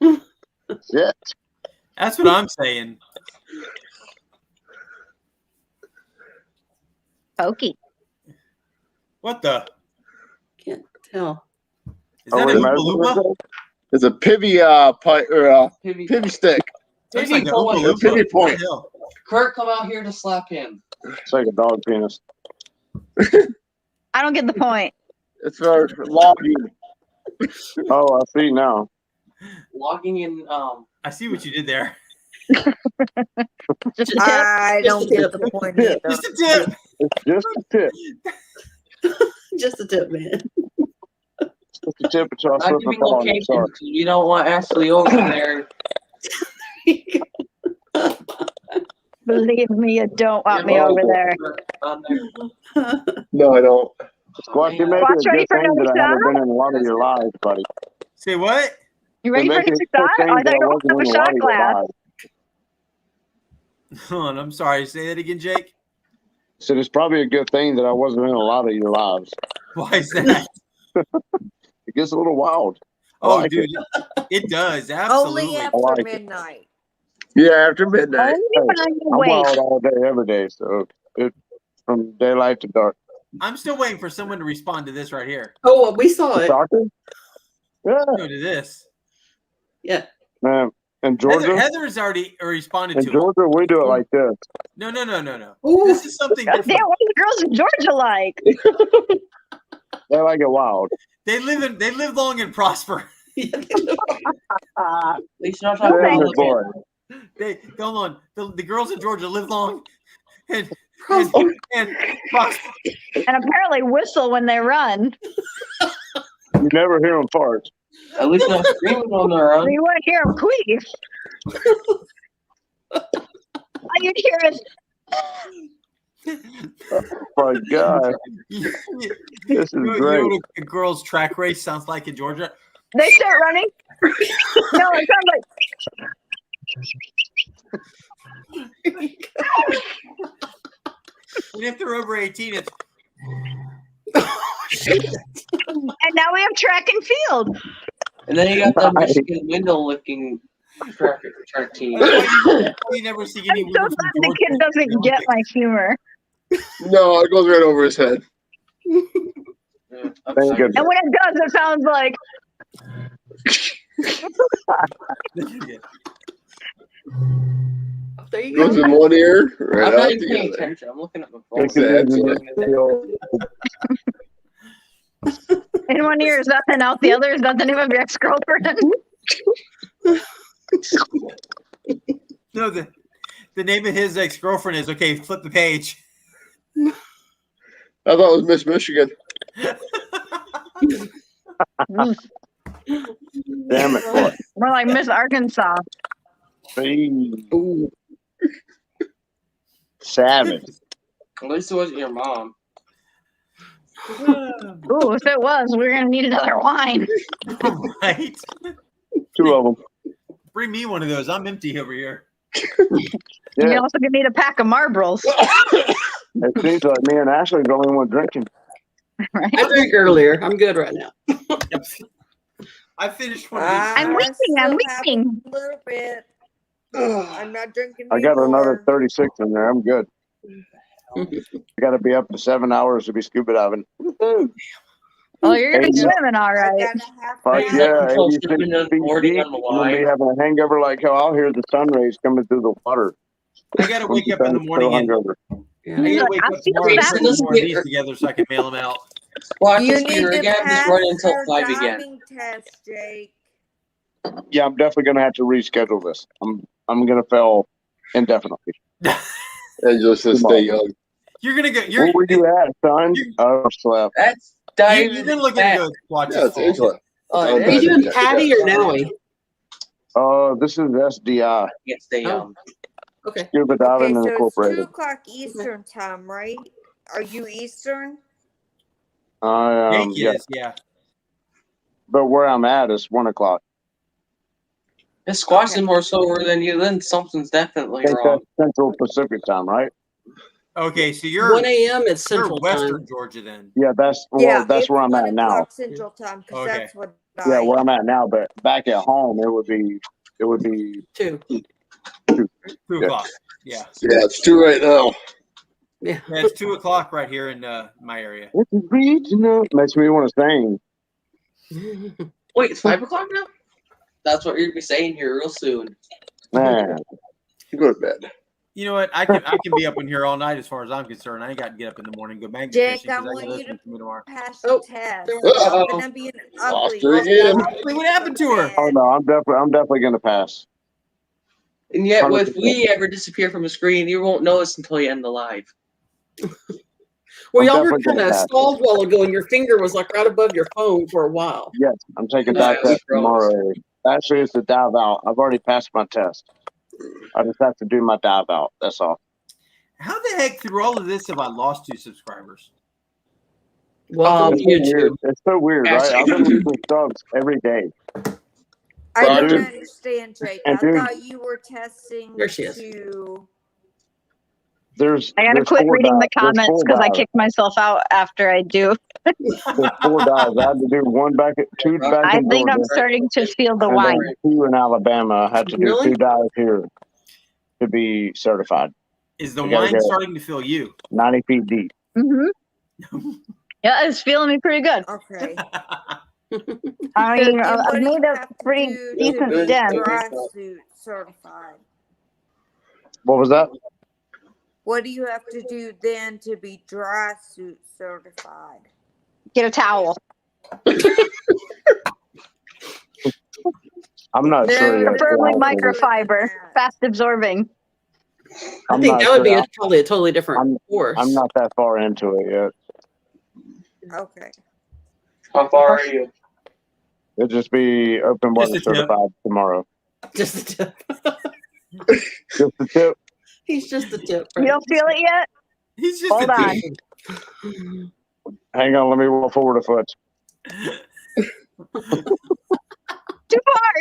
it. Yeah. That's what I'm saying. Pokey. What the? Can't tell. Is that a Oompa Loompa? It's a pivy pipe or pivy stick. Looks like an Pivy Oompa Loompa. Pivy point. What the hell? Kurt, come out here to slap him. It's like a dog penis. I don't get the point. It's for logging. Oh, I see now. Logging in. I see what you did there. Just a tip. I don't get the point either. Just a tip. It's just a tip. Just a tip, man. Just a tip until I I'll slip give and you fall in the location. shark. You don't want Ashley over there. Believe me, you don't want me over there. No, I don't. Squatch, you're making Squatch, a ready good for thing that another I haven't shot? been in a lot of your lives, buddy. Say what? You ready You're for making another a good shot? thing Oh, I that thought you I were wasn't opening in up a a lot shot of your glass. lives. Hold on, I'm sorry. Say that again, Jake. So it's probably a good thing that I wasn't in a lot of your lives. Why is that? It gets a little wild. Oh, dude, it does. Absolutely. Only after midnight. Yeah, after midnight. Only when I'm I'm awake. wild all day, every day. So it's from daylight to dark. I'm still waiting for someone to respond to this right here. Oh, we saw it. Soccer? Yeah. Go to this. Yeah. Man, in Georgia, Heather has already responded in to it. Georgia, we do it like this. No. Ooh. This is something God different. damn, what do the girls in Georgia like? They like it wild. They live long and prosper. At least not No, talking thank about boy. They hold on. The girls in Georgia live long and Prosper. and prosper. And apparently whistle when they run. You never hear them fart. At least not screaming on their own. You want to hear them queef. All you'd hear is, Oh my God. You This is know great. what a girls' track race sounds like in Georgia? they start running. No, it sounds like, And if they're over 18, it's and now we have track and field. And then you got the Michigan window licking track team. you never see any I'm so women glad from the kid Georgia. doesn't get my humor. No, it goes right over his head. Thank goodness. And when it does, it sounds like, There you Goes go. in one ear, right I'm out not even paying together. attention. I'm looking at my phone. That's it. in one ear is nothing, out the other is not the name of your ex-girlfriend. No, the name of his ex-girlfriend is okay. Flip the page. I thought it was Miss Michigan. Damn it, boy. More like Miss Arkansas. Ooh. Savage. At least it wasn't your mom. Ooh, if it was, we're going to need another wine. Right? Two of them. Bring me one of those. I'm empty over here. You're also going to need a pack of Marlboros. It seems like me and Ashley are the only one drinking. Right? I drank earlier. I'm good right now. I finished one of I'm these. weeping. A little bit. I'm not drinking I got anymore. another 36 in there. I'm good. I got to be up to 7 hours to be scuba diving. Oh, you're going to be 80 swimming all right. Fuck yeah, 86 feet deep. I'm on going the to be having a hangover like hell. I'll hear the sun rays coming through the water. I got to wake up in the morning and hungover. I got to wake up tomorrow and put more of these together so I can mail them out. Watch You this need here to again. Just pass run until your 5 again. diving test, Jake. Yeah, I'm definitely going to have to reschedule this. I'm going to fail indefinitely. And just to stay young. You're gonna go. Where were you at, son? Oh, slap. That's You're gonna look at those watches. Yeah, it's Angela. Are you doing Patty or Nowie? This is SDI. Yes, they Okay. Scuba Okay, Diving so it's 2 Incorporated. o'clock Eastern time, right? Are you Eastern? Jake Yeah. is, yeah. But where I'm at is 1 o'clock. If Squatch is more sober than you, then something's definitely I think wrong. that's Central Pacific time, right? Okay, so you're 1 a.m. It's you're Central Western time. Georgia then. Yeah, that's It's where I'm 1 at now. o'clock Central time, because Okay. that's what Yeah, where I'm at now. But back at home, it would be 2. 2 Yeah. o'clock. Yeah. Yeah, it's 2 right now. Yeah. Yeah, it's 2 o'clock right here in my area. This is regional. Makes me want to sing. Wait, it's 5 o'clock now? That's what you're going to be saying here real soon. Man, Go to bed. You know what? I can be up in here all night as far as I'm concerned. I ain't got to get up in the morning and go magnet Jake, fishing I because I want got to you to listen to me tomorrow. pass the test. Uh-oh. I'm gonna be an Lost ugly. her again. What happened to her? oh no, I'm definitely gonna pass. And yet, if 100%. we ever disappear from a screen, you won't know us until you end the live. Well, I'm y'all were definitely gonna kind of pass. stalled a while ago, and your finger was like right above your phone for a while. Yes, I'm taking No, that we test tomorrow. Actually, it's the dive out. I've already passed my test. I just have to do my dive out. That's all. How the heck through all of this have I lost 2 subscribers? Welcome It's to so YouTube. weird. It's so weird, right? I've been losing subs every day. I don't Dude. understand, Jake. And I dude- thought you were testing There she is. to I gotta quit reading the comments because I kicked myself out after I do. There's 4 dives. I had to do 2 back I in think I'm Georgia, starting to feel the and wine. then 2 in Alabama. I had to do Really? 2 dives here to be certified. Is the You gotta wine go starting to fill you? 90 feet deep. Yeah, it's feeling me pretty good. Okay. I So mean, then I've what do made you a have to pretty do to decent be dent. dry suit certified? What was that? What do you have to do then to be dry suit certified? Get a towel. I'm not sure yet. Preferably to be honest with you. microfiber, fast absorbing. I I'm think not that would be sure. probably a totally different course. I'm not that far into it yet. Okay. How far are you? It'll just be open Just water a tip. certified tomorrow. Just a tip. Just a tip. He's just a tip. You don't feel it yet? He's just Hold a on. tip. Hang on, let me walk forward a foot. Too far.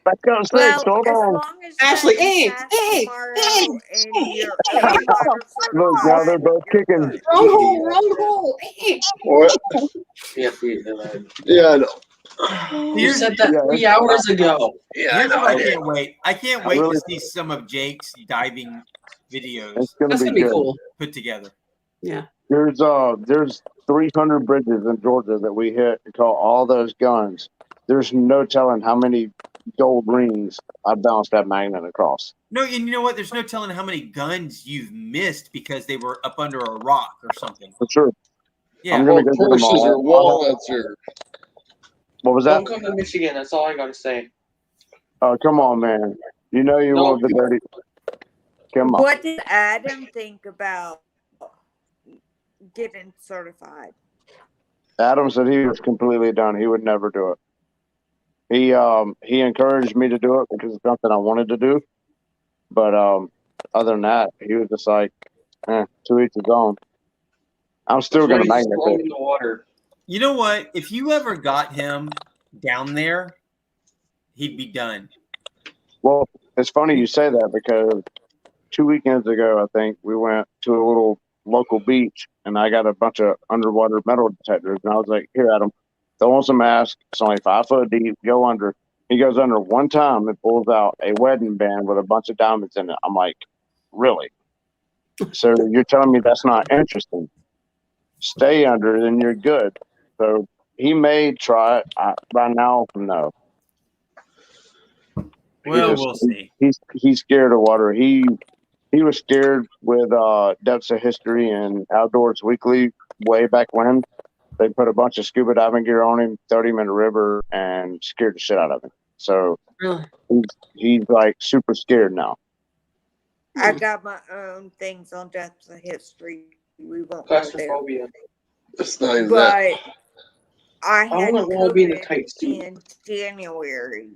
Back up 6, Well, hold as on. long as Ashley, that hey, pass hey, tomorrow hey, and you're open water Look, now they're certified, both you're kicking. good. Wrong hole, wrong hole. What? Yeah, Yeah, I know. you said that Yeah, 3 hours ago. Yeah, I Here's know. what I I did. can't wait. I can't I wait really- to see some of Jake's diving videos It's gonna That's be gonna be good. cool. put together. Yeah. There's 300 bridges in Georgia that we hit and caught all those guns. There's no telling how many gold rings I bounced that magnet across. No, and you know what? There's no telling how many guns you've missed because they were up under a rock or something. For sure. Yeah. I'm gonna go get them Purses or all. wallets or What was Don't that? come to Michigan. That's all I gotta say. Oh, come on, man. You know you No. want the dirty. Come on. What did Adam think about getting certified? Adam said he was completely done. He would never do it. He encouraged me to do it because it's something I wanted to do. But other than that, he was just like, to each his own. I'm still gonna magnet throw it. in the water. You know what? If you ever got him down there, he'd be done. Well, it's funny you say that because 2 weekends ago, I think we went to a little local beach and I got a bunch of underwater metal detectors. And I was like, here, Adam, throw on some mask. It's only 5 foot deep. Go under. He goes under one time and pulls out a wedding band with a bunch of diamonds in it. I'm like, really? So you're telling me that's not interesting? Stay under, then you're good. So he may try it. By now, no. Well, we'll see. He's scared of water. He was scared with Depths of History and Outdoors Weekly way back when. They put a bunch of scuba diving gear on him, threw him in the river, and scared the shit out of him. So Really? he's like super scared now. I got my own things on Depths of History. We won't go there. Claustrophobia. it's not even But that. I had wanna roll be in a COVID tight suit. in January,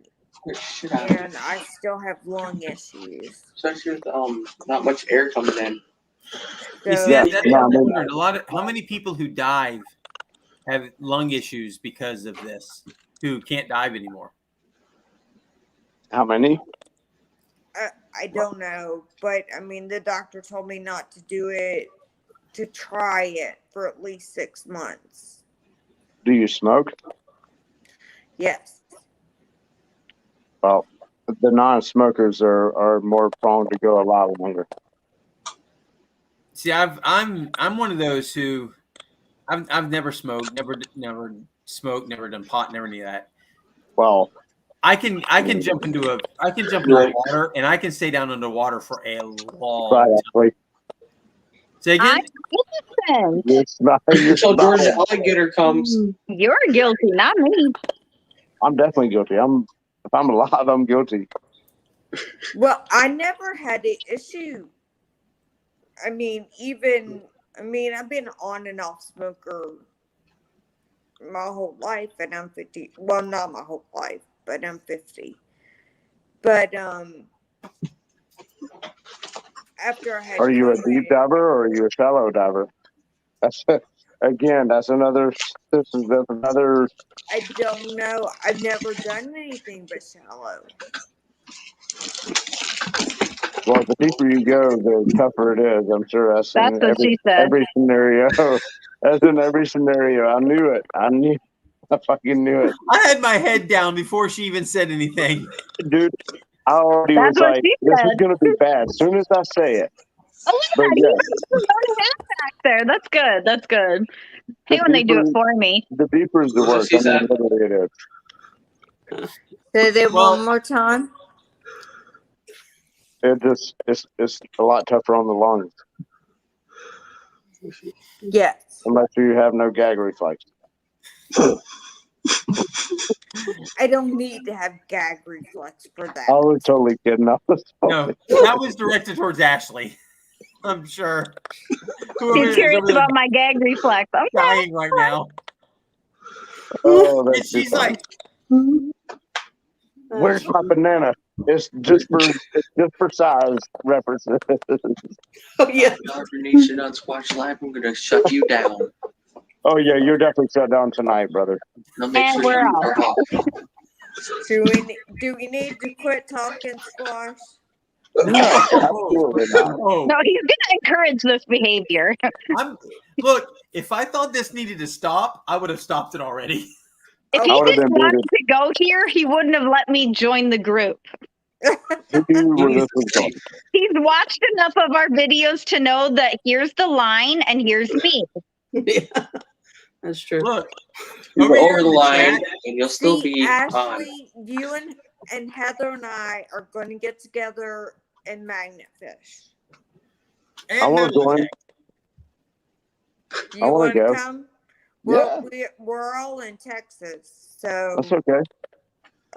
Shit out of and I still have lung issues. Especially with not much air coming in. You see, So Yeah, that's no, what I I'm mean- wondering. A lot of how many people who dive have lung issues because of this, who can't dive anymore. How many? I don't know, but I mean, the doctor told me not to do it, to try it for at least 6 months. Do you smoke? Yes. Well, the non-smokers are more prone to go a lot longer. See, I'm one of those who I've never smoked, never smoked, never done pot, never any of that. Well, I can jump into the water and I can stay down underwater for a long right, time. actually. Say again? I'm innocent. Until Georgia alligator comes. You're guilty, not me. I'm definitely guilty. If I'm alive, I'm guilty. Well, I never had an issue. I've been on and off smoker my whole life, and I'm 50. Well, not my whole life, but I'm 50. But after I had Are you a COVID, deep diver or are you a shallow diver? That's again. That's another. I don't know. I've never done anything but shallow. Well, the deeper you go, the tougher it is. I'm sure that's in what she said. every scenario. That's in every scenario. I knew it. I fucking knew it. I had my head down before she even said anything. Dude, I already That's was what like, she this is said. going to be bad as soon as I say it. Oh, look But at that. yeah, He has a back there. That's good. That's good. Hey, when they do it for me. the deeper is the worse. I mean, literally it is. Say that one more time. It's a lot tougher on the lungs. Yes. Unless you have no gag reflex. I don't need to have gag reflex for that. I was totally kidding. No, that was directed towards Ashley. I'm sure. He's curious about my gag reflex. Okay. Dying right now. Oh, And she's like, "Where's my banana?" It's just for size references. Oh yeah. Nation on Squatch Live, I'm gonna shut you down. Oh yeah, you're definitely shut down tonight, brother. And we're out. Do we need to quit talking squash? No, absolutely not. No, he's gonna encourage this behavior. Look, if I thought this needed to stop, I would have stopped it already. If he didn't want to go here, he wouldn't have let me join the group. He's watched enough of our videos to know that here's the line and here's me. Yeah, that's true. Look, You go over the line, and you'll still be on. Ashley, you and Heather and I are going to get together and magnet fish. I want to join. You I wanna want to go. come? Yeah. We're all in Texas, so That's okay.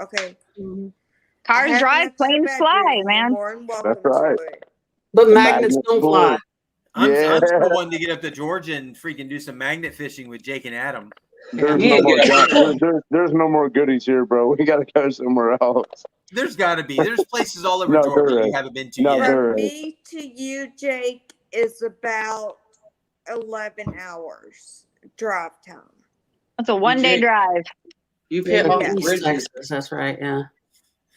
okay. Cars drive, planes fly, man. That's right. But magnets don't fly. I'm still wanting to get up to Georgia and freaking do some magnet fishing with Jake and Adam. There's no more goodies here, bro. We got to go somewhere else. There's got to be. There's places all over No, Georgia there you is. haven't been to No, yet. there From is. me to you, Jake, is about 11 hours drive time. That's a 1-day drive. You've hit off East bridges. Texas, that's right, yeah.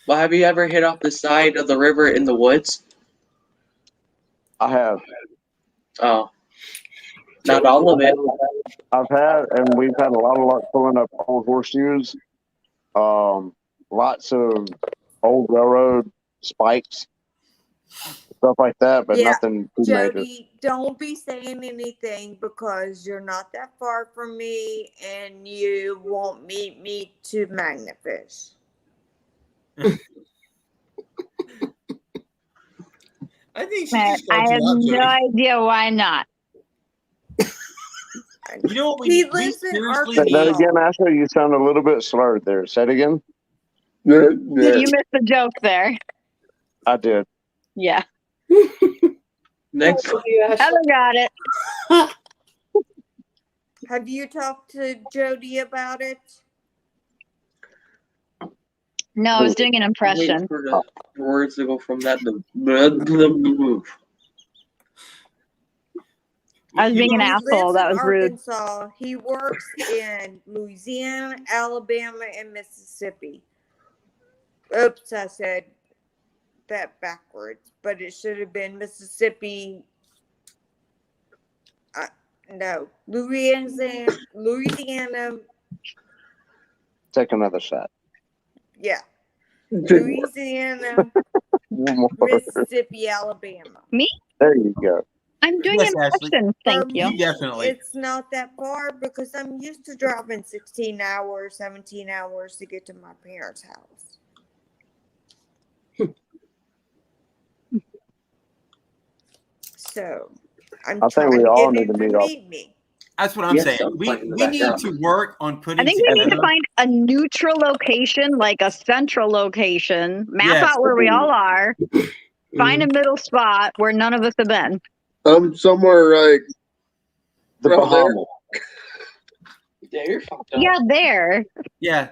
Well, have you ever hit off the side of the river in the woods? I have. Oh. Not all of it. I've had, and we've had a lot of luck pulling up old horseshoes. Lots of old railroad spikes, stuff like that, but nothing too major. Jody, don't be saying anything because you're not that far from me and you won't meet me to magnet fish. I think Man, I have no idea why not. You know what He lives in Say that again, Ashley. You sound a little bit slurred there. Say it again. You missed the joke there. I did. Yeah. Next. Heather got it. Have you talked to Jody about it? No, I was doing an impression. Wait for the words to go from that to I was being an He asshole. lives That in was rude. Arkansas. He works in Louisiana, Alabama, and Mississippi. Oops, I said that backwards, but it should have been Mississippi. No, Louisiana. Take another shot. Yeah, Louisiana, Mississippi, Alabama. Me? There you go. I'm doing Yes, an impression. Thank you. Definitely. It's not that far because I'm used to driving 16 hours, 17 hours to get to my parents' house. So I'm I think trying we to all get need him to to meet up. meet me. That's what I'm Yes, saying. I'm We playing in the need background. to work on putting I think we need to together. find a neutral location, like a central location. Map Yes. out where we all are. Find a middle spot where none of us have been. Somewhere like The around there. Bahamas. Yeah, you're fucked up. Yeah, there. Yeah.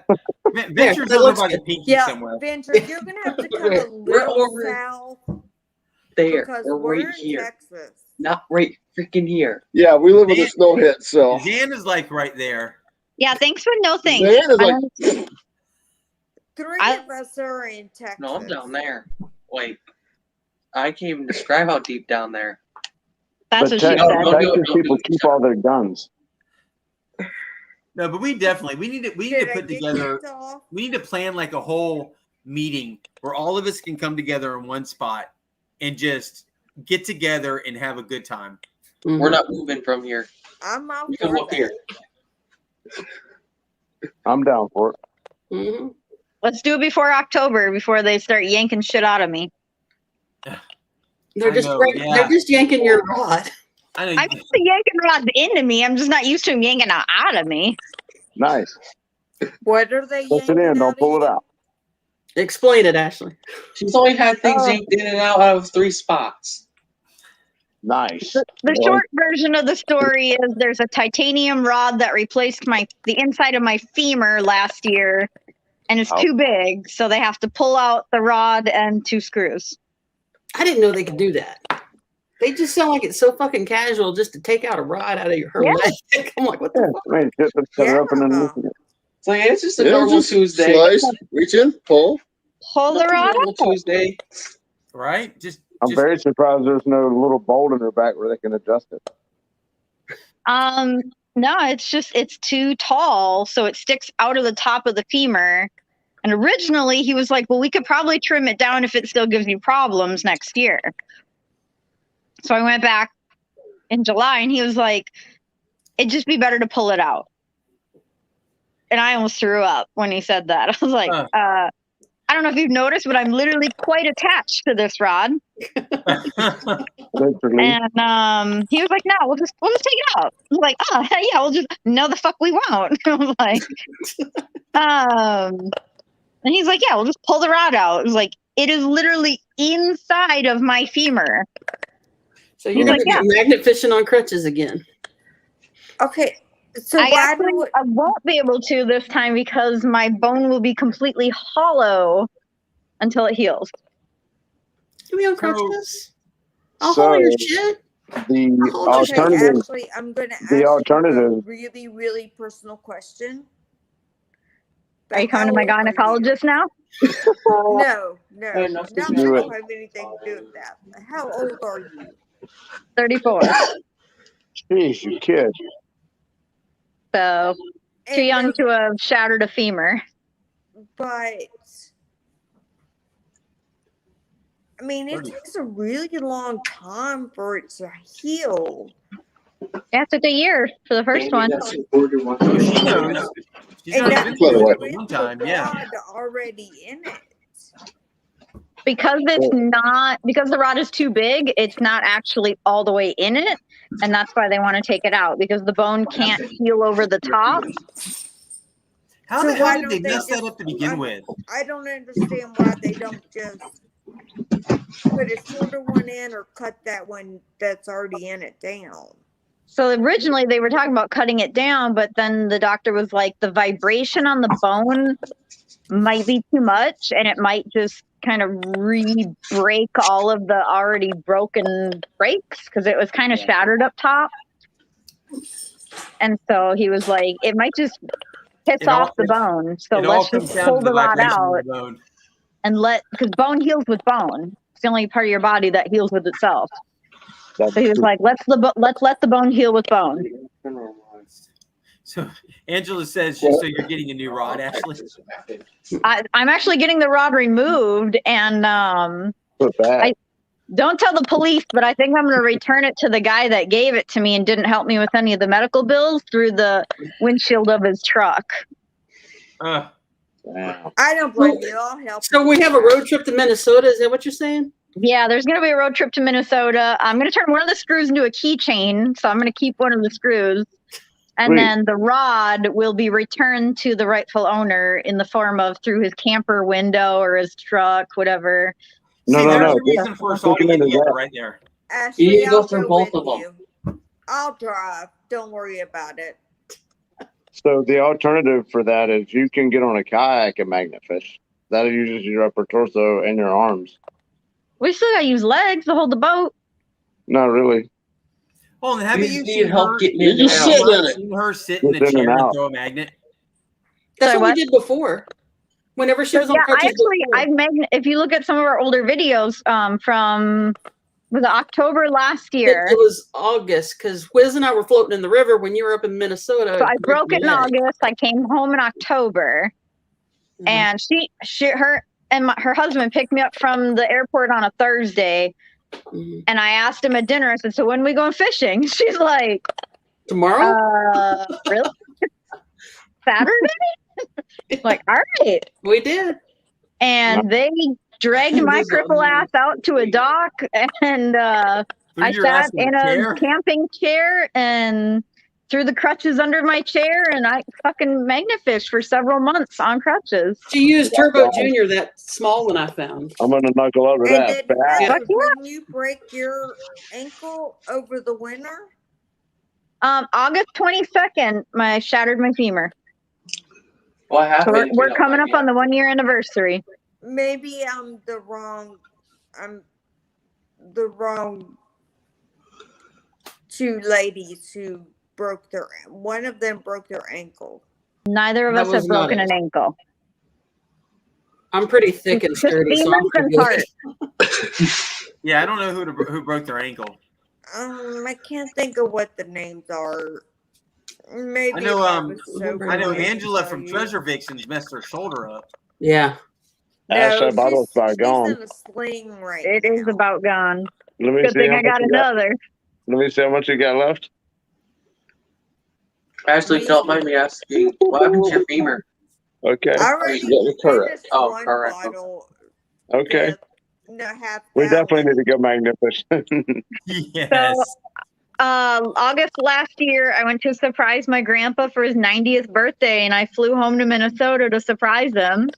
Venture's over by the pinky Yeah, somewhere. Venture, you're gonna have to come a We're little over south there. because We're we're right in here. Texas. Not right freaking here. Yeah, we live with a snow hit, so Zan is like right there. Yeah, thanks, but no thanks. Zan is I like don't- Three I- of us are in Texas. No, I'm down there. Like I can't even describe how deep down there. That's But what she said. Texas people keep all their guns. No, but we need to put together. We need to plan like a whole meeting where all of us can come together in one spot and just get together and have a good time. Mm-hmm. We're not moving from here. I'm out You can for look here. I'm down for it. Mm-hmm. Let's do it before October, before they start yanking shit out of me. They're just yanking your rod. I'm used to yanking rods into me. I'm just not used to them yanking out of me. Nice. What are they Push it in, don't pull it out. Explain it, Ashley. She's only had things yanked in and out of 3 spots. Nice. The short version of the story is there's a titanium rod that replaced the inside of my femur last year, and it's too big, so they have to pull out the rod and 2 screws. I didn't know they could do that. They just sound like it's so fucking casual just to take out a rod out of her leg. I'm like, what the fuck? I mean, just cut it up and then listen. It's like, it's just a normal Tuesday. Slice, reach in, pull. Pull the rod out. Tuesday. Right? I'm very surprised there's no little bolt in her back where they can adjust it. No, it's too tall, so it sticks out of the top of the femur. And originally he was like, well, we could probably trim it down if it still gives you problems next year. So I went back in July and he was like, it'd just be better to pull it out. And I almost threw up when he said that. I was like, I don't know if you've noticed, but I'm literally quite attached to this rod. And he was like, no, we'll just take it out. I was like, oh, yeah, we'll just, no, the fuck we won't. I was like, and he's like, yeah, we'll just pull the rod out. It was like, it is literally inside of my femur. So you're going to be magnet fishing on crutches again. Okay. So I won't be able to this time because my bone will be completely hollow until it heals. Do we on crutches? I'll hold your shit. The alternative. Actually, I'm going to ask the alternative. you a really, really personal question. Are you coming to my gynecologist now? No. Do Not it. have anything to do with that. How old are you? 34. Jeez, you kid. So too young to have shattered a femur. But I mean, it takes a really long time for it to heal. Yeah, it took a year for the first one. She knows. She's one time, yeah. Already in it. Because the rod is too big, it's not actually all the way in it, and that's why they want to take it out because the bone can't heal over the top. How the hell did they mess that up to begin with? I don't understand why they don't just put a shorter one in or cut that one that's already in it down. So originally they were talking about cutting it down, but then the doctor was like, the vibration on the bone might be too much, and it might just kind of re-break all of the already broken breaks because it was kind of shattered up top. And so he was like, it might just piss off the bone. So let's just pull the rod out and because bone heals with bone. It's the only part of your body that heals with itself. So he was like, let's let the bone heal with bone. So Angela says, so you're getting a new rod, Ashley? I'm actually getting the rod removed, and I don't tell the police, but I think I'm going to return it to the guy that gave it to me and didn't help me with any of the medical bills through the windshield of his truck. I don't blame you. I'll help. So we have a road trip to Minnesota. Is that what you're saying? Yeah, there's going to be a road trip to Minnesota. I'm going to turn one of the screws into a keychain, so I'm going to keep one of the screws. And then the rod will be returned to the rightful owner in the form of through his camper window or his truck, whatever. No. Reason for us all to get together right there. Ashley, you need to go I'll through both of them. I'll drive. Don't worry about it. So the alternative for that is you can get on a kayak and magnet fish. That uses your upper torso and your arms. We still got to use legs to hold the boat. Not really. Oh, and haven't you need help getting in You just sit in it. seen her sit in a chair and throw a magnet? That's what we did before. Whenever she was on crutches before. if you look at some of our older videos from was it October last year? It was August because Wiz and I were floating in the river when you were up in Minnesota. So I broke it in August. I came home in October, and her husband picked me up from the airport on a Thursday, and I asked him at dinner. I said, "So when are we going fishing?" She's like, "Tomorrow." Really? Saturday? Like, all right. We did. And they dragged my cripple ass out to a dock, and I sat in a camping chair and threw the crutches under my chair, and I fucking magnifished for several months on crutches. She used Turbo Junior, that small one I found. I'm gonna knuckle over that. When you break your ankle over the winter? August 22nd, I shattered my femur. What happened? So we're coming up on the 1 year anniversary. Maybe I'm the wrong two ladies who one of them broke their ankle. Neither of us have broken an ankle. I'm pretty thick and sturdy, so I'm pretty good. Yeah, I don't know who broke their ankle. I can't think of what the names are. Maybe I know Angela from Treasure Vixens messed her shoulder up. Yeah. Ashley bottle's about gone. In a sling right It now. is about gone. Let me Good see thing how I got much another. Let me see how much you got left. Ashley, don't mind me asking, what happened to your femur? Okay. Oh, correct. Okay. We definitely need to go magnificent. Yes. So, August last year, I went to surprise my grandpa for his 90th birthday, and I flew home to Minnesota to surprise him.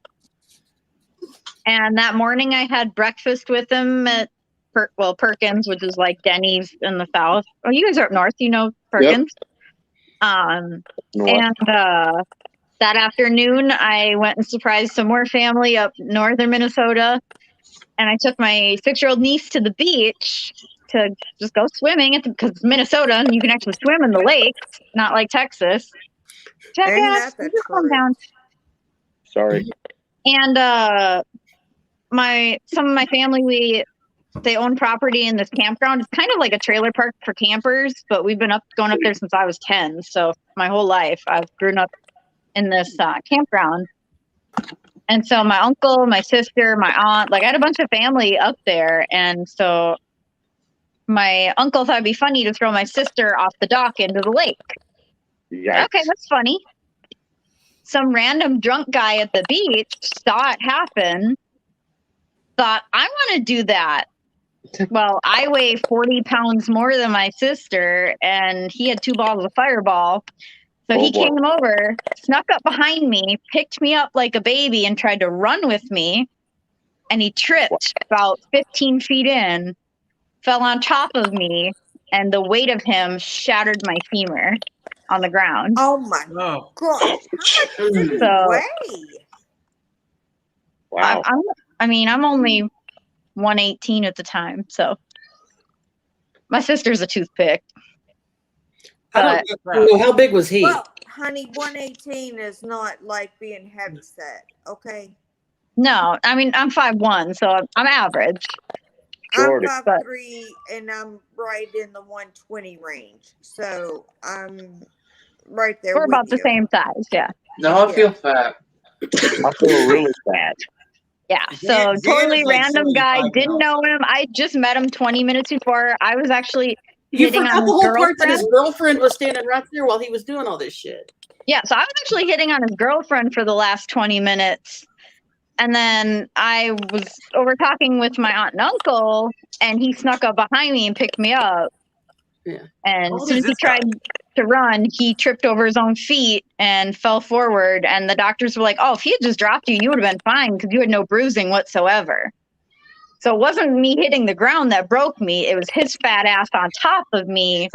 And that morning, I had breakfast with him at Perkins, which is like Denny's in the South. Oh, you guys are up north, you know Perkins. Yep. And that afternoon, I went and surprised some more family up northern Minnesota. And I took my 6-year-old niece to the beach to just go swimming because it's Minnesota and you can actually swim in the lakes, not like Texas. Jackass, just calm down. Sorry. And some of my family, they own property in this campground. It's kind of like a trailer park for campers, but we've been going up there since I was 10. So my whole life, I've grown up in this campground. And so my uncle, my sister, my aunt, I had a bunch of family up there. And so my uncle thought it'd be funny to throw my sister off the dock into the lake. Yikes. Okay, that's funny. Some random drunk guy at the beach saw it happen, thought, I want to do that. Well, I weigh 40 pounds more than my sister, and he had 2 balls of Fireball. So he came over, snuck up behind me, picked me up like a baby, and tried to run with me. And he tripped about 15 feet in, fell on top of me, and the weight of him shattered my femur on the ground. Oh my God! How much did he weigh? Wow. I'm only 118 at the time, so my sister's a toothpick. I don't know, how big was he? Well, honey, 118 is not like being heavy set, okay? No, I'm 5'1", so I'm average. I'm 5'3", and I'm right in the 120 range. So I'm right there. We're about the same size, yeah. No, I feel fat. I feel really fat. Yeah, so totally random guy, didn't know him. I just met him 20 minutes before. I was actually You hitting forgot on the his whole part that girlfriend. his girlfriend was standing right there while he was doing all this shit. Yeah, so I was actually hitting on his girlfriend for the last 20 minutes. And then I was over talking with my aunt and uncle, and he snuck up behind me and picked me up. Yeah. And as soon as he tried to run, he tripped over his own feet and fell forward. And the doctors were like, oh, if he had just dropped you, you would have been fine because you had no bruising whatsoever. So it wasn't me hitting the ground that broke me. It was his fat ass on top of me.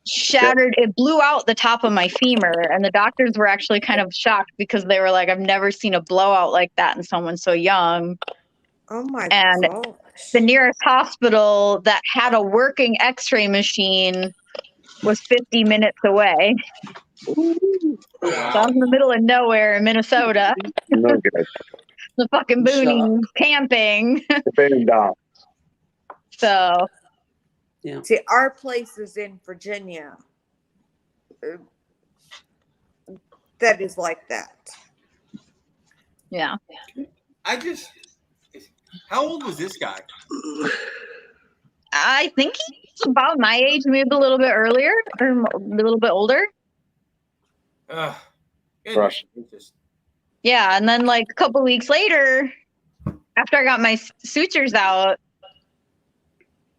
Shattered. It blew out the top of my femur. And the doctors were actually kind of shocked because they were like, I've never seen a blowout like that in someone so young. Oh my And God. the nearest hospital that had a working x-ray machine was 50 minutes away. So I'm in the middle of nowhere in Minnesota. No good. The fucking boonies camping. So Yeah. See, our place is in Virginia. That is like that. Yeah. How old was this guy? I think he's about my age, maybe a little bit earlier or a little bit older. Yeah, and then like a couple weeks later, after I got my sutures out,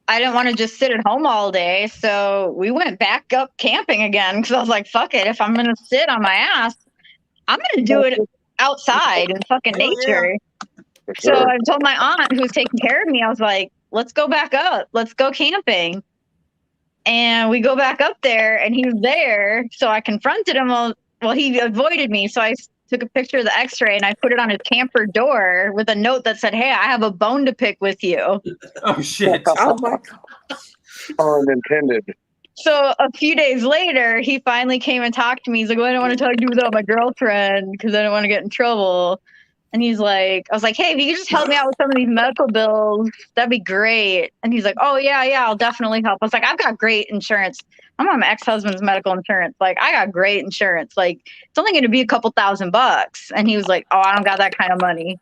I didn't want to just sit at home all day, so we went back up camping again because I was like, "Fuck it! If I'm gonna sit on my ass, I'm gonna do it outside in fucking nature." So I told my aunt who was taking care of me, I was like, "Let's go back up. Let's go camping." And we go back up there, and he was there, so I confronted him. Well, he avoided me, so I took a picture of the X-ray and I put it on his camper door with a note that said, "Hey, I have a bone to pick with you." Oh shit! Oh my god! Unintended. So a few days later, he finally came and talked to me. He's like, "Well, I don't want to talk to you without my girlfriend because I don't want to get in trouble." And he's like, I was like, "Hey, if you could just help me out with some of these medical bills, that'd be great." And he's like, "Oh yeah, I'll definitely help." I was like, "I've got great insurance. I'm on my ex-husband's medical insurance. Like, I got great insurance. Like, it's only going to be a couple $1,000. And he was like, "Oh, I don't got that kind of money."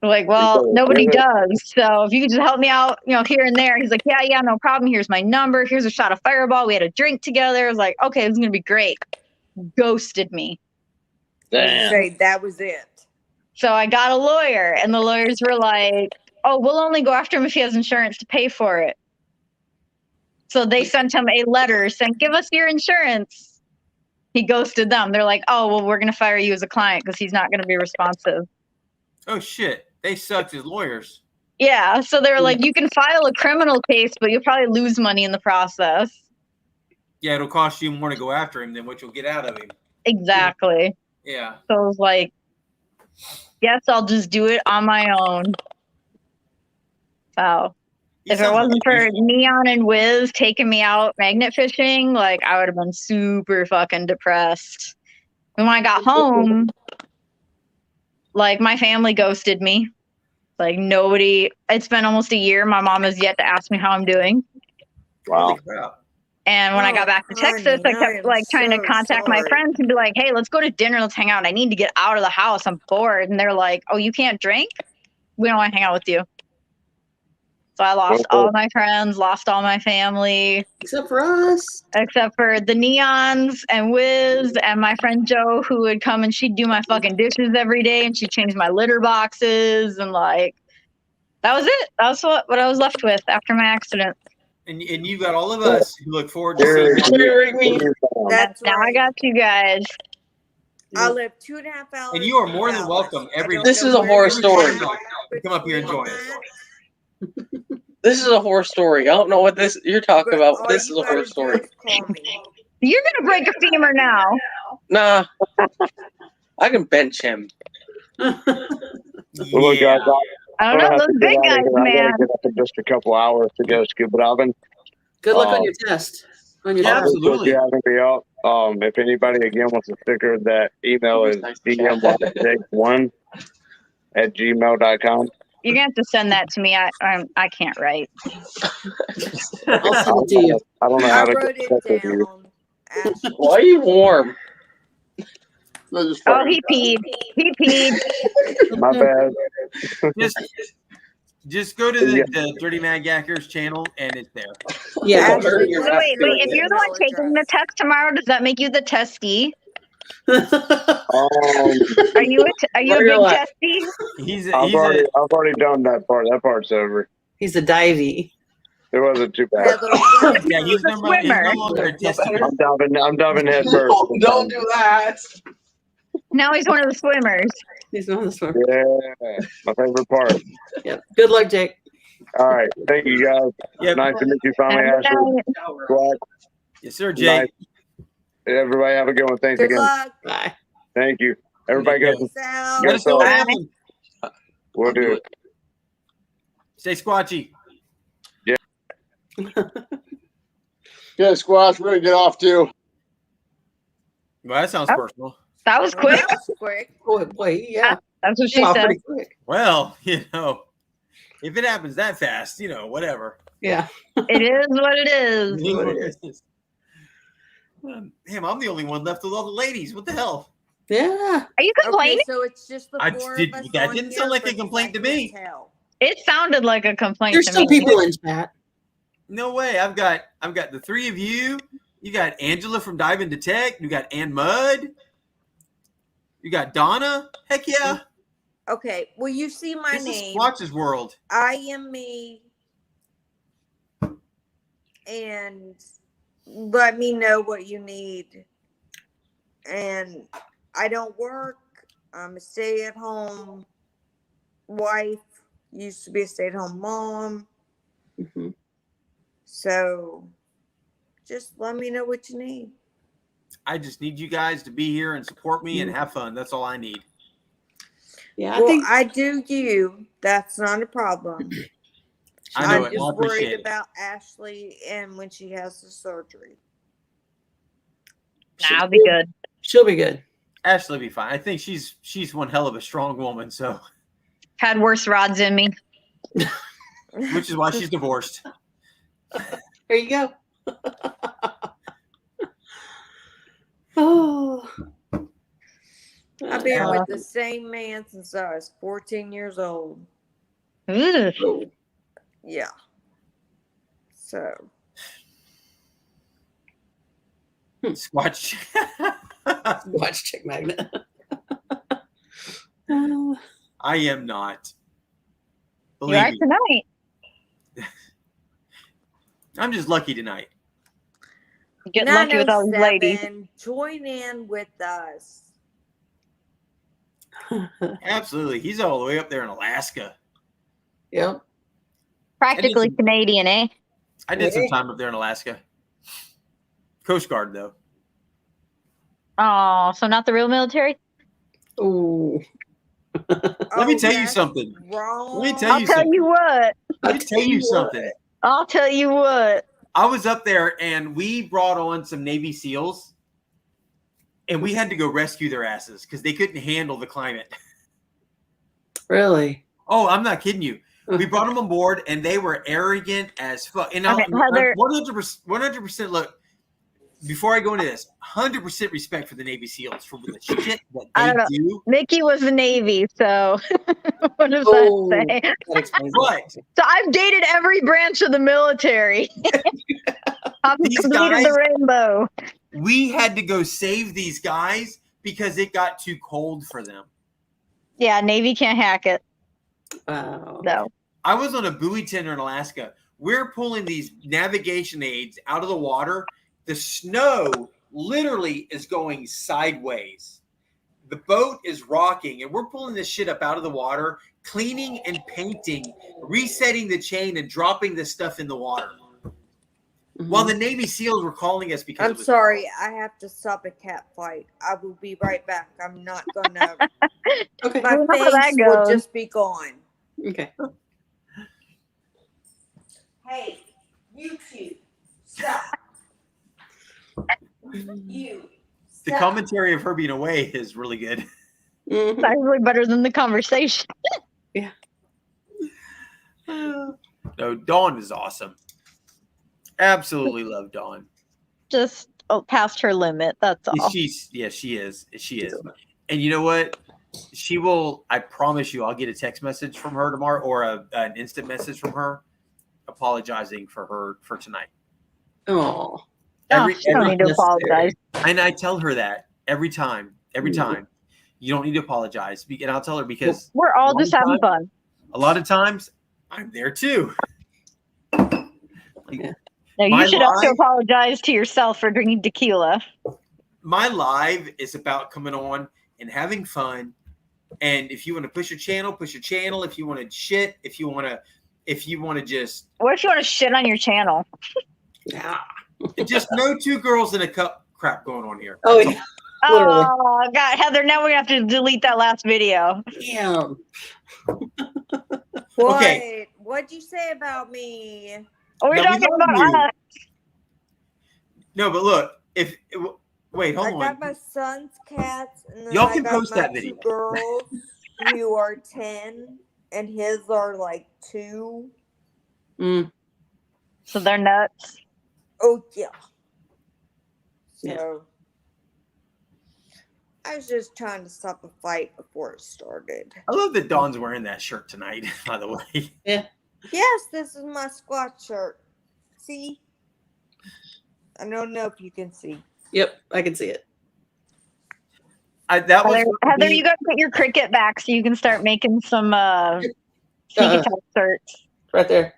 We're like, "Well, nobody does. So if you could just help me out, here and there." He's like, yeah, no problem. Here's my number. Here's a shot of Fireball. We had a drink together. I was like, "Okay, this is going to be great." Ghosted me. Say that was it. So I got a lawyer, and the lawyers were like, "Oh, we'll only go after him if he has insurance to pay for it." So they sent him a letter saying, "Give us your insurance." He ghosted them. They're like, "Oh, well, we're going to fire you as a client because he's not going to be responsive." Oh shit! They sucked as lawyers. Yeah. So they were like, "You can file a criminal case, but you'll probably lose money in the process." Yeah, it'll cost you more to go after him than what you'll get out of him. Exactly. Yeah. So I was like, "Guess I'll just do it on my own." So if it wasn't for Neon and Wiz taking me out magnet fishing, like I would have been super fucking depressed. And when I got home, like my family ghosted me. Like nobody, it's been almost a year. My mom has yet to ask me how I'm doing. Wow. And when I got back to Texas, I kept like trying to contact my friends and be like, "Hey, let's go to dinner. Let's hang out. I need to get out of the house. I'm bored." And they're like, "Oh, you can't drink? We don't want to hang out with you." So I lost all my friends, lost all my family. Except for us. Except for the Neons and Wiz and my friend Jo, who would come and she'd do my fucking dishes every day and she'd change my litter boxes. And like, that was it. That was what I was left with after my accident. And you got all of us who look forward to seeing you. That's now I got you guys. I live 2.5 hours. And you are more than welcome every. This is a horror story. Come up here and join us. This is a horror story. I don't know what you're talking about. But this is a horror story. You're gonna break a femur now. Nah, I can bench him. Well, look, guys, I don't know those big guys, man. Get up in just a couple hours to go scuba diving. Good luck on your test. On your test. Absolutely. Having me out. If anybody again wants a sticker, that email is dm161@gmail.com. You're gonna have to send that to me. I can't write. I'll send it to you. I don't know how to wrote it down. Why are you warm? Oh, he peed. He peed. My bad. Just go to the Dirty Mad Yackers channel and it's there. Yeah. So wait. If you're the one taking the test tomorrow, does that make you the testy? Are you a big testy? I've already done that part. That part's over. He's a divey. It wasn't too bad. Yeah, he's no longer a testy. I'm diving head first. Don't do that. Now he's one of the swimmers. He's one of the swimmers. Yeah, my favorite part. Yep. Good luck, Jake. All right. Thank you, guys. Yep. Nice to meet you finally, Ashley. Squach. Yes, sir, Jay. Nice. Everybody have a good one. Thanks Good again. luck. Bye. Thank you. Everybody go. Let us know what happened. We'll do it. Stay squatchy. Yeah, Squash, we're gonna get off too. Well, that sounds Oh. personal. That was quick. That was quick. Boy, yeah. That's what she Yeah, said. pretty quick. Well, if it happens that fast, whatever. Yeah. It is what it It is. is what it is. Damn, I'm the only one left with all the ladies. What the hell? Yeah. Are you complaining? Okay, so it's just the four of us That on didn't here, sound like a because complaint to I can't me. tell. It sounded like a complaint There's to still me. people in chat. No way. I've got the three of you. You got Angela from Dive Into Tech. You got Ann Mudd. You got Donna. Heck yeah. Okay, well, you see my This is name. Squatch's world. I am me. And let me know what you need. And I don't work. I'm a stay-at-home wife. Used to be a stay-at-home mom. Mm-hmm. So just let me know what you need. I just need you guys to be here and support me and have fun. That's all I need. Yeah, I do you. That's not a problem. I know I'm it. I just appreciate worried it. about Ashley and when she has the surgery. I'll be good. She'll be good. Ashley will be fine. I think she's one hell of a strong woman. So, Had worse rods in me. which is why she's divorced. There you go. Oh. I've been with the same man since I was 14 years old. Ugh. Yeah. So. Squatch. Squatch chick magnet. I am not. You Believe are me. tonight. I'm just lucky tonight. Get lucky with all these ladies. 907, join in with us. Absolutely. He's all the way up there in Alaska. Yep. Practically Canadian, eh? I did some time up there in Alaska. Coast Guard, though. Oh, so not the real military? Oh. Let me tell you something. Wrong. Let me tell I'll you tell something. you what. Let me tell you something. I'll tell you what. I was up there and we brought on some Navy SEALs and we had to go rescue their asses because they couldn't handle the climate. Really? Oh, I'm not kidding you. We brought them on board and they were arrogant as fuck. And Okay, Heather. 100% look, before I go into this, 100% respect for the Navy SEALs for the shit that I don't know. they do. Mickey was the Navy, so what does Oh, that say? that explains But So I've dated every branch of the military. I've These completed guys- the rainbow. we had to go save these guys because it got too cold for them. Yeah, Navy can't hack it. Wow. No. I was on a buoy tender in Alaska. We're pulling these navigation aids out of the water. The snow literally is going sideways. The boat is rocking, and we're pulling this shit up out of the water, cleaning and painting, resetting the chain, and dropping this stuff in the water. While the Navy SEALs were calling us because I'm it was sorry. I have to stop a cat fight. I will be right back. I'm not gonna. Okay. My We know how that face will goes. just be gone. Okay. Hey, you two, stop. You. the commentary of her being away is really good. It's actually better than the conversation. No, Dawn is awesome. Absolutely love Dawn. Just past her limit. That's all. She is. She is. And you know what? She will. I promise you, I'll get a text message from her tomorrow or an instant message from her apologizing for her for tonight. Oh. She don't need to apologize. And I tell her that every time. Every time. You don't need to apologize. And I'll tell her because We're all just having fun. a lot of times I'm there too. No, you should also apologize to yourself for drinking tequila. My live is about coming on and having fun. And if you want to push your channel, push your channel. If you want to shit, if you want to just. What if you want to shit on your channel? Yeah. Just no two girls in a cup crap going on here. Oh, yeah. Literally. Oh, God, Heather, now we have to delete that last video. Damn. What? Okay. What'd you say about me? We're No, we talking love about you. us. No, but look, if Wait, hold I on. got my son's cats, and then Y'all I can got post my that 2 video. girls who are 10, and his are like 2. So they're nuts. Oh yeah. Yeah. So I was just trying to stop a fight before it started. I love that Dawn's wearing that shirt tonight, by the way. Yeah. Yes, this is my Squatch shirt. See? I don't know if you can see. Yep, I can see it. That was Heather, you got to get your cricket back so you can start making some sneak attack shirts. Right there.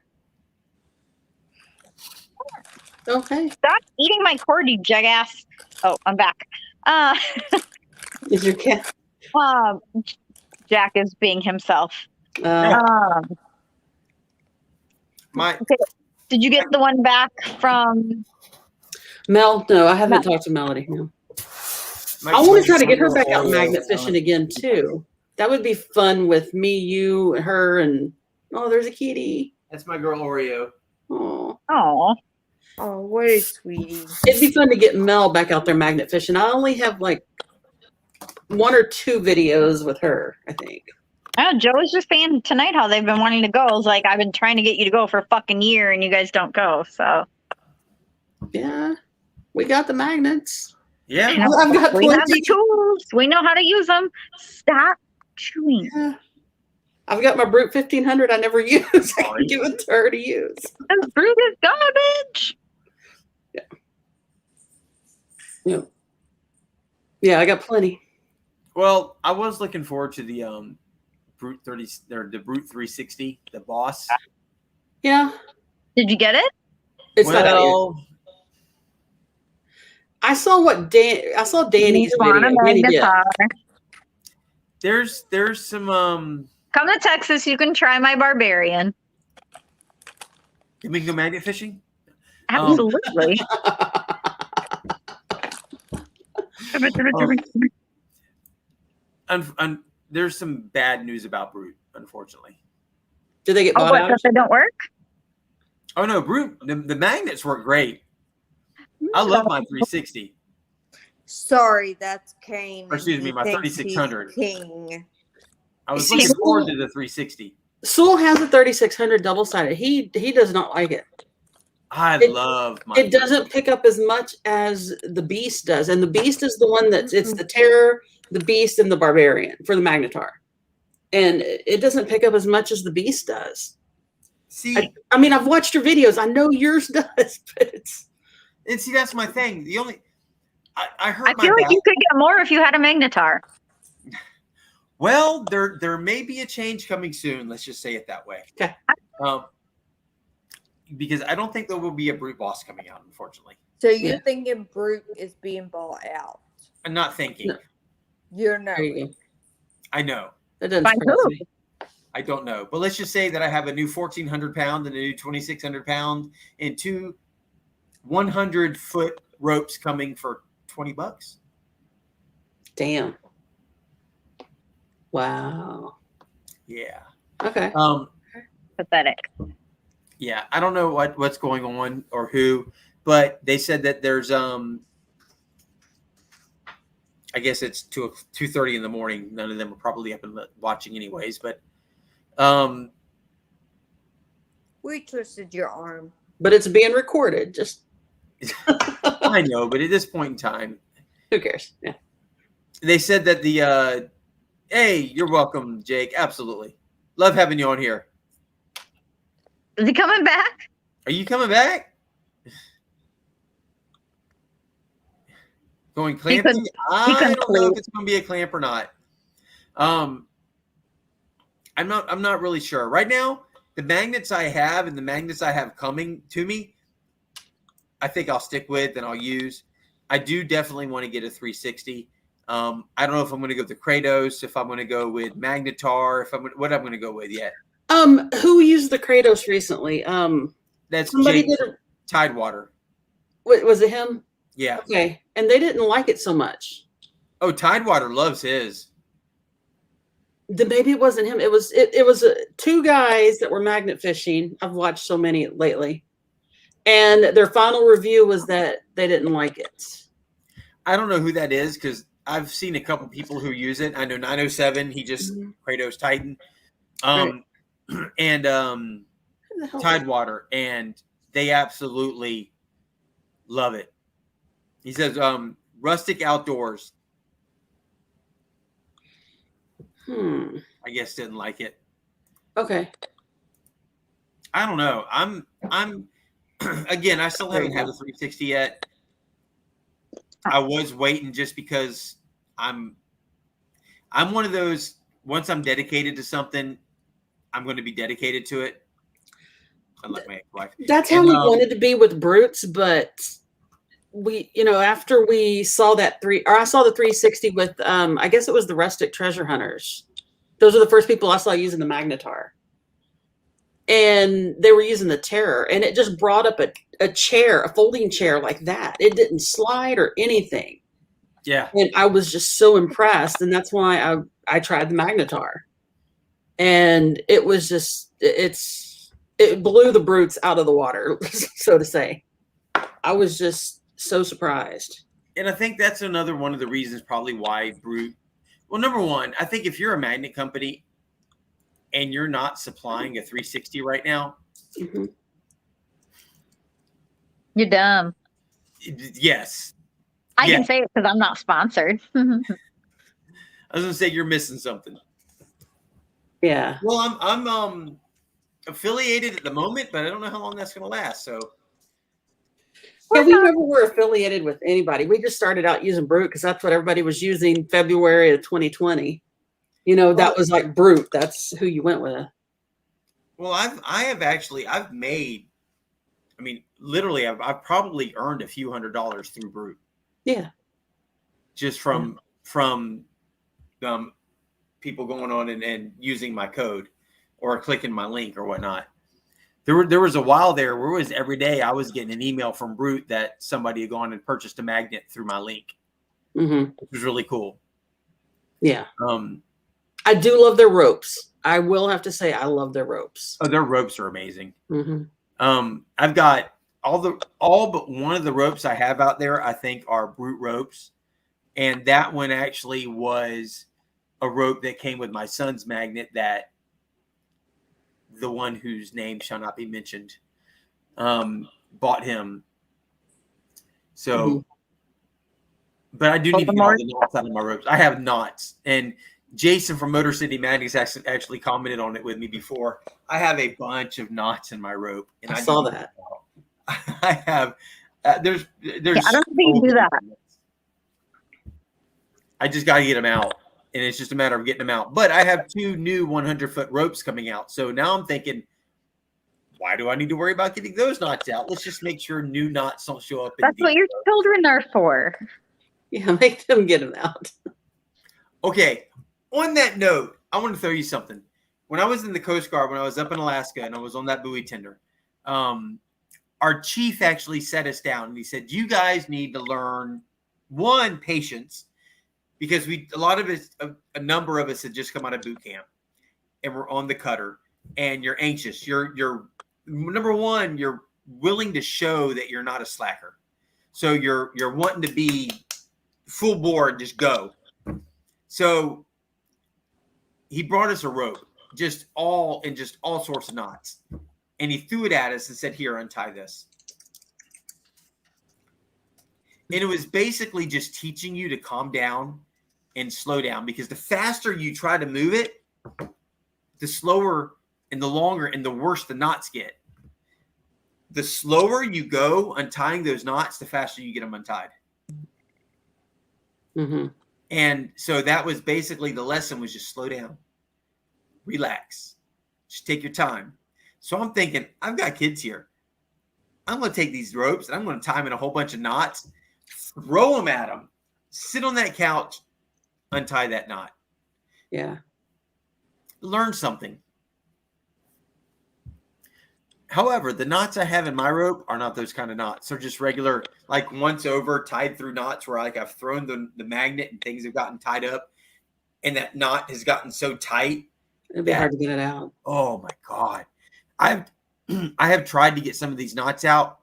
Okay. Stop eating my cord, you jackass. Oh, I'm back. Is your cat? Jack is being himself. My. Did you get the one back from Mel? No, I haven't talked to Melody. No. I want to try to get her back out magnet fishing again too. That would be fun with me, you, her, and there's a kitty. That's my girl Oreo. Oh, what a sweetie! It'd be fun to get Mel back out there magnet fishing. I only have like 1 or 2 videos with her, I think. Oh, Joe was just saying tonight how they've been wanting to go. I was like, I've been trying to get you to go for a fucking year, and you guys don't go. So yeah, we got the magnets. Yeah, I've got we have plenty. the tools. We know how to use them. Stop chewing. Yeah. I've got my Brute 1500 I never use. I can give it to her to use. This Brute is garbage. Yeah, I got plenty. Well, I was looking forward to the Brute 30 or the Brute 360, the boss. Yeah. Did you get it? It's not out yet. I saw Danny's video. There's some Come to Texas, you can try my barbarian. Can we go magnet fishing? Absolutely. There's some bad news about Brute, unfortunately. Do they get bought out? They don't work? Oh no, Brute. The magnets work great. I love my 360. Sorry, that's Kane. Or excuse me, my 3600. King. I was looking forward to the 360. Sewell has a 3600 double sided. He does not like it. It doesn't pick up as much as the Beast does, and the Beast is the one it's the Terror, the Beast, and the Barbarian for the Magnetar, and it doesn't pick up as much as the Beast does. See, I mean, I've watched your videos. I know yours does, but that's my thing. The only I heard. I feel like you could get more if you had a Magnetar. Well, there may be a change coming soon. Let's just say it that way. Okay. Because I don't think there will be a Brute boss coming out, unfortunately. So you're thinking Brute is being bought out? I'm not thinking. No. You're not. I know. That doesn't surprise me. I don't know, but let's just say that I have a new 1,400 pound and a new 2,600 pound and 2 100-foot ropes coming for $20. Damn. Wow. Yeah. Okay. Pathetic. Yeah, I don't know what's going on or who, but they said that there's I guess it's 2:30 in the morning. None of them are probably up and watching anyways, but we twisted your arm. But it's being recorded. Just I know, but at this point in time, who cares? Yeah. They said that the hey, you're welcome, Jake. Absolutely. Love having you on here. Is he coming back? Are you coming back? Going clamping? I don't know if it's going to be a clamp or not. I'm not really sure. Right now, the magnets I have and the magnets I have coming to me, I think I'll stick with and I'll use. I do definitely want to get a 360. I don't know if I'm going to go with the Kratos, if I'm going to go with Magnetar, what I'm going to go with yet. Who used the Kratos recently? That's somebody Jake, did a Tidewater. Was it him? Yeah. Okay, and they didn't like it so much. Oh, Tidewater loves his. Maybe it wasn't him. It was 2 guys that were magnet fishing. I've watched so many lately, and their final review was that they didn't like it. I don't know who that is because I've seen a couple people who use it. I know 907. He just Kratos Titan, and Tidewater, and they absolutely love it. He says, rustic outdoors. I guess didn't like it. Okay. I don't know. I'm again, I still haven't had the 360 yet. I was waiting just because I'm one of those, once I'm dedicated to something, I'm going to be dedicated to it. Unlike my ex-wife. That's how we wanted to be with Brutes, but we, after we saw I saw the 360 with, I guess it was the Rustic Treasure Hunters. Those are the first people I saw using the Magnetar. And they were using the Terror, and it just brought up a chair, a folding chair like that. It didn't slide or anything. Yeah. And I was just so impressed, and that's why I tried the Magnetar. And it was just, it blew the Brutes out of the water, so to say. I was just so surprised. And I think that's another one of the reasons probably why Brute. Well, number one, I think if you're a magnet company and you're not supplying a 360 right now, you're dumb. Yes. I can say it because I'm not sponsored. I was gonna say you're missing something. Yeah. Well, I'm affiliated at the moment, but I don't know how long that's gonna last. So yeah, we never were affiliated with anybody. We just started out using Brute because that's what everybody was using February of 2020. That was like Brute. That's who you went with. Well, I've made, I mean, literally, I've probably earned a few $100s through Brute. Yeah. Just from people going on and using my code or clicking my link or whatnot. There was a while there where it was every day I was getting an email from Brute that somebody had gone and purchased a magnet through my link. Which was really cool. Yeah. I do love their ropes. I will have to say I love their ropes. Oh, their ropes are amazing. I've got all but one of the ropes I have out there, I think, are Brute ropes. And that one actually was a rope that came with my son's magnet that the one whose name shall not be mentioned bought him. So, but I do need to get all the knots out of my ropes. I have knots. And Jason from Motor City Magnets actually commented on it with me before. I have a bunch of knots in my rope. And I saw that. I have. There's. Yeah, I don't think you do that. I just got to get them out, and it's just a matter of getting them out. But I have 2 new 100-foot ropes coming out, so now I'm thinking, why do I need to worry about getting those knots out? Let's just make sure new knots don't show up. That's what your children are for. Yeah, make them get them out. Okay. On that note, I want to throw you something. When I was in the Coast Guard, when I was up in Alaska, and I was on that buoy tender, our chief actually set us down, and he said, "You guys need to learn patience." Because a number of us had just come out of boot camp, and we're on the cutter, and you're anxious. You're number one. You're willing to show that you're not a slacker, so you're wanting to be full board, just go. So he brought us a rope, just all sorts of knots, and he threw it at us and said, "Here, untie this." And it was basically just teaching you to calm down and slow down, because the faster you try to move it, the slower and the longer and the worse the knots get. The slower you go untying those knots, the faster you get them untied. And so that was basically the lesson, was just slow down, relax, just take your time. So I'm thinking, I've got kids here. I'm going to take these ropes and I'm going to tie them in a whole bunch of knots, throw them at them, sit on that couch, untie that knot. Yeah. Learn something. However, the knots I have in my rope are not those kind of knots. They're just regular, like once over, tied through knots where like I've thrown the magnet and things have gotten tied up, and that knot has gotten so tight. It'd be hard to get it out. Oh my God. I have tried to get some of these knots out.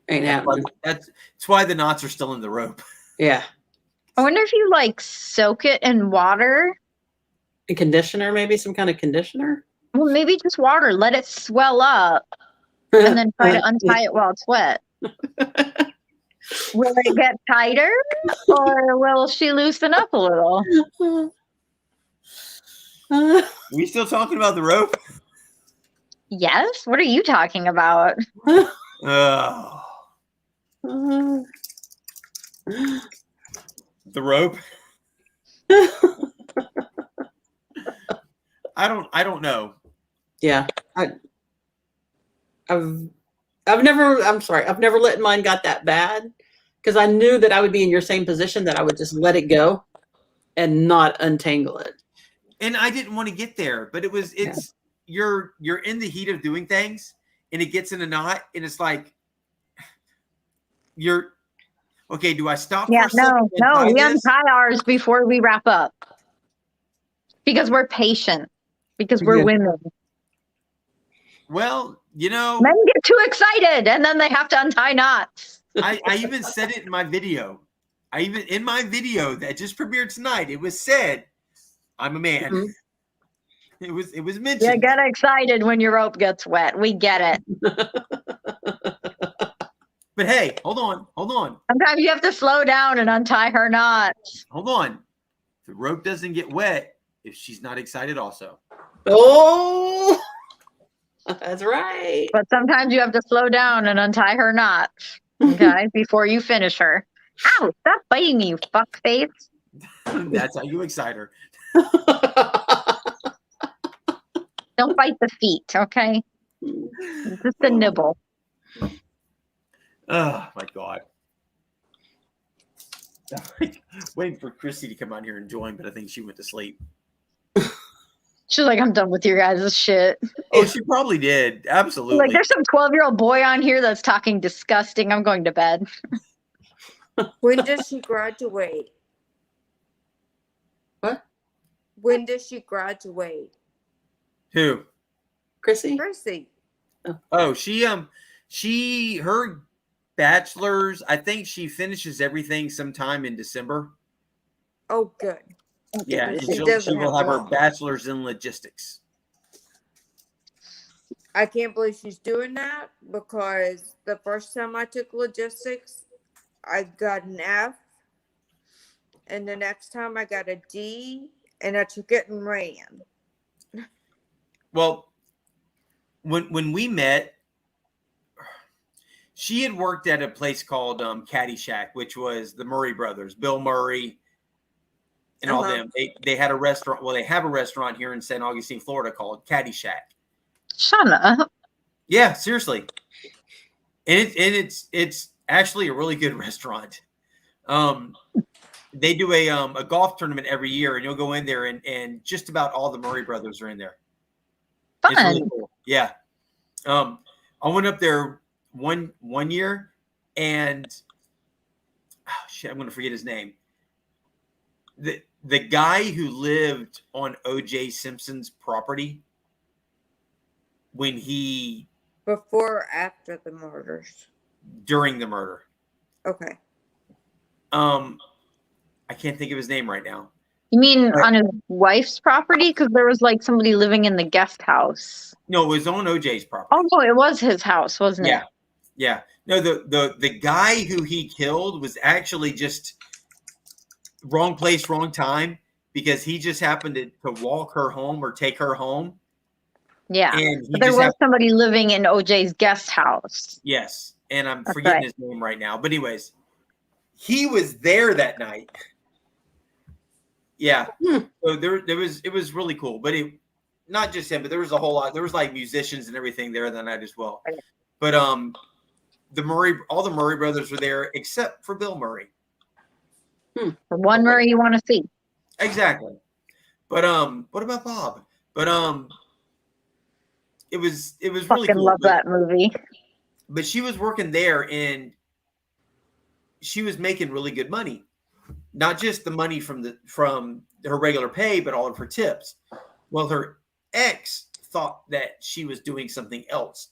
Ain't happening. That's why the knots are still in the rope. Yeah. I wonder if you like soak it in water. A conditioner, maybe some kind of conditioner. Well, maybe just water. Let it swell up, and then try to untie it while it's wet. Will it get tighter, or will she loosen up a little? Are we still talking about the rope? Yes. What are you talking about? Oh. The rope. I don't know. Yeah. I've never let mine got that bad because I knew that I would be in your same position, that I would just let it go and not untangle it. And I didn't want to get there, but you're in the heat of doing things and it gets in a knot and it's like okay, do I stop? Yeah, for a second and tie we this? untie ours before we wrap up because we're patient, because we're women. Well, men get too excited and then they have to untie knots. I even said it in my video. In my video that just premiered tonight, it was said, I'm a man. Mm-hmm. It was mentioned. You get excited when your rope gets wet. We get it. But hey, hold on. Sometimes you have to slow down and untie her knots. Hold on. The rope doesn't get wet if she's not excited also. Oh, that's right. But sometimes you have to slow down and untie her knots, okay, before you finish her. Ow, stop biting me, you fuck face. That's how you excite her. Don't bite the feet, okay? Just a nibble. Oh, my God. Waiting for Chrissy to come on here and join, but I think she went to sleep. She's like, I'm done with your guys' shit. Oh, she probably did. Absolutely. Like, there's some 12-year-old boy on here that's talking disgusting. I'm going to bed. When does she graduate? What? When does she graduate? Who? Chrissy? Chrissy. Oh, her bachelor's, I think she finishes everything sometime in December. Oh, good. Yeah, and she will have her bachelor's in logistics. I can't believe she's doing that because the first time I took logistics, I got an F. And the next time I got a D, and I took it and ran. Well, when we met, she had worked at a place called Caddyshack, which was the Murray brothers, Bill Murray, and all them. They had a restaurant. Well, they have a restaurant here in St. Augustine, Florida, called Caddyshack. Shut up. Yeah, seriously. And it's actually a really good restaurant. They do a golf tournament every year, and you'll go in there, and just about all the Murray brothers are in there. Fun. It's really cool. Yeah. I went up there one year, and I'm going to forget his name. The guy who lived on O.J. Simpson's property before or after the murders? During the murder. Okay. I can't think of his name right now. You mean on his wife's property? Because there was like somebody living in the guest house. No, it was on OJ's property. Oh no, it was his house, wasn't it? Yeah. No, the guy who he killed was actually just wrong place, wrong time, because he just happened to walk her home or take her home. Yeah. And but there was somebody living in OJ's guest house. Yes. And I'm forgetting his name right now. But anyways, he was there that night. Yeah. So it was really cool. But not just him, but there was a whole lot. There was like musicians and everything there that night as well. But all the Murray brothers were there except for Bill Murray. The one Murray you want to see. Exactly. But what about Bob? But it was really cool. Fucking love that movie. But she was working there and she was making really good money. Not just the money from her regular pay, but all of her tips. Well, her ex thought that she was doing something else.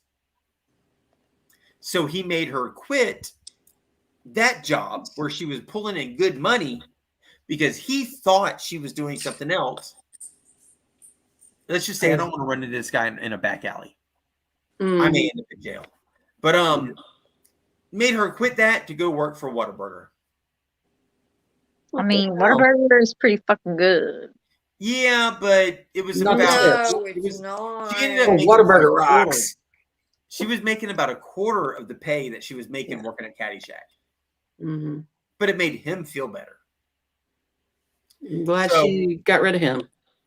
So he made her quit that job where she was pulling in good money because he thought she was doing something else. Let's just say I don't want to run into this guy in a back alley. I may end up in jail. But made her quit that to go work for Whataburger. I mean, Whataburger is pretty fucking good. Yeah, but it was Not the about chips. No, it's not. she ended up Oh, making about Whataburger a rocks. quarter. She was making about a quarter of the pay that she was making working at Caddyshack. Mm-hmm. But it made him feel better. I'm glad she got rid of him.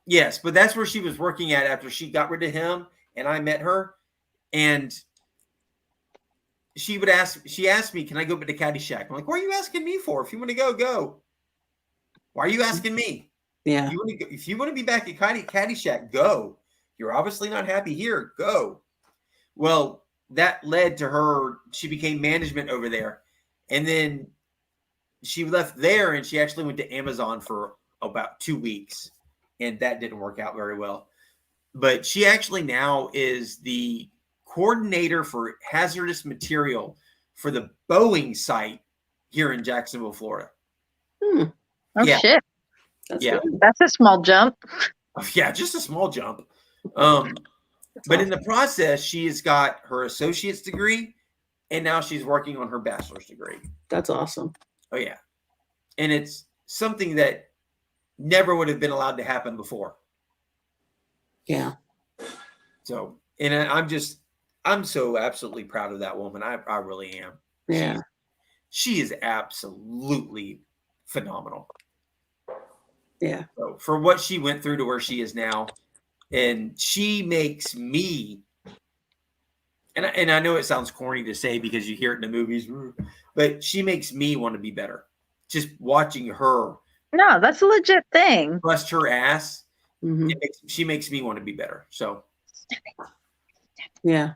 Yes, but that's where she was working at after she got rid of him and I met her. And she asked me, can I go back to Caddyshack? I'm like, what are you asking me for? If you want to go, go. Why are you asking me? Yeah. If you want to be back at Caddyshack, go. You're obviously not happy here. Go. Well, that led to her. She became management over there. And then she left there and she actually went to Amazon for about 2 weeks. And that didn't work out very well. But she actually now is the coordinator for hazardous material for the Boeing site here in Jacksonville, Florida. Oh, shit. That's good. That's a small jump. Yeah, just a small jump. But in the process, she has got her associate's degree, and now she's working on her bachelor's degree. That's awesome. Oh, yeah. And it's something that never would have been allowed to happen before. Yeah. So, and I'm so absolutely proud of that woman. I really am. Yeah. She is absolutely phenomenal. Yeah. So for what she went through to where she is now, and she makes me, and I know it sounds corny to say because you hear it in the movies, but she makes me want to be better. Just watching her. No, that's a legit thing. Bust her ass. Mm-hmm. She makes me want to be better. So. Yeah.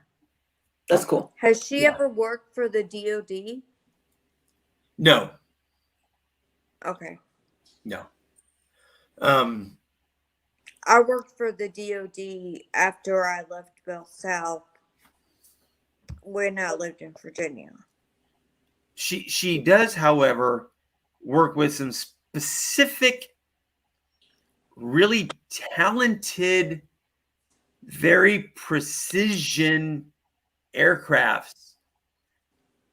That's cool. Has she ever worked for the DOD? No. Okay. No. I worked for the DOD after I left Bell South when I lived in Virginia. She does, however, work with some specific, really talented, very precision aircrafts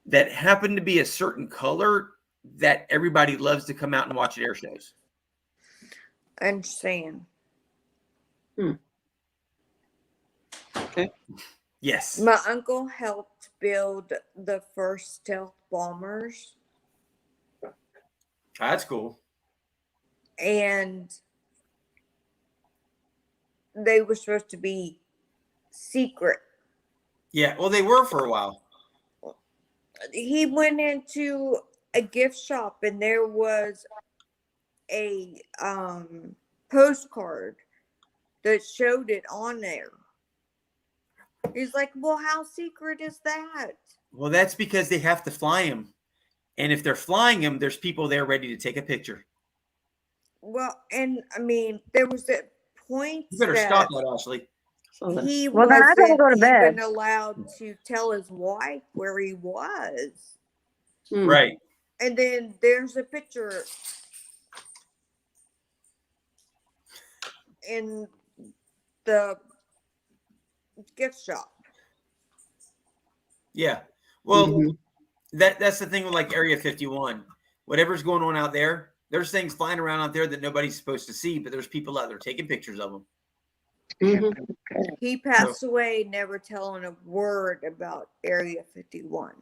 that happen to be a certain color that everybody loves to come out and watch at air shows. I understand. Okay. Yes. My uncle helped build the first stealth bombers. That's cool. And they were supposed to be secret. Yeah, well, they were for a while. He went into a gift shop and there was a postcard that showed it on there. He's like, well, how secret is that? Well, that's because they have to fly them. And if they're flying them, there's people there ready to take a picture. Well, and I mean, there was a point You better that stop that, Ashley. he Well, then I better wasn't go to bed. even allowed to tell his wife where he was. Right. And then there's a picture in the gift shop. Yeah. Well, that's the thing with like Area 51. Whatever's going on out there, there's things flying around out there that nobody's supposed to see, but there's people out there taking pictures of them. He passed away never telling a word about Area 51.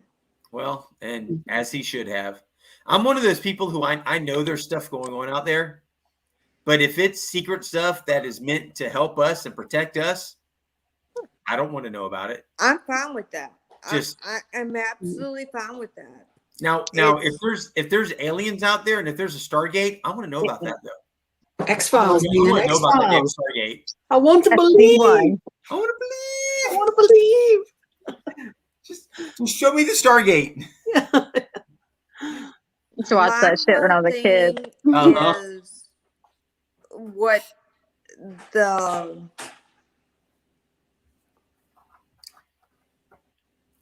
Well, and as he should have. I'm one of those people who I know there's stuff going on out there, but if it's secret stuff that is meant to help us and protect us, I don't want to know about it. I'm fine with that. Just I'm absolutely fine with that. now, if there's aliens out there and if there's a Stargate, I want to know about that though. X-Files, I want man. to know about that damn X-Files. Stargate. I want to believe. I want to believe. I want to believe. Just show me the Stargate. Used to watch that shit when I was a kid. Is what the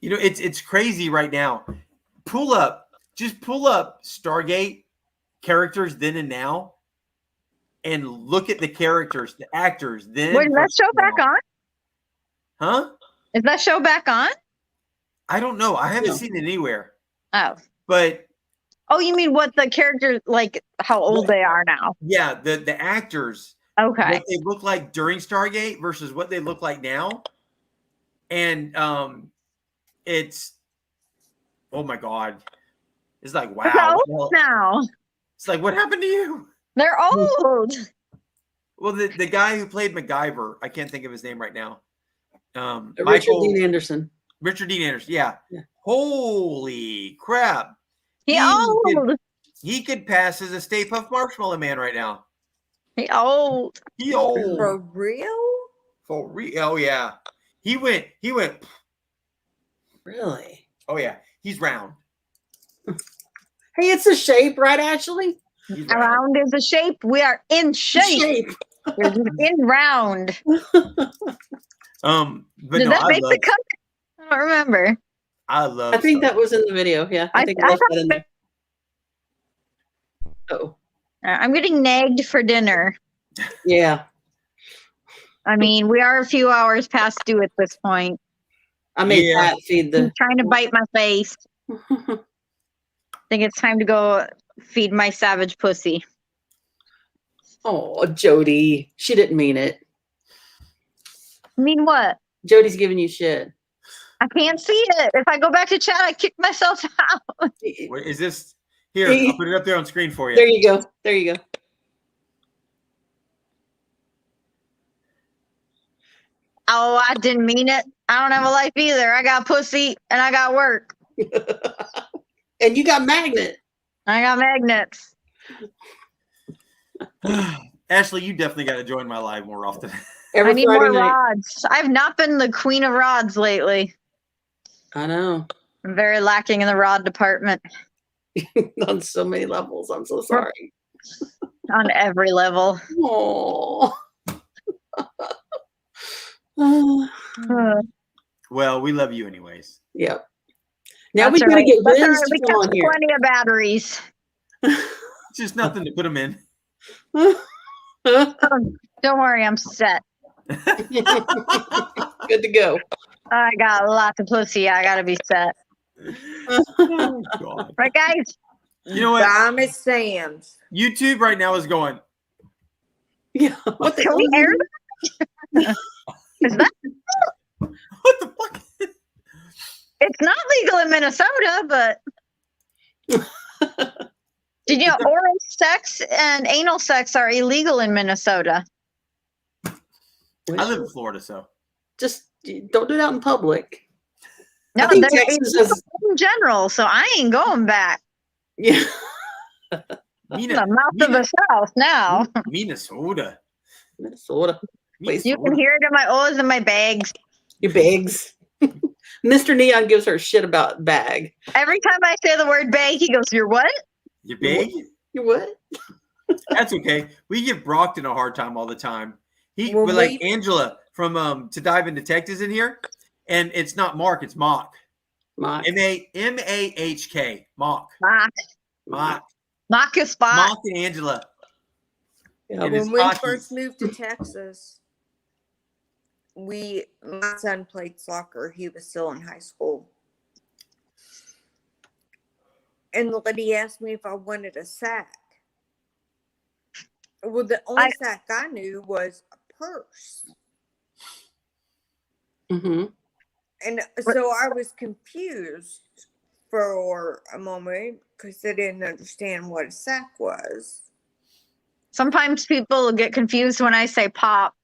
You know, it's crazy right now. Pull up Stargate characters then and now, and look at the characters, the actors then. Wait, is that show back on? Huh? Is that show back on? I don't know. I haven't seen it anywhere. Oh. But oh, you mean what the characters, like how old they are now? Yeah, the actors. Okay. What they look like during Stargate versus what they look like now. And it's, oh my God. It's like, wow. They're old now. It's like, what happened to you? They're old. Well, the guy who played MacGyver, I can't think of his name right now. Richard Dean Anderson. Richard Dean Anderson, yeah. Holy crap. He old. He could pass as a Stay Puft Marshmallow Man right now. He old. He old. For real? For real. Oh, yeah. He went. Really? Oh, yeah. He's round. Hey, it's a shape, right, Ashley? Round is a shape. We are in shape. We're just in round. But Did that make the cut? I don't remember. I think that was in the video. Yeah, I think I left that in there. Oh, I'm getting nagged for dinner. Yeah. I mean, we are a few hours past due at this point. I made Pat feed the. I'm trying to bite my face. I think it's time to go feed my savage pussy. Oh, Jody. She didn't mean it. Mean what? Jody's giving you shit. I can't see it. If I go back to chat, I kick myself out. Wait, is this here? I'll put it up there on screen for you. There you go. There you go. Oh, I didn't mean it. I don't have a life either. I got pussy and I got work. And you got magnet. I got magnets. Ashley, you definitely got to join my live more often. I need more rods. I've not been the queen of rods lately. I know. I'm very lacking in the rod department. On so many levels. I'm so sorry. On every level. Oh. Well, we love you anyways. Yep. Now we gotta get Vince to come on here. Plenty of batteries. Just nothing to put them in. Don't worry, I'm set. Good to go. I got lots of pussy. I gotta be set. Oh, God. Right, guys? You know what? Thomas Sam's. YouTube right now is going. Yeah. What the Can we air that? Is that? What the fuck? It's not legal in Minnesota, but did you know oral sex and anal sex are illegal in Minnesota? I live in Florida, so just don't do it out in public. No, it's in general, so I ain't going back. Yeah. The mouth of the South now. Minnesota. You can hear it in my O's and my bags. Your bags. Mr. Neon gives her shit about bag. Every time I say the word bag, he goes, "You're what? You big? You what?" That's okay. We give Brockton a hard time all the time. Well, but like Angela from To Dive Into Tech is in here, and it's not Mark, it's Mock. Mock. M-A-H-K. Mock. Mock is spot. Mock and Angela. Yeah, when we first moved to Texas, my son played soccer. He was still in high school. And the lady asked me if I wanted a sack. Well, the only sack I knew was a purse. Mm-hmm. And so I was confused for a moment because I didn't understand what a sack was. Sometimes people get confused when I say pop,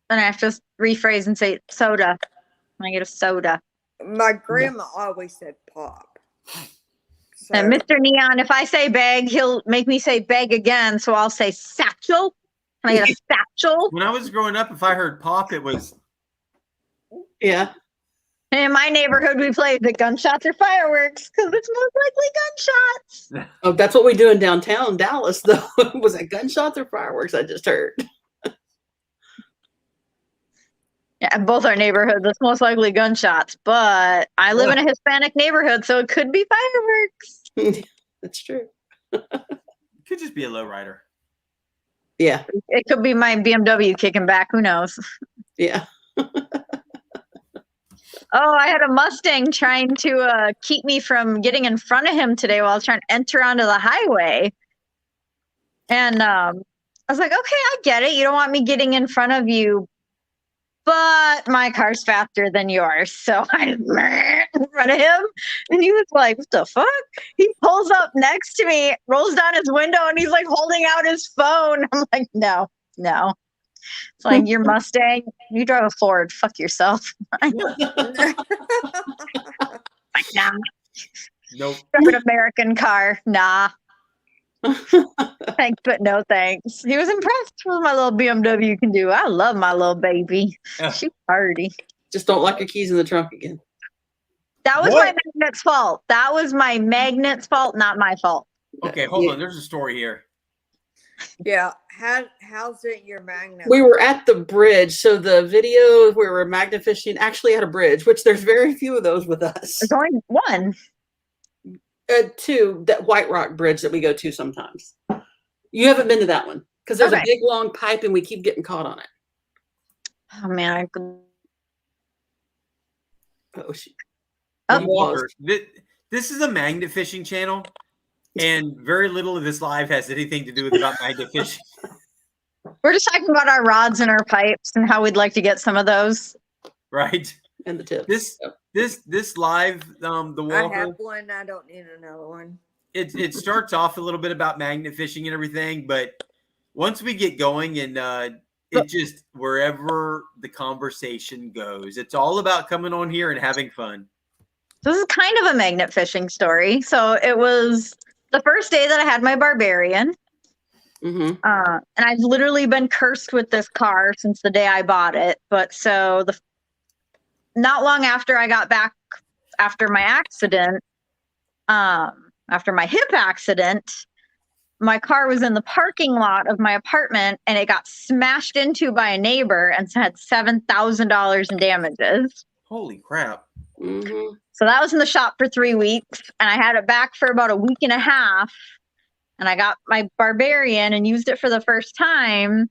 and I have to rephrase and say soda. I get a soda. My grandma always said pop. So. And Mr. Neon, if I say bag, he'll make me say bag again, so I'll say satchel. Can I get a satchel? When I was growing up, if I heard pop, it was... Yeah. In my neighborhood, we play the gunshots or fireworks because it's most likely gunshots. Oh, that's what we do in downtown Dallas, though. Was it gunshots or fireworks? I just heard. Yeah, both our neighborhoods, it's most likely gunshots, but I live in a Hispanic neighborhood, so it could be fireworks. That's true. Could just be a lowrider. Yeah. It could be my BMW kicking back. Who knows? Yeah. Oh, I had a Mustang trying to keep me from getting in front of him today while I was trying to enter onto the highway. And I was like, okay, I get it. You don't want me getting in front of you, but my car's faster than yours. So I ran in front of him. And he was like, what the fuck? He pulls up next to me, rolls down his window, and he's like holding out his phone. I'm like, no. It's like, your Mustang, you drive a Ford, fuck yourself. Like, nah. Nope. Drive an American car. Nah. Thanks, but no thanks. He was impressed with my little BMW can do. I love my little baby. She's party. Just don't lock your keys in the trunk again. That was my magnet's fault. That was my magnet's fault, not my fault. Okay, hold on. There's a story here. Yeah. How's it your magnet? We were at the bridge, so the video where we were magnet fishing actually had a bridge, which there's very few of those with us. There's only one. Two, that White Rock Bridge that we go to sometimes. You haven't been to that one because there's a big long pipe and we keep getting caught on it. Oh man, This is a magnet fishing channel, and very little of this live has anything to do with about magnet fishing. We're just talking about our rods and our pipes and how we'd like to get some of those. Right. And the tips. This live, the Walker. I have one. I don't need another one. It starts off a little bit about magnet fishing and everything, but once we get going and it just wherever the conversation goes, it's all about coming on here and having fun. This is kind of a magnet fishing story. So it was the first day that I had my Barbarian. Mm-hmm. And I've literally been cursed with this car since the day I bought it. But so not long after I got back after my accident, after my hip accident, my car was in the parking lot of my apartment and it got smashed into by a neighbor and had $7,000 in damages. Holy crap. Mm-hmm. So that was in the shop for 3 weeks and I had it back for about a week and a half. And I got my Barbarian and used it for the first time.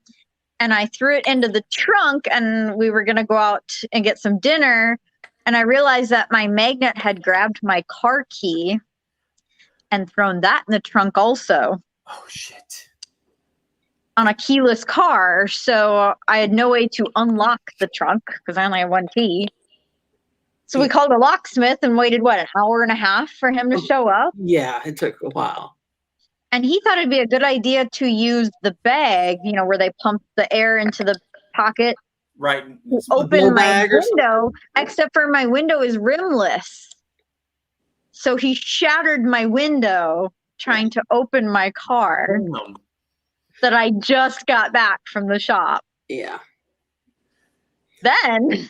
And I threw it into the trunk and we were going to go out and get some dinner. And I realized that my magnet had grabbed my car key and thrown that in the trunk also. Oh, shit. On a keyless car. So I had no way to unlock the trunk because I only had one key. So we called a locksmith and waited, an hour and a half for him to show up? Yeah, it took a while. And he thought it'd be a good idea to use the bag, where they pump the air into the pocket. Right. Open my window, except for my window is rimless. So he shattered my window trying to open my car that I just got back from the shop. Yeah. Then,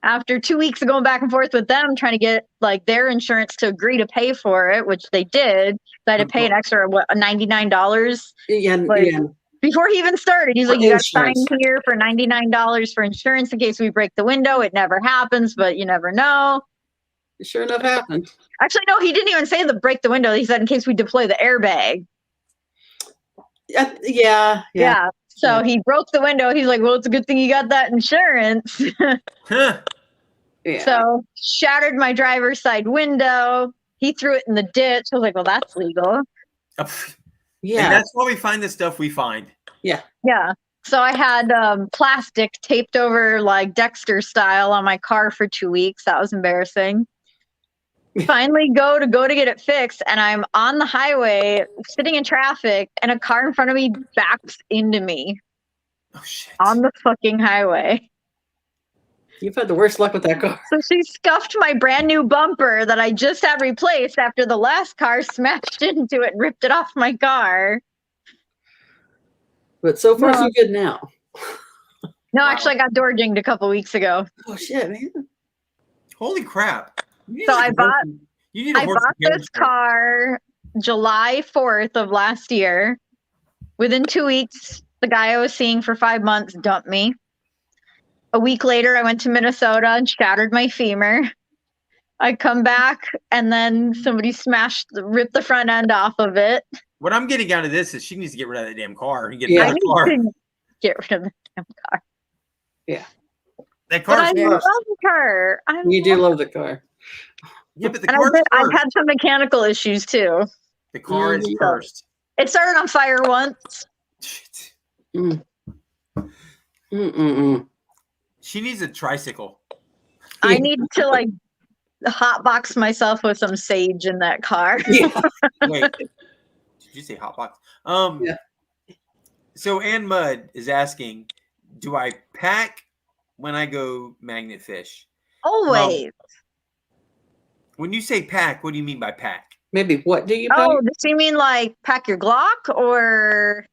after 2 weeks of going back and forth with them, trying to get their insurance to agree to pay for it, which they did, so I had to pay an extra $99. Yeah. Before he even started, he's like, "You got to sign here for $99 for insurance in case we break the window." It never happens, but you never know. It sure enough happened. Actually, no, he didn't even say the break the window. He said in case we deploy the airbag. Yeah. So he broke the window. He's like, "Well, it's a good thing you got that insurance." Yeah. So shattered my driver's side window. He threw it in the ditch. I was like, "Well, that's legal." Yeah. And that's why we find the stuff we find. Yeah. Yeah. So I had plastic taped over Dexter style on my car for 2 weeks. That was embarrassing. Finally go to get it fixed, and I'm on the highway sitting in traffic, and a car in front of me backs into me. Oh shit. On the fucking highway. You've had the worst luck with that car. So she scuffed my brand new bumper that I just had replaced after the last car smashed into it and ripped it off my car. But so far, so good now. No, actually, I got door dinged a couple weeks ago. Oh, shit, man. Holy crap. So I bought this car July 4th of last year. Within 2 weeks, the guy I was seeing for 5 months dumped me. a week later, I went to Minnesota and shattered my femur. I come back and then somebody ripped the front end off of it. What I'm getting out of this is she needs to get rid of that damn car and get I another need car. to get rid of the damn car. Yeah. That But car's I first. love her. You do love the car. Yeah, but the And car's I've first. had some mechanical issues too. The car is first. It started on fire once. She needs a tricycle. I need to like hotbox myself with some sage in that car. Wait, did you say hotbox? Yeah. So Ann Mudd is asking, do I pack when I go magnet fish? Always. When you say pack, what do you mean by pack? Maybe what do you pack? Oh, does she mean like pack your Glock or?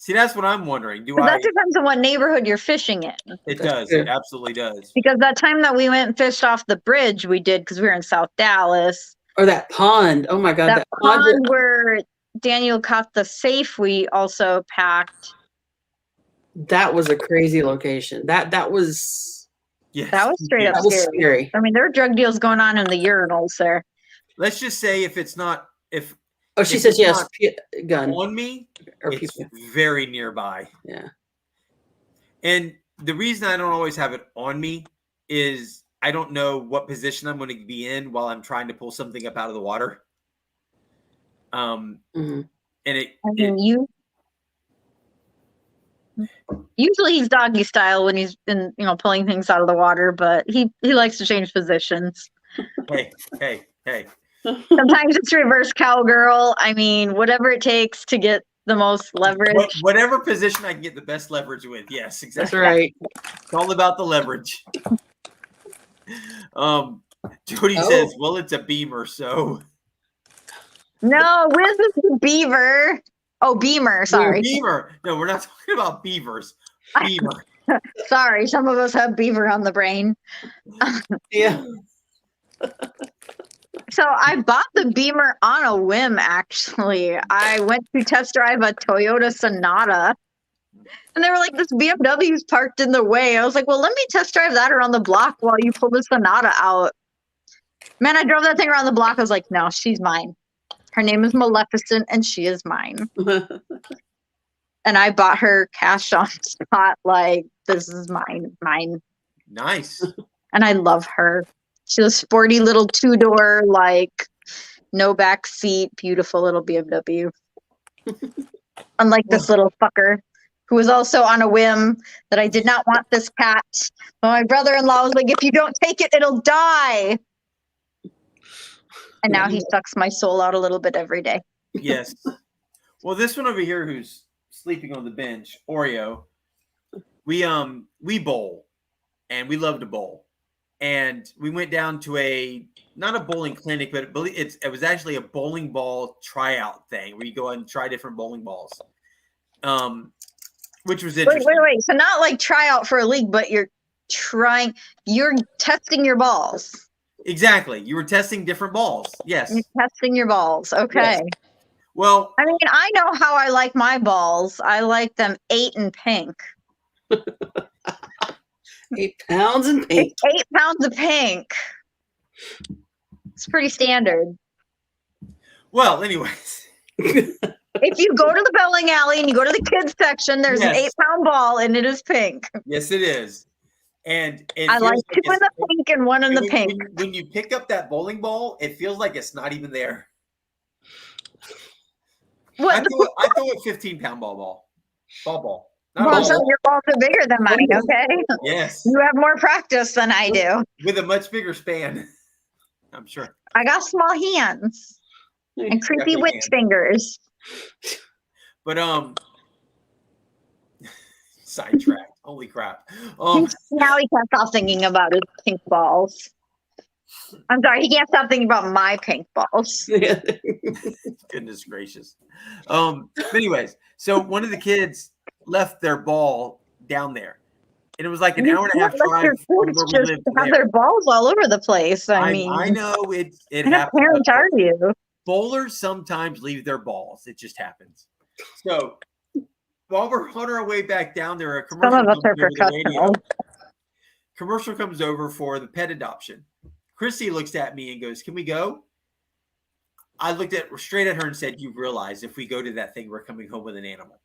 See, that's what I'm wondering. Do That depends on what neighborhood you're fishing in. It does. It absolutely does. Because that time that we went and fished off the bridge, we did because we were in South Dallas. Or that pond. Oh my God. That pond where Daniel caught the safe, we also packed. That was a crazy location. That was. Yes. That was straight up That was scary. scary. I mean, there were drug deals going on in the urinals there. Let's just say if it's not Oh, she says yes. Gun on me. Or It's people. very nearby. Yeah. And the reason I don't always have it on me is I don't know what position I'm going to be in while I'm trying to pull something up out of the water. And usually he's doggy style when he's been, pulling things out of the water, but he likes to change positions. Hey. Sometimes it's reverse cowgirl. I mean, whatever it takes to get the most leverage. Whatever position I can get the best leverage with. Yes, exactly. That's right. It's all about the leverage. Jody says, well, it's a beamer, so. No, Wiz is the beaver. Oh, beamer, sorry. Beamer. No, we're not talking about beavers. Beamer. Sorry, some of us have beaver on the brain. Yeah. So I bought the Beamer on a whim, actually. I went to test drive a Toyota Sonata, and they were like, this BMW's parked in the way. I was like, well, let me test drive that around the block while you pull the Sonata out. Man, I drove that thing around the block. I was like, no, she's mine. Her name is Maleficent, and she is mine. And I bought her cash on spot, like, this is mine. Nice. And I love her. She's a sporty little two-door, like, no back seat, beautiful little BMW. Unlike this little fucker, who was also on a whim that I did not want this cat. But my brother-in-law was like, if you don't take it, it'll die. And now he sucks my soul out a little bit every day. Yes. Well, this one over here who's sleeping on the bench, Oreo, we bowl, and we love to bowl. And we went down to not a bowling clinic, but it was actually a bowling ball tryout thing where you go and try different bowling balls, which was interesting. Wait. So not like tryout for a league, but you're testing your balls. Exactly. You were testing different balls. Yes. You're testing your balls. Okay. Yes. Well, I mean, I know how I like my balls. I like them 8 and pink. 8 pounds in pink. It's 8 pounds of pink. It's pretty standard. Well, anyways. If you go to the bowling alley and you go to the kids section, there's an 8-pound ball and it is pink. Yes, it is. And I like 2 in the pink and 1 in the pink. When you pick up that bowling ball, it feels like it's not even there. I throw a 15-pound ball. Well, so your balls are bigger than mine, okay? Yes. You have more practice than I do. With a much bigger span, I'm sure. I got small hands and creepy witch fingers. But sidetracked. Holy crap. Now he can't stop thinking about his pink balls. I'm sorry, he can't stop thinking about my pink balls. Goodness gracious. But anyways, so one of the kids left their ball down there. And it was like an hour and a half drive from where we lived. Have their balls all over the place. I mean, I know it what happens. parents are you? Bowlers sometimes leave their balls. It just happens. So while we're on our way back down there, a commercial Some of us are comes over the radio, professionals. commercial comes over for the pet adoption. Chrissy looks at me and goes, "Can we go?" I looked straight at her and said, "You realize if we go to that thing, we're coming home with an animal."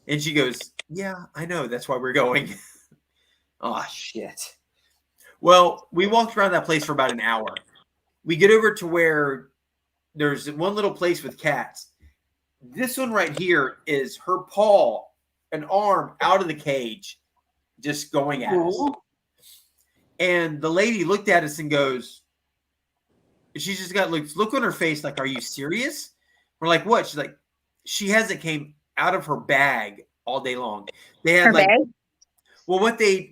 And she goes, "Yeah, I know. That's why we're going." Oh, shit. Well, we walked around that place for about an hour. We get over to where there's one little place with cats. This one right here is her paw, an arm out of the cage, just going at us. And the lady looked at us and goes, she's just got look on her face like, "Are you serious?" We're like, "What?" She's like, she hasn't came out of her bag all day long. They had Her bag? Well, what they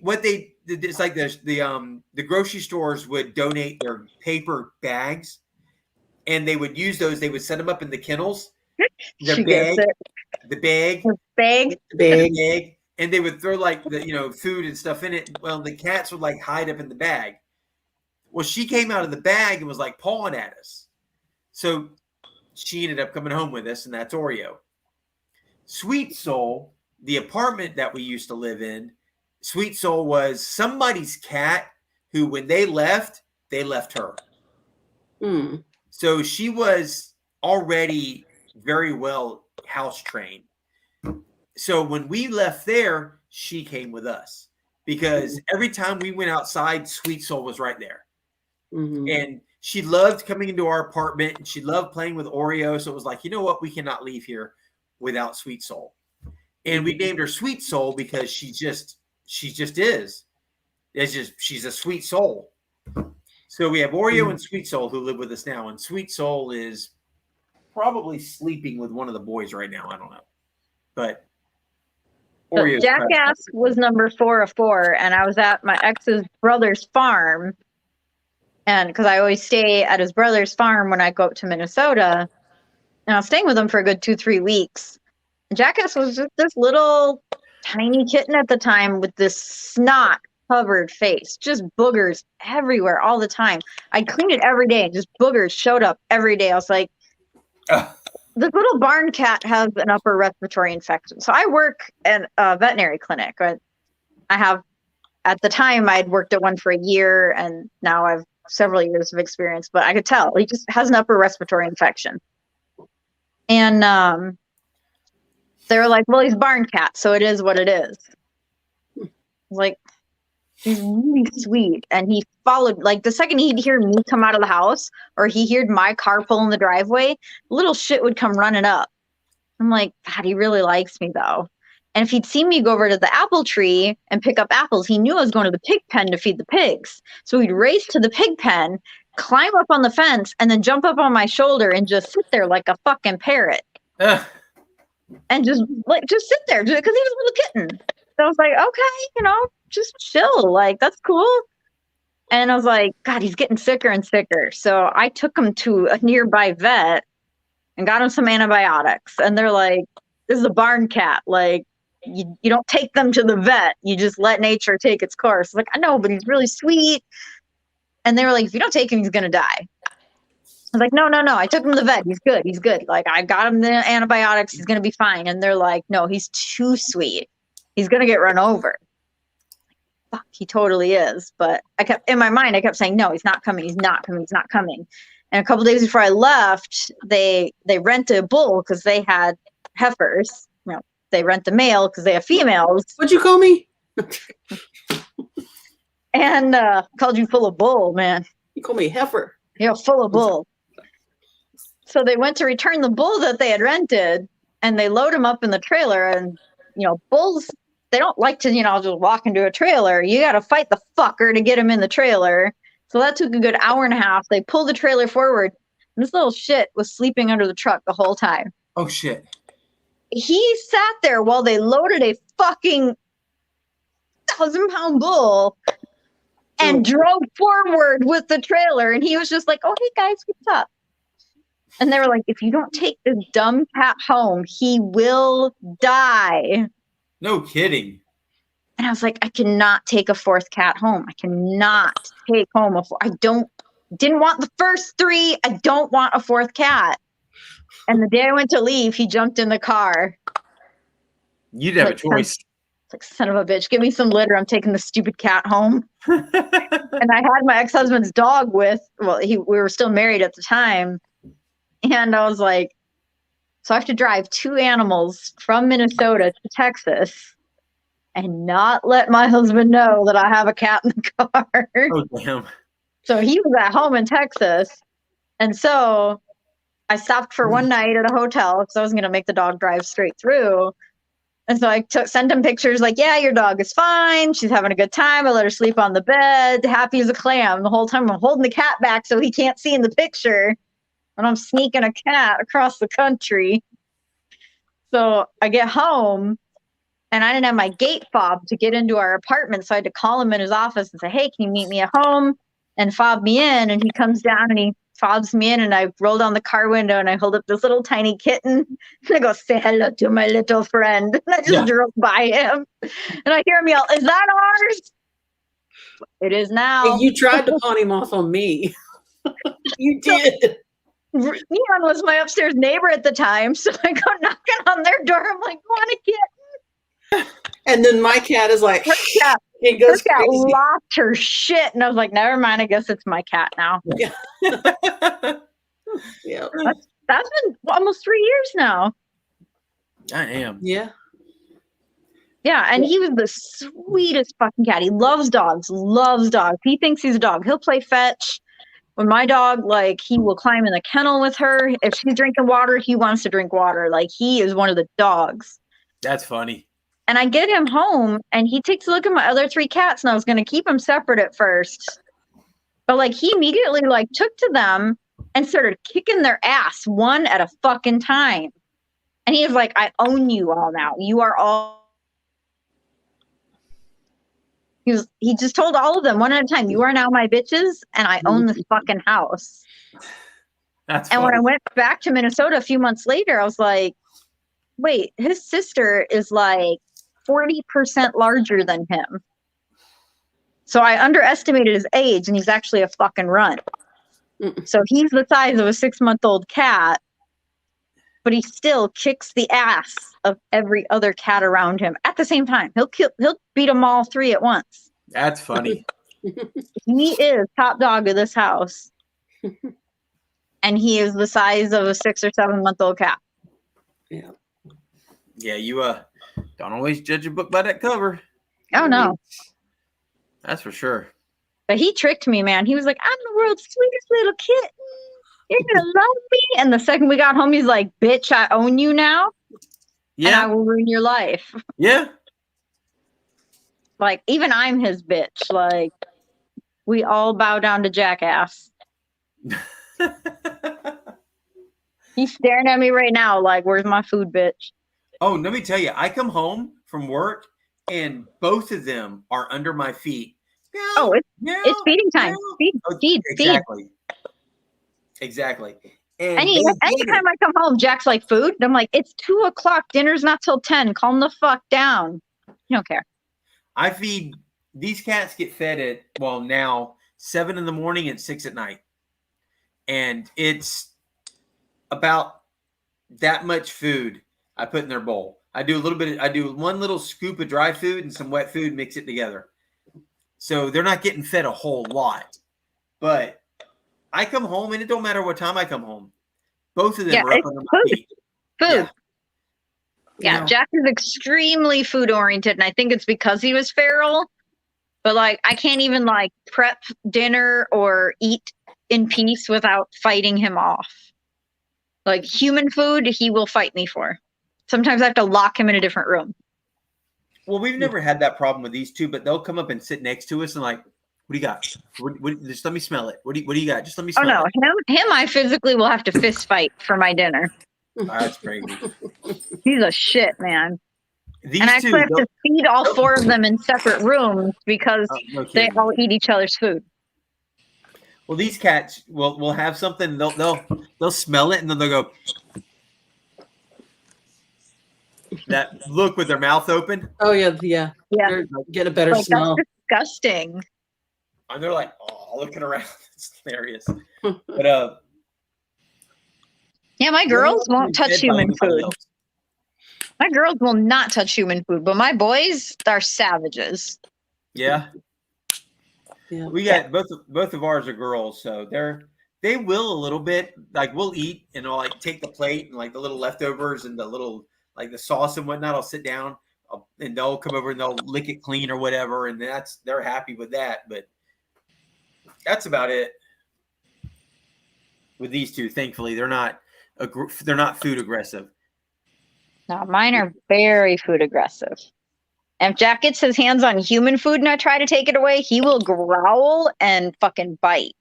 it's like the grocery stores would donate their paper bags, and they would use those. They would set them up in the kennels. The bag, and they would throw like the food and stuff in it. Well, the cats would like hide up in the bag. Well, she came out of the bag and was like pawing at us. So she ended up coming home with us, and that's Oreo. Sweet Soul, the apartment that we used to live in, Sweet Soul was somebody's cat who, when they left her. So she was already very well house trained. So when we left there, she came with us because every time we went outside, Sweet Soul was right there. And she loved coming into our apartment, and she loved playing with Oreo. So it was like, you know what? We cannot leave here without Sweet Soul. And we named her Sweet Soul because she just is. She's a sweet soul. So we have Oreo and Sweet Soul who live with us now. And Sweet Soul is probably sleeping with one of the boys right now. I don't know. But So Jackass was number 4 of 4, and I was at my ex's brother's farm. And because I always stay at his brother's farm when I go up to Minnesota, and I was staying with him for a good 2-3 weeks. And Jackass was just this little tiny kitten at the time with this snot covered face, just boogers everywhere all the time. I'd clean it every day, and just boogers showed up every day. I was like, this little barn cat has an upper respiratory infection. So I work at a veterinary clinic. I have, at the time, I'd worked at one for a year, and now I've several years of experience, but I could tell he just has an upper respiratory infection. And they were like, well, he's barn cat, so it is what it is. I was like, he's really sweet. And he followed, like, the second he'd hear me come out of the house or he heard my car pull in the driveway, little shit would come running up. I'm like, God, he really likes me, though. And if he'd seen me go over to the apple tree and pick up apples, he knew I was going to the pig pen to feed the pigs. So he'd race to the pig pen, climb up on the fence, and then jump up on my shoulder and just sit there like a fucking parrot. And just sit there because he was a little kitten. So I was like, okay, just chill. Like, that's cool. And I was like, God, he's getting sicker and sicker. So I took him to a nearby vet and got him some antibiotics. And they're like, this is a barn cat. Like, you don't take them to the vet. You just let nature take its course. Like, I know, but he's really sweet. And they were like, if you don't take him, he's going to die. I was like, no. I took him to the vet. He's good. Like, I got him the antibiotics. He's going to be fine. And they're like, no, he's too sweet. He's going to get run over. Fuck, he totally is. But in my mind, I kept saying, no, he's not coming. He's not coming. He's not coming. And a couple days before I left, they rented a bull because they had heifers. They rent the male because they have females. What'd you call me? And called you full of bull, man. You call me heifer. Yeah, full of bull. So they went to return the bull that they had rented, and they load him up in the trailer. And, bulls, they don't like to, just walk into a trailer. You got to fight the fucker to get him in the trailer. So that took a good hour and a half. They pulled the trailer forward, and this little shit was sleeping under the truck the whole time. Oh, shit. He sat there while they loaded a fucking 1,000-pound bull and drove forward with the trailer. And he was just like, oh, hey, guys, what's up? And they were like, if you don't take this dumb cat home, he will die. No kidding. And I was like, I cannot take a 4th cat home. I cannot take home a 4th. Didn't want the first 3. I don't want a 4th cat. And the day I went to leave, he jumped in the car. You didn't have a choice. It's like, son of a bitch, give me some litter. I'm taking the stupid cat home. And I had my ex-husband's dog with, we were still married at the time. And I was like, so I have to drive 2 animals from Minnesota to Texas and not let my husband know that I have a cat in the car. Oh, damn. So he was at home in Texas. And so I stopped for one night at a hotel because I wasn't going to make the dog drive straight through. And so I sent him pictures like, yeah, your dog is fine. She's having a good time. I let her sleep on the bed, happy as a clam. The whole time I'm holding the cat back so he can't see in the picture. And I'm sneaking a cat across the country. So I get home and I didn't have my gate fob to get into our apartment. So I had to call him in his office and say, hey, can you meet me at home and fob me in? And he comes down and he fobs me in, and I roll down the car window and I hold up this little tiny kitten and I go, say hello to my little friend. And I just drove by him and I hear him yell, is that ours? It is now. Hey, you tried to pawn him off on me. You did. Neon was my upstairs neighbor at the time, so I go knocking on their door. I'm like, want a kitten? And then my cat is like, her cat crazy. lost her shit, and I was like, never mind. I guess it's my cat now. Yeah. Yeah. That's been almost 3 years now. I am. Yeah. Yeah, and he was the sweetest fucking cat. He loves dogs. He thinks he's a dog. He'll play fetch. When my dog, like, he will climb in the kennel with her. If she's drinking water, he wants to drink water. Like, he is one of the dogs. That's funny. And I get him home, and he takes a look at my other 3 cats, and I was going to keep them separate at first. But, like, he immediately, like, took to them and started kicking their ass one at a fucking time. And he was like, I own you all now. You are all. He just told all of them one at a time, you are now my bitches, and I own this fucking house. That's and funny. when I went back to Minnesota a few months later, I was like, wait, his sister is like 40% larger than him. So I underestimated his age, and he's actually a fucking runt. So he's the size of a 6-month-old cat, but he still kicks the ass of every other cat around him at the same time. He'll beat them all 3 at once. That's funny. He is top dog of this house. And he is the size of a 6 or 7-month-old cat. Yeah. Yeah, you don't always judge a book by that cover. Oh no. That's for sure. But he tricked me, man. He was like, I'm the world's sweetest little kitten. You're gonna love me. And the second we got home, he's like, bitch, I own you now. Yeah. And I will ruin your life. Yeah. Like, even I'm his bitch. Like, we all bow down to jackass. He's staring at me right now like, where's my food, bitch? Oh, let me tell you, I come home from work and both of them are under my feet. Oh, it's feeding time. Feed. Exactly. Exactly. And anytime I come home, Jack's like, food? And I'm like, it's 2:00. Dinner's not till 10. Calm the fuck down. You don't care. I feed, these cats get fed at, well, now 7 in the morning and 6 at night. And it's about that much food I put in their bowl. I do one little scoop of dry food and some wet food, mix it together. So they're not getting fed a whole lot. But I come home, and it don't matter what time I come home. Both of them are up under my feet. Food. Yeah, You know? Jack is extremely food oriented, and I think it's because he was feral. But like, I can't even like prep dinner or eat in peace without fighting him off. Like, human food, he will fight me for. Sometimes I have to lock him in a different room. Well, we've never had that problem with these two, but they'll come up and sit next to us and like, what do you got? Just let me smell it. What do you got? Just let me smell it. Oh no, him I physically will have to fist fight for my dinner. Oh, that's crazy. He's a shit, man. These and I two actually have to feed all 4 of them in separate rooms because no they kidding. all eat each other's food. Well, these cats will have something. They'll smell it and then they'll go. That look with their mouth open. Oh yeah. Get a better like, smell. That's disgusting. And they're like, oh, looking around. It's hilarious. But yeah, my girls won't touch human food. My girls will not touch human food, but my boys are savages. Yeah. Yeah. We got both of ours are girls, so they will a little bit. Like we'll eat and I'll like take the plate and like the little leftovers and the little like the sauce and whatnot. I'll sit down and they'll come over and they'll lick it clean or whatever, and they're happy with that. But that's about it with these two. Thankfully, they're not food aggressive. No, mine are very food aggressive. And if Jack gets his hands on human food and I try to take it away, he will growl and fucking bite.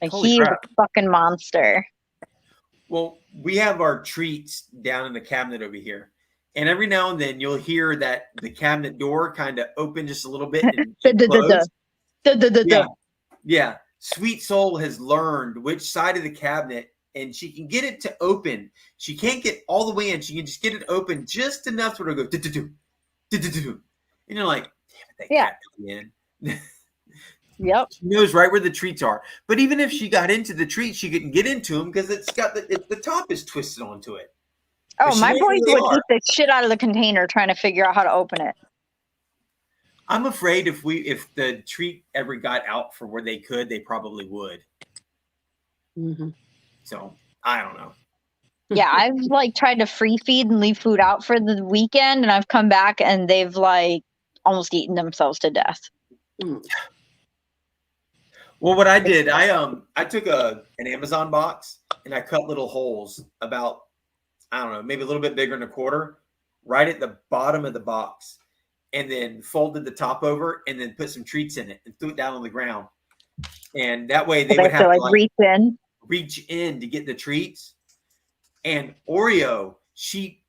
Like he is a fucking monster. Well, we have our treats down in the cabinet over here. And every now and then you'll hear that the cabinet door kind of open just a little bit and close. Yeah. Sweet Soul has learned which side of the cabinet, and she can get it to open. She can't get all the way in. She can just get it open just enough for it to go do-do-do, do-do-do. And you're like, damn it, that cat in. Yep. She knows right where the treats are. But even if she got into the treats, she couldn't get into them because it's got the top is twisted onto it. Oh, my boys would eat the shit out of the container trying to figure out how to open it. I'm afraid if the treat ever got out for where they could, they probably would. Mm-hmm. So I don't know. Yeah, I've like tried to free feed and leave food out for the weekend, and I've come back and they've like almost eaten themselves to death. Well, what I did, I took an Amazon box and I cut little holes about, I don't know, maybe a little bit bigger than a quarter, right at the bottom of the box, and then folded the top over and then put some treats in it and threw it down on the ground. And that way they would have to like reach in to get the treats. And Oreo, she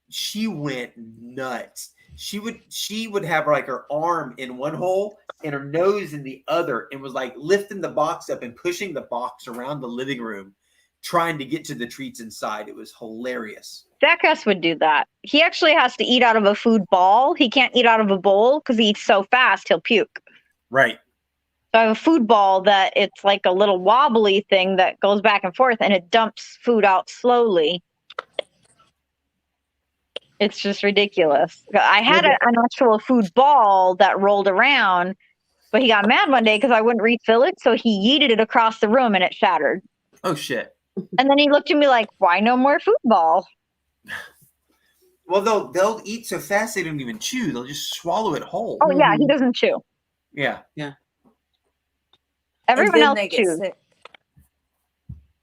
went nuts. She would have like her arm in one hole and her nose in the other, and was like lifting the box up and pushing the box around the living room, trying to get to the treats inside. It was hilarious. Jackass would do that. He actually has to eat out of a food ball. He can't eat out of a bowl because he eats so fast he'll puke. Right. So I have a food ball that it's like a little wobbly thing that goes back and forth and it dumps food out slowly. It's just ridiculous. I had an actual food ball that rolled around, but he got mad one day because I wouldn't refill it, so he yeeted it across the room and it shattered. Oh, shit. And then he looked at me like, why no more food ball? Well, they'll eat so fast they don't even chew. They'll just swallow it whole. Oh, yeah, he doesn't chew. Yeah. Yeah. Everyone else chews.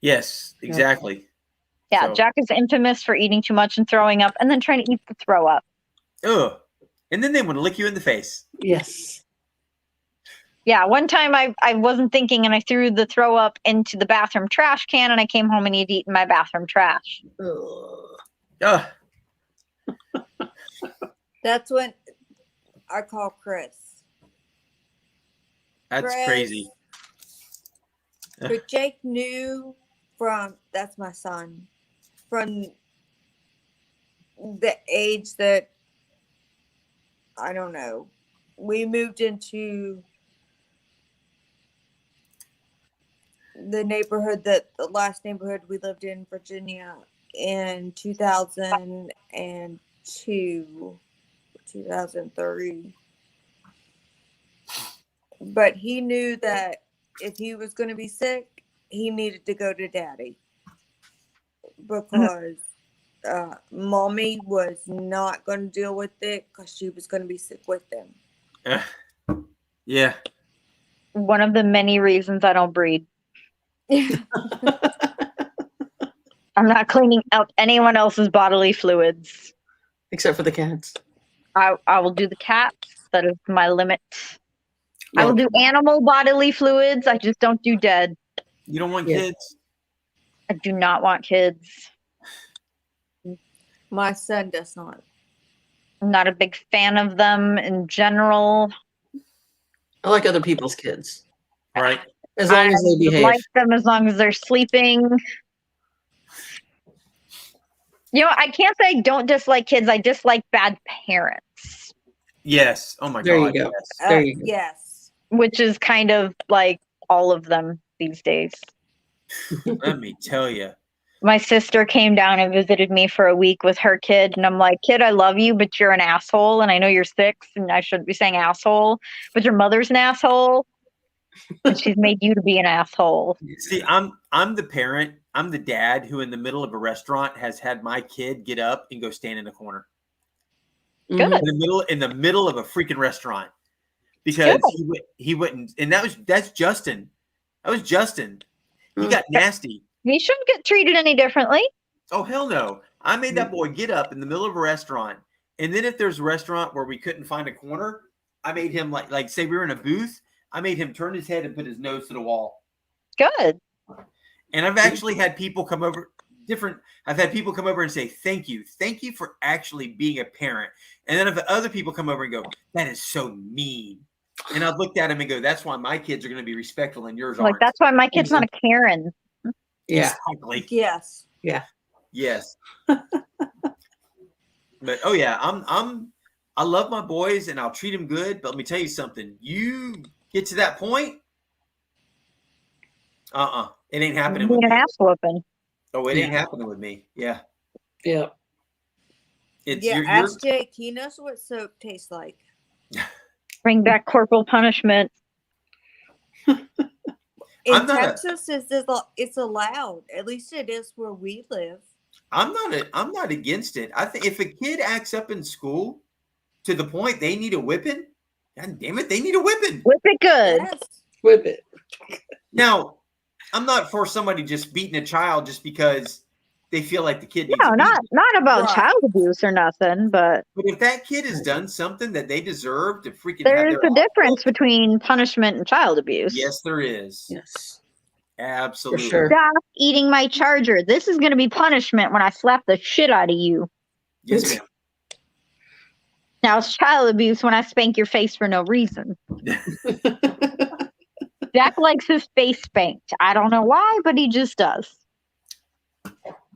Yes, exactly. Yeah, So- Jack is infamous for eating too much and throwing up and then trying to eat the throw up. Ugh. And then they want to lick you in the face. Yes. Yeah, one time I wasn't thinking and I threw the throw up into the bathroom trash can and I came home and he'd eaten my bathroom trash. Ugh. That's when I call Chris. That's Chris. crazy. But Jake knew that's my son, from the age that, I don't know, we moved into the last neighborhood we lived in Virginia in 2002, 2003. But he knew that if he was going to be sick, he needed to go to daddy, because mommy was not going to deal with it because she was going to be sick with them. Yeah. One of the many reasons I don't breed. I'm not cleaning up anyone else's bodily fluids. Except for the cats. I will do the cats. That is my limit. I will do animal bodily fluids. I just don't do dead. You don't want kids? I do not want kids. My son does not. I'm not a big fan of them in general. I like other people's kids. Right. As long as they behave. I like them as long as they're sleeping. You know, I can't say I don't dislike kids. I dislike bad parents. Yes. Oh my There God. you go. Yes. There you go. Yes. Which is kind of like all of them these days. Let me tell you. My sister came down and visited me for a week with her kid, and I'm like, kid, I love you, but you're an asshole, and I know you're 6, and I shouldn't be saying asshole, but your mother's an asshole, and she's made you to be an asshole. See, I'm the parent, I'm the dad who in the middle of a restaurant has had my kid get up and go stand in a corner. Good. In the middle of a freaking restaurant. Because he wouldn't, and that's Justin. That was Justin. He got nasty. He shouldn't get treated any differently. Oh, hell no. I made that boy get up in the middle of a restaurant. And then if there's a restaurant where we couldn't find a corner, I made him like say we were in a booth, I made him turn his head and put his nose to the wall. Good. And I've actually had people come over I've had people come over and say, thank you for actually being a parent. And then I've had other people come over and go, that is so mean. And I've looked at him and go, that's why my kids are going to be respectful and yours aren't. Like, that's why my kid's not a Karen. Yeah. Exactly. Yes. Yeah. Yes. But oh yeah, I love my boys and I'll treat them good. But let me tell you something. You get to that point, it ain't happening with Being me. an ass whooping. Oh, it ain't happening with me. Yeah. Yeah. Ask Jake. He knows what soap tastes like. Bring back corporal punishment. In Texas, it's allowed. At least it is where we live. I'm not against it. I think if a kid acts up in school to the point they need a whipping, God damn it, they need a whipping. Whip it good. Yes. Whip it. Now, I'm not for somebody just beating a child just because they feel like the kid needs No, a not about Right. child abuse or nothing, but if that kid has done something that they deserve to freaking there's have their a difference between punishment and child abuse. Yes, there is. Yes. Absolutely. sure. Stop eating my charger. This is going to be punishment when I slap the shit out of you. Yes, ma'am. Now it's child abuse when I spank your face for no reason. Jack likes his face spanked. I don't know why, but he just does.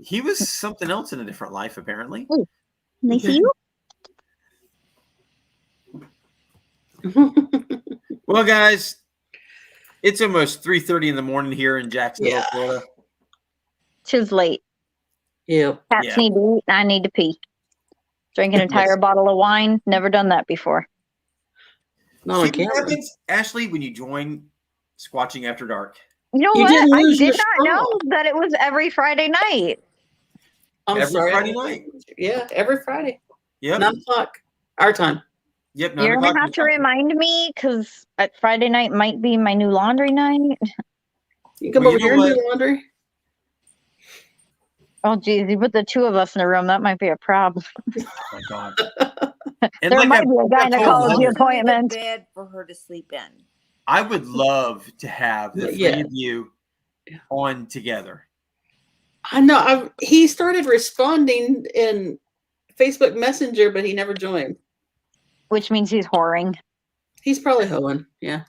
He was something else in a different life, apparently. Can they see you? Well, guys, it's almost 3:30 in the morning here in Jacksonville, Florida. Tis late. Yeah. Cats need to eat, and I need to pee. Drink an entire bottle of wine. Never done that before. No, See what happens, Ashley, when you join Squatching After Dark? You know You what? didn't I lose did your not know straw. that it was every Friday night. I'm Every sorry. Friday night. Yeah, every Friday. Yep. 9 o'clock. Our time. Yep. You're going to have to remind me because Friday night might be my new laundry night. You come Well, over you here know and do laundry. Oh, geez. You put the two of us in a room. That might be a problem. Oh, my God. And There like might be a I told gynecology Heather, appointment. Bed for her to sleep in. I would love to have the three of you on together. I know. He started responding in Facebook Messenger, but he never joined. Which means he's whoring. He's probably hoeing, yeah.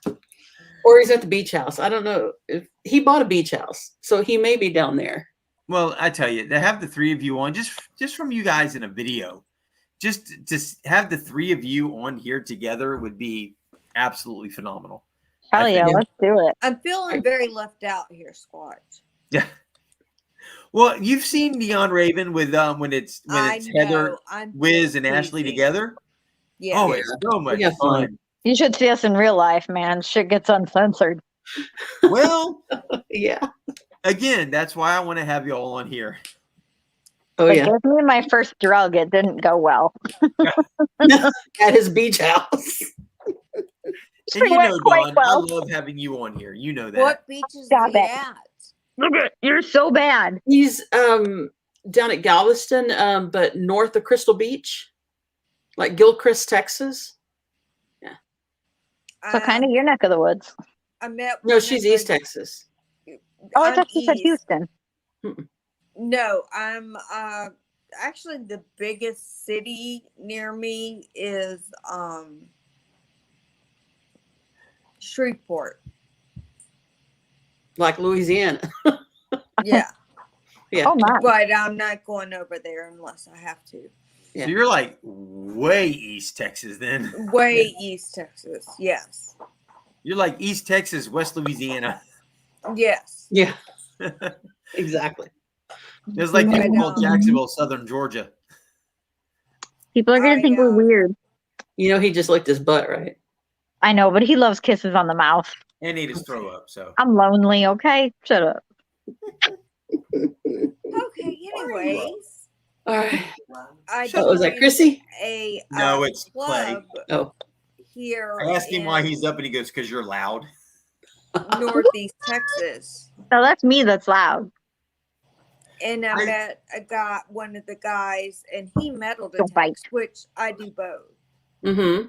Or he's at the beach house. I don't know. If he bought a beach house, so he may be down there. Well, I tell you, to have the three of you on, just from you guys in a video, just to have the three of you on here together would be absolutely phenomenal. Hell yeah, let's do it. I'm feeling very left out here, Squatch. Yeah. Well, you've seen Neon Raven with when it's Heather, Wiz, and Ashley together. Yeah. Oh, it's so much fun. You should see us in real life, man. Shit gets uncensored. Well, yeah. Again, that's why I want to have you all on here. Oh, Like, yeah. with me and my first drug, it didn't go well. At his beach house. And you went know, quite Dawn, well. I love having you on here. You know that. What beach is Stop he it. at? Look at you're so bad. He's down at Galveston, but north of Crystal Beach, like Gilchrist, Texas. Yeah. So kind of your neck of the woods. I met. No, one she's of East the- Texas. Oh, I I'm thought you said east. Houston. No, I'm actually the biggest city near me is Shreveport. Like Louisiana. Yeah. Yeah. Oh my. But I'm not going over there unless I have to. Yeah. So you're like way East Texas then. Way East Texas. Yes. You're like East Texas, West Louisiana. Yes. Yeah. Exactly. It's like But, people call Jacksonville Southern Georgia. People are gonna think we're weird. You know, he just licked his butt, right? I know, but he loves kisses on the mouth. And he just throw up. So I'm lonely. Okay, shut up. Okay. Anyways, All right. I Oh, was that joined Chrissy? a no, it's Clay. club Oh, here I asked him why in he's up, and he goes, "Because you're loud." Northeast Texas. No, that's me. That's loud. And I met one of the guys, and he metal Don't bite. detects, which I do both. mm-hmm.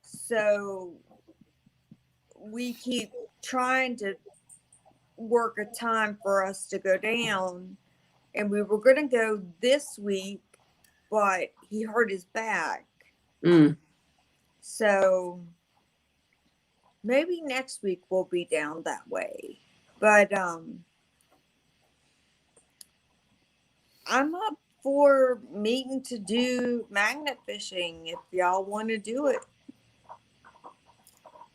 So we keep trying to work a time for us to go down, and we were going to go this week, but he hurt his back. Mm. So maybe next week we'll be down that way. But I'm up for meeting to do magnet fishing if y'all want to do it.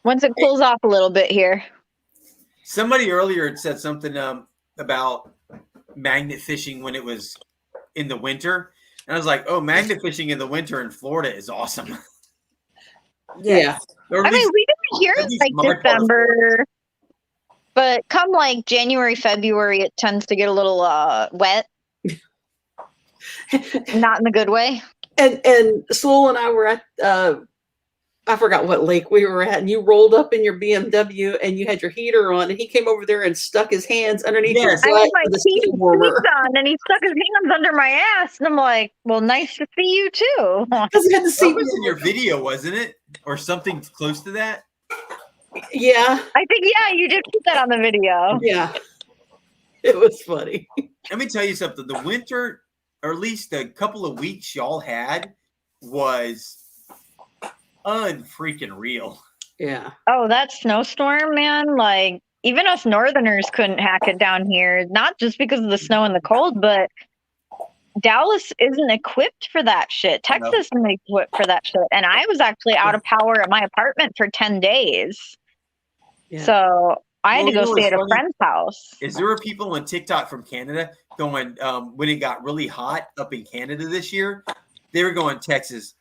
Once it cools off a little bit here. Somebody earlier had said something about magnet fishing when it was in the winter. And I was like, oh, magnet fishing in the winter in Florida is awesome. Yeah. Or I at mean, least- we do it here at in least my like part of December, but come like January, February, it tends to get a little wet. Not in the good way. And Sewell and I were at I forgot what lake we were at, and you rolled up in your BMW and you had your heater on, and he came over there and stuck his hands underneath your Yes. I butt had my with a heated steam warmer. shoes on, and he stuck his hands under my ass, and I'm like, "Well, nice to see you too." Because he had the That steam was in warmer. your video, wasn't it? Or something close to that? Yeah, I think you did put that on the video. yeah. It was funny. Let me tell you something. The winter, or at least the couple of weeks y'all had, was unfreaking real. Yeah. Oh, that snowstorm, man! Like even us Northerners couldn't hack it down here. Not just because of the snow and the cold, but Dallas isn't equipped for that shit. Texas isn't equipped for that shit. And I was actually out of power at my apartment for 10 days. Yeah. So I had Well, to go you know stay what's at a funny? friend's house. Is there were people on TikTok from Canada going, when it got really hot up in Canada this year, they were going, Texas,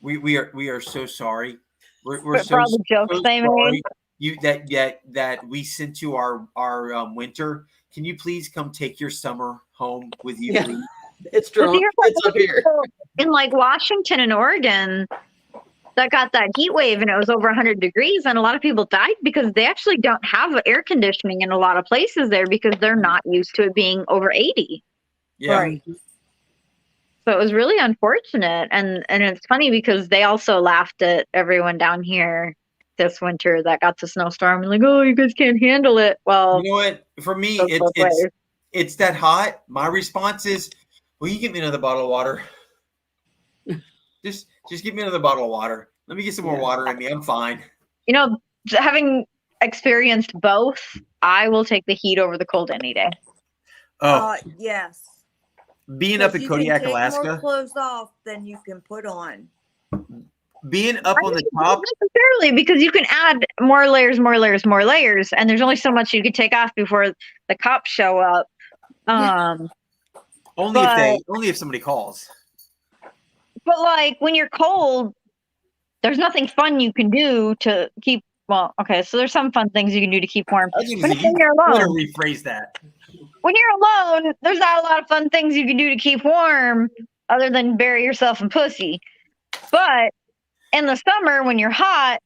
we are so sorry. We're For so, all the jokes so they sorry made. that we sent you our winter. Can you please come take your summer home with you, Yeah. please? It's But drunk. here's It's up here. in like Washington and Oregon that got that heat wave and it was over 100 degrees, and a lot of people died because they actually don't have air conditioning in a lot of places there because they're not used to it being over 80. Yeah. Right. So it was really unfortunate, and it's funny because they also laughed at everyone down here this winter that got the snowstorm and like, oh, you guys can't handle it. Well, You know what? For me, goes both ways. it's that hot. My response is, will you get me another bottle of water? just give me another bottle of water. Let me get some more water in me. I'm fine. You know, having experienced both, I will take the heat over the cold any day. Oh, Yes. being up 'Cause in you can Kodiak, take more Alaska, clothes off than you can put on. being up on the Not top. necessarily, because you can add more layers, and there's only so much you could take off before the cops show up. Only if somebody calls. But like when you're cold, there's nothing fun you can do to keep. Well, okay, so there's some fun things you can do to keep warm. I was gonna When say, you you're better alone, rephrase that. when you're alone, there's not a lot of fun things you can do to keep warm other than bury yourself in pussy. But in the summer, when you're hot,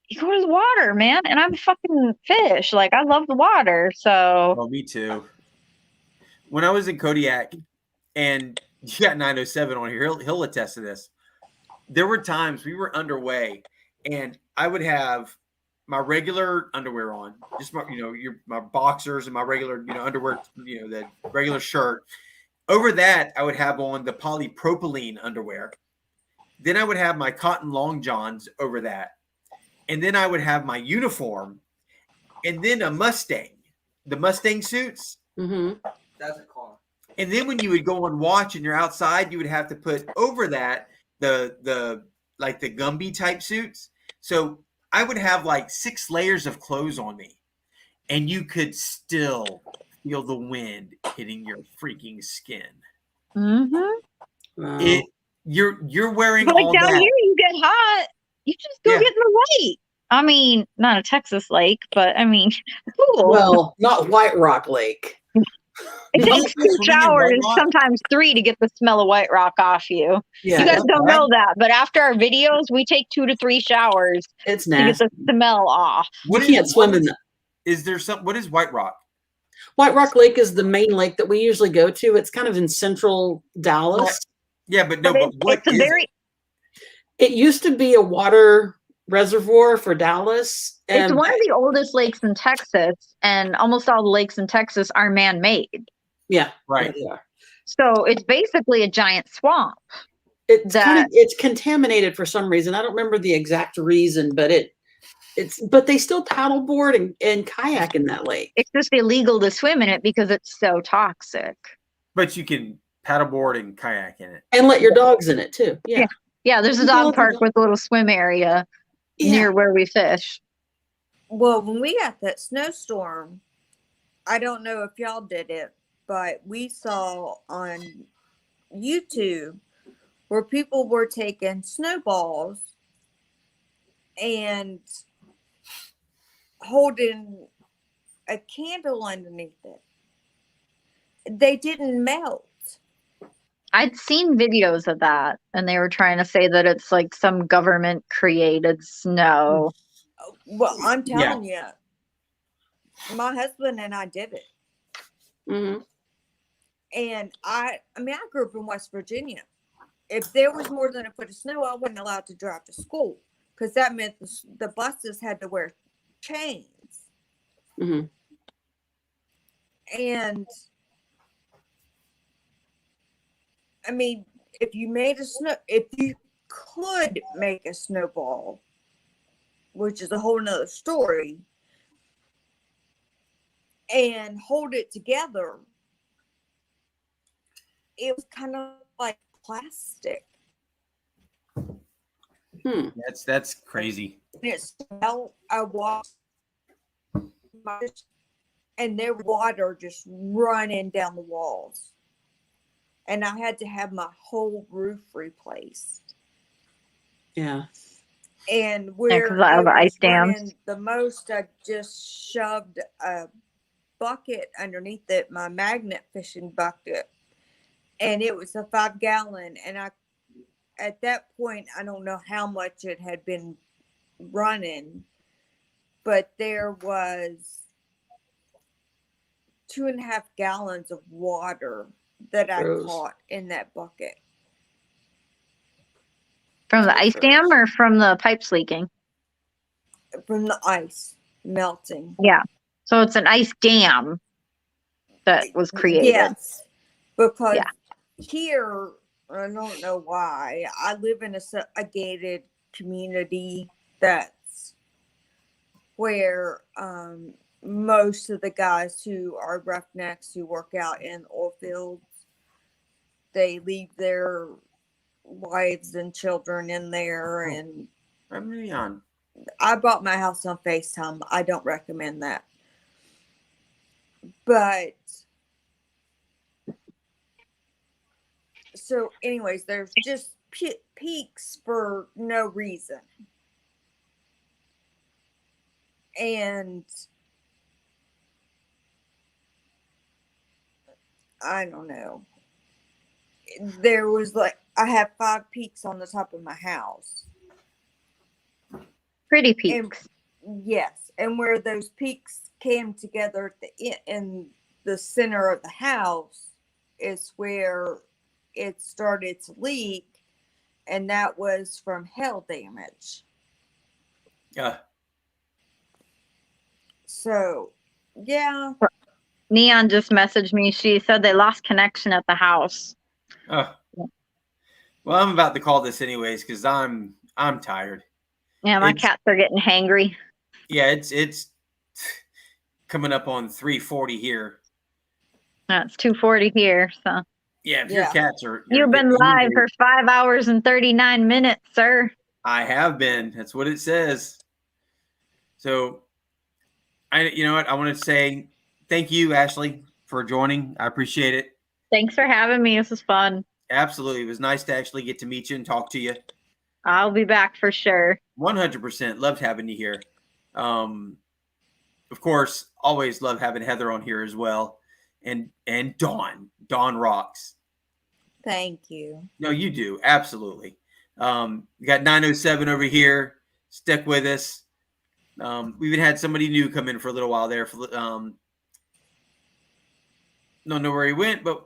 you go to the water, man. And I'm a fucking fish. Like I love the water. So Oh, me too. When I was in Kodiak, and you got 907 on here, he'll attest to this. There were times we were underway, and I would have my regular underwear on, just my, my boxers and my regular, underwear, the regular shirt. Over that, I would have on the polypropylene underwear. Then I would have my cotton long johns over that. And then I would have my uniform, and then a Mustang, the Mustang suits. Mm-hmm. That's a car. And then when you would go on watch and you're outside, you would have to put over that the like the Gumby type suits. So I would have like 6 layers of clothes on me, and you could still feel the wind hitting your freaking skin. Mm-hmm. You're wearing But like all down that. here, you get hot. You just go get in the lake. I mean, not a Texas lake, but I mean, cool. Well, not White Rock Lake. It takes 2 showers, sometimes 3, to get the smell of White Rock off you. Yeah, You guys don't know that, but after our videos, we take 2 to 3 showers It's to get the smell off. You can't swim in that. Is there some? What is White Rock? White Rock Lake is the main lake that we usually go to. It's kind of in central Dallas. Yeah, but no, but what it's a is very, It used to be a water reservoir for Dallas. It's one of the oldest lakes in Texas, and almost all the lakes in Texas are man-made. Yeah, right. Yeah. So it's basically a giant swamp. It's contaminated for some reason. I don't remember the exact reason, but but they still paddleboard and kayak in that lake. It's just illegal to swim in it because it's so toxic. But you can paddleboard and kayak in it, and let your dogs in it too. Yeah, yeah. There's a dog park with a little swim area near where we fish. Well, when we got that snowstorm, I don't know if y'all did it, but we saw on YouTube where people were taking snowballs and holding a candle underneath it. They didn't melt. I'd seen videos of that, and they were trying to say that it's like some government created snow. Well, I'm telling you, my husband and I did it. Mm-hmm. And I mean, I grew up in West Virginia. If there was more than a foot of snow, I wasn't allowed to drive to school because that meant the buses had to wear chains. Mm-hmm. And I mean, if you could make a snowball, which is a whole nother story, and hold it together, it was kind of like plastic. That's crazy. It smelled. I walked, and there was water just running down the walls, and I had to have my whole roof replaced. Yeah. And where because I have ice dams. The most, I just shoved a bucket underneath it, my magnet fishing bucket, and it was a 5-gallon. And at that point, I don't know how much it had been running, but there was 2.5 gallons of water that I caught in that bucket. From the ice dam or from the pipes leaking? From the ice melting. Yeah. So it's an ice dam that was created. Yes. Because here, I don't know why, I live in a gated community that's where most of the guys who are roughnecks who work out in oil fields, they leave their wives and children in there. And I bought my house on FaceTime. I don't recommend that. But so anyways, there's just peaks for no reason. And I don't know. There was I have 5 peaks on the top of my house. Pretty peaks. Yes. And where those peaks came together in the center of the house is where it started to leak. And that was from hail damage. Yeah. So, yeah. Neon just messaged me. She said they lost connection at the house. Well, I'm about to call this anyways because I'm tired. Yeah, my cats are getting hangry. Yeah, it's coming up on 3:40 here. That's 2:40 here. So yeah, if your cats are. You've been live for 5 hours and 39 minutes, sir. I have been. That's what it says. So, you know what? I want to say thank you, Ashley, for joining. I appreciate it. Thanks for having me. This was fun. Absolutely. It was nice to actually get to meet you and talk to you. I'll be back for sure. 100%. Loved having you here. Of course, always love having Heather on here as well. And Dawn. Dawn rocks. Thank you. No, you do. Absolutely. We got 907 over here. Stick with us. We even had somebody new come in for a little while there. Don't know where he went, but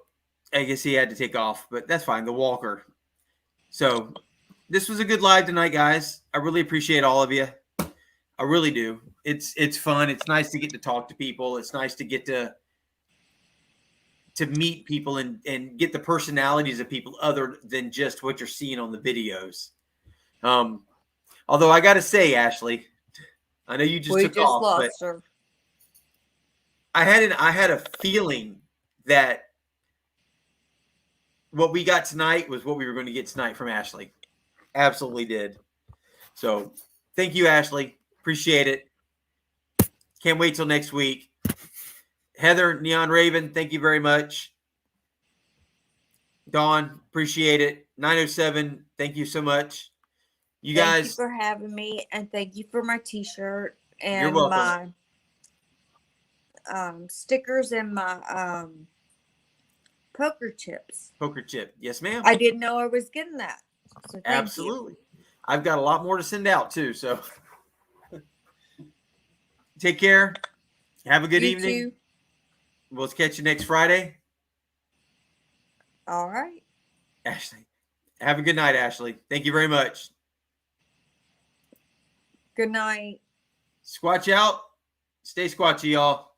I guess he had to take off. But that's fine. The walker. So this was a good live tonight, guys. I really appreciate all of you. I really do. It's fun. It's nice to get to talk to people. It's nice to get to meet people and get the personalities of people other than just what you're seeing on the videos. Although I got to say, Ashley, I know you just took off, but her. I had a feeling that what we got tonight was what we were going to get tonight from Ashley. Absolutely did. So thank you, Ashley. Appreciate it. Can't wait till next week. Heather, Neon Raven, thank you very much. Dawn, appreciate it. 907, thank you so much. You Thank guys, you for having me, and thank you for my T-shirt and You're welcome. my stickers and my poker chips. Poker chip. Yes, ma'am. I didn't know I was getting that. So thank Absolutely. I've got a lot more to send out too. So take care. Have a good You evening. too. We'll catch you next Friday. All right. Ashley, have a good night, Ashley. Thank you very much. Good night. Squatch out. Stay squatchy, y'all.